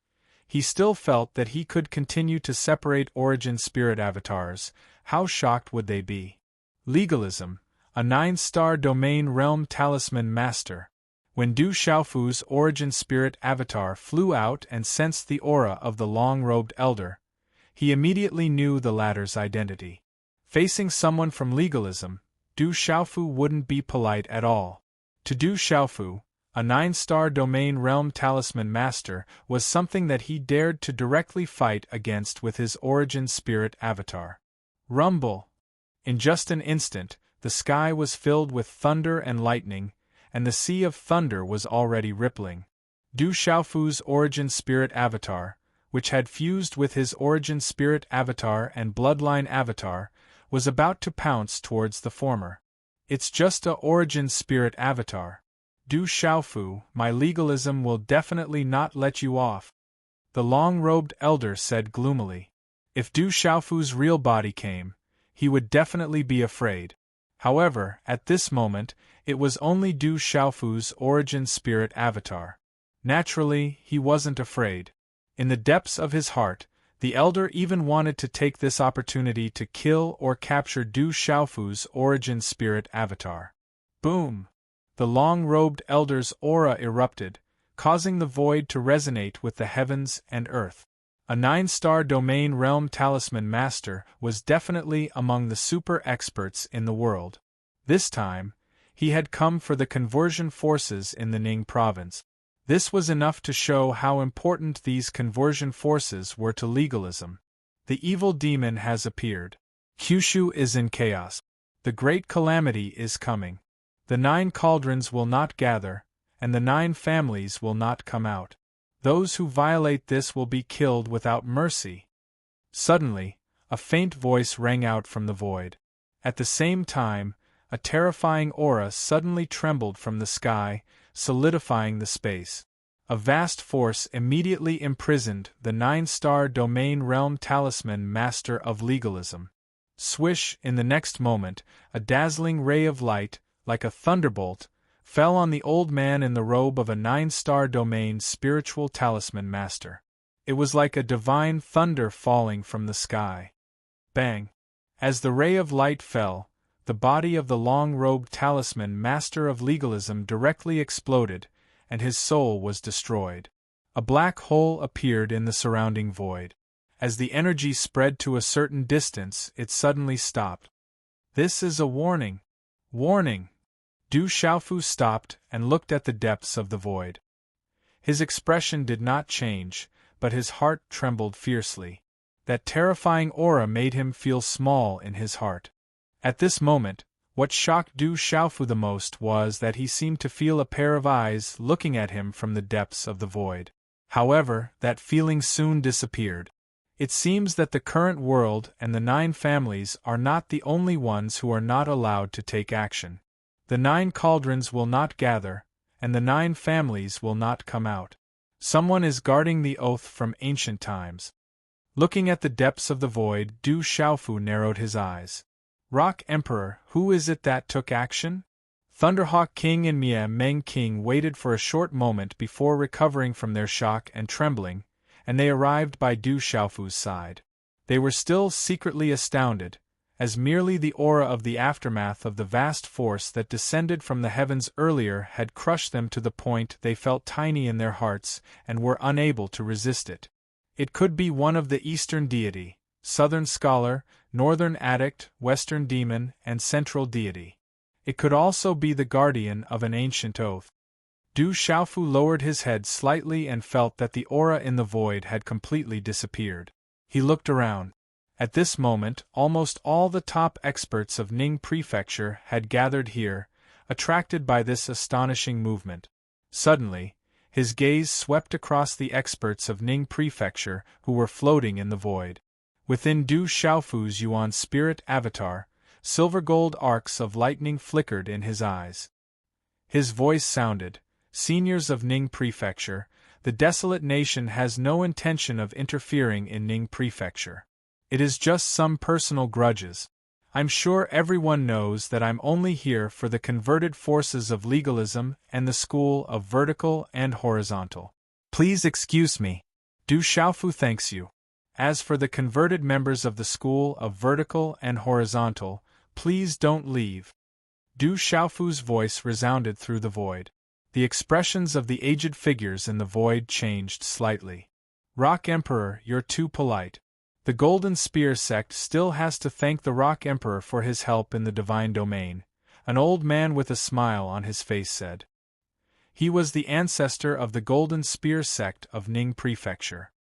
he still felt that he could continue to separate origin spirit avatars, how shocked would they be? Legalism, a 9-star domain realm talisman master. When Du Xiaofu's origin spirit avatar flew out and sensed the aura of the long-robed elder, he immediately knew the latter's identity. Facing someone from legalism, Du Xiaofu wouldn't be polite at all. To Du Xiaofu, a 9-star domain realm talisman master was something that he dared to directly fight against with his origin spirit avatar. Rumble! In just an instant, the sky was filled with thunder and lightning, and the sea of thunder was already rippling. Du Xiaofu's origin spirit avatar, which had fused with his origin spirit avatar and bloodline avatar, was about to pounce towards the former. It's just a origin spirit avatar. Du Xiaofu, my legalism will definitely not let you off, the long-robed elder said gloomily. If Du Xiaofu's real body came, he would definitely be afraid. However, at this moment, it was only Du Xiaofu's origin spirit avatar. Naturally, he wasn't afraid. In the depths of his heart, the elder even wanted to take this opportunity to kill or capture Du Xiaofu's origin spirit avatar. Boom! The long-robed elder's aura erupted, causing the void to resonate with the heavens and earth. A 9-star domain realm talisman master was definitely among the super experts in the world. This time, he had come for the conversion forces in the Ning province. This was enough to show how important these conversion forces were to legalism. The evil demon has appeared. Kyushu is in chaos. The great calamity is coming. The 9 cauldrons will not gather, and the 9 families will not come out. Those who violate this will be killed without mercy. Suddenly, a faint voice rang out from the void. At the same time, a terrifying aura suddenly trembled from the sky, solidifying the space. A vast force immediately imprisoned the 9-star domain realm talisman master of legalism. Swish! In the next moment, a dazzling ray of light, like a thunderbolt, fell on the old man in the robe of a 9-star domain spiritual talisman master. It was like a divine thunder falling from the sky. Bang! As the ray of light fell, the body of the long-robed talisman master of legalism directly exploded, and his soul was destroyed. A black hole appeared in the surrounding void. As the energy spread to a certain distance, it suddenly stopped. This is a warning. Warning! Du Xiaofu stopped and looked at the depths of the void. His expression did not change, but his heart trembled fiercely. That terrifying aura made him feel small in his heart. At this moment, what shocked Du Xiaofu the most was that he seemed to feel a pair of eyes looking at him from the depths of the void. However, that feeling soon disappeared. It seems that the current world and the 9 families are not the only ones who are not allowed to take action. The 9 cauldrons will not gather, and the 9 families will not come out. Someone is guarding the oath from ancient times. Looking at the depths of the void, Du Xiaofu narrowed his eyes. Rock Emperor, who is it that took action? Thunderhawk King and Mia Meng King waited for a short moment before recovering from their shock and trembling, and they arrived by Du Xiaofu's side. They were still secretly astounded, as merely the aura of the aftermath of the vast force that descended from the heavens earlier had crushed them to the point they felt tiny in their hearts and were unable to resist it. It could be one of the Eastern deity, Southern Scholar, Northern Addict, Western Demon, and Central Deity. It could also be the guardian of an ancient oath. Du Xiaofu lowered his head slightly and felt that the aura in the void had completely disappeared. He looked around. At this moment, almost all the top experts of Ning Prefecture had gathered here, attracted by this astonishing movement. Suddenly, His gaze swept across the experts of Ning Prefecture who were floating in the void. Within Du Xiaofu's Yuan spirit avatar, silver-gold arcs of lightning flickered in his eyes. His voice sounded, "Seniors of Ning Prefecture, the desolate nation has no intention of interfering in Ning Prefecture. It is just some personal grudges. I'm sure everyone knows that I'm only here for the converted forces of legalism and the school of vertical and horizontal. Please excuse me. Du Xiaofu thanks you. As for the converted members of the school of vertical and horizontal, please don't leave." Du Xiaofu's voice resounded through the void. The expressions of the aged figures in the void changed slightly. "Rock Emperor, you're too polite. The Golden Spear sect still has to thank the Rock Emperor for his help in the divine domain," an old man with a smile on his face said. He was the ancestor of the Golden Spear sect of Ning Prefecture.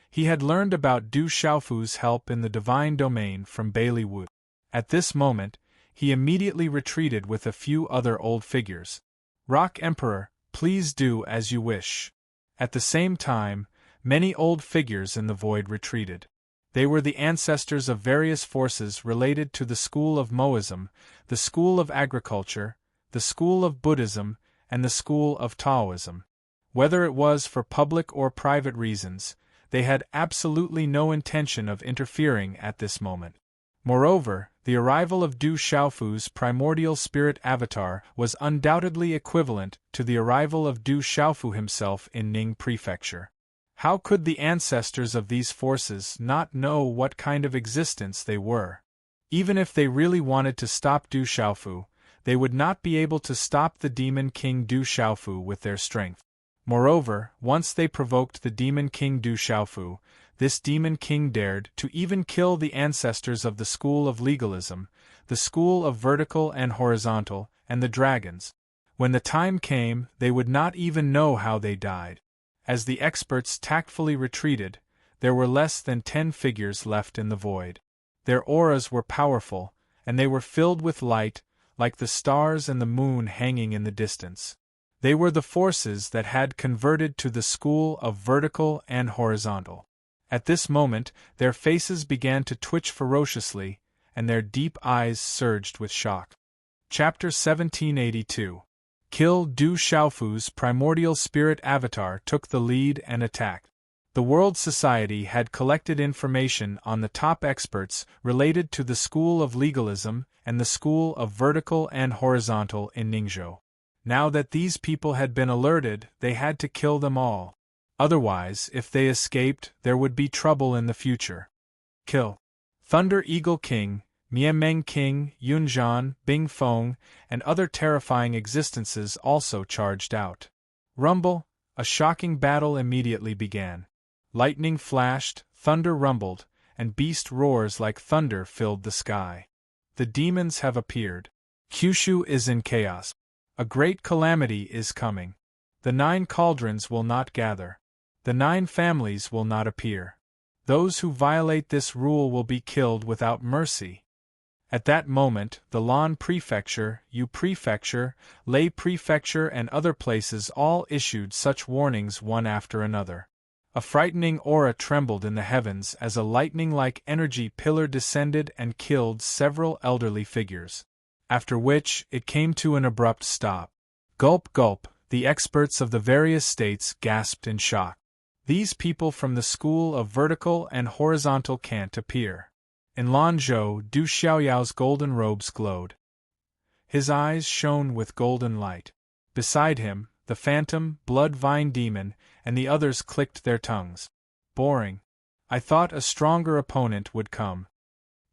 He had learned about Du Xiaofu's help in the divine domain from Bailey Wu. At this moment, he immediately retreated with a few other old figures. "Rock Emperor, please do as you wish." At the same time, many old figures in the void retreated. They were the ancestors of various forces related to the school of Moism, the school of agriculture, the school of Buddhism, and the school of Taoism. Whether it was for public or private reasons, they had absolutely no intention of interfering at this moment. Moreover, the arrival of Du Xiaofu's primordial spirit avatar was undoubtedly equivalent to the arrival of Du Xiaofu himself in Ning Prefecture. How could the ancestors of these forces not know what kind of existence they were? Even if they really wanted to stop Du Xiaofu, they would not be able to stop the Demon King Du Xiaofu with their strength. Moreover, once they provoked the Demon King Du Xiaofu, this Demon King dared to even kill the ancestors of the school of legalism, the school of vertical and horizontal, and the dragons. When the time came, they would not even know how they died. As the experts tactfully retreated, there were less than 10 figures left in the void. Their auras were powerful, and they were filled with light, like the stars and the moon hanging in the distance. They were the forces that had converted to the school of vertical and horizontal. At this moment, their faces began to twitch ferociously, and their deep eyes surged with shock. Chapter 1782. Kill Du Xiaofu's primordial spirit avatar took the lead and attacked. The World Society had collected information on the top experts related to the school of legalism and the school of vertical and horizontal in Ningzhou. Now that these people had been alerted, they had to kill them all. Otherwise, if they escaped, there would be trouble in the future. Kill. Thunder Eagle King, Mianmeng King, Yunzhan, Bing Feng, and other terrifying existences also charged out. Rumble, a shocking battle immediately began. Lightning flashed, thunder rumbled, and beast roars like thunder filled the sky. The demons have appeared. Kyushu is in chaos. A great calamity is coming. The 9 cauldrons will not gather. The 9 families will not appear. Those who violate this rule will be killed without mercy. At that moment, the Lan Prefecture, Yu Prefecture, Lei Prefecture, and other places all issued such warnings one after another. A frightening aura trembled in the heavens as a lightning-like energy pillar descended and killed several elderly figures. After which, it came to an abrupt stop. Gulp gulp, the experts of the various states gasped in shock. These people from the school of vertical and horizontal can't appear. In Lanzhou, Du Xiaoyao's golden robes glowed. His eyes shone with golden light. Beside him, the phantom, blood vine demon, and the others clicked their tongues. Boring. I thought a stronger opponent would come.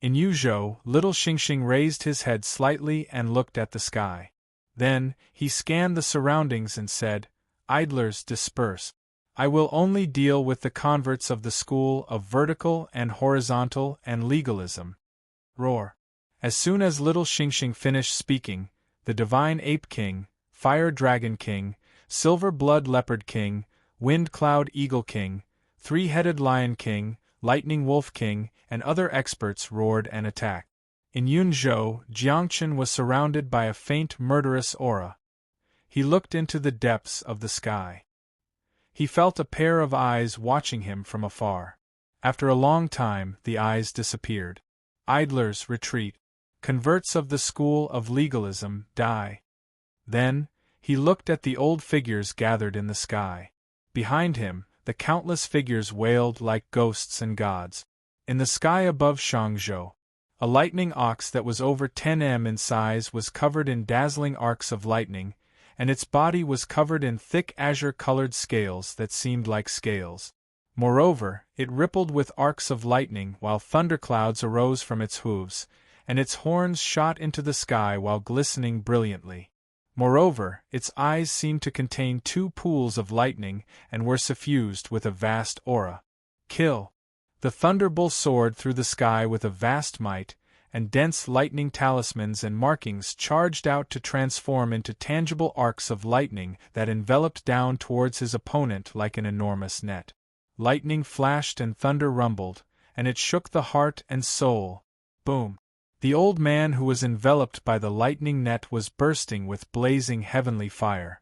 In Yuzhou, little Xingxing raised his head slightly and looked at the sky. Then, he scanned the surroundings and said, "Idlers, disperse. I will only deal with the converts of the school of vertical and horizontal and legalism." Roar. As soon as little Xingxing finished speaking, the Divine Ape King, Fire Dragon King, Silver Blood Leopard King, Wind Cloud Eagle King, Three-Headed Lion King, Lightning Wolf King, and other experts roared and attacked. In Yunzhou, Jiangchen was surrounded by a faint murderous aura. He looked into the depths of the sky. He felt a pair of eyes watching him from afar. After a long time, the eyes disappeared. Idlers retreat. Converts of the school of legalism die. Then, he looked at the old figures gathered in the sky. Behind him, the countless figures wailed like ghosts and gods. In the sky above Shangzhou, a lightning ox that was over 10 m in size was covered in dazzling arcs of lightning, and its body was covered in thick azure-colored scales that seemed like scales. Moreover, it rippled with arcs of lightning while thunderclouds arose from its hooves, and its horns shot into the sky while glistening brilliantly. Moreover, its eyes seemed to contain 2 pools of lightning and were suffused with a vast aura. Kill! The thunderbolt soared through the sky with a vast might, and dense lightning talismans and markings charged out to transform into tangible arcs of lightning that enveloped down towards his opponent like an enormous net. Lightning flashed and thunder rumbled, and it shook the heart and soul. Boom! The old man who was enveloped by the lightning net was bursting with blazing heavenly fire.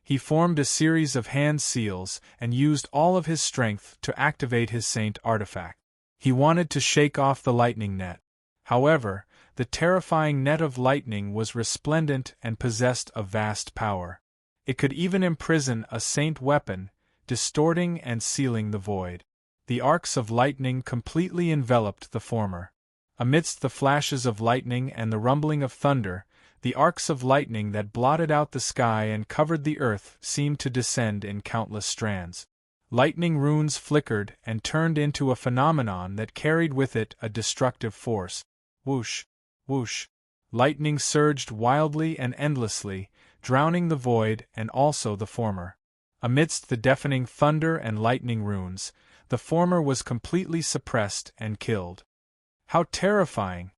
He formed a series of hand seals and used all of his strength to activate his saint artifact. He wanted to shake off the lightning net. However, the terrifying net of lightning was resplendent and possessed a vast power. It could even imprison a saint weapon, distorting and sealing the void. The arcs of lightning completely enveloped the former. Amidst the flashes of lightning and the rumbling of thunder, the arcs of lightning that blotted out the sky and covered the earth seemed to descend in countless strands. Lightning runes flickered and turned into a phenomenon that carried with it a destructive force. Whoosh! Whoosh! Lightning surged wildly and endlessly, drowning the void and also the former. Amidst the deafening thunder and lightning runes, the former was completely suppressed and killed. How terrifying!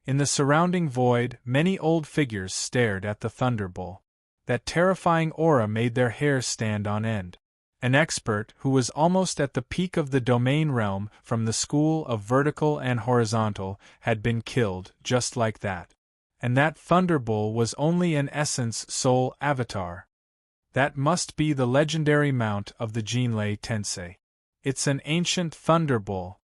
In the surrounding void, many old figures stared at the thunderbolt. That terrifying aura made their hair stand on end. An expert who was almost at the peak of the domain realm from the school of vertical and horizontal had been killed just like that. And that thunderbolt was only an essence soul avatar. That must be the legendary mount of the Jinlei Tensei. It's an ancient thunderbolt.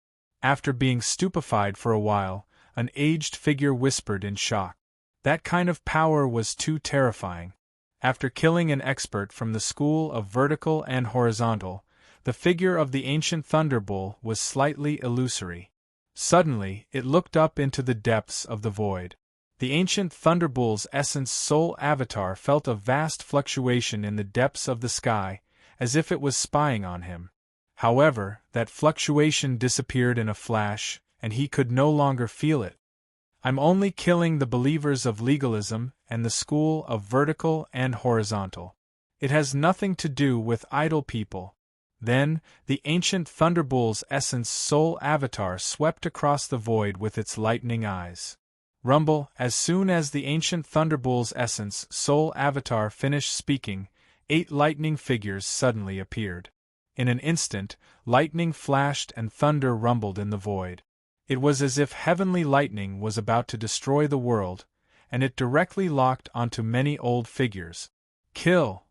After being stupefied for a while, an aged figure whispered in shock. That kind of power was too terrifying. After killing an expert from the school of vertical and horizontal, the figure of the ancient thunderbolt was slightly illusory. Suddenly, it looked up into the depths of the void. The ancient thunderbolt's essence soul avatar felt a vast fluctuation in the depths of the sky, as if it was spying on him. However, that fluctuation disappeared in a flash, and he could no longer feel it. I'm only killing the believers of legalism and the school of vertical and horizontal. It has nothing to do with idle people. Then, the ancient thunderbolt's essence soul avatar swept across the void with its lightning eyes. Rumble! As soon as the ancient thunderbolt's essence soul avatar finished speaking, 8 lightning figures suddenly appeared. In an instant, lightning flashed and thunder rumbled in the void. It was as if heavenly lightning was about to destroy the world, and it directly locked onto many old figures. Kill!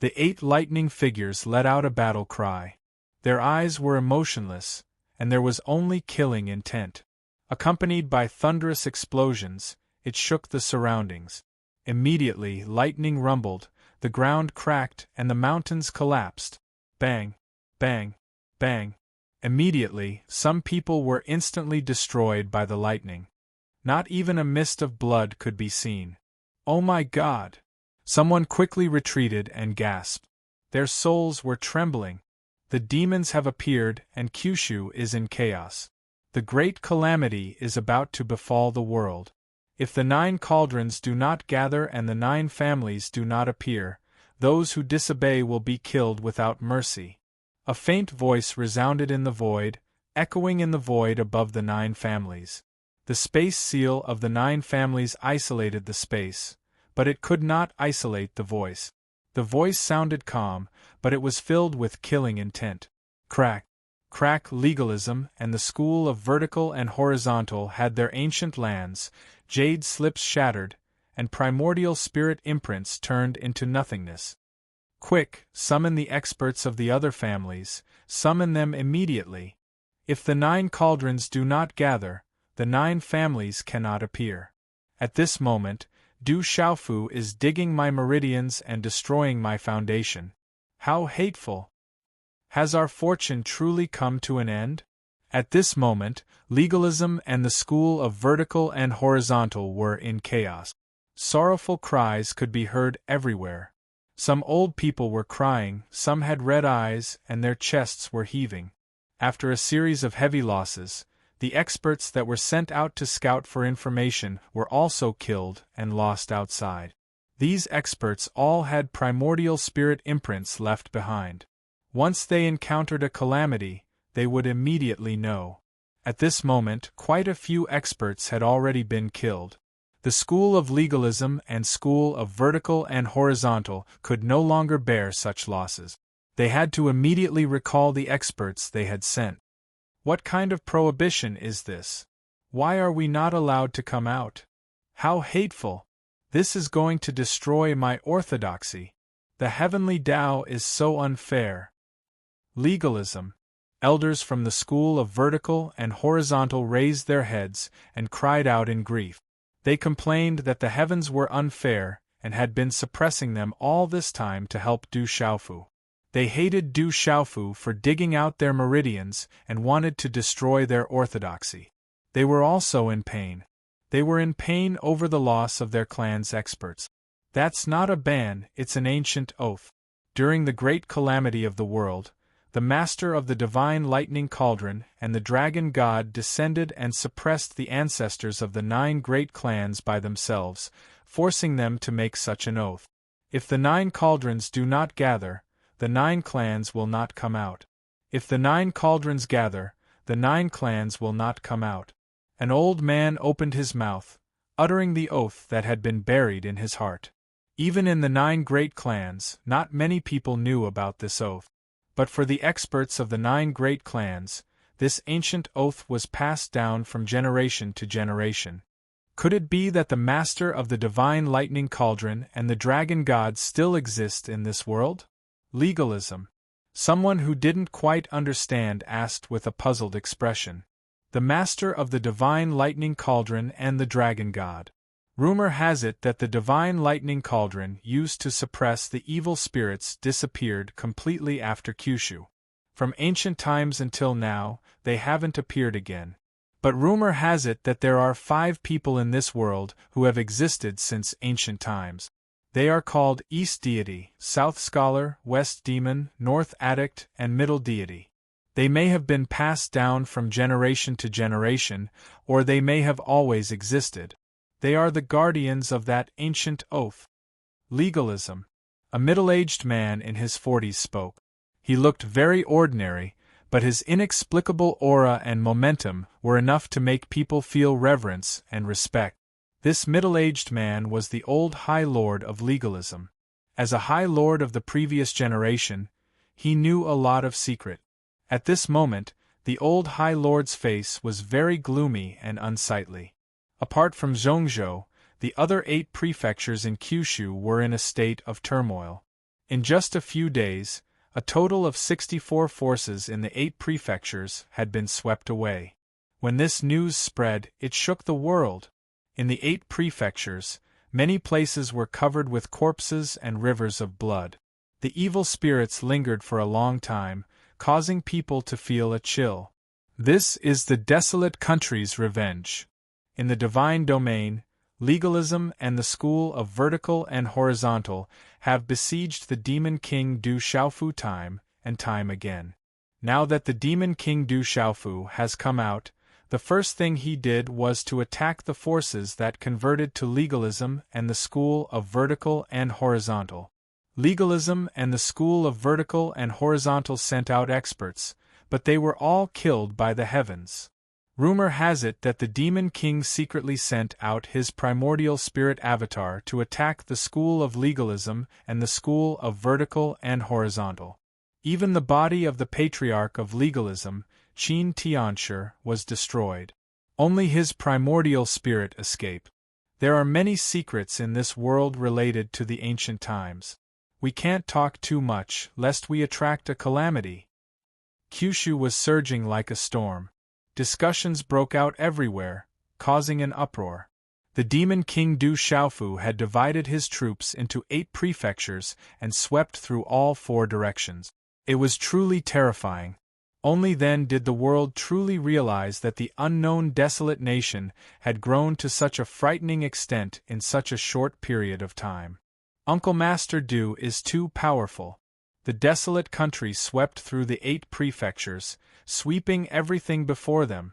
The 8 lightning figures let out a battle cry. Their eyes were emotionless, and there was only killing intent. Accompanied by thunderous explosions, it shook the surroundings. Immediately, lightning rumbled, the ground cracked, and the mountains collapsed. Bang! Bang! Bang! Immediately, some people were instantly destroyed by the lightning. Not even a mist of blood could be seen. Oh my God! Someone quickly retreated and gasped. Their souls were trembling. The demons have appeared and Kyushu is in chaos. The great calamity is about to befall the world. If the 9 cauldrons do not gather and the 9 families do not appear, those who disobey will be killed without mercy. A faint voice resounded in the void, echoing in the void above the 9 families. The space seal of the 9 families isolated the space, but it could not isolate the voice. The voice sounded calm, but it was filled with killing intent. Crack! Crack! Legalism and the school of vertical and horizontal had their ancient lands, jade slips shattered, and primordial spirit imprints turned into nothingness. Quick, summon the experts of the other families, summon them immediately. If the 9 cauldrons do not gather, the 9 families cannot appear. At this moment, Du Xiaofu is digging my meridians and destroying my foundation. How hateful! Has our fortune truly come to an end? At this moment, legalism and the school of vertical and horizontal were in chaos. Sorrowful cries could be heard everywhere. Some old people were crying, some had red eyes, and their chests were heaving. After a series of heavy losses, the experts that were sent out to scout for information were also killed and lost outside. These experts all had primordial spirit imprints left behind. Once they encountered a calamity, they would immediately know. At this moment, quite a few experts had already been killed. The school of legalism and school of vertical and horizontal could no longer bear such losses. They had to immediately recall the experts they had sent. What kind of prohibition is this? Why are we not allowed to come out? How hateful! This is going to destroy my orthodoxy. The heavenly Tao is so unfair. Legalism. Elders from the school of vertical and horizontal raised their heads and cried out in grief. They complained that the heavens were unfair and had been suppressing them all this time to help Du Xiaofu. They hated Du Xiaofu for digging out their meridians and wanted to destroy their orthodoxy. They were also in pain. They were in pain over the loss of their clan's experts. That's not a ban, it's an ancient oath. During the great calamity of the world, the master of the divine lightning cauldron and the dragon god descended and suppressed the ancestors of the 9 great clans by themselves, forcing them to make such an oath. If the 9 cauldrons do not gather, the 9 clans will not come out. If the 9 cauldrons gather, the 9 clans will not come out. An old man opened his mouth, uttering the oath that had been buried in his heart. Even in the 9 great clans, not many people knew about this oath. But for the experts of the 9 great clans, this ancient oath was passed down from generation to generation. Could it be that the master of the divine lightning cauldron and the dragon god still exist in this world? Legalism. Someone who didn't quite understand asked with a puzzled expression. The master of the divine lightning cauldron and the dragon god. Rumor has it that the divine lightning cauldron used to suppress the evil spirits disappeared completely after Kyushu. From ancient times until now, they haven't appeared again. But rumor has it that there are 5 people in this world who have existed since ancient times. They are called East Deity, South Scholar, West Demon, North Addict, and Middle Deity. They may have been passed down from generation to generation, or they may have always existed. They are the guardians of that ancient oath. Legalism. A middle-aged man in his 40s spoke. He looked very ordinary, but his inexplicable aura and momentum were enough to make people feel reverence and respect. This middle-aged man was the old High Lord of legalism. As a High Lord of the previous generation, he knew a lot of secret. At this moment, the old High Lord's face was very gloomy and unsightly. Apart from Zhongzhou, the other 8 prefectures in Kyushu were in a state of turmoil. In just a few days, a total of 64 forces in the 8 prefectures had been swept away. When this news spread, it shook the world. In the 8 prefectures, many places were covered with corpses and rivers of blood. The evil spirits lingered for a long time, causing people to feel a chill. This is the desolate country's revenge. In the divine domain, legalism and the school of vertical and horizontal have besieged the demon king Du Xiaofu time and time again. Now that the demon king Du Xiaofu has come out, the first thing he did was to attack the forces that converted to legalism and the school of vertical and horizontal. Legalism and the school of vertical and horizontal sent out experts, but they were all killed by the heavens. Rumor has it that the Demon King secretly sent out his primordial spirit avatar to attack the school of legalism and the school of vertical and horizontal. Even the body of the patriarch of legalism, Qin Tianshi, was destroyed. Only his primordial spirit escaped. There are many secrets in this world related to the ancient times. We can't talk too much, lest we attract a calamity. Kyushu was surging like a storm. Discussions broke out everywhere, causing an uproar. The demon king Du Xiaofu had divided his troops into 8 prefectures and swept through all 4 directions. It was truly terrifying. Only then did the world truly realize that the unknown desolate nation had grown to such a frightening extent in such a short period of time. Uncle Master Du is too powerful. The desolate country swept through the 8 prefectures, sweeping everything before them.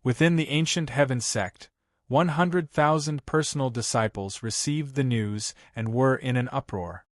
Within the ancient heaven sect, 100,000 personal disciples received the news and were in an uproar.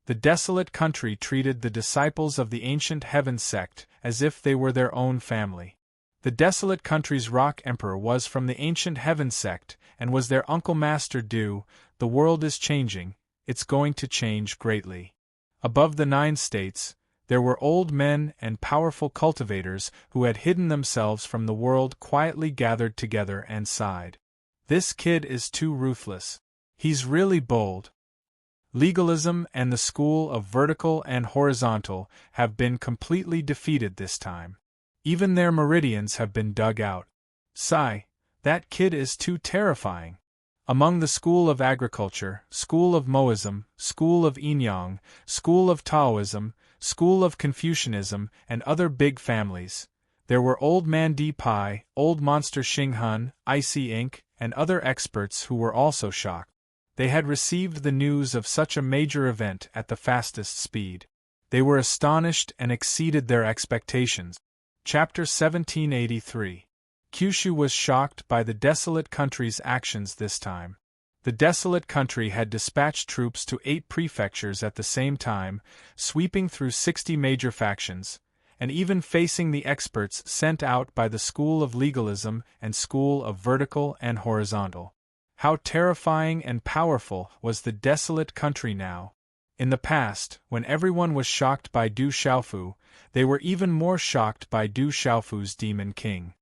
The desolate country treated the disciples of the ancient heaven sect as if they were their own family. The desolate country's rock emperor was from the ancient heaven sect and was their Uncle Master Du. The world is changing, it's going to change greatly. Above the 9 states, there were old men and powerful cultivators who had hidden themselves from the world, quietly gathered together and sighed. This kid is too ruthless. He's really bold. Legalism and the school of vertical and horizontal have been completely defeated this time. Even their meridians have been dug out. Sigh, that kid is too terrifying. Among the school of agriculture, school of Moism, school of Yinyang, school of Taoism, school of Confucianism, and other big families, there were Old Man Di Pai, Old Monster Xing Hun, Icy Ink, and other experts who were also shocked. They had received the news of such a major event at the fastest speed. They were astonished and exceeded their expectations. Chapter 1783. Kyushu was shocked by the desolate country's actions this time. The desolate country had dispatched troops to 8 prefectures at the same time, sweeping through 60 major factions, and even facing the experts sent out by the school of legalism and school of vertical and horizontal. How terrifying and powerful was the desolate country now. In the past, when everyone was shocked by Du Xiaofu, they were even more shocked by Du Xiaofu's demon king.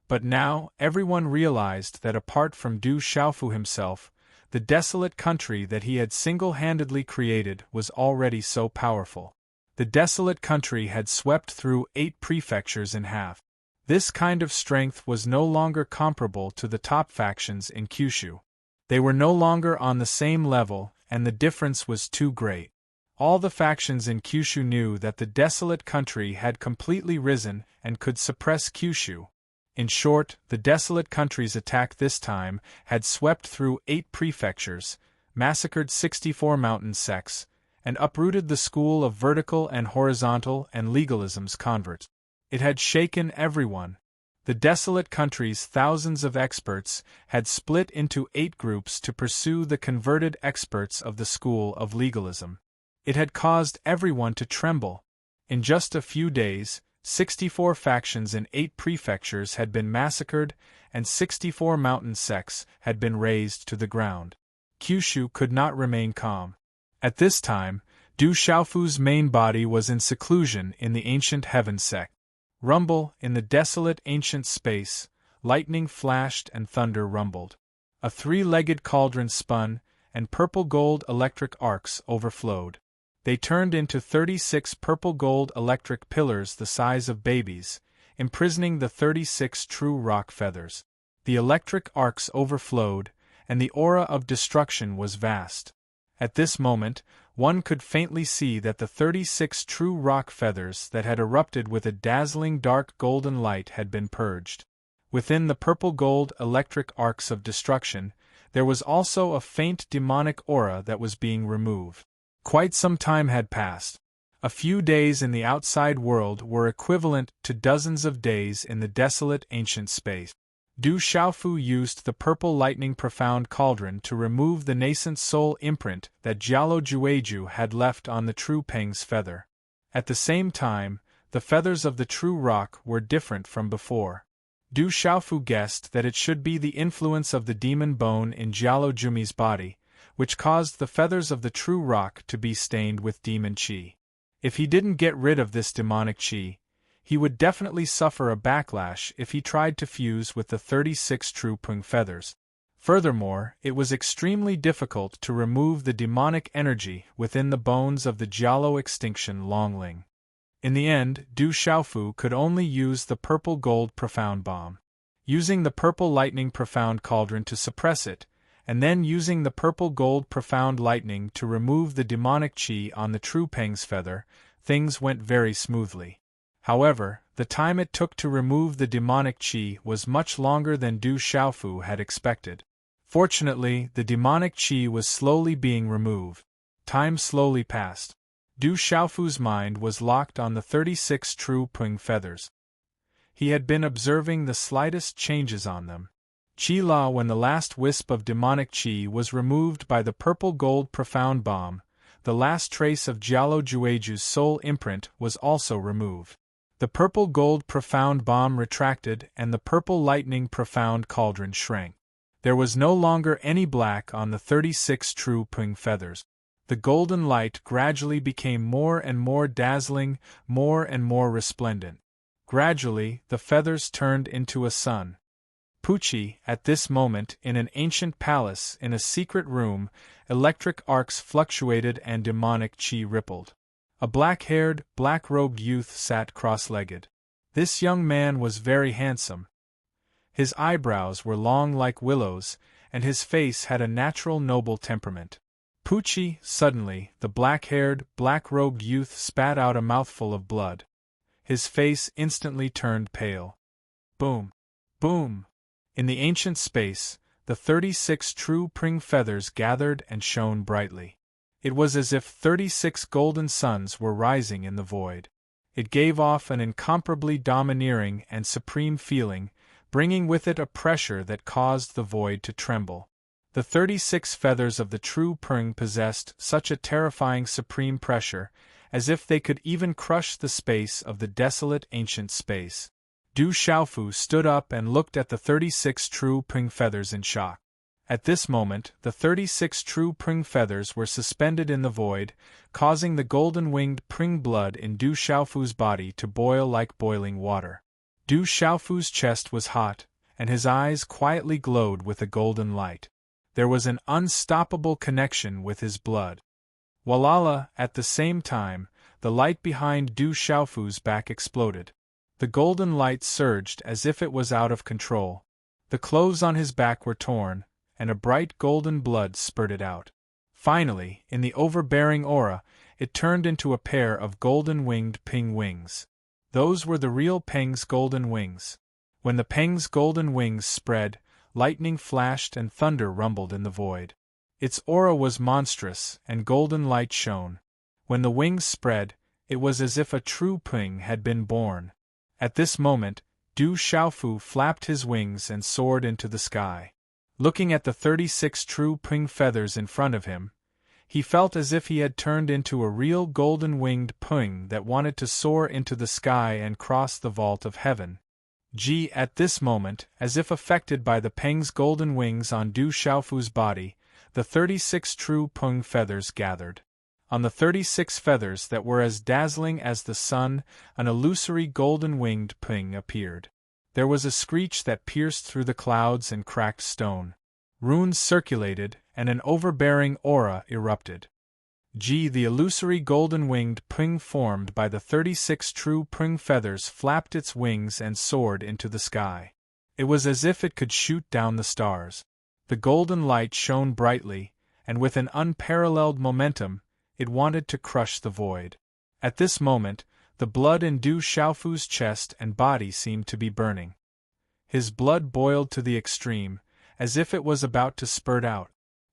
But now, everyone realized that apart from Du Xiaofu himself, the desolate country that he had single-handedly created was already so powerful. The desolate country had swept through 8 prefectures in half. This kind of strength was no longer comparable to the top factions in Kyushu. They were no longer on the same level, and the difference was too great. All the factions in Kyushu knew that the desolate country had completely risen and could suppress Kyushu. In short, the desolate country's attack this time had swept through 8 prefectures, massacred 64 mountain sects, and uprooted the school of vertical and horizontal and legalism's converts. It had shaken everyone. The desolate country's thousands of experts had split into 8 groups to pursue the converted experts of the school of legalism. It had caused everyone to tremble. In just a few days, 64 factions in 8 prefectures had been massacred, and 64 mountain sects had been razed to the ground. Kyushu could not remain calm. At this time, Du Xiaofu's main body was in seclusion in the ancient heaven sect. Rumble, in the desolate ancient space, lightning flashed and thunder rumbled. A 3-legged cauldron spun, and purple-gold electric arcs overflowed. They turned into 36 purple-gold electric pillars the size of babies, imprisoning the 36 true rock feathers. The electric arcs overflowed, and the aura of destruction was vast. At this moment, one could faintly see that the 36 true rock feathers that had erupted with a dazzling dark golden light had been purged. Within the purple-gold electric arcs of destruction, there was also a faint demonic aura that was being removed. Quite some time had passed. A few days in the outside world were equivalent to dozens of days in the desolate ancient space. Du Xiaofu used the purple lightning profound cauldron to remove the nascent soul imprint that Jialo Jueju had left on the true Peng's feather. At the same time, the feathers of the true rock were different from before. Du Xiaofu guessed that it should be the influence of the demon bone in Jialo Jumi's body, which caused the feathers of the true rock to be stained with demon qi. If he didn't get rid of this demonic qi, he would definitely suffer a backlash if he tried to fuse with the 36 true Peng feathers. Furthermore, it was extremely difficult to remove the demonic energy within the bones of the Jialo extinction longling. In the end, Du Xiaofu could only use the purple gold profound bomb. Using the purple lightning profound cauldron to suppress it, and then using the purple gold profound lightning to remove the demonic qi on the true Peng's feather, things went very smoothly. However, the time it took to remove the demonic qi was much longer than Du Xiaofu had expected. Fortunately, the demonic qi was slowly being removed. Time slowly passed. Du Xiaofu's mind was locked on the 36 true Peng feathers. He had been observing the slightest changes on them. Qi La, when the last wisp of demonic qi was removed by the purple gold profound bomb, the last trace of Jialo Jueju's soul imprint was also removed. The purple gold profound bomb retracted and the purple lightning profound cauldron shrank. There was no longer any black on the 36 true Peng feathers. The golden light gradually became more and more dazzling, more and more resplendent. Gradually, the feathers turned into a sun. Pucci, at this moment, in an ancient palace in a secret room, electric arcs fluctuated and demonic qi rippled. A black-haired, black-robed youth sat cross-legged. This young man was very handsome. His eyebrows were long like willows, and his face had a natural noble temperament. Pucci, suddenly, the black-haired, black-robed youth spat out a mouthful of blood. His face instantly turned pale. Boom! Boom! In the ancient space, the 36 true Peng feathers gathered and shone brightly. It was as if 36 golden suns were rising in the void. It gave off an incomparably domineering and supreme feeling, bringing with it a pressure that caused the void to tremble. The 36 feathers of the true Peng possessed such a terrifying supreme pressure, as if they could even crush the space of the desolate ancient space. Du Xiaofu stood up and looked at the 36 true Peng feathers in shock. At this moment, the 36 true Peng feathers were suspended in the void, causing the golden-winged Peng blood in Du Xiaofu's body to boil like boiling water. Du Xiaofu's chest was hot, and his eyes quietly glowed with a golden light. There was an unstoppable connection with his blood. Walala, at the same time, the light behind Du Xiaofu's back exploded. The golden light surged as if it was out of control. The clothes on his back were torn, and a bright golden blood spurted out. Finally, in the overbearing aura, it turned into a pair of golden-winged Peng wings. Those were the real Peng's golden wings. When the Peng's golden wings spread, lightning flashed and thunder rumbled in the void. Its aura was monstrous, and golden light shone. When the wings spread, it was as if a true Peng had been born. At this moment, Du Xiaofu flapped his wings and soared into the sky. Looking at the 36 true Peng feathers in front of him, he felt as if he had turned into a real golden-winged Peng that wanted to soar into the sky and cross the vault of heaven. At this moment, as if affected by the Peng's golden wings on Du Xiaofu's body, the 36 true Peng feathers gathered. On the 36 feathers that were as dazzling as the sun, an illusory golden-winged Peng appeared. There was a screech that pierced through the clouds and cracked stone. Runes circulated, and an overbearing aura erupted. The illusory golden-winged Peng formed by the 36 true Peng feathers flapped its wings and soared into the sky. It was as if it could shoot down the stars. The golden light shone brightly, and with an unparalleled momentum, it wanted to crush the void. At this moment, the blood in Du Xiaofu's chest and body seemed to be burning. His blood boiled to the extreme, as if it was about to spurt out.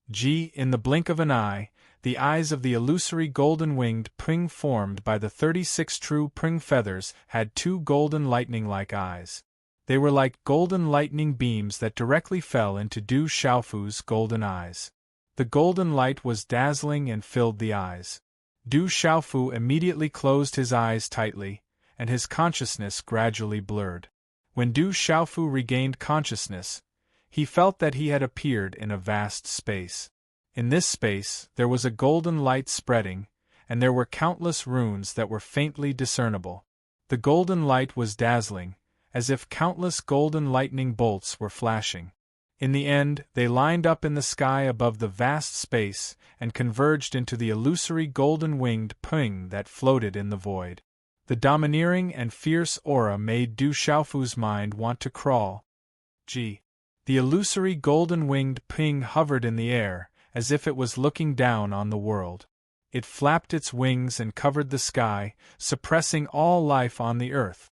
In the blink of an eye, the eyes of the illusory golden-winged Peng formed by the 36 true Peng feathers had two golden lightning-like eyes. They were like golden lightning beams that directly fell into Du Xiaofu's golden eyes. The golden light was dazzling and filled the eyes. Du Xiaofu immediately closed his eyes tightly, and his consciousness gradually blurred. When Du Xiaofu regained consciousness, he felt that he had appeared in a vast space. In this space, there was a golden light spreading, and there were countless runes that were faintly discernible. The golden light was dazzling, as if countless golden lightning bolts were flashing. In the end, they lined up in the sky above the vast space and converged into the illusory golden-winged ping that floated in the void. The domineering and fierce aura made Du Xiaofu's mind want to crawl. The illusory golden-winged ping hovered in the air, as if it was looking down on the world. It flapped its wings and covered the sky, suppressing all life on the earth.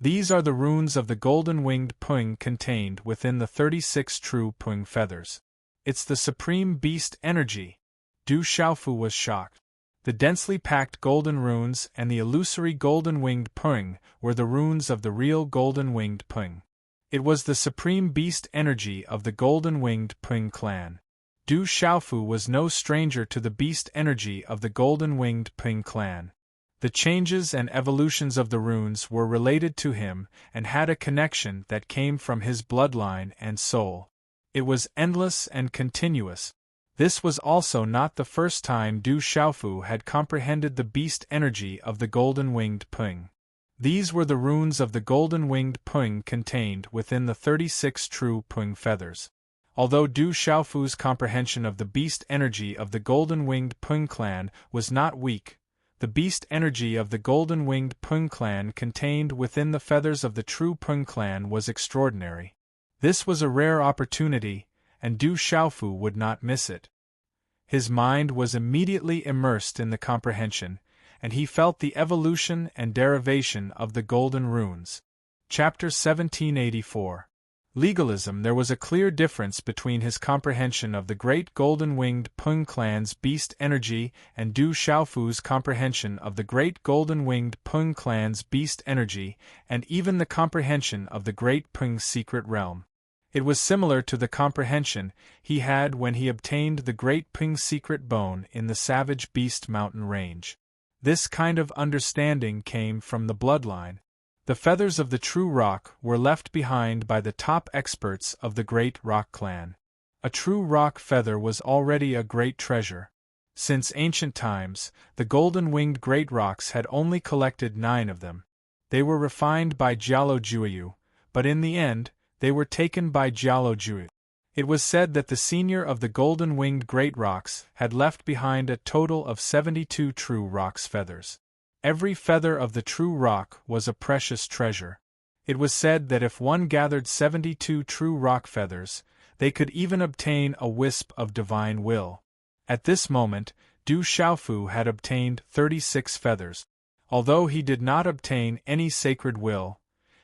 These are the runes of the golden-winged ping contained within the 36 true ping feathers. It's the supreme beast energy. Du Xiaofu was shocked. The densely packed golden runes and the illusory golden-winged ping were the runes of the real golden-winged ping. It was the supreme beast energy of the golden-winged ping clan. Du Xiaofu was no stranger to the beast energy of the golden-winged ping clan. The changes and evolutions of the runes were related to him and had a connection that came from his bloodline and soul. It was endless and continuous. This was also not the first time Du Xiaofu had comprehended the beast energy of the golden-winged ping. These were the runes of the golden-winged ping contained within the 36 true ping feathers. Although Du Xiaofu's comprehension of the beast energy of the golden-winged ping clan was not weak, the beast energy of the golden-winged ping clan contained within the feathers of the true ping clan was extraordinary. This was a rare opportunity, and Du Xiaofu would not miss it. His mind was immediately immersed in the comprehension, and he felt the evolution and derivation of the golden runes. Chapter 1784. Legalism. There was a clear difference between his comprehension of the great golden-winged ping clan's beast energy and Du Xiaofu's comprehension of the great golden-winged ping clan's beast energy, and even the comprehension of the great ping's secret realm. It was similar to the comprehension he had when he obtained the great ping's secret bone in the savage beast mountain range. This kind of understanding came from the bloodline. The feathers of the true rock were left behind by the top experts of the great rock clan. A true rock feather was already a great treasure. Since ancient times, the golden-winged great rocks had only collected 9 of them. They were refined by Jialo Juyu, but in the end, they were taken by Jialo Juyu. It was said that the senior of the golden-winged great rocks had left behind a total of 72 true rock's feathers. Every feather of the true rock was a precious treasure. It was said that if one gathered 72 true rock feathers, they could even obtain a wisp of divine will. At this moment, Du Xiaofu had obtained 36 feathers. Although he did not obtain any sacred will,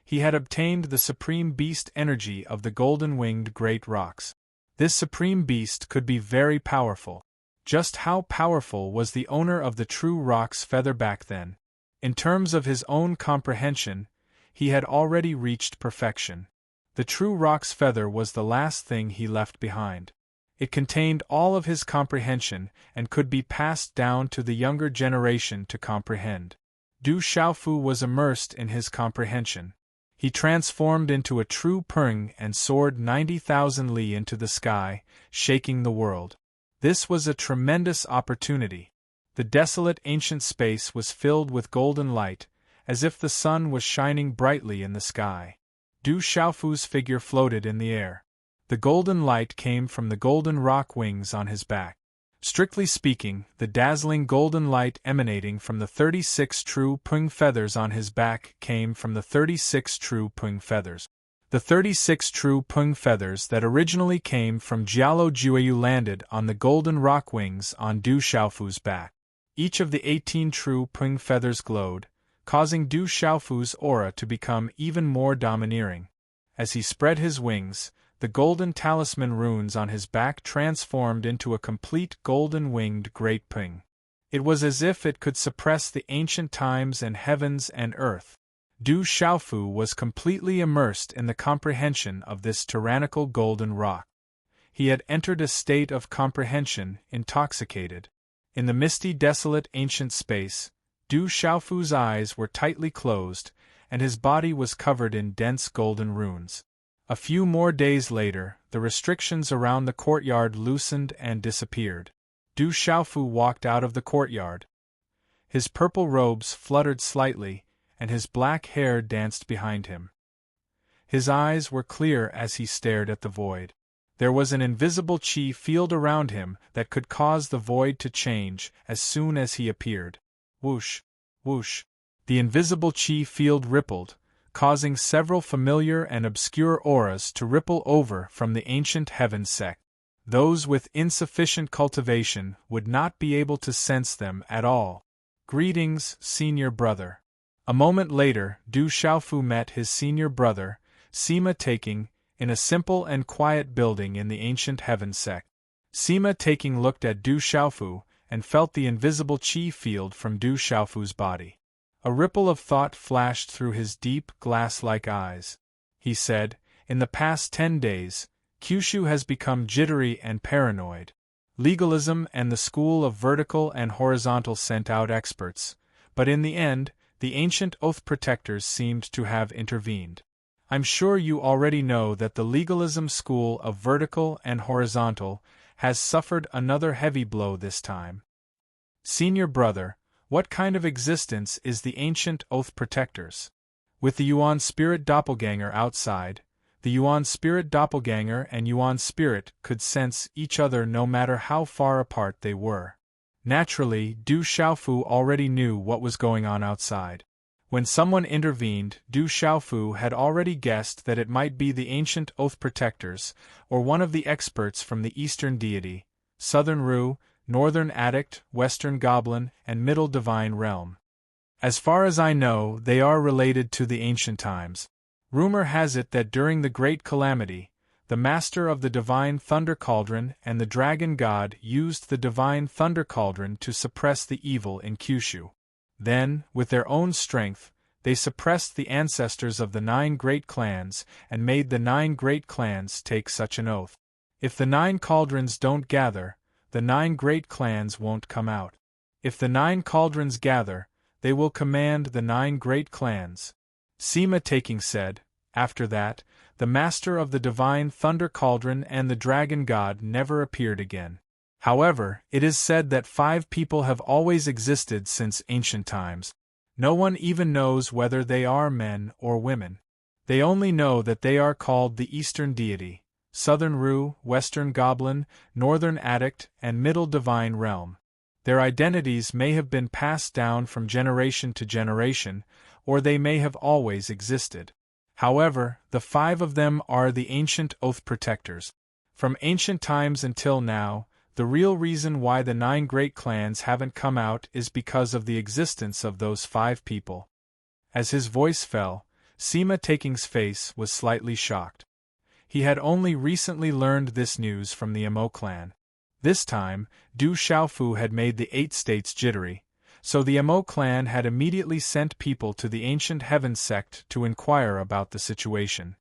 he had obtained the supreme beast energy of the golden-winged great rocks. This supreme beast could be very powerful. Just how powerful was the owner of the true rock's feather back then? In terms of his own comprehension, he had already reached perfection. The true rock's feather was the last thing he left behind. It contained all of his comprehension and could be passed down to the younger generation to comprehend. Du Xiaofu was immersed in his comprehension. He transformed into a true ping and soared 90,000 li into the sky, shaking the world. This was a tremendous opportunity. The desolate ancient space was filled with golden light, as if the sun was shining brightly in the sky. Du Xiaofu's figure floated in the air. The golden light came from the golden rock wings on his back. Strictly speaking, the dazzling golden light emanating from the 36 true ping feathers on his back came from the 36 true ping feathers. The 36 true ping feathers that originally came from Jialo Juyu landed on the golden rock wings on Du Xiaofu's back. Each of the 18 true ping feathers glowed, causing Du Xiaofu's aura to become even more domineering. As he spread his wings, the golden talisman runes on his back transformed into a complete golden-winged great ping. It was as if it could suppress the ancient times and heavens and earth. Du Xiaofu was completely immersed in the comprehension of this tyrannical golden rock. He had entered a state of comprehension, intoxicated. In the misty, desolate ancient space, Du Xiaofu's eyes were tightly closed, and his body was covered in dense golden runes. A few more days later, the restrictions around the courtyard loosened and disappeared. Du Xiaofu walked out of the courtyard. His purple robes fluttered slightly, and his black hair danced behind him. His eyes were clear as he stared at the void. There was an invisible chi field around him that could cause the void to change as soon as he appeared. Whoosh, whoosh. The invisible chi field rippled, causing several familiar and obscure auras to ripple over from the ancient heaven sect. Those with insufficient cultivation would not be able to sense them at all. Greetings, senior brother. A moment later, Du Xiaofu met his senior brother, Sima Taking, in a simple and quiet building in the ancient heaven sect. Sima Taking looked at Du Xiaofu and felt the invisible chi field from Du Xiaofu's body. A ripple of thought flashed through his deep, glass-like eyes. He said, "In the past 10 days, Kyushu has become jittery and paranoid. Legalism and the school of vertical and horizontal sent out experts, but in the end, the ancient oath protectors seemed to have intervened. I'm sure you already know that the legalism school of vertical and horizontal has suffered another heavy blow this time. Senior brother, what kind of existence is the ancient oath protectors?" With the Yuan spirit doppelganger outside, the Yuan spirit doppelganger and Yuan spirit could sense each other no matter how far apart they were. Naturally, Du Xiaofu already knew what was going on outside. When someone intervened, Du Xiaofu had already guessed that it might be the ancient oath protectors, or one of the experts from the eastern deity, southern Ru, northern addict, western goblin, and middle divine realm. As far as I know, they are related to the ancient times. Rumor has it that during the Great Calamity, the master of the divine thunder cauldron and the dragon god used the divine thunder cauldron to suppress the evil in Kyushu. Then, with their own strength, they suppressed the ancestors of the 9 great clans and made the 9 great clans take such an oath. If the 9 cauldrons don't gather, the 9 great clans won't come out. If the 9 cauldrons gather, they will command the 9 great clans. Sima Taking said. After that, the master of the divine thunder cauldron and the dragon god never appeared again. However, it is said that 5 people have always existed since ancient times. No one even knows whether they are men or women. They only know that they are called the Eastern Deity, Southern Ru, Western Goblin, Northern Addict, and Middle Divine Realm. Their identities may have been passed down from generation to generation, or they may have always existed. However, the 5 of them are the ancient oath protectors. From ancient times until now, the real reason why the 9 great clans haven't come out is because of the existence of those 5 people. As his voice fell, Sima Taking's face was slightly shocked. He had only recently learned this news from the Emo clan. This time, Du Xiaofu had made the 8 states jittery, so the Emo clan had immediately sent people to the ancient heaven sect to inquire about the situation.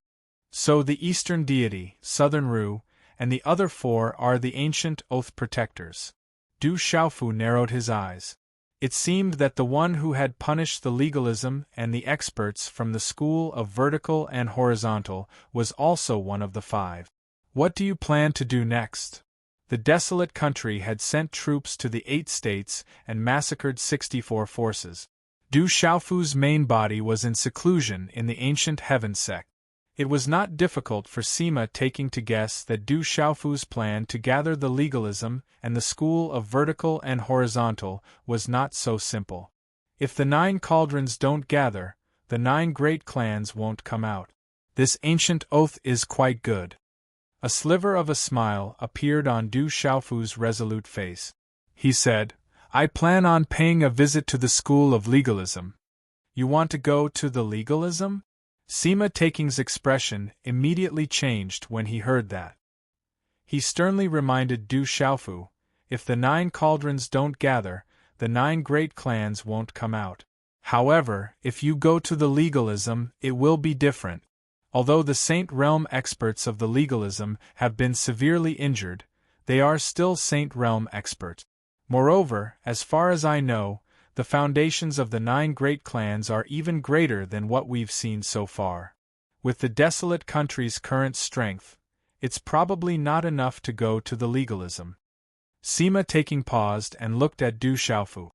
So the Eastern Deity, Southern Ru, and the other 4 are the ancient oath protectors. Du Xiaofu narrowed his eyes. It seemed that the one who had punished the legalism and the experts from the school of vertical and horizontal was also one of the 5. What do you plan to do next? The desolate country had sent troops to the 8 states and massacred 64 forces. Du Xiaofu's main body was in seclusion in the ancient heaven sect. It was not difficult for Sima Taking to guess that Du Xiaofu's plan to gather the legalism and the school of vertical and horizontal was not so simple. If the 9 cauldrons don't gather, the 9 great clans won't come out. This ancient oath is quite good. A sliver of a smile appeared on Du Xiaofu's resolute face. He said, "I plan on paying a visit to the school of legalism." You want to go to the legalism? Sima Taking's expression immediately changed when he heard that. He sternly reminded Du Xiaofu, if the 9 cauldrons don't gather, the 9 great clans won't come out. However, if you go to the legalism, it will be different. Although the Saint Realm experts of the legalism have been severely injured, they are still Saint Realm experts. Moreover, as far as I know, the foundations of the 9 great clans are even greater than what we've seen so far. With the desolate country's current strength, it's probably not enough to go to the legalism. Sima Taking paused and looked at Du Xiaofu.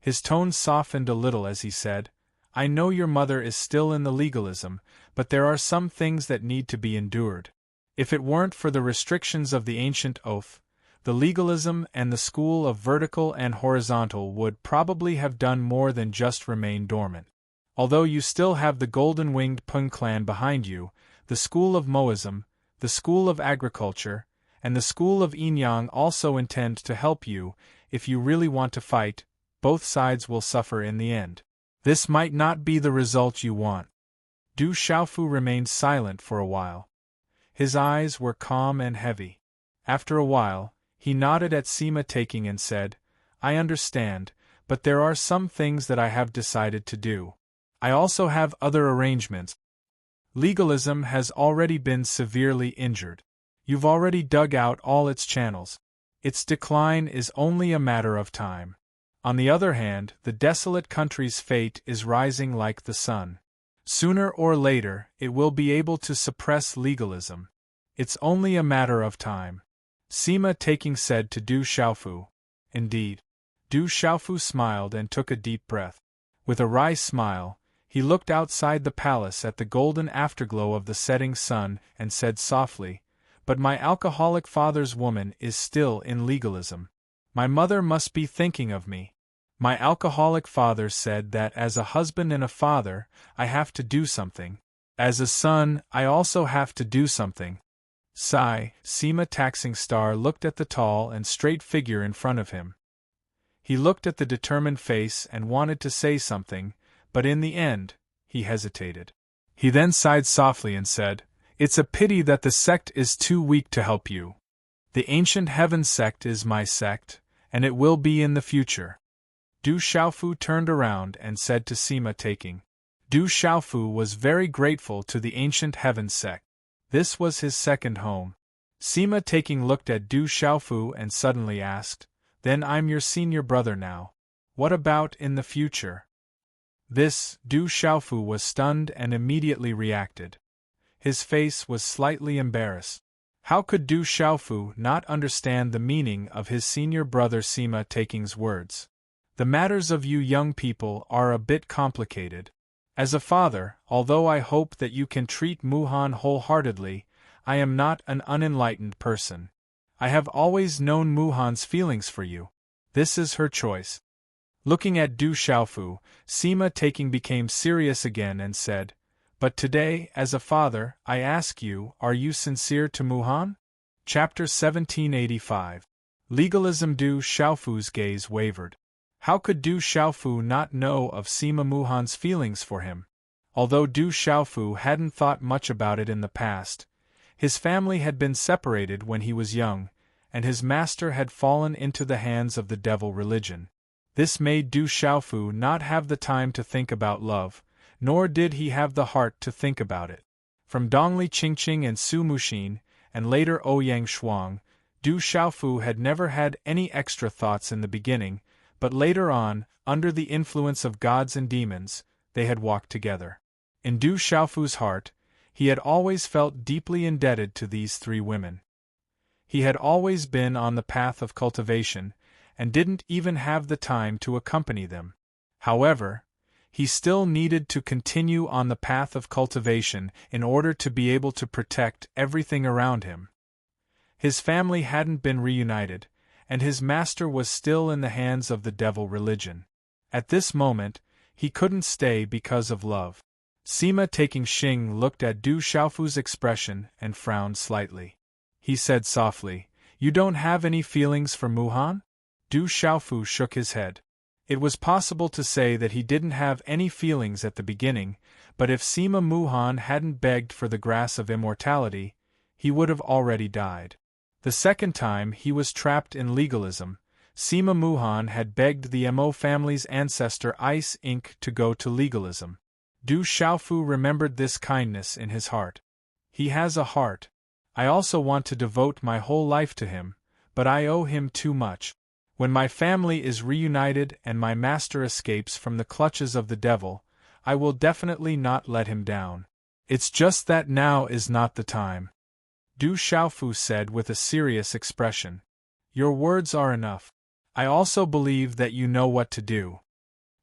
His tone softened a little as he said, "I know your mother is still in the legalism, but there are some things that need to be endured. If it weren't for the restrictions of the ancient oath, the legalism and the school of vertical and horizontal would probably have done more than just remain dormant. Although you still have the golden-winged Pung clan behind you, the school of Moism, the school of agriculture, and the school of Inyang also intend to help you. If you really want to fight, both sides will suffer in the end. This might not be the result you want. Du Xiaofu remained silent for a while. His eyes were calm and heavy. After a while, he nodded at Sima Taking and said, I understand, but there are some things that I have decided to do. I also have other arrangements. Legalism has already been severely injured. You've already dug out all its channels. Its decline is only a matter of time. On the other hand, the desolate country's fate is rising like the sun. Sooner or later, it will be able to suppress legalism. It's only a matter of time. Sima Taking said to Du Xiaofu. Indeed. Du Xiaofu smiled and took a deep breath. With a wry smile, he looked outside the palace at the golden afterglow of the setting sun and said softly, But my alcoholic father's woman is still in legalism. My mother must be thinking of me. My alcoholic father said that as a husband and a father, I have to do something. As a son, I also have to do something. Sigh, Sima Taxing Star looked at the tall and straight figure in front of him. He looked at the determined face and wanted to say something, but in the end, he hesitated. He then sighed softly and said, It's a pity that the sect is too weak to help you. The ancient heaven sect is my sect, and it will be in the future. Du Xiaofu turned around and said to Sima Taking. Du Xiaofu was very grateful to the ancient heaven sect. This was his second home. Sima Taking looked at Du Xiaofu and suddenly asked, Then I'm your senior brother now. What about in the future? This, Du Xiaofu was stunned and immediately reacted. His face was slightly embarrassed. How could Du Xiaofu not understand the meaning of his senior brother Sima Taking's words? The matters of you young people are a bit complicated. As a father, although I hope that you can treat Muhan wholeheartedly, I am not an unenlightened person. I have always known Muhan's feelings for you. This is her choice. Looking at Du Xiaofu, Sima Taking became serious again and said, But today, as a father, I ask you, are you sincere to Muhan? Chapter 1785. Legalism. Du Xiaofu's gaze wavered. How could Du Xiaofu not know of Sima Muhan's feelings for him? Although Du Xiaofu hadn't thought much about it in the past, his family had been separated when he was young, and his master had fallen into the hands of the devil religion. This made Du Xiaofu not have the time to think about love, nor did he have the heart to think about it. From Dongli Qingqing and Su Muxin, and later Ouyang Shuang, Du Xiaofu had never had any extra thoughts in the beginning, but later on, under the influence of gods and demons, they had walked together. In Du Xiaofu's heart, he had always felt deeply indebted to these three women. He had always been on the path of cultivation, and didn't even have the time to accompany them. However, he still needed to continue on the path of cultivation in order to be able to protect everything around him. His family hadn't been reunited, and his master was still in the hands of the devil religion. At this moment, he couldn't stay because of love. Sima Taking Xing looked at Du Xiaofu's expression and frowned slightly. He said softly, You don't have any feelings for Muhan? Du Xiaofu shook his head. It was possible to say that he didn't have any feelings at the beginning, but if Sima Muhan hadn't begged for the grass of immortality, he would have already died. The second time he was trapped in legalism, Sima Muhan had begged the Mo family's ancestor Ice Ink to go to legalism. Du Xiaofu remembered this kindness in his heart. He has a heart. I also want to devote my whole life to him, but I owe him too much. When my family is reunited and my master escapes from the clutches of the devil, I will definitely not let him down. It's just that now is not the time. Du Xiaofu said with a serious expression. Your words are enough. I also believe that you know what to do.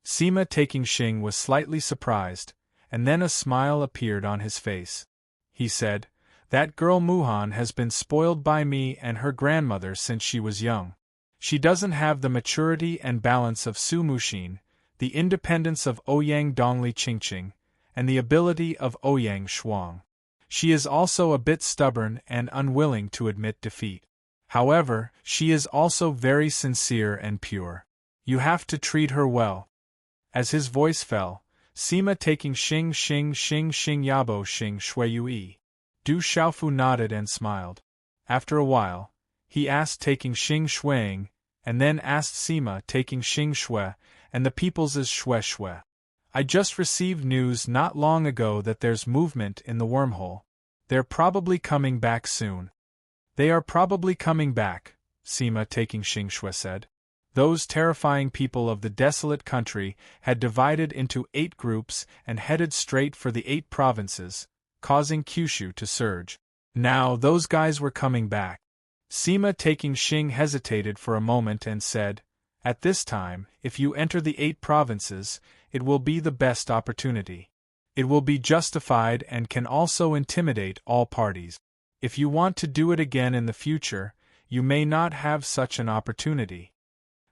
Sima Taking Xing was slightly surprised, and then a smile appeared on his face. He said, That girl Muhan has been spoiled by me and her grandmother since she was young. She doesn't have the maturity and balance of Su Muxin, the independence of Ouyang Dongli Qingqing, and the ability of Ouyang Shuang. She is also a bit stubborn and unwilling to admit defeat. However, she is also very sincere and pure. You have to treat her well. As his voice fell, Sima taking Xing Xing Xing Xing Yabo Xing Shui Yui. Du Xiaofu nodded and smiled. After a while, he asked taking Xing Shuang, and then asked Sima taking Xing Shui, and the people's is Shui Shui. I just received news not long ago that there's movement in the wormhole. They're probably coming back soon. They are probably coming back, Sima taking Xing Shui said. Those terrifying people of the desolate country had divided into 8 groups and headed straight for the 8 provinces, causing Kyushu to surge. Now those guys were coming back. Sima taking Xing hesitated for a moment and said, "At this time, if you enter the 8 provinces, it will be the best opportunity. It will be justified and can also intimidate all parties. If you want to do it again in the future, you may not have such an opportunity."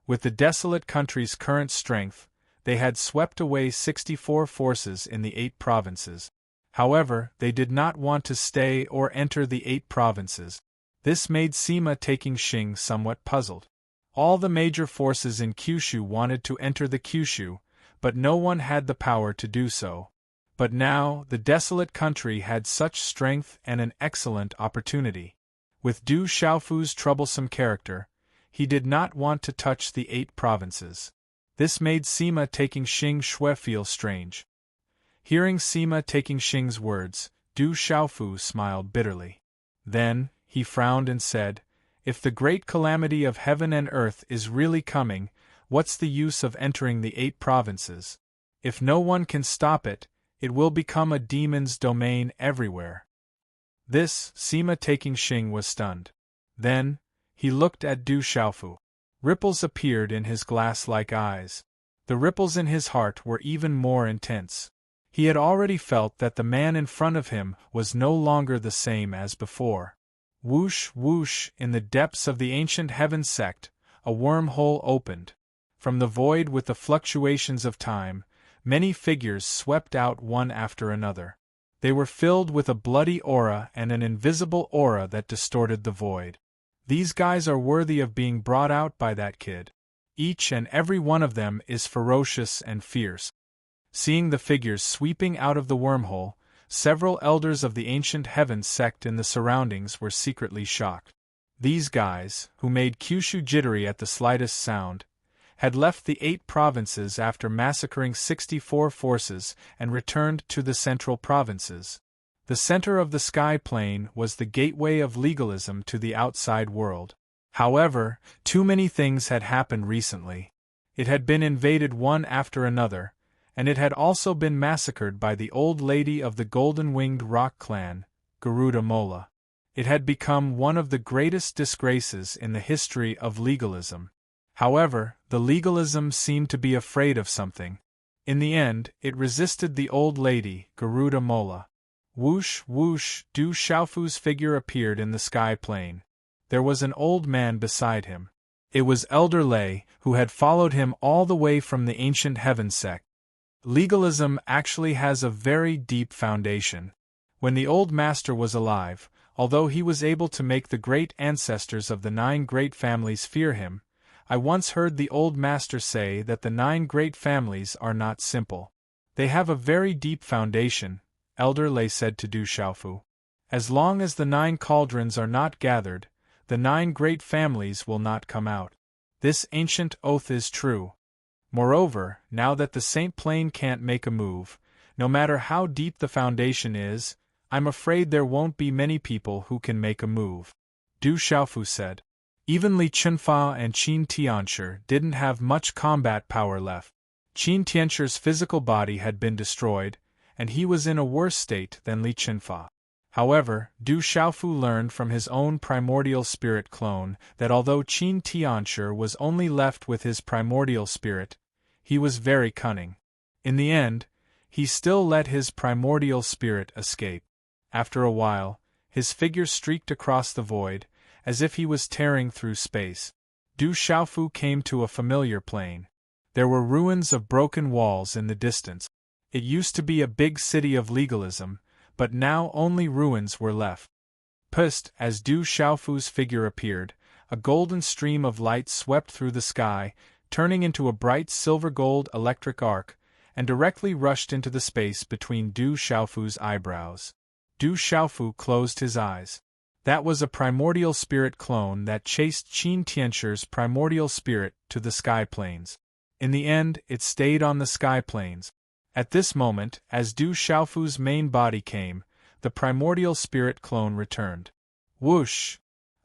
With the desolate country's current strength, they had swept away 64 forces in the 8 provinces. However, they did not want to stay or enter the 8 provinces. This made Sima taking Xing somewhat puzzled. All the major forces in Kyushu wanted to enter the Kyushu, but no one had the power to do so. But now, the desolate country had such strength and an excellent opportunity. With Du Xiaofu's troublesome character, he did not want to touch the 8 provinces. This made Sima taking Xing Shui feel strange. Hearing Sima taking Xing's words, Du Xiaofu smiled bitterly. Then, he frowned and said, "If the great calamity of heaven and earth is really coming, what's the use of entering the 8 provinces? If no one can stop it, it will become a demon's domain everywhere." This, Sima taking Xing was stunned. Then, he looked at Du Xiaofu. Ripples appeared in his glass-like eyes. The ripples in his heart were even more intense. He had already felt that the man in front of him was no longer the same as before. Whoosh, whoosh, in the depths of the ancient heaven sect, a wormhole opened. From the void with the fluctuations of time, many figures swept out one after another. They were filled with a bloody aura and an invisible aura that distorted the void. These guys are worthy of being brought out by that kid. Each and every one of them is ferocious and fierce. Seeing the figures sweeping out of the wormhole, several elders of the ancient heaven sect in the surroundings were secretly shocked. These guys, who made Kyushu jittery at the slightest sound, had left the 8 provinces after massacring 64 forces and returned to the central provinces. The center of the sky plane was the gateway of legalism to the outside world. However, too many things had happened recently. It had been invaded one after another, and it had also been massacred by the old lady of the golden-winged rock clan, Garuda Mola. It had become one of the greatest disgraces in the history of legalism. However, the legalism seemed to be afraid of something. In the end, it resisted the old lady, Garuda Mola. Whoosh, whoosh, Du Xiaofu's figure appeared in the sky plane. There was an old man beside him. It was Elder Lei, who had followed him all the way from the ancient heaven sect. Legalism actually has a very deep foundation. When the old master was alive, although he was able to make the great ancestors of the 9 great families fear him, I once heard the old master say that the 9 great families are not simple. They have a very deep foundation, Elder Lei said to Du Xiaofu. As long as the 9 cauldrons are not gathered, the 9 great families will not come out. This ancient oath is true. Moreover, now that the Saint Plane can't make a move, no matter how deep the foundation is, I'm afraid there won't be many people who can make a move. Du Xiaofu said. Even Li Chunfa and Qin Tianshi didn't have much combat power left. Qin Tianshi's physical body had been destroyed, and he was in a worse state than Li Chunfa. However, Du Xiaofu learned from his own primordial spirit clone that although Qin Tianshi was only left with his primordial spirit, he was very cunning. In the end, he still let his primordial spirit escape. After a while, His figure streaked across the void, as if he was tearing through space. Du Xiaofu came to a familiar plain. There were ruins of broken walls in the distance. It used to be a big city of legalism, but now only ruins were left. Pust, as Du Xiaofu's figure appeared, a golden stream of light swept through the sky, turning into a bright silver-gold electric arc, and directly rushed into the space between Du Xiaofu's eyebrows. Du Xiaofu closed his eyes. That was a primordial spirit clone that chased Qin Tianshur's primordial spirit to the sky plains. In the end, it stayed on the sky plains. At this moment, as Du Xiaofu's main body came, the primordial spirit clone returned. Whoosh!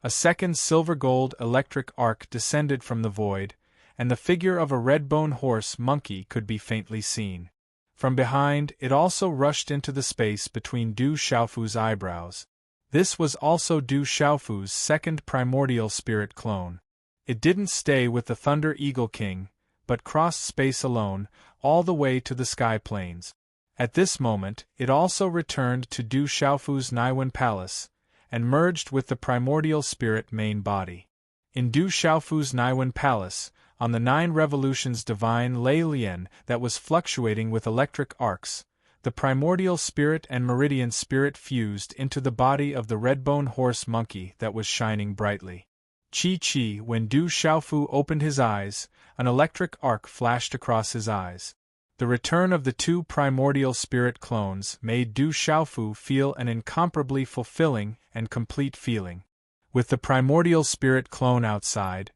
A second silver-gold electric arc descended from the void, and the figure of a red-bone horse monkey could be faintly seen. From behind, it also rushed into the space between Du Xiaofu's eyebrows. This was also Du Xiaofu's second primordial spirit clone. It didn't stay with the Thunder Eagle King, but crossed space alone, all the way to the sky plains. At this moment, it also returned to Du Xiaofu's Naiwen Palace, and merged with the primordial spirit main body. In Du Xiaofu's Naiwen Palace, on the 9 revolutions divine Lei Lian that was fluctuating with electric arcs, the primordial spirit and meridian spirit fused into the body of the red-bone horse monkey that was shining brightly. Chi-chi, when Du Xiaofu opened his eyes, an electric arc flashed across his eyes. The return of the 2 primordial spirit clones made Du Xiaofu feel an incomparably fulfilling and complete feeling. With the primordial spirit clone outside,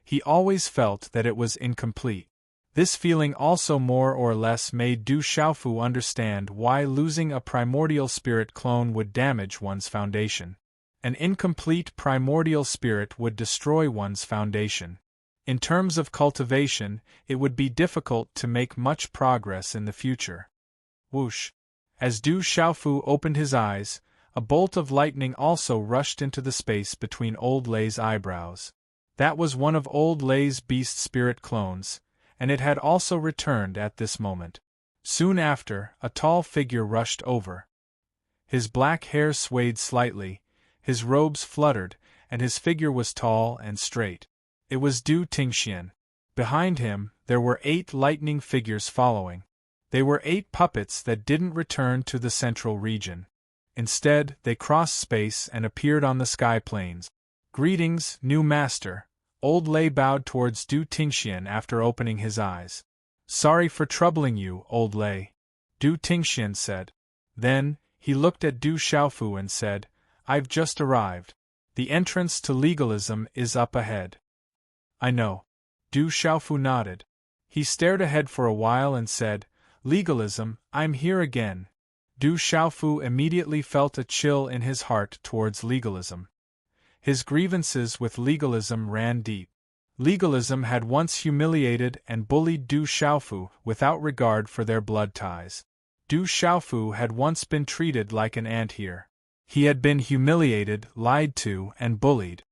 he always felt that it was incomplete. This feeling also more or less made Du Xiaofu understand why losing a primordial spirit clone would damage one's foundation. An incomplete primordial spirit would destroy one's foundation. In terms of cultivation, it would be difficult to make much progress in the future. Whoosh! As Du Xiaofu opened his eyes, a bolt of lightning also rushed into the space between Old Lei's eyebrows. That was one of Old Lei's beast spirit clones, and it had also returned at this moment. Soon after, a tall figure rushed over. His black hair swayed slightly, his robes fluttered, and his figure was tall and straight. It was Du Tingxian. Behind him, there were 8 lightning figures following. They were 8 puppets that didn't return to the central region. Instead, they crossed space and appeared on the sky plains. Greetings, new master. Old Lei bowed towards Du Tingxian after opening his eyes. Sorry for troubling you, Old Lei, Du Tingxian said. Then, he looked at Du Xiaofu and said, I've just arrived. The entrance to legalism is up ahead. I know. Du Xiaofu nodded. He stared ahead for a while and said, Legalism, I'm here again. Du Xiaofu immediately felt a chill in his heart towards legalism. His grievances with legalism ran deep. Legalism had once humiliated and bullied Du Xiaofu without regard for their blood ties. Du Xiaofu had once been treated like an ant here. He had been humiliated, lied to, and bullied.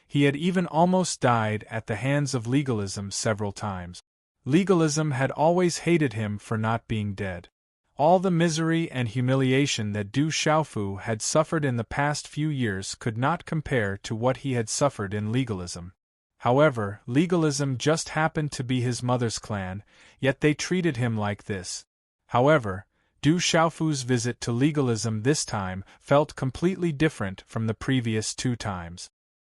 He had even almost died at the hands of legalism several times. Legalism had always hated him for not being dead. All the misery and humiliation that Du Xiaofu had suffered in the past few years could not compare to what he had suffered in legalism. However, legalism just happened to be his mother's clan, yet they treated him like this. However, Du Xiaofu's visit to legalism this time felt completely different from the previous 2 times.